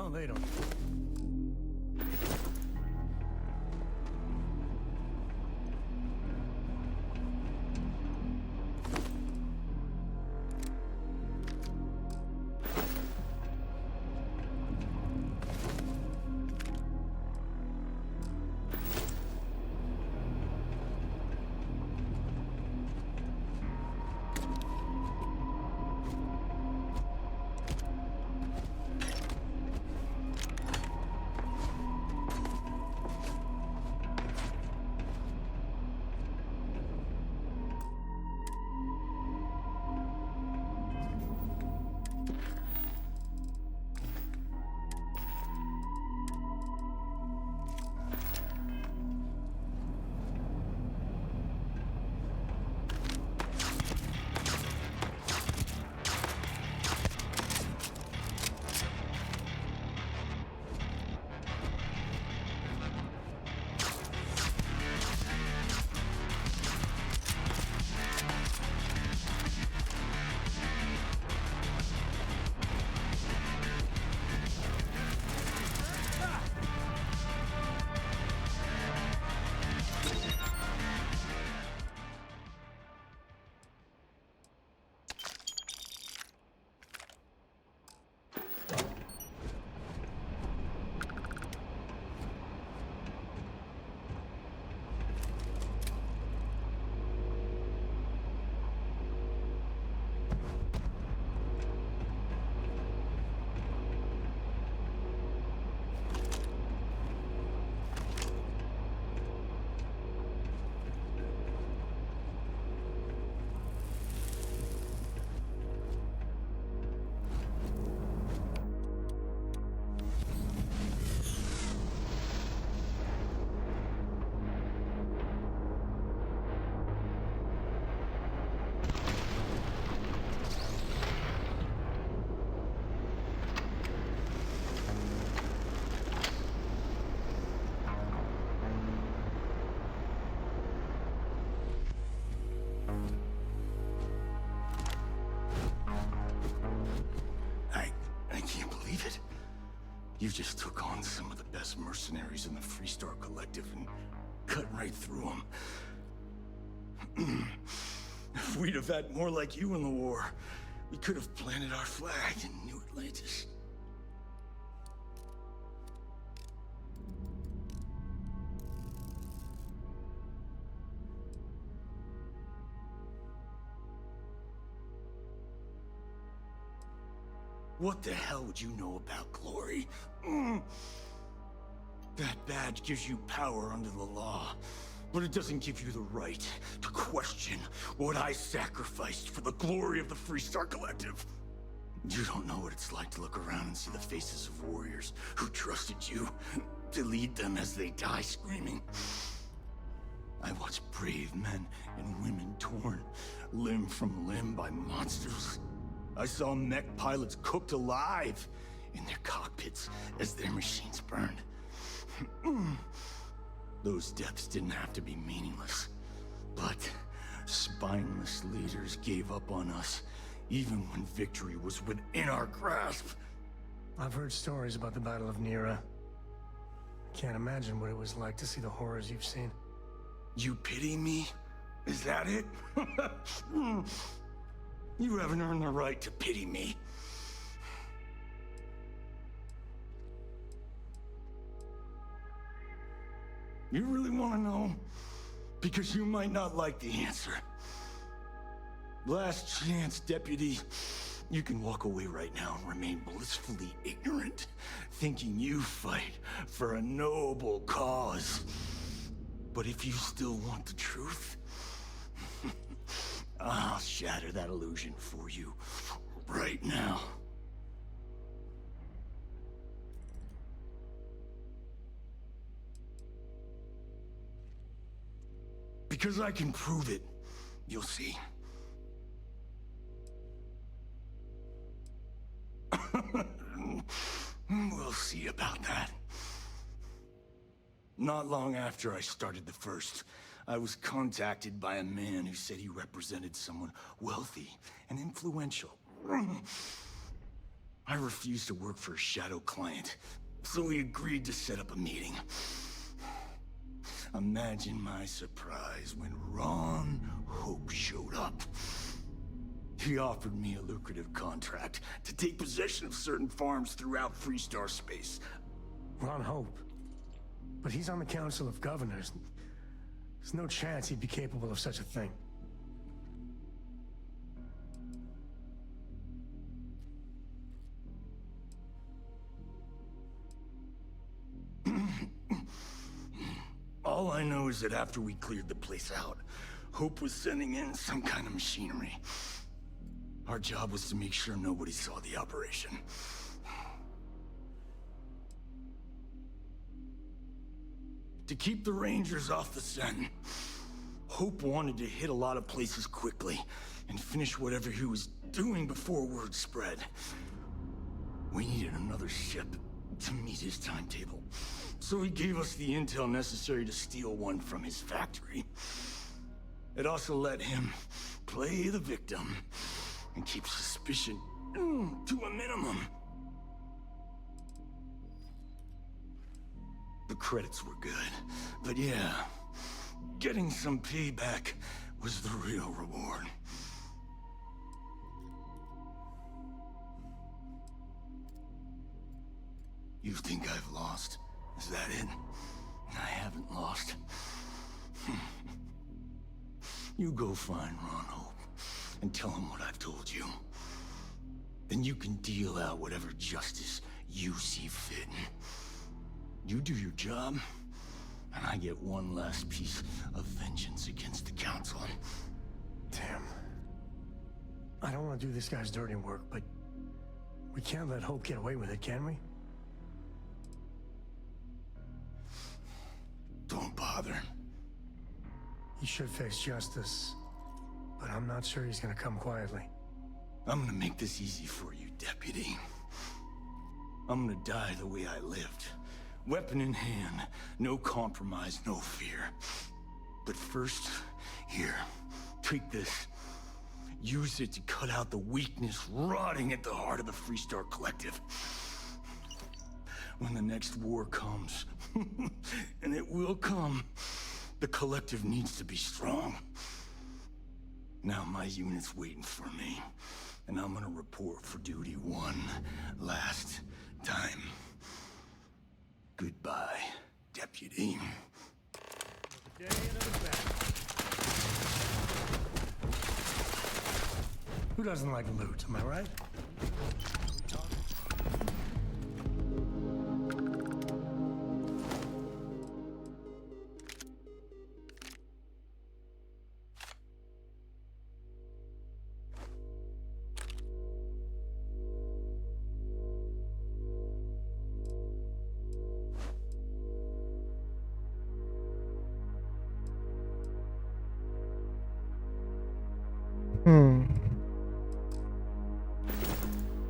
No, they don't. You just took on some of the best mercenaries in the Freestar Collective and cut right through them. If we'd have had more like you in the war, we could have planted our flag in New Atlantis. What the hell would you know about glory? That badge gives you power under the law, but it doesn't give you the right to question what I sacrificed for the glory of the Freestar Collective. You don't know what it's like to look around and see the faces of warriors who trusted you to lead them as they die screaming. I watched brave men and women torn limb from limb by monsters. I saw mech pilots cooked alive in their cockpits as their machines burned. Those deaths didn't have to be meaningless, but spineless leaders gave up on us even when victory was within our grasp. I've heard stories about the Battle of Nira. I can't imagine what it was like to see the horrors you've seen. You pity me? Is that it? You haven't earned the right to pity me. You really want to know? Because you might not like the answer. Last chance, Deputy. You can walk away right now and remain blissfully ignorant, thinking you fight for a noble cause. But if you still want the truth, I'll shatter that illusion for you right now. Because I can prove it. You'll see. We'll see about that. Not long after I started the First, I was contacted by a man who said he represented someone wealthy and influential. I refused to work for a shadow client, so we agreed to set up a meeting. Imagine my surprise when Ron Hope showed up. He offered me a lucrative contract to take possession of certain farms throughout Freestar space. Ron Hope? But he's on the Council of Governors. There's no chance he'd be capable of such a thing. All I know is that after we cleared the place out, Hope was sending in some kind of machinery. Our job was to make sure nobody saw the operation. To keep the Rangers off the scent, Hope wanted to hit a lot of places quickly and finish whatever he was doing before word spread. We needed another ship to meet his timetable, so he gave us the intel necessary to steal one from his factory. It also let him play the victim and keep suspicion to a minimum. The credits were good, but yeah, getting some payback was the real reward. You think I've lost? Is that it? I haven't lost. You go find Ron Hope and tell him what I've told you. Then you can deal out whatever justice you see fit. You do your job, and I get one last piece of vengeance against the Council. Damn. I don't want to do this guy's dirty work, but we can't let Hope get away with it, can we? Don't bother. He should face justice, but I'm not sure he's gonna come quietly. I'm gonna make this easy for you, Deputy. I'm gonna die the way I lived. Weapon in hand, no compromise, no fear. But first, here, take this. Use it to cut out the weakness rotting at the heart of the Freestar Collective. When the next war comes, and it will come, the Collective needs to be strong. Now my unit's waiting for me, and I'm gonna report for duty one last time. Goodbye, Deputy. Who doesn't like loot, am I right?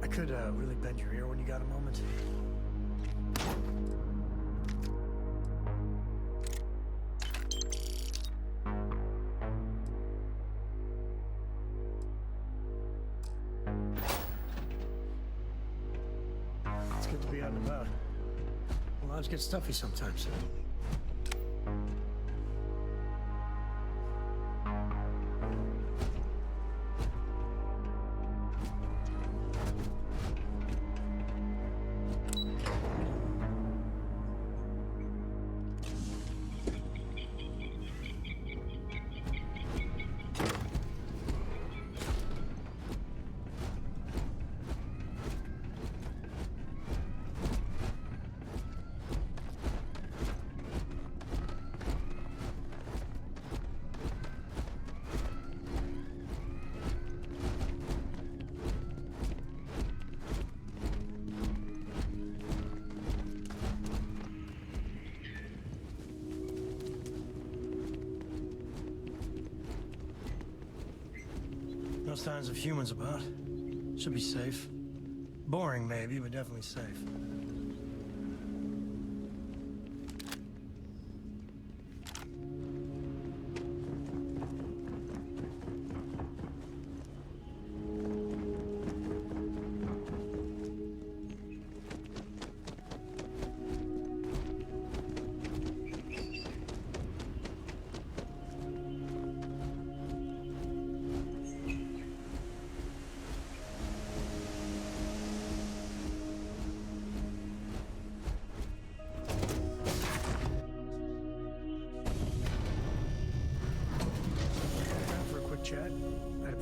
I could really bend your ear when you got a moment. It's good to be out and about. Lives get stuffy sometimes. No signs of humans about. Should be safe. Boring, maybe, but definitely safe.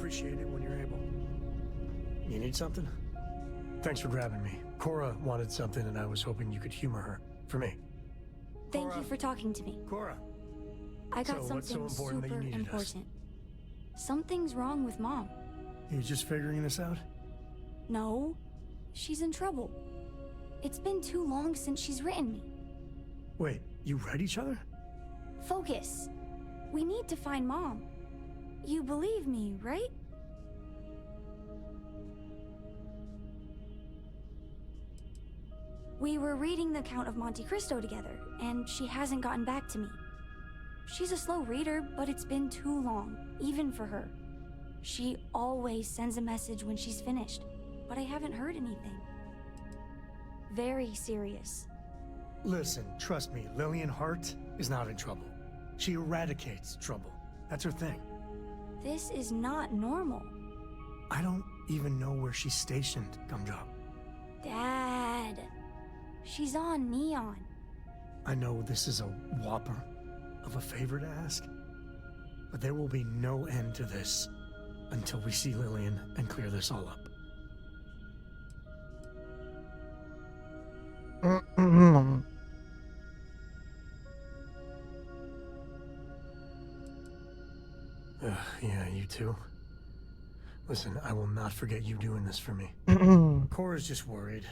appreciate it when you're able. You need something? Thanks for grabbing me. Cora wanted something, and I was hoping you could humor her. For me. Thank you for talking to me. Cora. I got So what's so something important that you super needed us? important. Something's wrong with Mom. You just figuring this out? No, she's in trouble. It's been too long since she's written me. Wait, you read each other? Focus. We need to find Mom. You believe me, right? We were reading the Count of Monte Cristo together, and she hasn't gotten back to me. She's a slow reader, but it's been too long, even for her. She always sends a message when she's finished, but I haven't heard anything. Very serious. Listen, trust me, Lillian Hart is not in trouble. She eradicates trouble. That's her thing. This is not normal. I don't even know where she's stationed, Gumdrop. Dad. She's on Neon. I know this is a whopper of a favor to ask, but there will be no end to this until we see Lillian and clear this all up. Yeah, you too. Listen, I will not forget you doing this for me. Cora's just worried.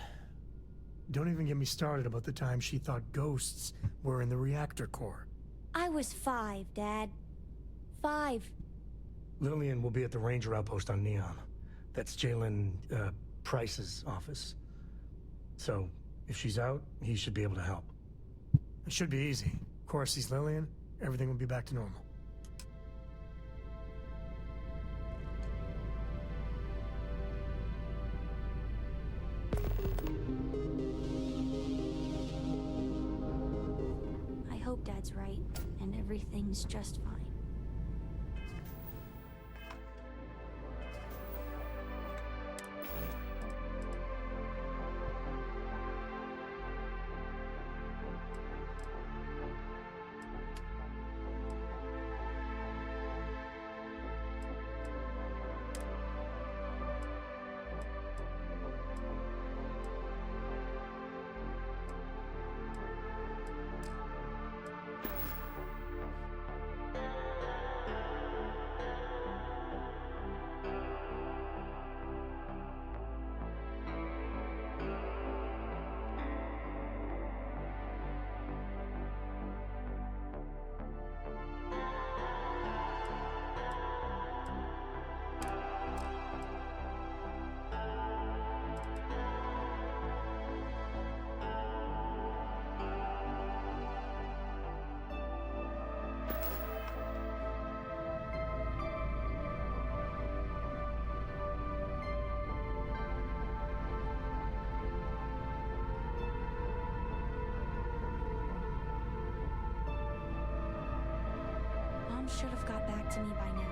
Don't even get me started about the time she thought ghosts were in the reactor core. I was 5, Dad. 5. Lillian will be at the Ranger outpost on Neon. That's Jalen, Price's office. So, if she's out, he should be able to help. It should be easy. Cora sees Lillian, everything will be back to normal. I hope Dad's right, and everything's just fine. Mom should have got back to me by now.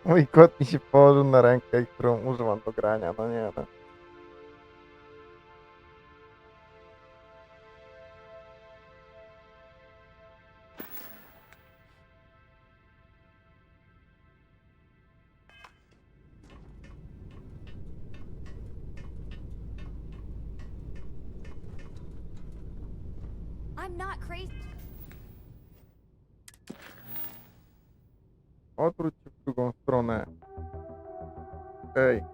Mój kot mi się położył na rękę, którą używam do grania, no nie no. I'm not crazy. Odwróć się w drugą stronę. Okej.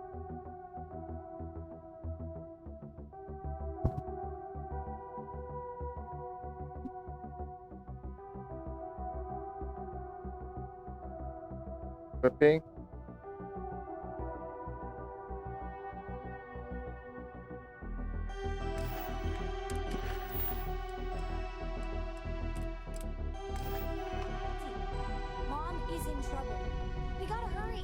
Lepiej. Mom is in trouble. We gotta hurry.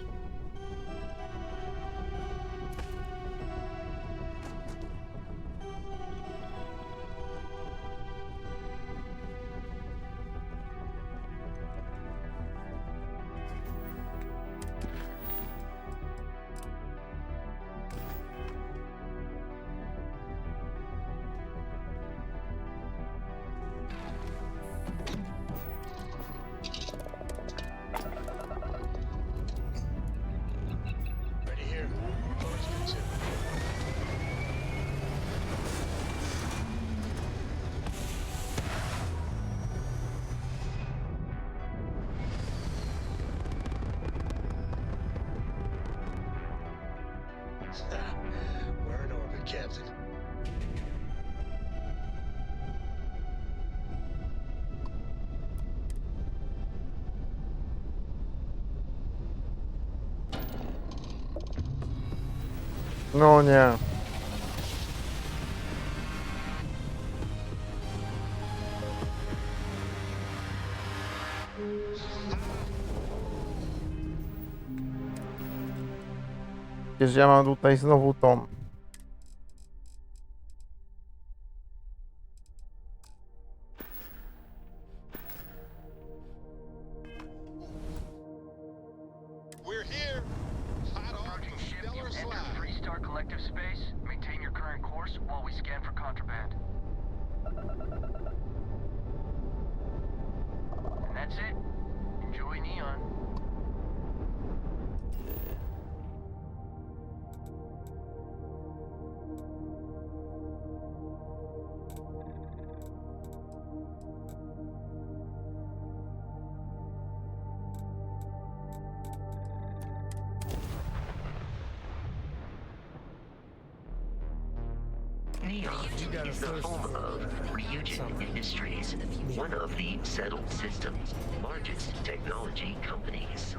Ready here. Doors good too. We're in orbit, Captain. No nie. Przecież ja mam tutaj znowu tą. We're here. Hot off the stellar slide. Freestar Collective Space. Maintain your current course while we scan for contraband. And that's it. Enjoy Neon. Neon is the home of Ryujin Industries, one of the Settled Systems' largest technology companies.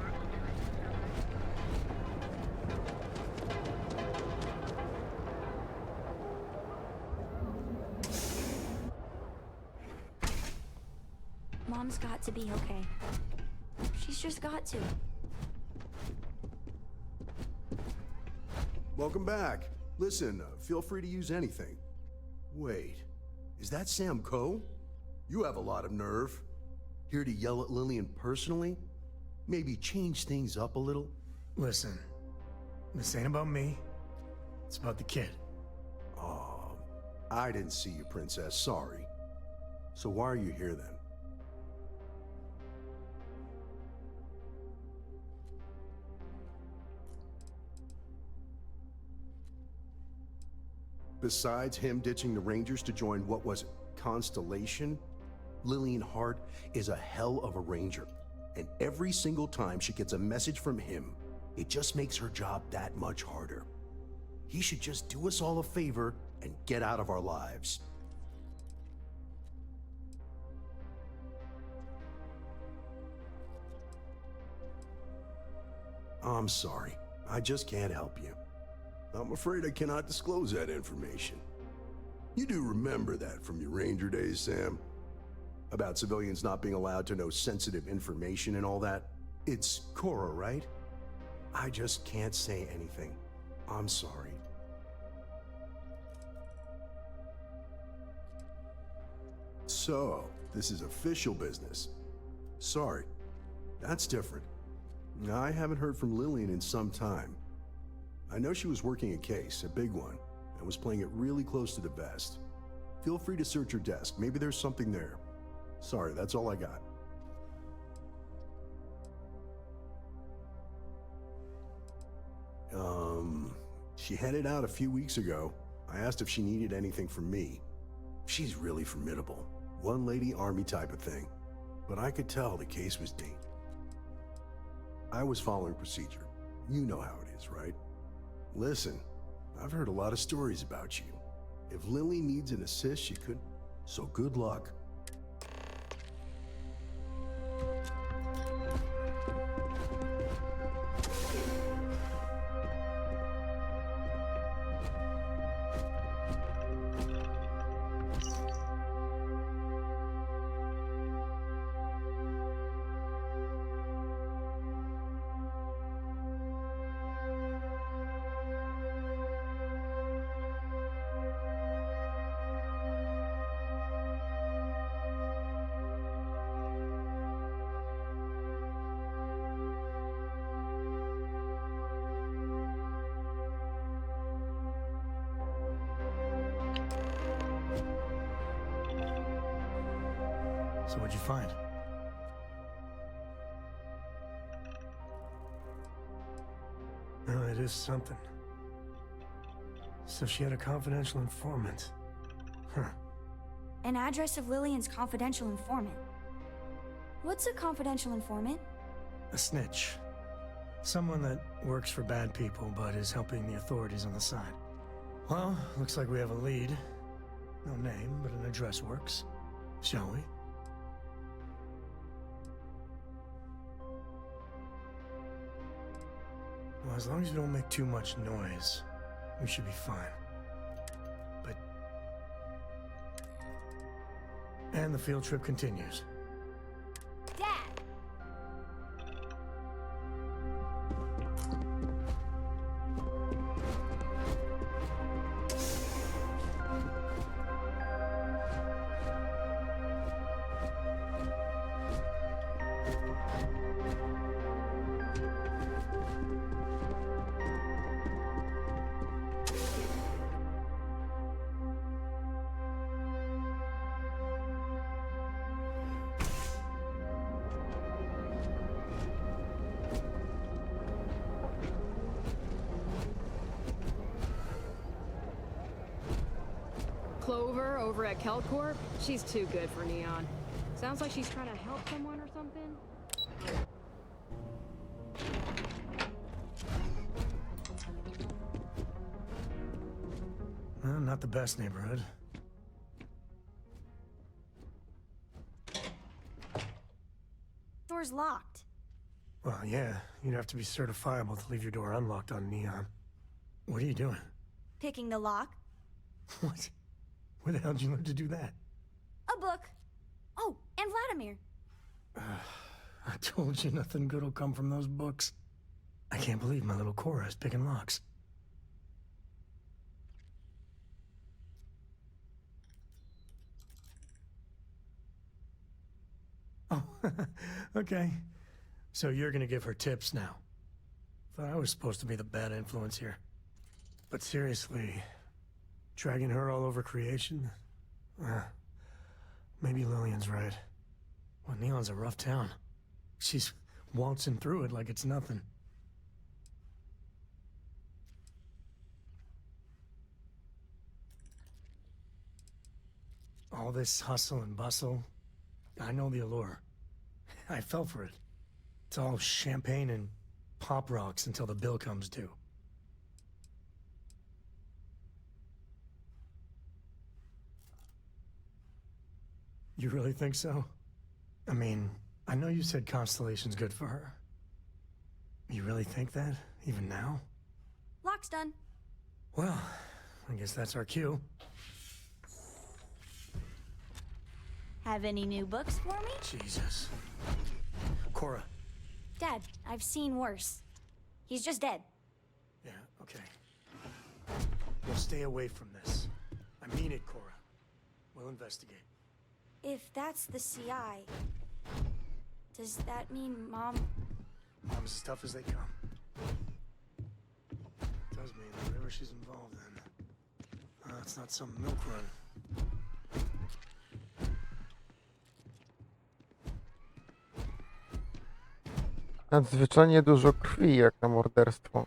Mom's got to be okay. She's just got to. Welcome back. Listen, feel free to use anything. Wait, is that Sam Coe? You have a lot of nerve. Here to yell at Lillian personally? Maybe change things up a little? Listen, this ain't about me. It's about the kid. Oh, I didn't see you, Princess. Sorry. So why are you here then? Besides him ditching the Rangers to join what was it, Constellation, Lillian Hart is a hell of a Ranger. And every single time she gets a message from him, it just makes her job that much harder. He should just do us all a favor and get out of our lives. I'm sorry. I just can't help you. I'm afraid I cannot disclose that information. You do remember that from your Ranger days, Sam? About civilians not being allowed to know sensitive information and all that? It's Cora, right? I just can't say anything. I'm sorry. So, this is official business. Sorry. That's different. I haven't heard from Lillian in some time. I know she was working a case, a big one, and was playing it really close to the vest. Feel free to search her desk. Maybe there's something there. Sorry, that's all I got. She headed out a few weeks ago. I asked if she needed anything from me. She's really formidable. One lady army type of thing. But I could tell the case was deep. I was following procedure. You know how it is, right? Listen, I've heard a lot of stories about you. If Lily needs an assist, she could. So good luck. So what'd you find? Oh, it is something. So she had a confidential informant. Huh. An address of Lillian's confidential informant. What's a confidential informant? A snitch. Someone that works for bad people, but is helping the authorities on the side. Well, looks like we have a lead. No name, but an address works. Shall we? Well, as long as you don't make too much noise, we should be fine. But... And the field trip continues. Dad! Clover over at Kelcorp? She's too good for Neon. Sounds like she's trying to help someone or something. Well, not the best neighborhood. Door's locked. Well, yeah, you'd have to be certifiable to leave your door unlocked on Neon. What are you doing? Picking the lock. What? Where the hell did you learn to do that? A book. Oh, and Vladimir. I told you nothing good will come from those books. I can't believe my little Cora is picking locks. Oh, okay. So you're gonna give her tips now. Thought I was supposed to be the bad influence here. But seriously, dragging her all over creation? Maybe Lillian's right. Well, Neon's a rough town. She's waltzing through it like it's nothing. All this hustle and bustle, I know the allure. I fell for it. It's all champagne and pop rocks until the bill comes due. You really think so? I mean, I know you said Constellation's good for her. You really think that, even now? Lock's done. Well, I guess that's our cue. Have any new books for me? Jesus. Cora. Dad, I've seen worse. He's just dead. Yeah, okay. We'll stay away from this. I mean it, Cora. We'll investigate. If that's the CI, does that mean Mom... Mom's as tough as they come. Does mean that whatever she's involved in, it's not some milk run. Nadzwyczajnie dużo krwi jak na morderstwo.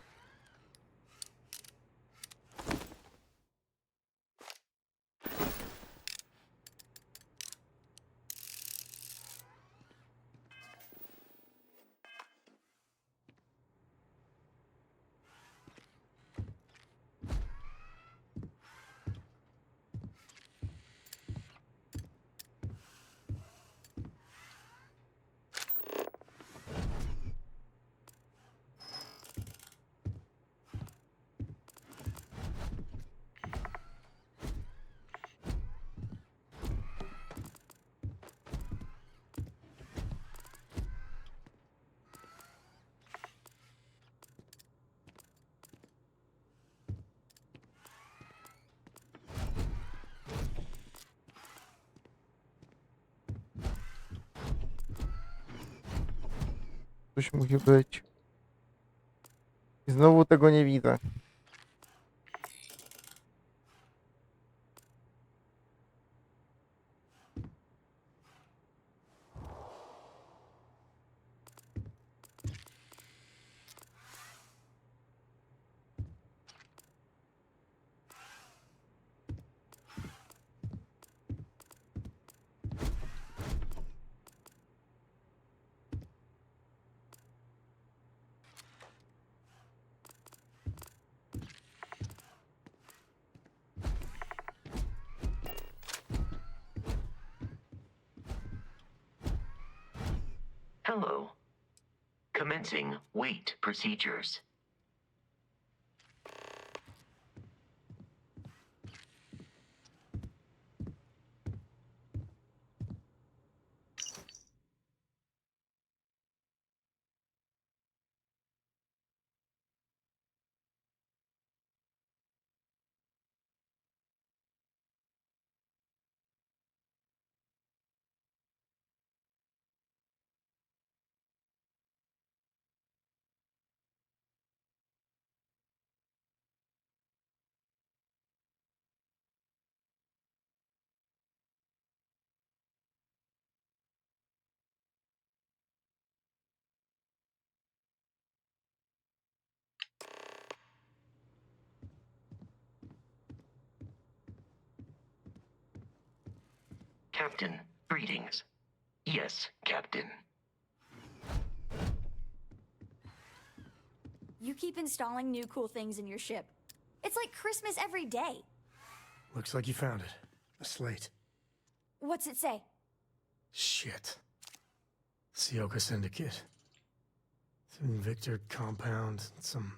Coś musi być. I znowu tego nie widzę. Hello. Commencing wait procedures. Captain, greetings. Yes, Captain. You keep installing new cool things in your ship. It's like Christmas every day. Looks like you found it. A slate. What's it say? Shit. Sioka Syndicate. Victor compound, some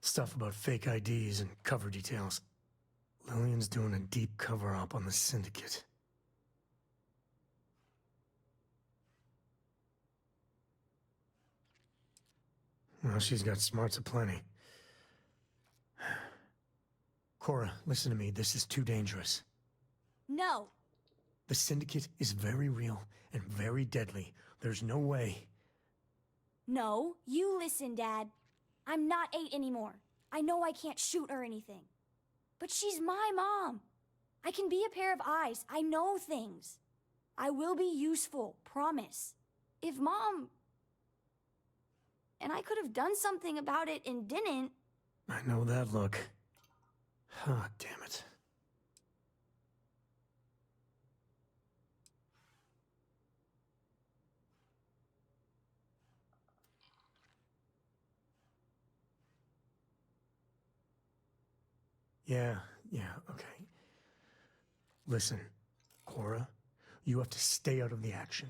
stuff about fake IDs and cover details. Lillian's doing a deep cover-up on the Syndicate. Well, she's got smarts aplenty. Cora, listen to me. This is too dangerous. No. The Syndicate is very real and very deadly. There's no way. No, you listen, Dad. I'm not 8 anymore. I know I can't shoot or anything. But she's my mom. I can be a pair of eyes. I know things. I will be useful, promise. If Mom... And I could have done something about it and didn't. I know that look. Ah, damn it. Yeah, okay. Listen, Cora, you have to stay out of the action.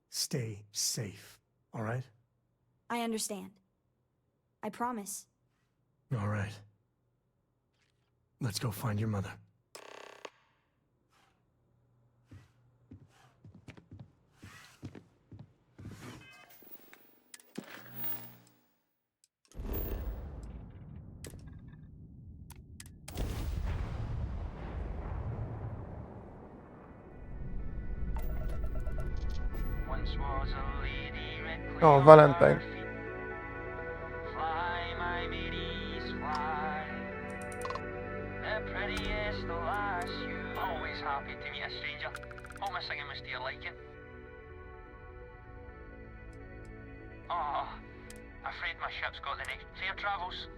Stay safe, all right? I understand. I promise. All right. Let's go find your mother. O, Valentine. Fly, my middies, fly. The prettiest will last you. Always happy to meet a stranger. Hope my singing was to your liking. Oh, afraid my ship's got the next fair travels.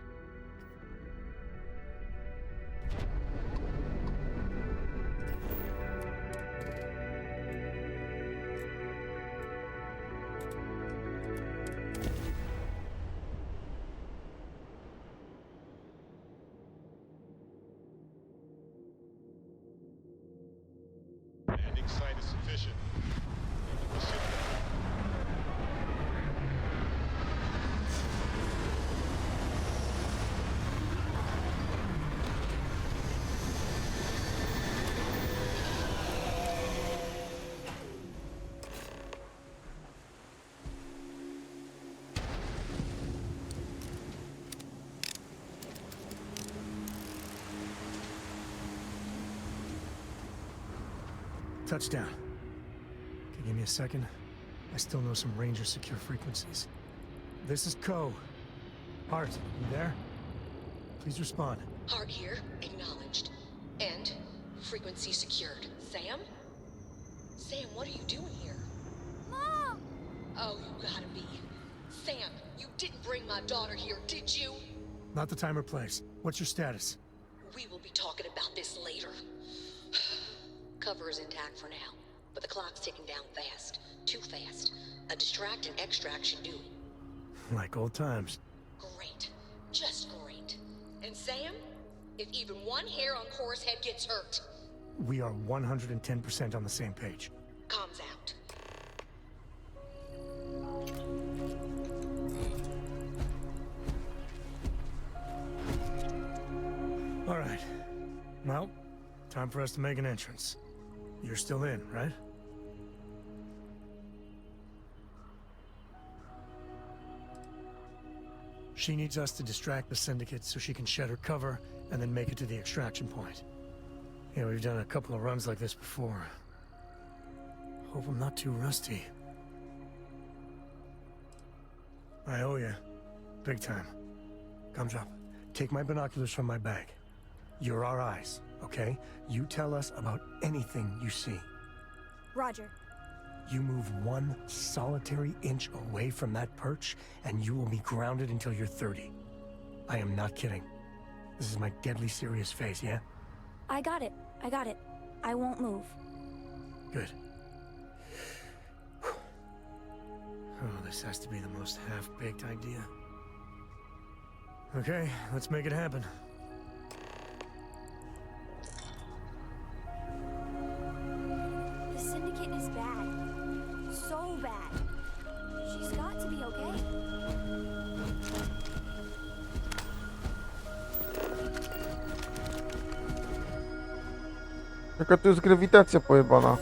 Landing site is sufficient. Leaving the ship now. Touchdown. Okay, give me a second. I still know some Ranger secure frequencies. this is Co. Hart, you there? Please respond. Hart here, acknowledged. And frequency secured. Sam? Sam, what are you doing here? Mom! Oh, you gotta be. Sam, you didn't bring my daughter here, did you? Not the time or place. What's your status? We will be talking about this later. Cover is intact for now, but the clock's ticking down fast. Too fast. A distract and extract should do it. Like old times. Great. Just great. And Sam? If even one hair on Cora's head gets hurt. We are 110% on the same page. Comms out. All right. Well, time for us to make an entrance. You're still in, right? She needs us to distract the Syndicate so she can shed her cover and then make it to the extraction point. Yeah, we've done a couple of runs like this before. Hope I'm not too rusty. I owe you. Big time. Gumdrop, take my binoculars from my bag. You're our eyes, okay? You tell us about anything you see. Roger. You move one solitary inch away from that perch, and you will be grounded until you're 30. I am not kidding. This is my deadly serious face, yeah? I got it. I got it. I won't move. Good. Oh, this has to be the most half-baked idea. Okay, let's make it happen. The Syndicate is bad. So bad. She's got to be okay. Jaka tu jest grawitacja pojebana.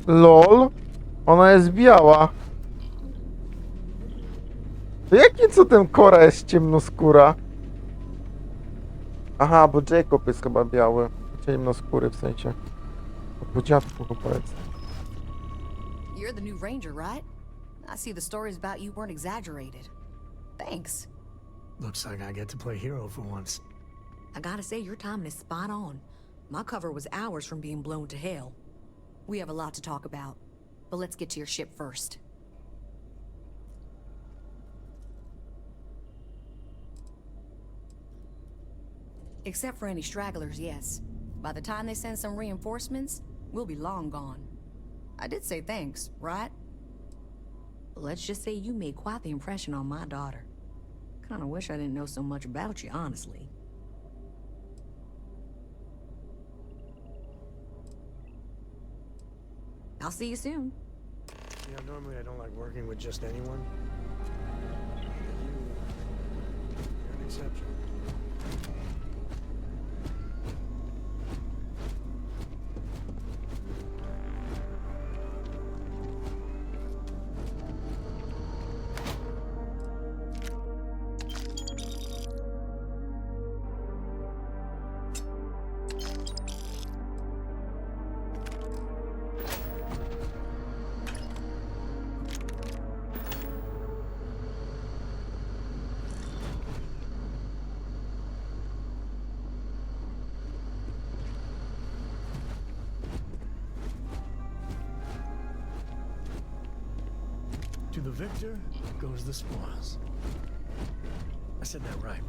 LOL? Ona jest biała. To jakim cudem Cora jest ciemnoskóra? Aha, bo Jacob jest chyba biały. Ciemnoskóry w sensie. Po dziadku chyba jest. You're the new ranger, right? I see the stories about you weren't exaggerated. Thanks. Looks like I get to play hero for once. I gotta say, your timing is spot on. My cover was hours from being blown to hell. We have a lot to talk about, but let's get to your ship first. Except for any stragglers, yes. By the time they send some reinforcements, we'll be long gone. I did say thanks, right? Let's just say you made quite the impression on my daughter. Kinda wish I didn't know so much about you, honestly. I'll see you soon. You know, normally I don't like working with just anyone. You're an exception. To the victor goes the spoils. I said that right?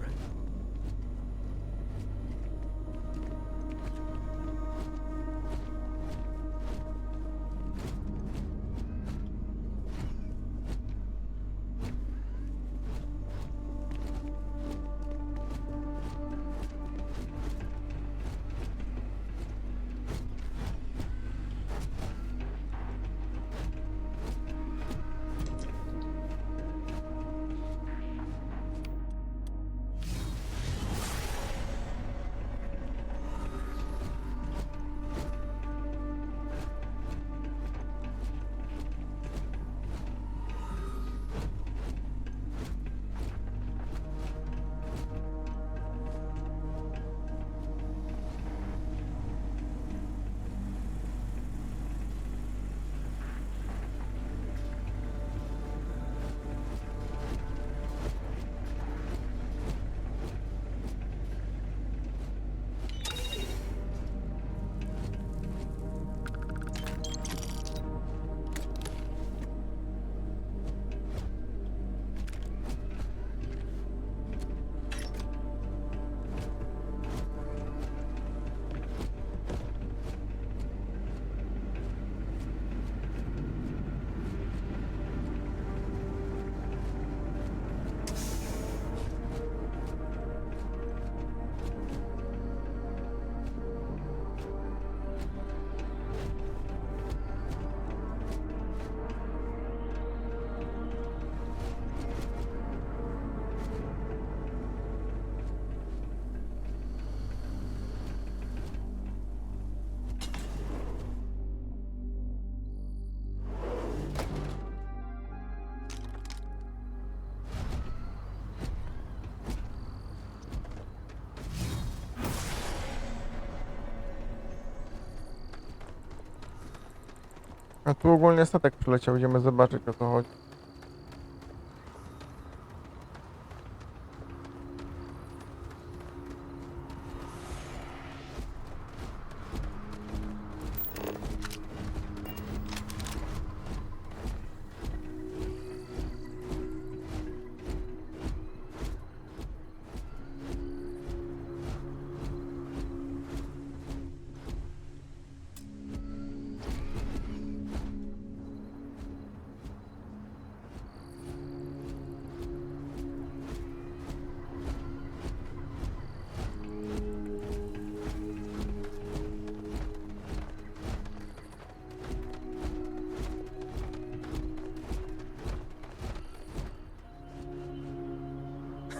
A tu ogólnie statek przyleciał, idziemy zobaczyć, o co chodzi.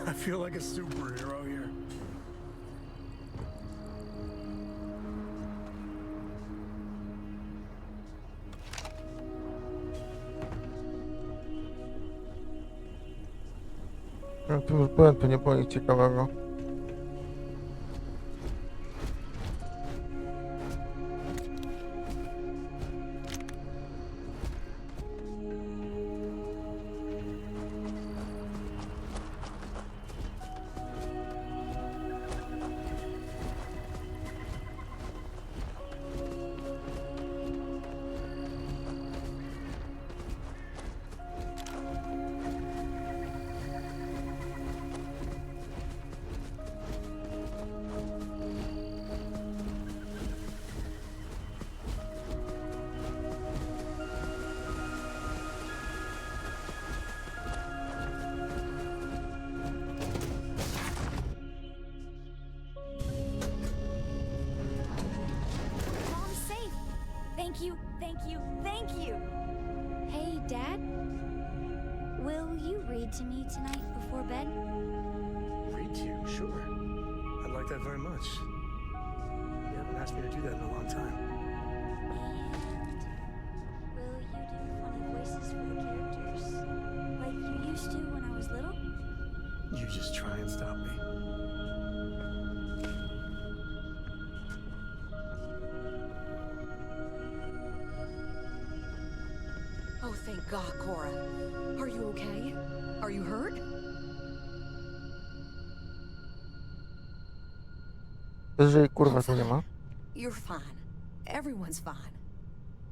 I feel like a superhero here. No tu już byłem, tu nie było nic ciekawego. Mom's safe. Thank you, thank you, thank you. Hey, Dad. Will you read to me tonight before bed? Read to you, sure. I'd like that very much. You haven't asked me to do that in a long time. Will you do funny voices for the characters? Like you used to when I was little? You just try and stop me. Oh, thank God, Cora. Are you okay? Are you hurt? Że kurwa tu nie ma. You're fine. Everyone's fine.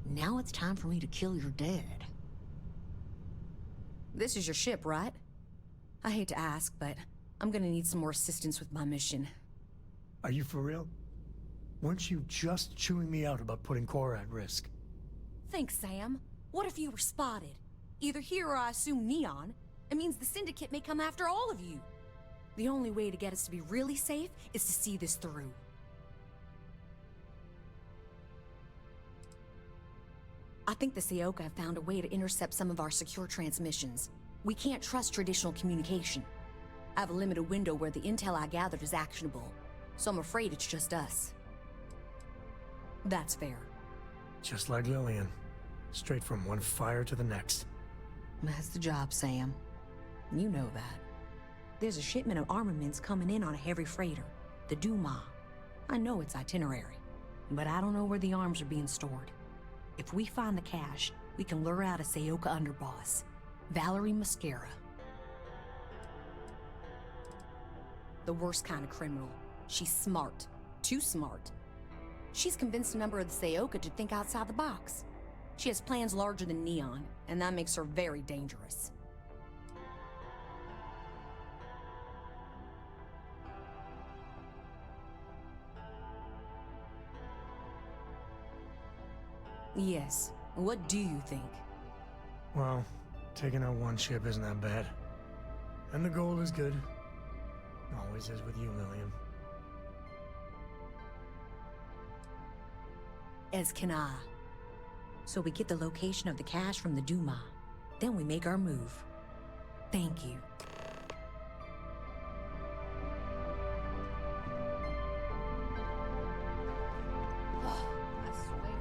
Now it's time for me to kill your dad. This is your ship, right? I hate to ask, but I'm gonna need some more assistance with my mission. Are you for real? Weren't you just chewing me out about putting Cora at risk? Thanks, Sam. What if you were spotted? Either here or I assume Neon. It means the Syndicate may come after all of you. The only way to get us to be really safe is to see this through. I think the Seoka have found a way to intercept some of our secure transmissions. We can't trust traditional communication. I have a limited window where the intel I gathered is actionable, so I'm afraid it's just us. That's fair. Just like Lillian. Straight from one fire to the next. That's the job, Sam. You know that. There's a shipment of armaments coming in on a heavy freighter, the Duma. I know its itinerary, but I don't know where the arms are being stored. If we find the cache, we can lure out a Seoka underboss, Valerie Mascara. The worst kind of criminal. She's smart. Too smart. She's convinced a member of the Seoka to think outside the box. She has plans larger than Neon, and that makes her very dangerous. Yes. What do you think? Well, taking out one ship isn't that bad. And the goal is good. Always is with you, Lillian. As can I. So we get the location of the cache from the Duma. Then we make our move. Thank you. I swear.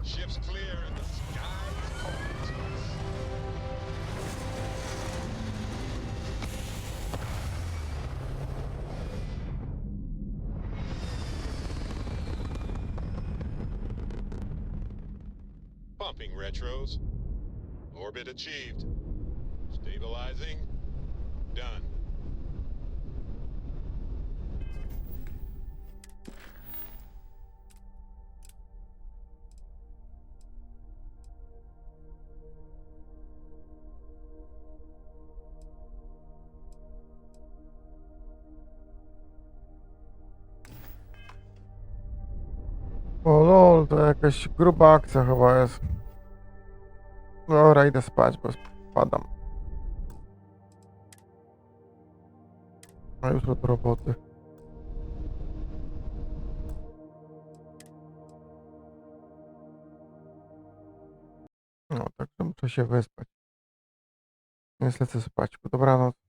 Ship's clear and the sky is open to us. Pumping retros. Orbit achieved. Stabilizing. Done. O lol, to jakaś gruba akcja chyba jest. Dobra, idę spać, bo spadam. A jutro do roboty. No, także muszę się wyspać. Więc lecę spać. Dobranoc.